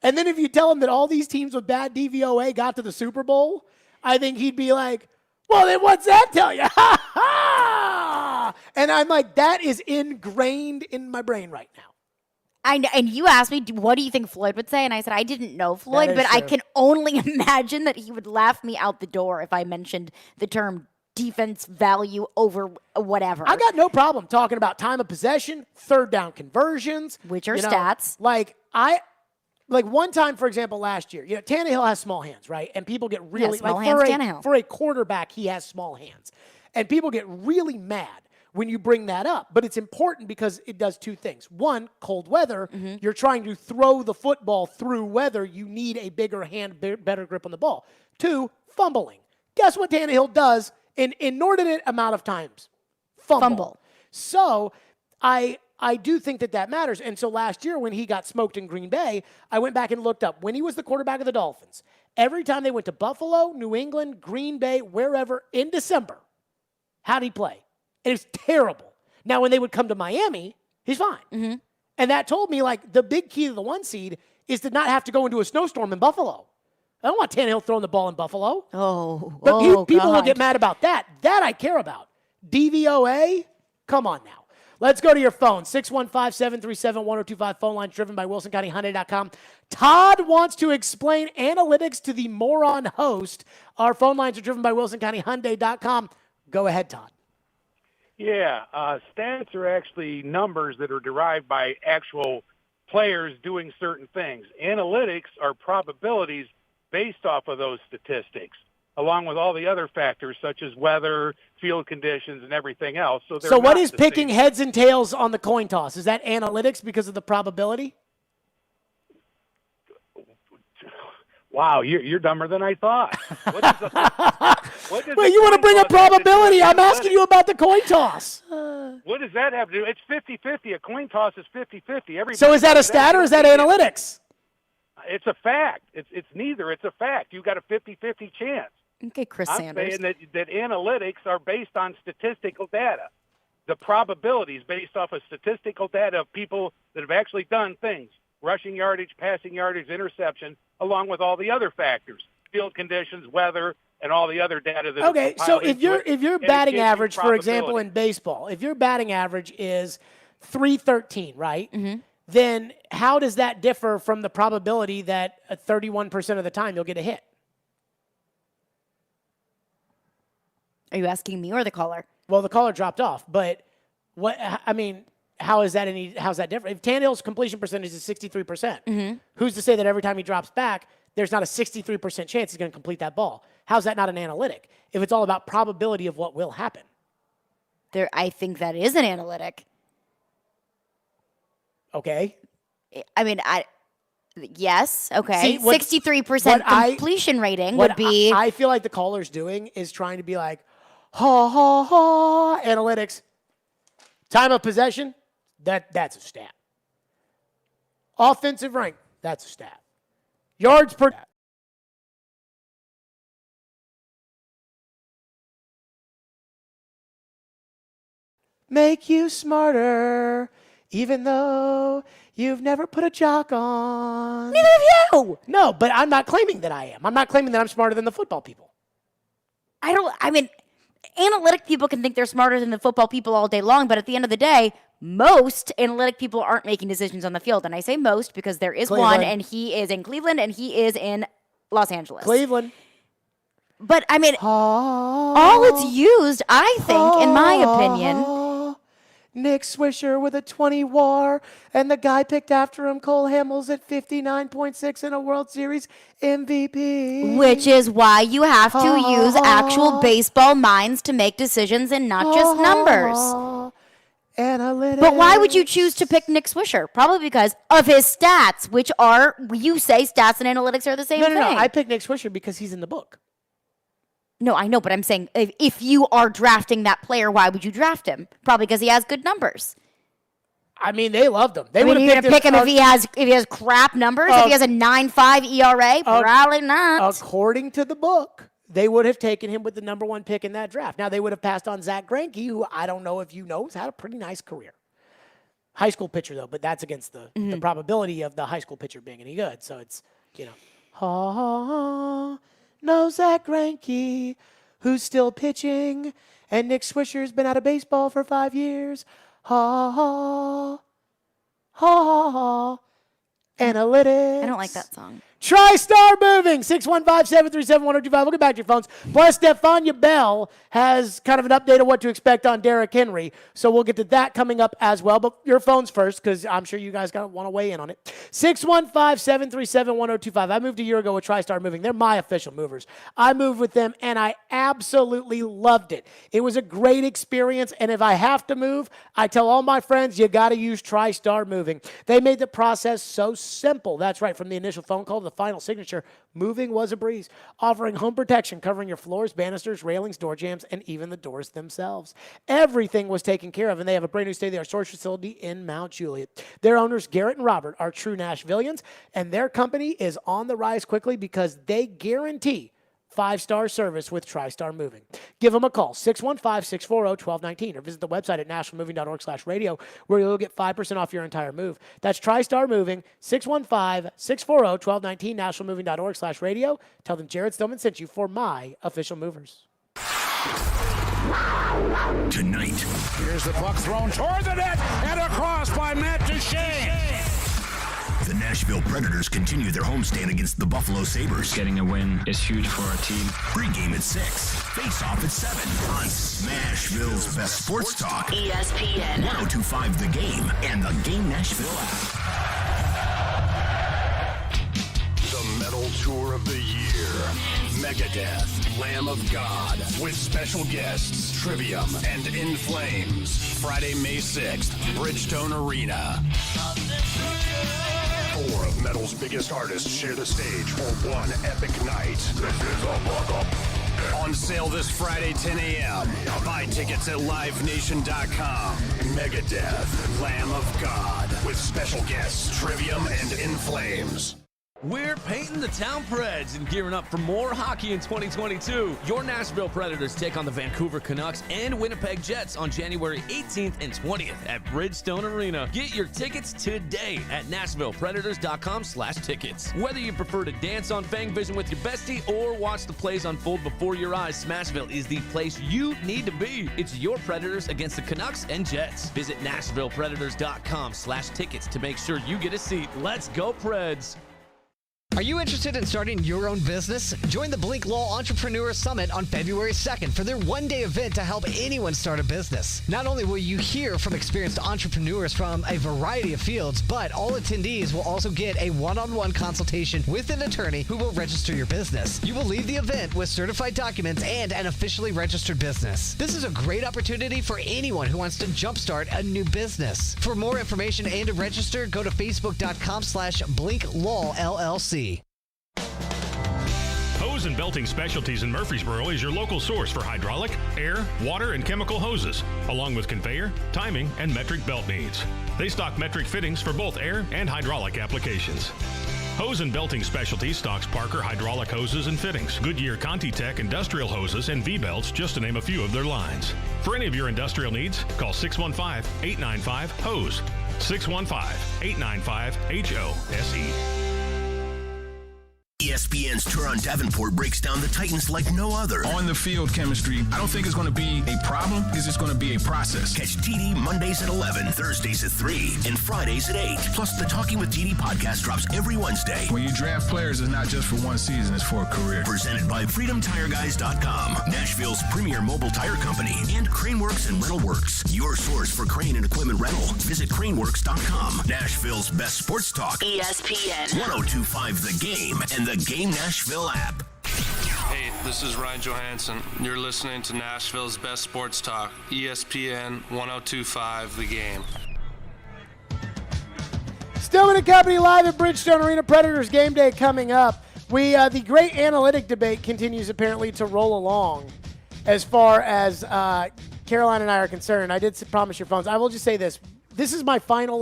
And then if you tell him that all these teams with bad DVOA got to the Super Bowl, I think he'd be like, well, then what's that tell you? Ha, ha! And I'm like, that is ingrained in my brain right now. And you asked me, what do you think Floyd would say? And I said, I didn't know Floyd, but I can only imagine that he would laugh me out the door if I mentioned the term defense value over whatever. I got no problem talking about time of possession, third down conversions. Which are stats. Like one time, for example, last year, Tannehill has small hands, right? And people get really, for a quarterback, he has small hands. And people get really mad when you bring that up. But it's important because it does two things. One, cold weather. Mm-hmm. You're trying to throw the football through weather. You need a bigger hand, better grip on the ball. Two, fumbling. Guess what Tannehill does in inordinate amount of times? Fumble. So I do think that matters. And so last year when he got smoked in Green Bay, I went back and looked up when he was the quarterback of the Dolphins. Every time they went to Buffalo, New England, Green Bay, wherever in December, how'd he play? And it's terrible. Now, when they would come to Miami, he's fine. Mm-hmm. And that told me, the big key to the 1 seed is to not have to go into a snowstorm in Buffalo. I don't want Tannehill throwing the ball in Buffalo. But people will get mad about that. That I care about. DVOA? Come on now. Let's go to your phone. 615-737-1025. Phone line driven by WilsonCountyHyundai.com. Todd wants to explain analytics to the moron host. Our phone lines are driven by WilsonCountyHyundai.com. Go ahead, Todd. Yeah, stats are actually numbers that are derived by actual players doing certain things. Analytics are probabilities based off of those statistics, along with all the other factors such as weather, field conditions, and everything else. So what is picking heads and tails on the coin toss? Is that analytics because of the probability? Wow, you're dumber than I thought. Wait, you want to bring up probability? I'm asking you about the coin toss. What does that have to do? It's 50-50. A coin toss is 50-50. So is that a stat or is that analytics? It's a fact. It's neither. It's a fact. You got a 50-50 chance. Okay, Chris Sanders. I'm saying that analytics are based on statistical data. The probabilities based off of statistical data of people that have actually done things, rushing yardage, passing yardage, interception, along with all the other factors, field conditions, weather, and all the other data that. Okay, so if your batting average, for example, in baseball, if your batting average is 313, right? Mm-hmm. Then how does that differ from the probability that 31% of the time you'll get a hit? Are you asking me or the caller? Well, the caller dropped off, but how's that different? If Tannehill's completion percentage is 63%, who's to say that every time he drops back, there's not a 63% chance he's going to complete that ball? How's that not an analytic? If it's all about probability of what will happen. I think that is an analytic. Okay. Yes. Okay. See, 63% completion rating would be. I feel like the caller's doing is trying to be like, ha, ha, ha, analytics. Time of possession, that's a stat. Offensive rank, that's a stat. Yards per. Make you smarter, even though you've never put a jock on. Neither of you. No, but I'm not claiming that I am. I'm not claiming that I'm smarter than the football people. Analytic people can think they're smarter than the football people all day long, but at the end of the day, most analytic people aren't making decisions on the field. And I say most because there is one, and he is in Cleveland, and he is in Los Angeles. Cleveland. But, all it's used, I think, in my opinion. Nick Swisher with a 20 WAR, and the guy picked after him, Cole Hamels, at 59.6 in a World Series MVP. Which is why you have to use actual baseball minds to make decisions and not just numbers. Analytics. But why would you choose to pick Nick Swisher? Probably because of his stats, which are, you say stats and analytics are the same thing. No. I picked Nick Swisher because he's in the book. No, I know, but I'm saying if you are drafting that player, why would you draft him? Probably because he has good numbers. They loved him. They would have picked him pick him if he has crap numbers. If he has a 9.5 ERA, probably not. According to the book, they would have taken him with the number one pick in that draft. Now they would have passed on Zach Greinke, who I don't know if you know has had a pretty nice career. High school pitcher though, but that's against the probability of the high school pitcher being any good. So it's no Zach Greinke, who's still pitching, and Nick Swisher's been out of baseball for 5 years. Ha, ha, ha, ha. Analytics. I don't like that song. TriStar Moving, 615-737-1025. We'll get back to your phones. Plus, Stefania Bell has kind of an update of what to expect on Derrick Henry. So we'll get to that coming up as well. But your phones first, because I'm sure you guys want to weigh in on it. 615-737-1025. I moved a year ago with TriStar Moving. They're my official movers. I moved with them, and I absolutely loved it. It was a great experience, and if I have to move, I tell all my friends, you got to use TriStar Moving. They made the process so simple. That's right, from the initial phone call to the final signature, moving was a breeze, offering home protection covering your floors, banisters, railings, door jambs, and even the doors themselves. Everything was taken care of, and they have a brand new state-of-the-art storage facility in Mount Juliet. Their owners, Garrett and Robert, are true Nashvillians, and their company is on the rise quickly because they guarantee 5-star service with TriStar Moving. Give them a call, 615-640-1219, or visit the website at nationalmoving.org/radio, where you'll get 5% off your entire move. That's TriStar Moving, 615-640-1219, nationalmoving.org/radio. Tell them Jared Stillman sent you for my official movers. Tonight. Here's the puck thrown toward the net and across by Matt Duchene. The Nashville Predators continue their homestand against the Buffalo Sabres. Getting a win is huge for our team. Pre-game at 6, face-off at 7 on Nashville's best sports talk. ESPN. 102.5 The Game and the Game Nashville app. The Metal Tour of the Year. Megadeth, Lamb of God, with special guests, Trivium and In Flames. Friday, May 6th, Bridgestone Arena. 4 of metal's biggest artists share the stage for one epic night. This is a buck-up. On sale this Friday, 10 a.m. Buy tickets at livenation.com. Megadeth, Lamb of God, with special guests Trivium and In Flames. We're painting the town Preds and gearing up for more hockey in 2022. Your Nashville Predators take on the Vancouver Canucks and Winnipeg Jets on January 18th and 20th at Bridgestone Arena. Get your tickets today at NashvillePredators.com/tickets. Whether you prefer to dance on Fang Vision with your bestie or watch the plays unfold before your eyes, Smashville is the place you need to be. It's your Predators against the Canucks and Jets. Visit NashvillePredators.com/tickets to make sure you get a seat. Let's go, Preds. Are you interested in starting your own business? Join the Blink Law Entrepreneur Summit on February 2nd for their one-day event to help anyone start a business. Not only will you hear from experienced entrepreneurs from a variety of fields, but all attendees will also get a one-on-one consultation with an attorney who will register your business. You will leave the event with certified documents and an officially registered business. This is a great opportunity for anyone who wants to jumpstart a new business. For more information and to register, go to facebook.com/BlinkLawLLC. Hose and Belting Specialties in Murfreesboro is your local source for hydraulic, air, water, and chemical hoses, along with conveyor, timing, and metric belt needs. They stock metric fittings for both air and hydraulic applications. Hose and Belting Specialties stocks Parker hydraulic hoses and fittings, Goodyear Conti-Tech industrial hoses, and V-belts, just to name a few of their lines. For any of your industrial needs, call 615-895-HOSE, 615-895-HOSE. ESPN's Turon Davenport breaks down the Titans like no other. On the field chemistry, I don't think it's going to be a problem. It's just going to be a process. Catch TD Mondays at 11, Thursdays at 3, and Fridays at 8. Plus, the Talking with TD podcast drops every Wednesday. When you draft players, it's not just for one season, it's for a career. Presented by FreedomTireGuys.com, Nashville's premier mobile tire company, and Craneworks and Rentalworks, your source for crane and equipment rental. Visit Craneworks.com, Nashville's best sports talk. ESPN 1025 The Game and the Game Nashville app. Hey, this is Ryan Johansson. You're listening to Nashville's best sports talk, ESPN 1025 The Game. Stillman and Company live at Bridgestone Arena. Predators game day coming up. The great analytic debate continues apparently to roll along as far as Caroline and I are concerned. I did promise your phones. I will just say this. This is my final,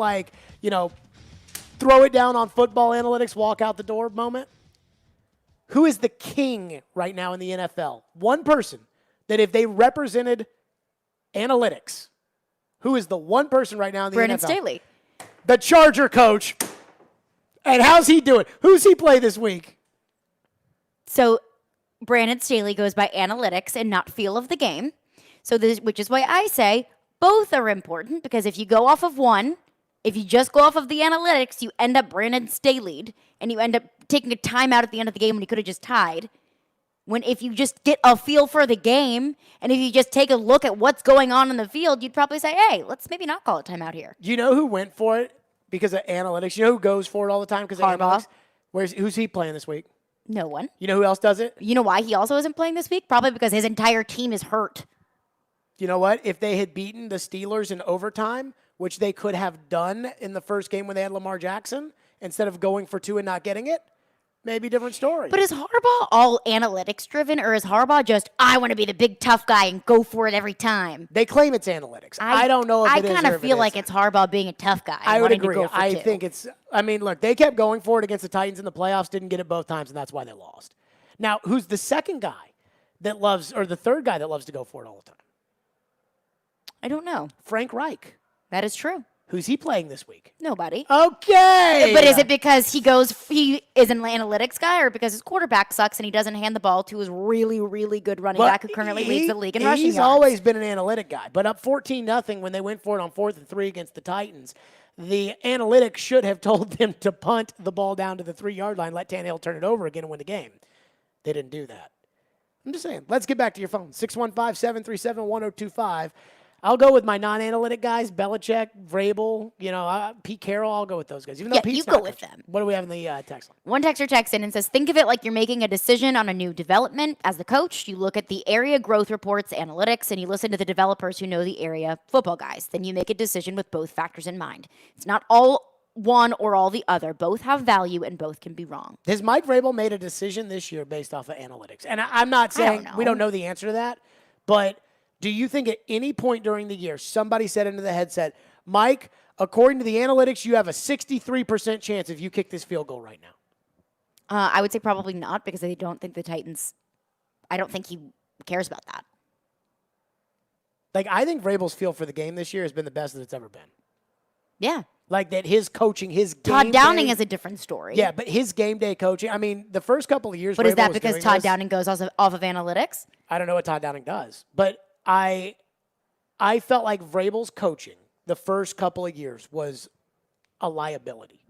throw it down on football analytics, walk out the door moment. Who is the king right now in the NFL? One person that if they represented analytics, who is the one person right now in the Brandon NFL? Staley. The Charger coach. And how's he doing? Who's he play this week? So Brandon Staley goes by analytics and not feel of the game. So which is why I say both are important, because if you go off of one, if you just go off of the analytics, you end up Brandon Staley'd, and you end up taking a timeout at the end of the game when you could have just tied. If you just get a feel for the game, and if you just take a look at what's going on in the field, you'd probably say, hey, let's maybe not call a timeout here. Do you know who went for it because of analytics? You know who goes for it all the time because of Harbaugh. analytics? Who's he playing this week? No one. You know who else does it? You know why he also isn't playing this week? Probably because his entire team is hurt. You know what? If they had beaten the Steelers in overtime, which they could have done in the first game when they had Lamar Jackson, instead of going for two and not getting it, maybe different story. But is Harbaugh all analytics driven, or is Harbaugh just, I want to be the big tough guy and go for it every time? They claim it's analytics. I don't know if it is. I kind of feel like it's Harbaugh being a tough guy. I would agree. I think it's, look, they kept going for it against the Titans in the playoffs, didn't get it both times, and that's why they lost. Now, who's the second guy that loves, or the third guy that loves to go for it all the time? I don't know. Frank Reich. That is true. Who's he playing this week? Nobody. Okay. But is it because he is an analytics guy, or because his quarterback sucks and he doesn't hand the ball to his really, really good running back who currently leads the league in rushing yards? He's always been an analytic guy. But up 14-0 when they went for it on 4th and 3 against the Titans, the analytics should have told them to punt the ball down to the 3-yard line, let Tannehill turn it over again and win the game. They didn't do that. I'm just saying. Let's get back to your phone. 615-737-1025. I'll go with my non-analytic guys, Belichick, Vrabel, Pete Carroll. I'll go with those guys. Even though Pete's you go with them. What do we have in the text line? One texter texts in and says, think of it like you're making a decision on a new development. As the coach, you look at the area growth reports, analytics, and you listen to the developers who know the area, football guys. Then you make a decision with both factors in mind. It's not all one or all the other. Both have value and both can be wrong. Has Mike Vrabel made a decision this year based off of analytics? And I'm not saying we don't know the answer to that, but do you think at any point during the year somebody said into the headset, Mike, according to the analytics, you have a 63% chance if you kick this field goal right now? I would say probably not, because I don't think the Titans, I don't think he cares about that. Like, I think Vrabel's feel for the game this year has been the best that it's ever been. Yeah. Like, that his coaching, his game Todd Downing day, is a different story. Yeah, but his game day coaching, I mean, the first couple of years. But Vrabel is that was because doing Todd this, Downing goes off of analytics? I don't know what Todd Downing does, but I felt like Vrabel's coaching the first couple of years was a liability.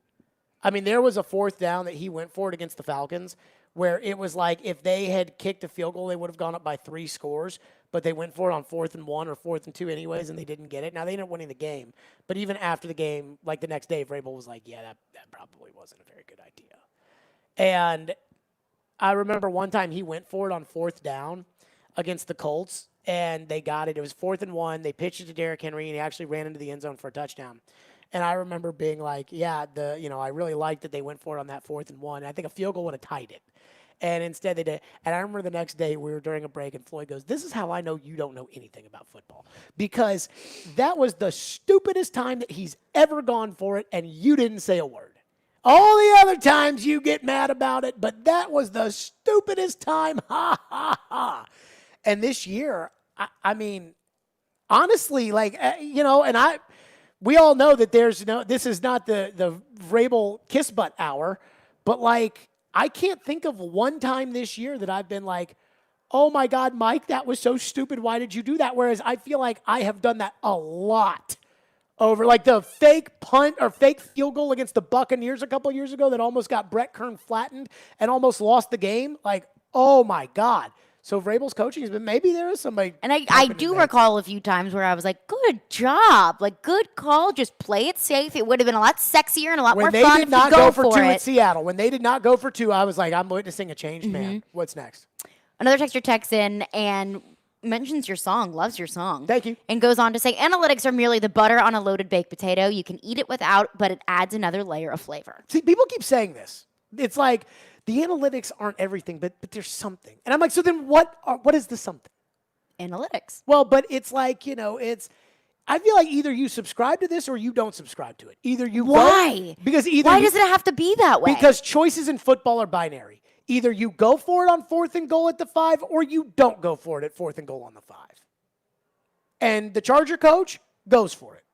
I mean, there was a fourth down that he went for it against the Falcons where it was like if they had kicked a field goal, they would have gone up by 3 scores, but they went for it on 4th and 1 or 4th and 2 anyways, and they didn't get it. Now, they ended up winning the game, but even after the game, like the next day, Vrabel was like, yeah, that probably wasn't a very good idea. And I remember one time he went for it on 4th down against the Colts, and they got it. It was 4th and 1. They pitched it to Derrick Henry, and he actually ran into the end zone for a touchdown. And I remember being like, yeah, I really liked that they went for it on that 4th and 1. I think a field goal would have tied it. And instead they did. And I remember the next day we were during a break, and Floyd goes, this is how I know you don't know anything about football. Because that was the stupidest time that he's ever gone for it, and you didn't say a word. All the other times you get mad about it, but that was the stupidest time. Ha, ha, ha. And this year, I mean, honestly, like, and we all know that this is not the Vrabel kiss butt hour, but like, I can't think of one time this year that I've been like, oh my God, Mike, that was so stupid. Why did you do that? Whereas I feel like I have done that a lot over like the fake punt or fake field goal against the Buccaneers a couple years ago that almost got Brett Kern flattened and almost lost the game. Like, oh my God. So Vrabel's coaching has been, maybe there is somebody. And I do recall a few times where I was like, good job. Like, good call. Just play it safe. It would have been a lot sexier and a lot more fun if you go for it. When they did not go for 2 at Seattle, when they did not go for 2, I was like, I'm witnessing a changed man. What's next? Another texter texts in and mentions your song, loves your song. Thank you. And goes on to say, analytics are merely the butter on a loaded baked potato. You can eat it without, but it adds another layer of flavor. See, people keep saying this. It's like, the analytics aren't everything, but there's something. And I'm like, so then what is the something? Analytics. Well, but it's like, I feel like either you subscribe to this or you don't subscribe to it. Either you Why? Why does it have to be that way? Because choices in football are binary. Either you go for it on 4th and goal at the 5 or you don't go for it at 4th and goal on the 5. And the Charger coach goes for it.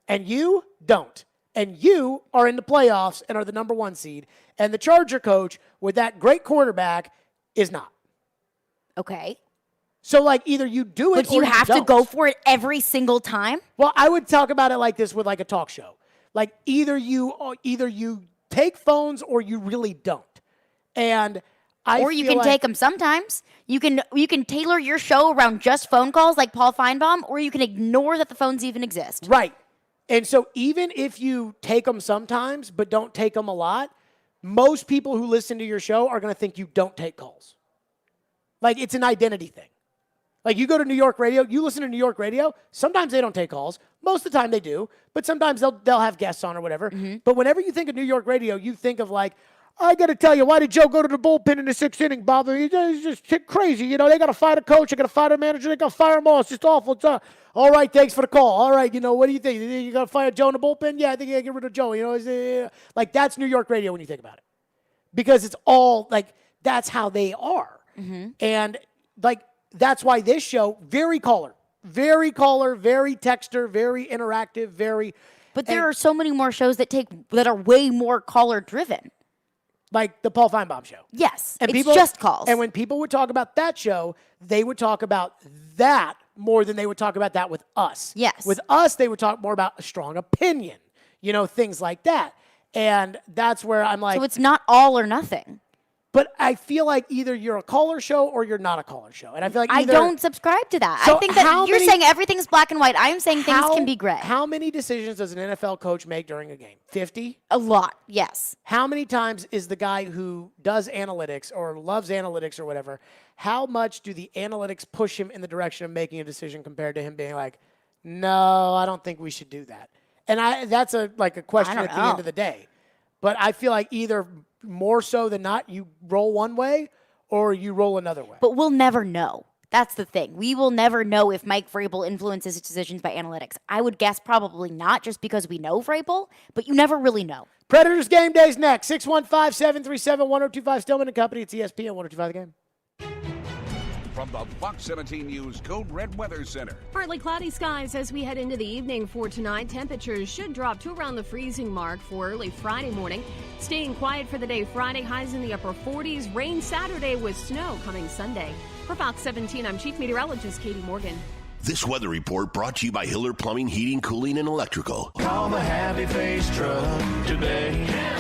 And you don't. And you are in the playoffs and are the number 1 seed. And the Charger coach with that great quarterback is not. Okay. So, like, either you do it but you have to go for it every single time? Well, I would talk about it like this with, like, a talk show. Like, either you take phones or you really don't. And or you can take them sometimes. You can tailor your show around just phone calls like Paul Feinbaum, or you can ignore that the phones even exist. Right. And so even if you take them sometimes but don't take them a lot, most people who listen to your show are going to think you don't take calls. Like, it's an identity thing. Like, you go to New York radio, you listen to New York radio, sometimes they don't take calls. Most of the time they do, but sometimes they'll have guests on or whatever. Mm-hmm. But whenever you think of New York radio, you think of like, I got to tell you, why did Joe go to the bullpen in the 6th inning, Bob? He's just crazy. They got to fire the coach. They got to fire the manager. They got to fire them all. It's just awful. It's, all right, thanks for the call. All right, what do you think? You got to fire Joe in the bullpen? Yeah, I think you got to get rid of Joe. Like, that's New York radio when you think about it. Because it's all, like, that's how they are. Mm-hmm. And, like, that's why this show, very caller, very texter, very interactive, But there are so many more shows that are way more caller-driven. Like the Paul Feinbaum show. Yes, and it's just calls. And when people would talk about that show, they would talk about that more than they would talk about that with us. Yes. With us, they would talk more about a strong opinion, things like that. And that's where I'm like... So it's not all or nothing. But I feel like either you're a caller show or you're not a caller show. And I feel like I don't subscribe to that. So I think that you're saying everything's black and white. I am saying things can be gray. How many decisions does an NFL coach make during a game? 50? A lot, yes. How many times is the guy who does analytics or loves analytics or whatever, how much do the analytics push him in the direction of making a decision compared to him being like, no, I don't think we should do that? And that's a question at the end of the day. But I feel like either more so than not, you roll one way or you roll another way. But we'll never know. That's the thing. We will never know if Mike Vrabel influences his decisions by analytics. I would guess probably not, just because we know Vrabel, but you never really know. Predators Game Day's next. 615-737-1025. Stillman and Company. It's ESPN 1025 The Game. From the Fox 17 News Code Red Weather Center. Partly cloudy skies as we head into the evening for tonight. Temperatures should drop to around the freezing mark for early Friday morning. Staying quiet for the day Friday, highs in the upper 40s. Rain Saturday with snow coming Sunday. For Fox 17, I'm Chief Meteorologist Katie Morgan. This weather report brought to you by Hiller Plumbing, Heating, Cooling, and Electrical. Call the Happy Face Truck today.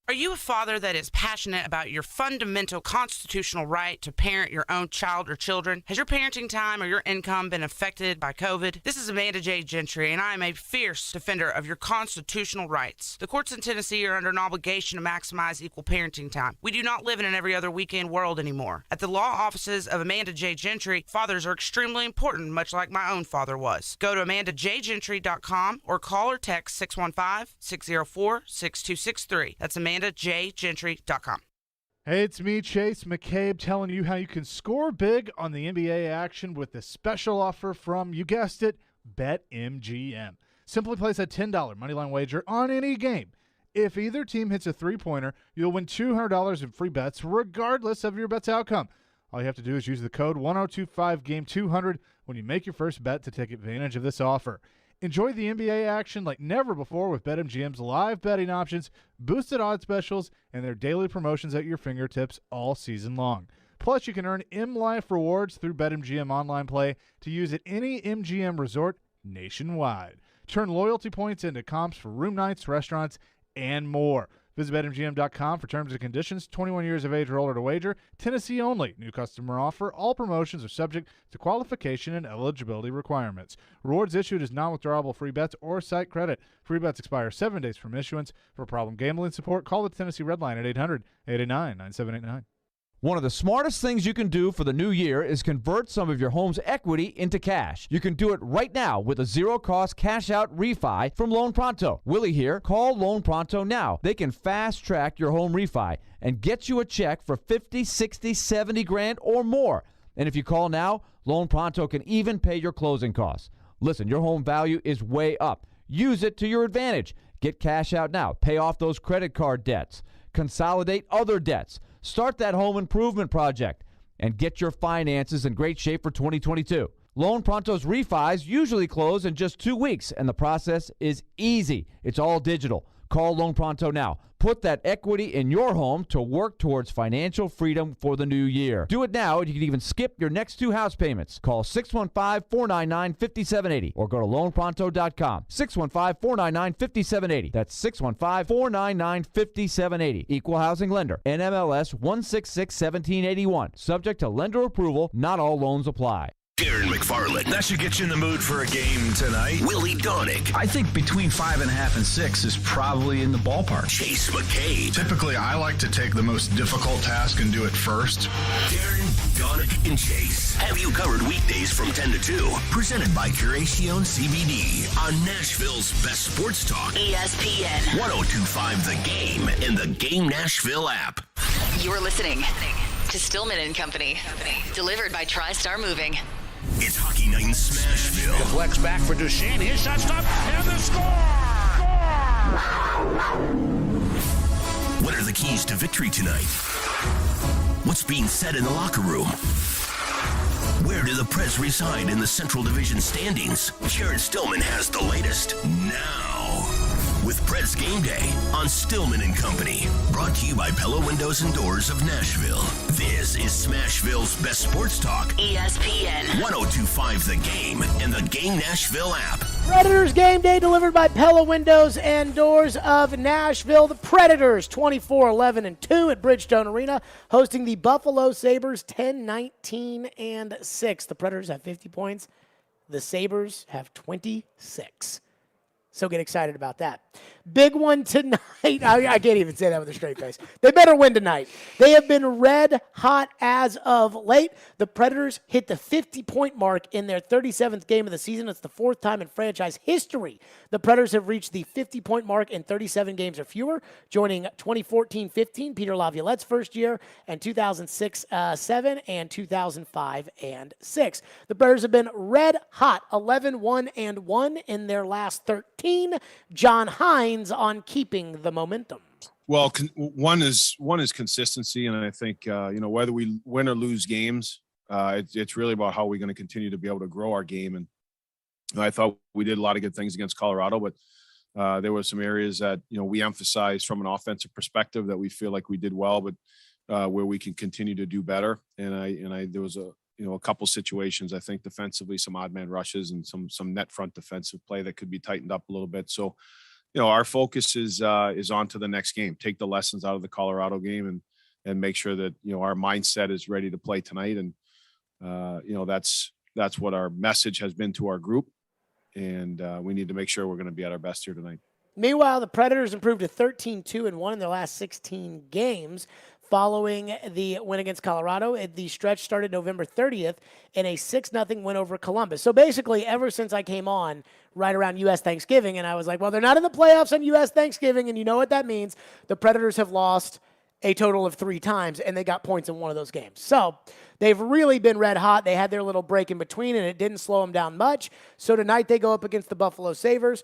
Are you a father that is passionate about your fundamental constitutional right to parent your own child or children? Has your parenting time or your income been affected by COVID? This is Amanda J. Gentry, and I am a fierce defender of your constitutional rights. The courts in Tennessee are under an obligation to maximize equal parenting time. We do not live in an every other weekend world anymore. At the law offices of Amanda J. Gentry, fathers are extremely important, much like my own father was. Go to AmandaJGentry.com or call or text 615-604-6263. That's AmandaJGentry.com. Hey, it's me, Chase McCabe, telling you how you can score big on the NBA action with this special offer from, you guessed it, BetMGM. Simply place a $10 moneyline wager on any game. If either team hits a three-pointer, you'll win $200 in free bets regardless of your bet's outcome. All you have to do is use the code 1025GAME200 when you make your first bet to take advantage of this offer. Enjoy the NBA action like never before with BetMGM's live betting options, boosted odds specials, and their daily promotions at your fingertips all season long. Plus, you can earn M-Life rewards through BetMGM Online Play to use at any MGM resort nationwide. Turn loyalty points into comps for room nights, restaurants, and more. Visit BetMGM.com for terms and conditions. 21 years of age or older to wager. Tennessee only. New customer offer. All promotions are subject to qualification and eligibility requirements. Rewards issued as non-withdrawable free bets or site credit. Free bets expire 7 days from issuance. For problem gambling support, call the Tennessee Red Line at 800-889-9789. One of the smartest things you can do for the new year is convert some of your home's equity into cash. You can do it right now with a zero-cost cash-out refi from Loan Pronto. Willie here. Call Loan Pronto now. They can fast-track your home refi and get you a check for 50, 60, 70 grand or more. And if you call now, Loan Pronto can even pay your closing costs. Listen, your home value is way up. Use it to your advantage. Get cash out now. Pay off those credit card debts. Consolidate other debts. Start that home improvement project and get your finances in great shape for 2022. Loan Pronto's refis usually close in just 2 weeks, and the process is easy. It's all digital. Call Loan Pronto now. Put that equity in your home to work towards financial freedom for the new year. Do it now, and you can even skip your next 2 house payments. Call 615-499-5780 or go to loanpronto.com. 615-499-5780. That's 615-499-5780. Equal housing lender. NMLS 166-1781. Subject to lender approval. Not all loans apply. Darren McFarland. That should get you in the mood for a game tonight. Willie Donick. I think between 5.5 and 6 is probably in the ballpark. Chase McCabe. Typically, I like to take the most difficult task and do it first. Darren, Donick, and Chase have you covered weekdays from 10 to 2. Presented by Curacion CBD on Nashville's best sports talk. ESPN 1025 The Game and the Game Nashville app. You're listening to Stillman and Company. Delivered by TriStar Moving. It's Hockey Night in Smashville. Deflects back for Duchesne. His shot stopped, and the score! What are the keys to victory tonight? What's being said in the locker room? Where do the Preds reside in the Central Division standings? Jared Stillman has the latest now. With Preds Game Day on Stillman and Company. Brought to you by Pella Windows and Doors of Nashville. This is Smashville's best sports talk. ESPN 1025 The Game and the Game Nashville app. Predators Game Day delivered by Pella Windows and Doors of Nashville. The Predators 24-11-2 at Bridgestone Arena, hosting the Buffalo Sabres 10-19-6. The Predators have 50 points. The Sabres have 26. So get excited about that. Big one tonight. I can't even say that with a straight face. They better win tonight. They have been red hot as of late. The Predators hit the 50-point mark in their 37th game of the season. It's the fourth time in franchise history the Predators have reached the 50-point mark in 37 games or fewer, joining 2014-15, Peter Laviolette's first year, and 2006-7, and 2005-6. The Predators have been red hot, 11-1-1 in their last 13. John Hines on keeping the momentum. Well, one is consistency, and I think whether we win or lose games, it's really about how we're going to continue to be able to grow our game. And I thought we did a lot of good things against Colorado, but there were some areas that we emphasized from an offensive perspective that we feel like we did well, but where we can continue to do better. And there was a couple situations, I think defensively, some odd man rushes and some net front defensive play that could be tightened up a little bit. So, our focus is on to the next game, take the lessons out of the Colorado game and make sure that, our mindset is ready to play tonight. And, that's what our message has been to our group. And we need to make sure we're going to be at our best here tonight. Meanwhile, the Predators improved to 13-2-1 in their last 16 games. Following the win against Colorado, the stretch started November 30th in a 6-0 win over Columbus. So basically, ever since I came on right around U.S. Thanksgiving, and I was like, well, they're not in the playoffs on U.S. Thanksgiving, and you know what that means. The Predators have lost a total of 3 times, and they got points in one of those games. So they've really been red hot. They had their little break in between, and it didn't slow them down much. So tonight they go up against the Buffalo Sabres.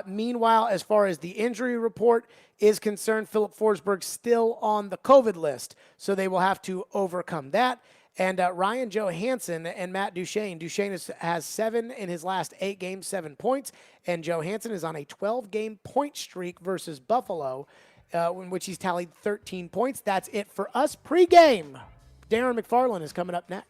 Meanwhile, as far as the injury report is concerned, Philip Forsberg's still on the COVID list, so they will have to overcome that. And Ryan Johansson and Matt Duchene. Duchene has 7 in his last 8 games, 7 points, and Johansson is on a 12-game point streak versus Buffalo, in which he's tallied 13 points. That's it for us pregame. Darren McFarland is coming up next.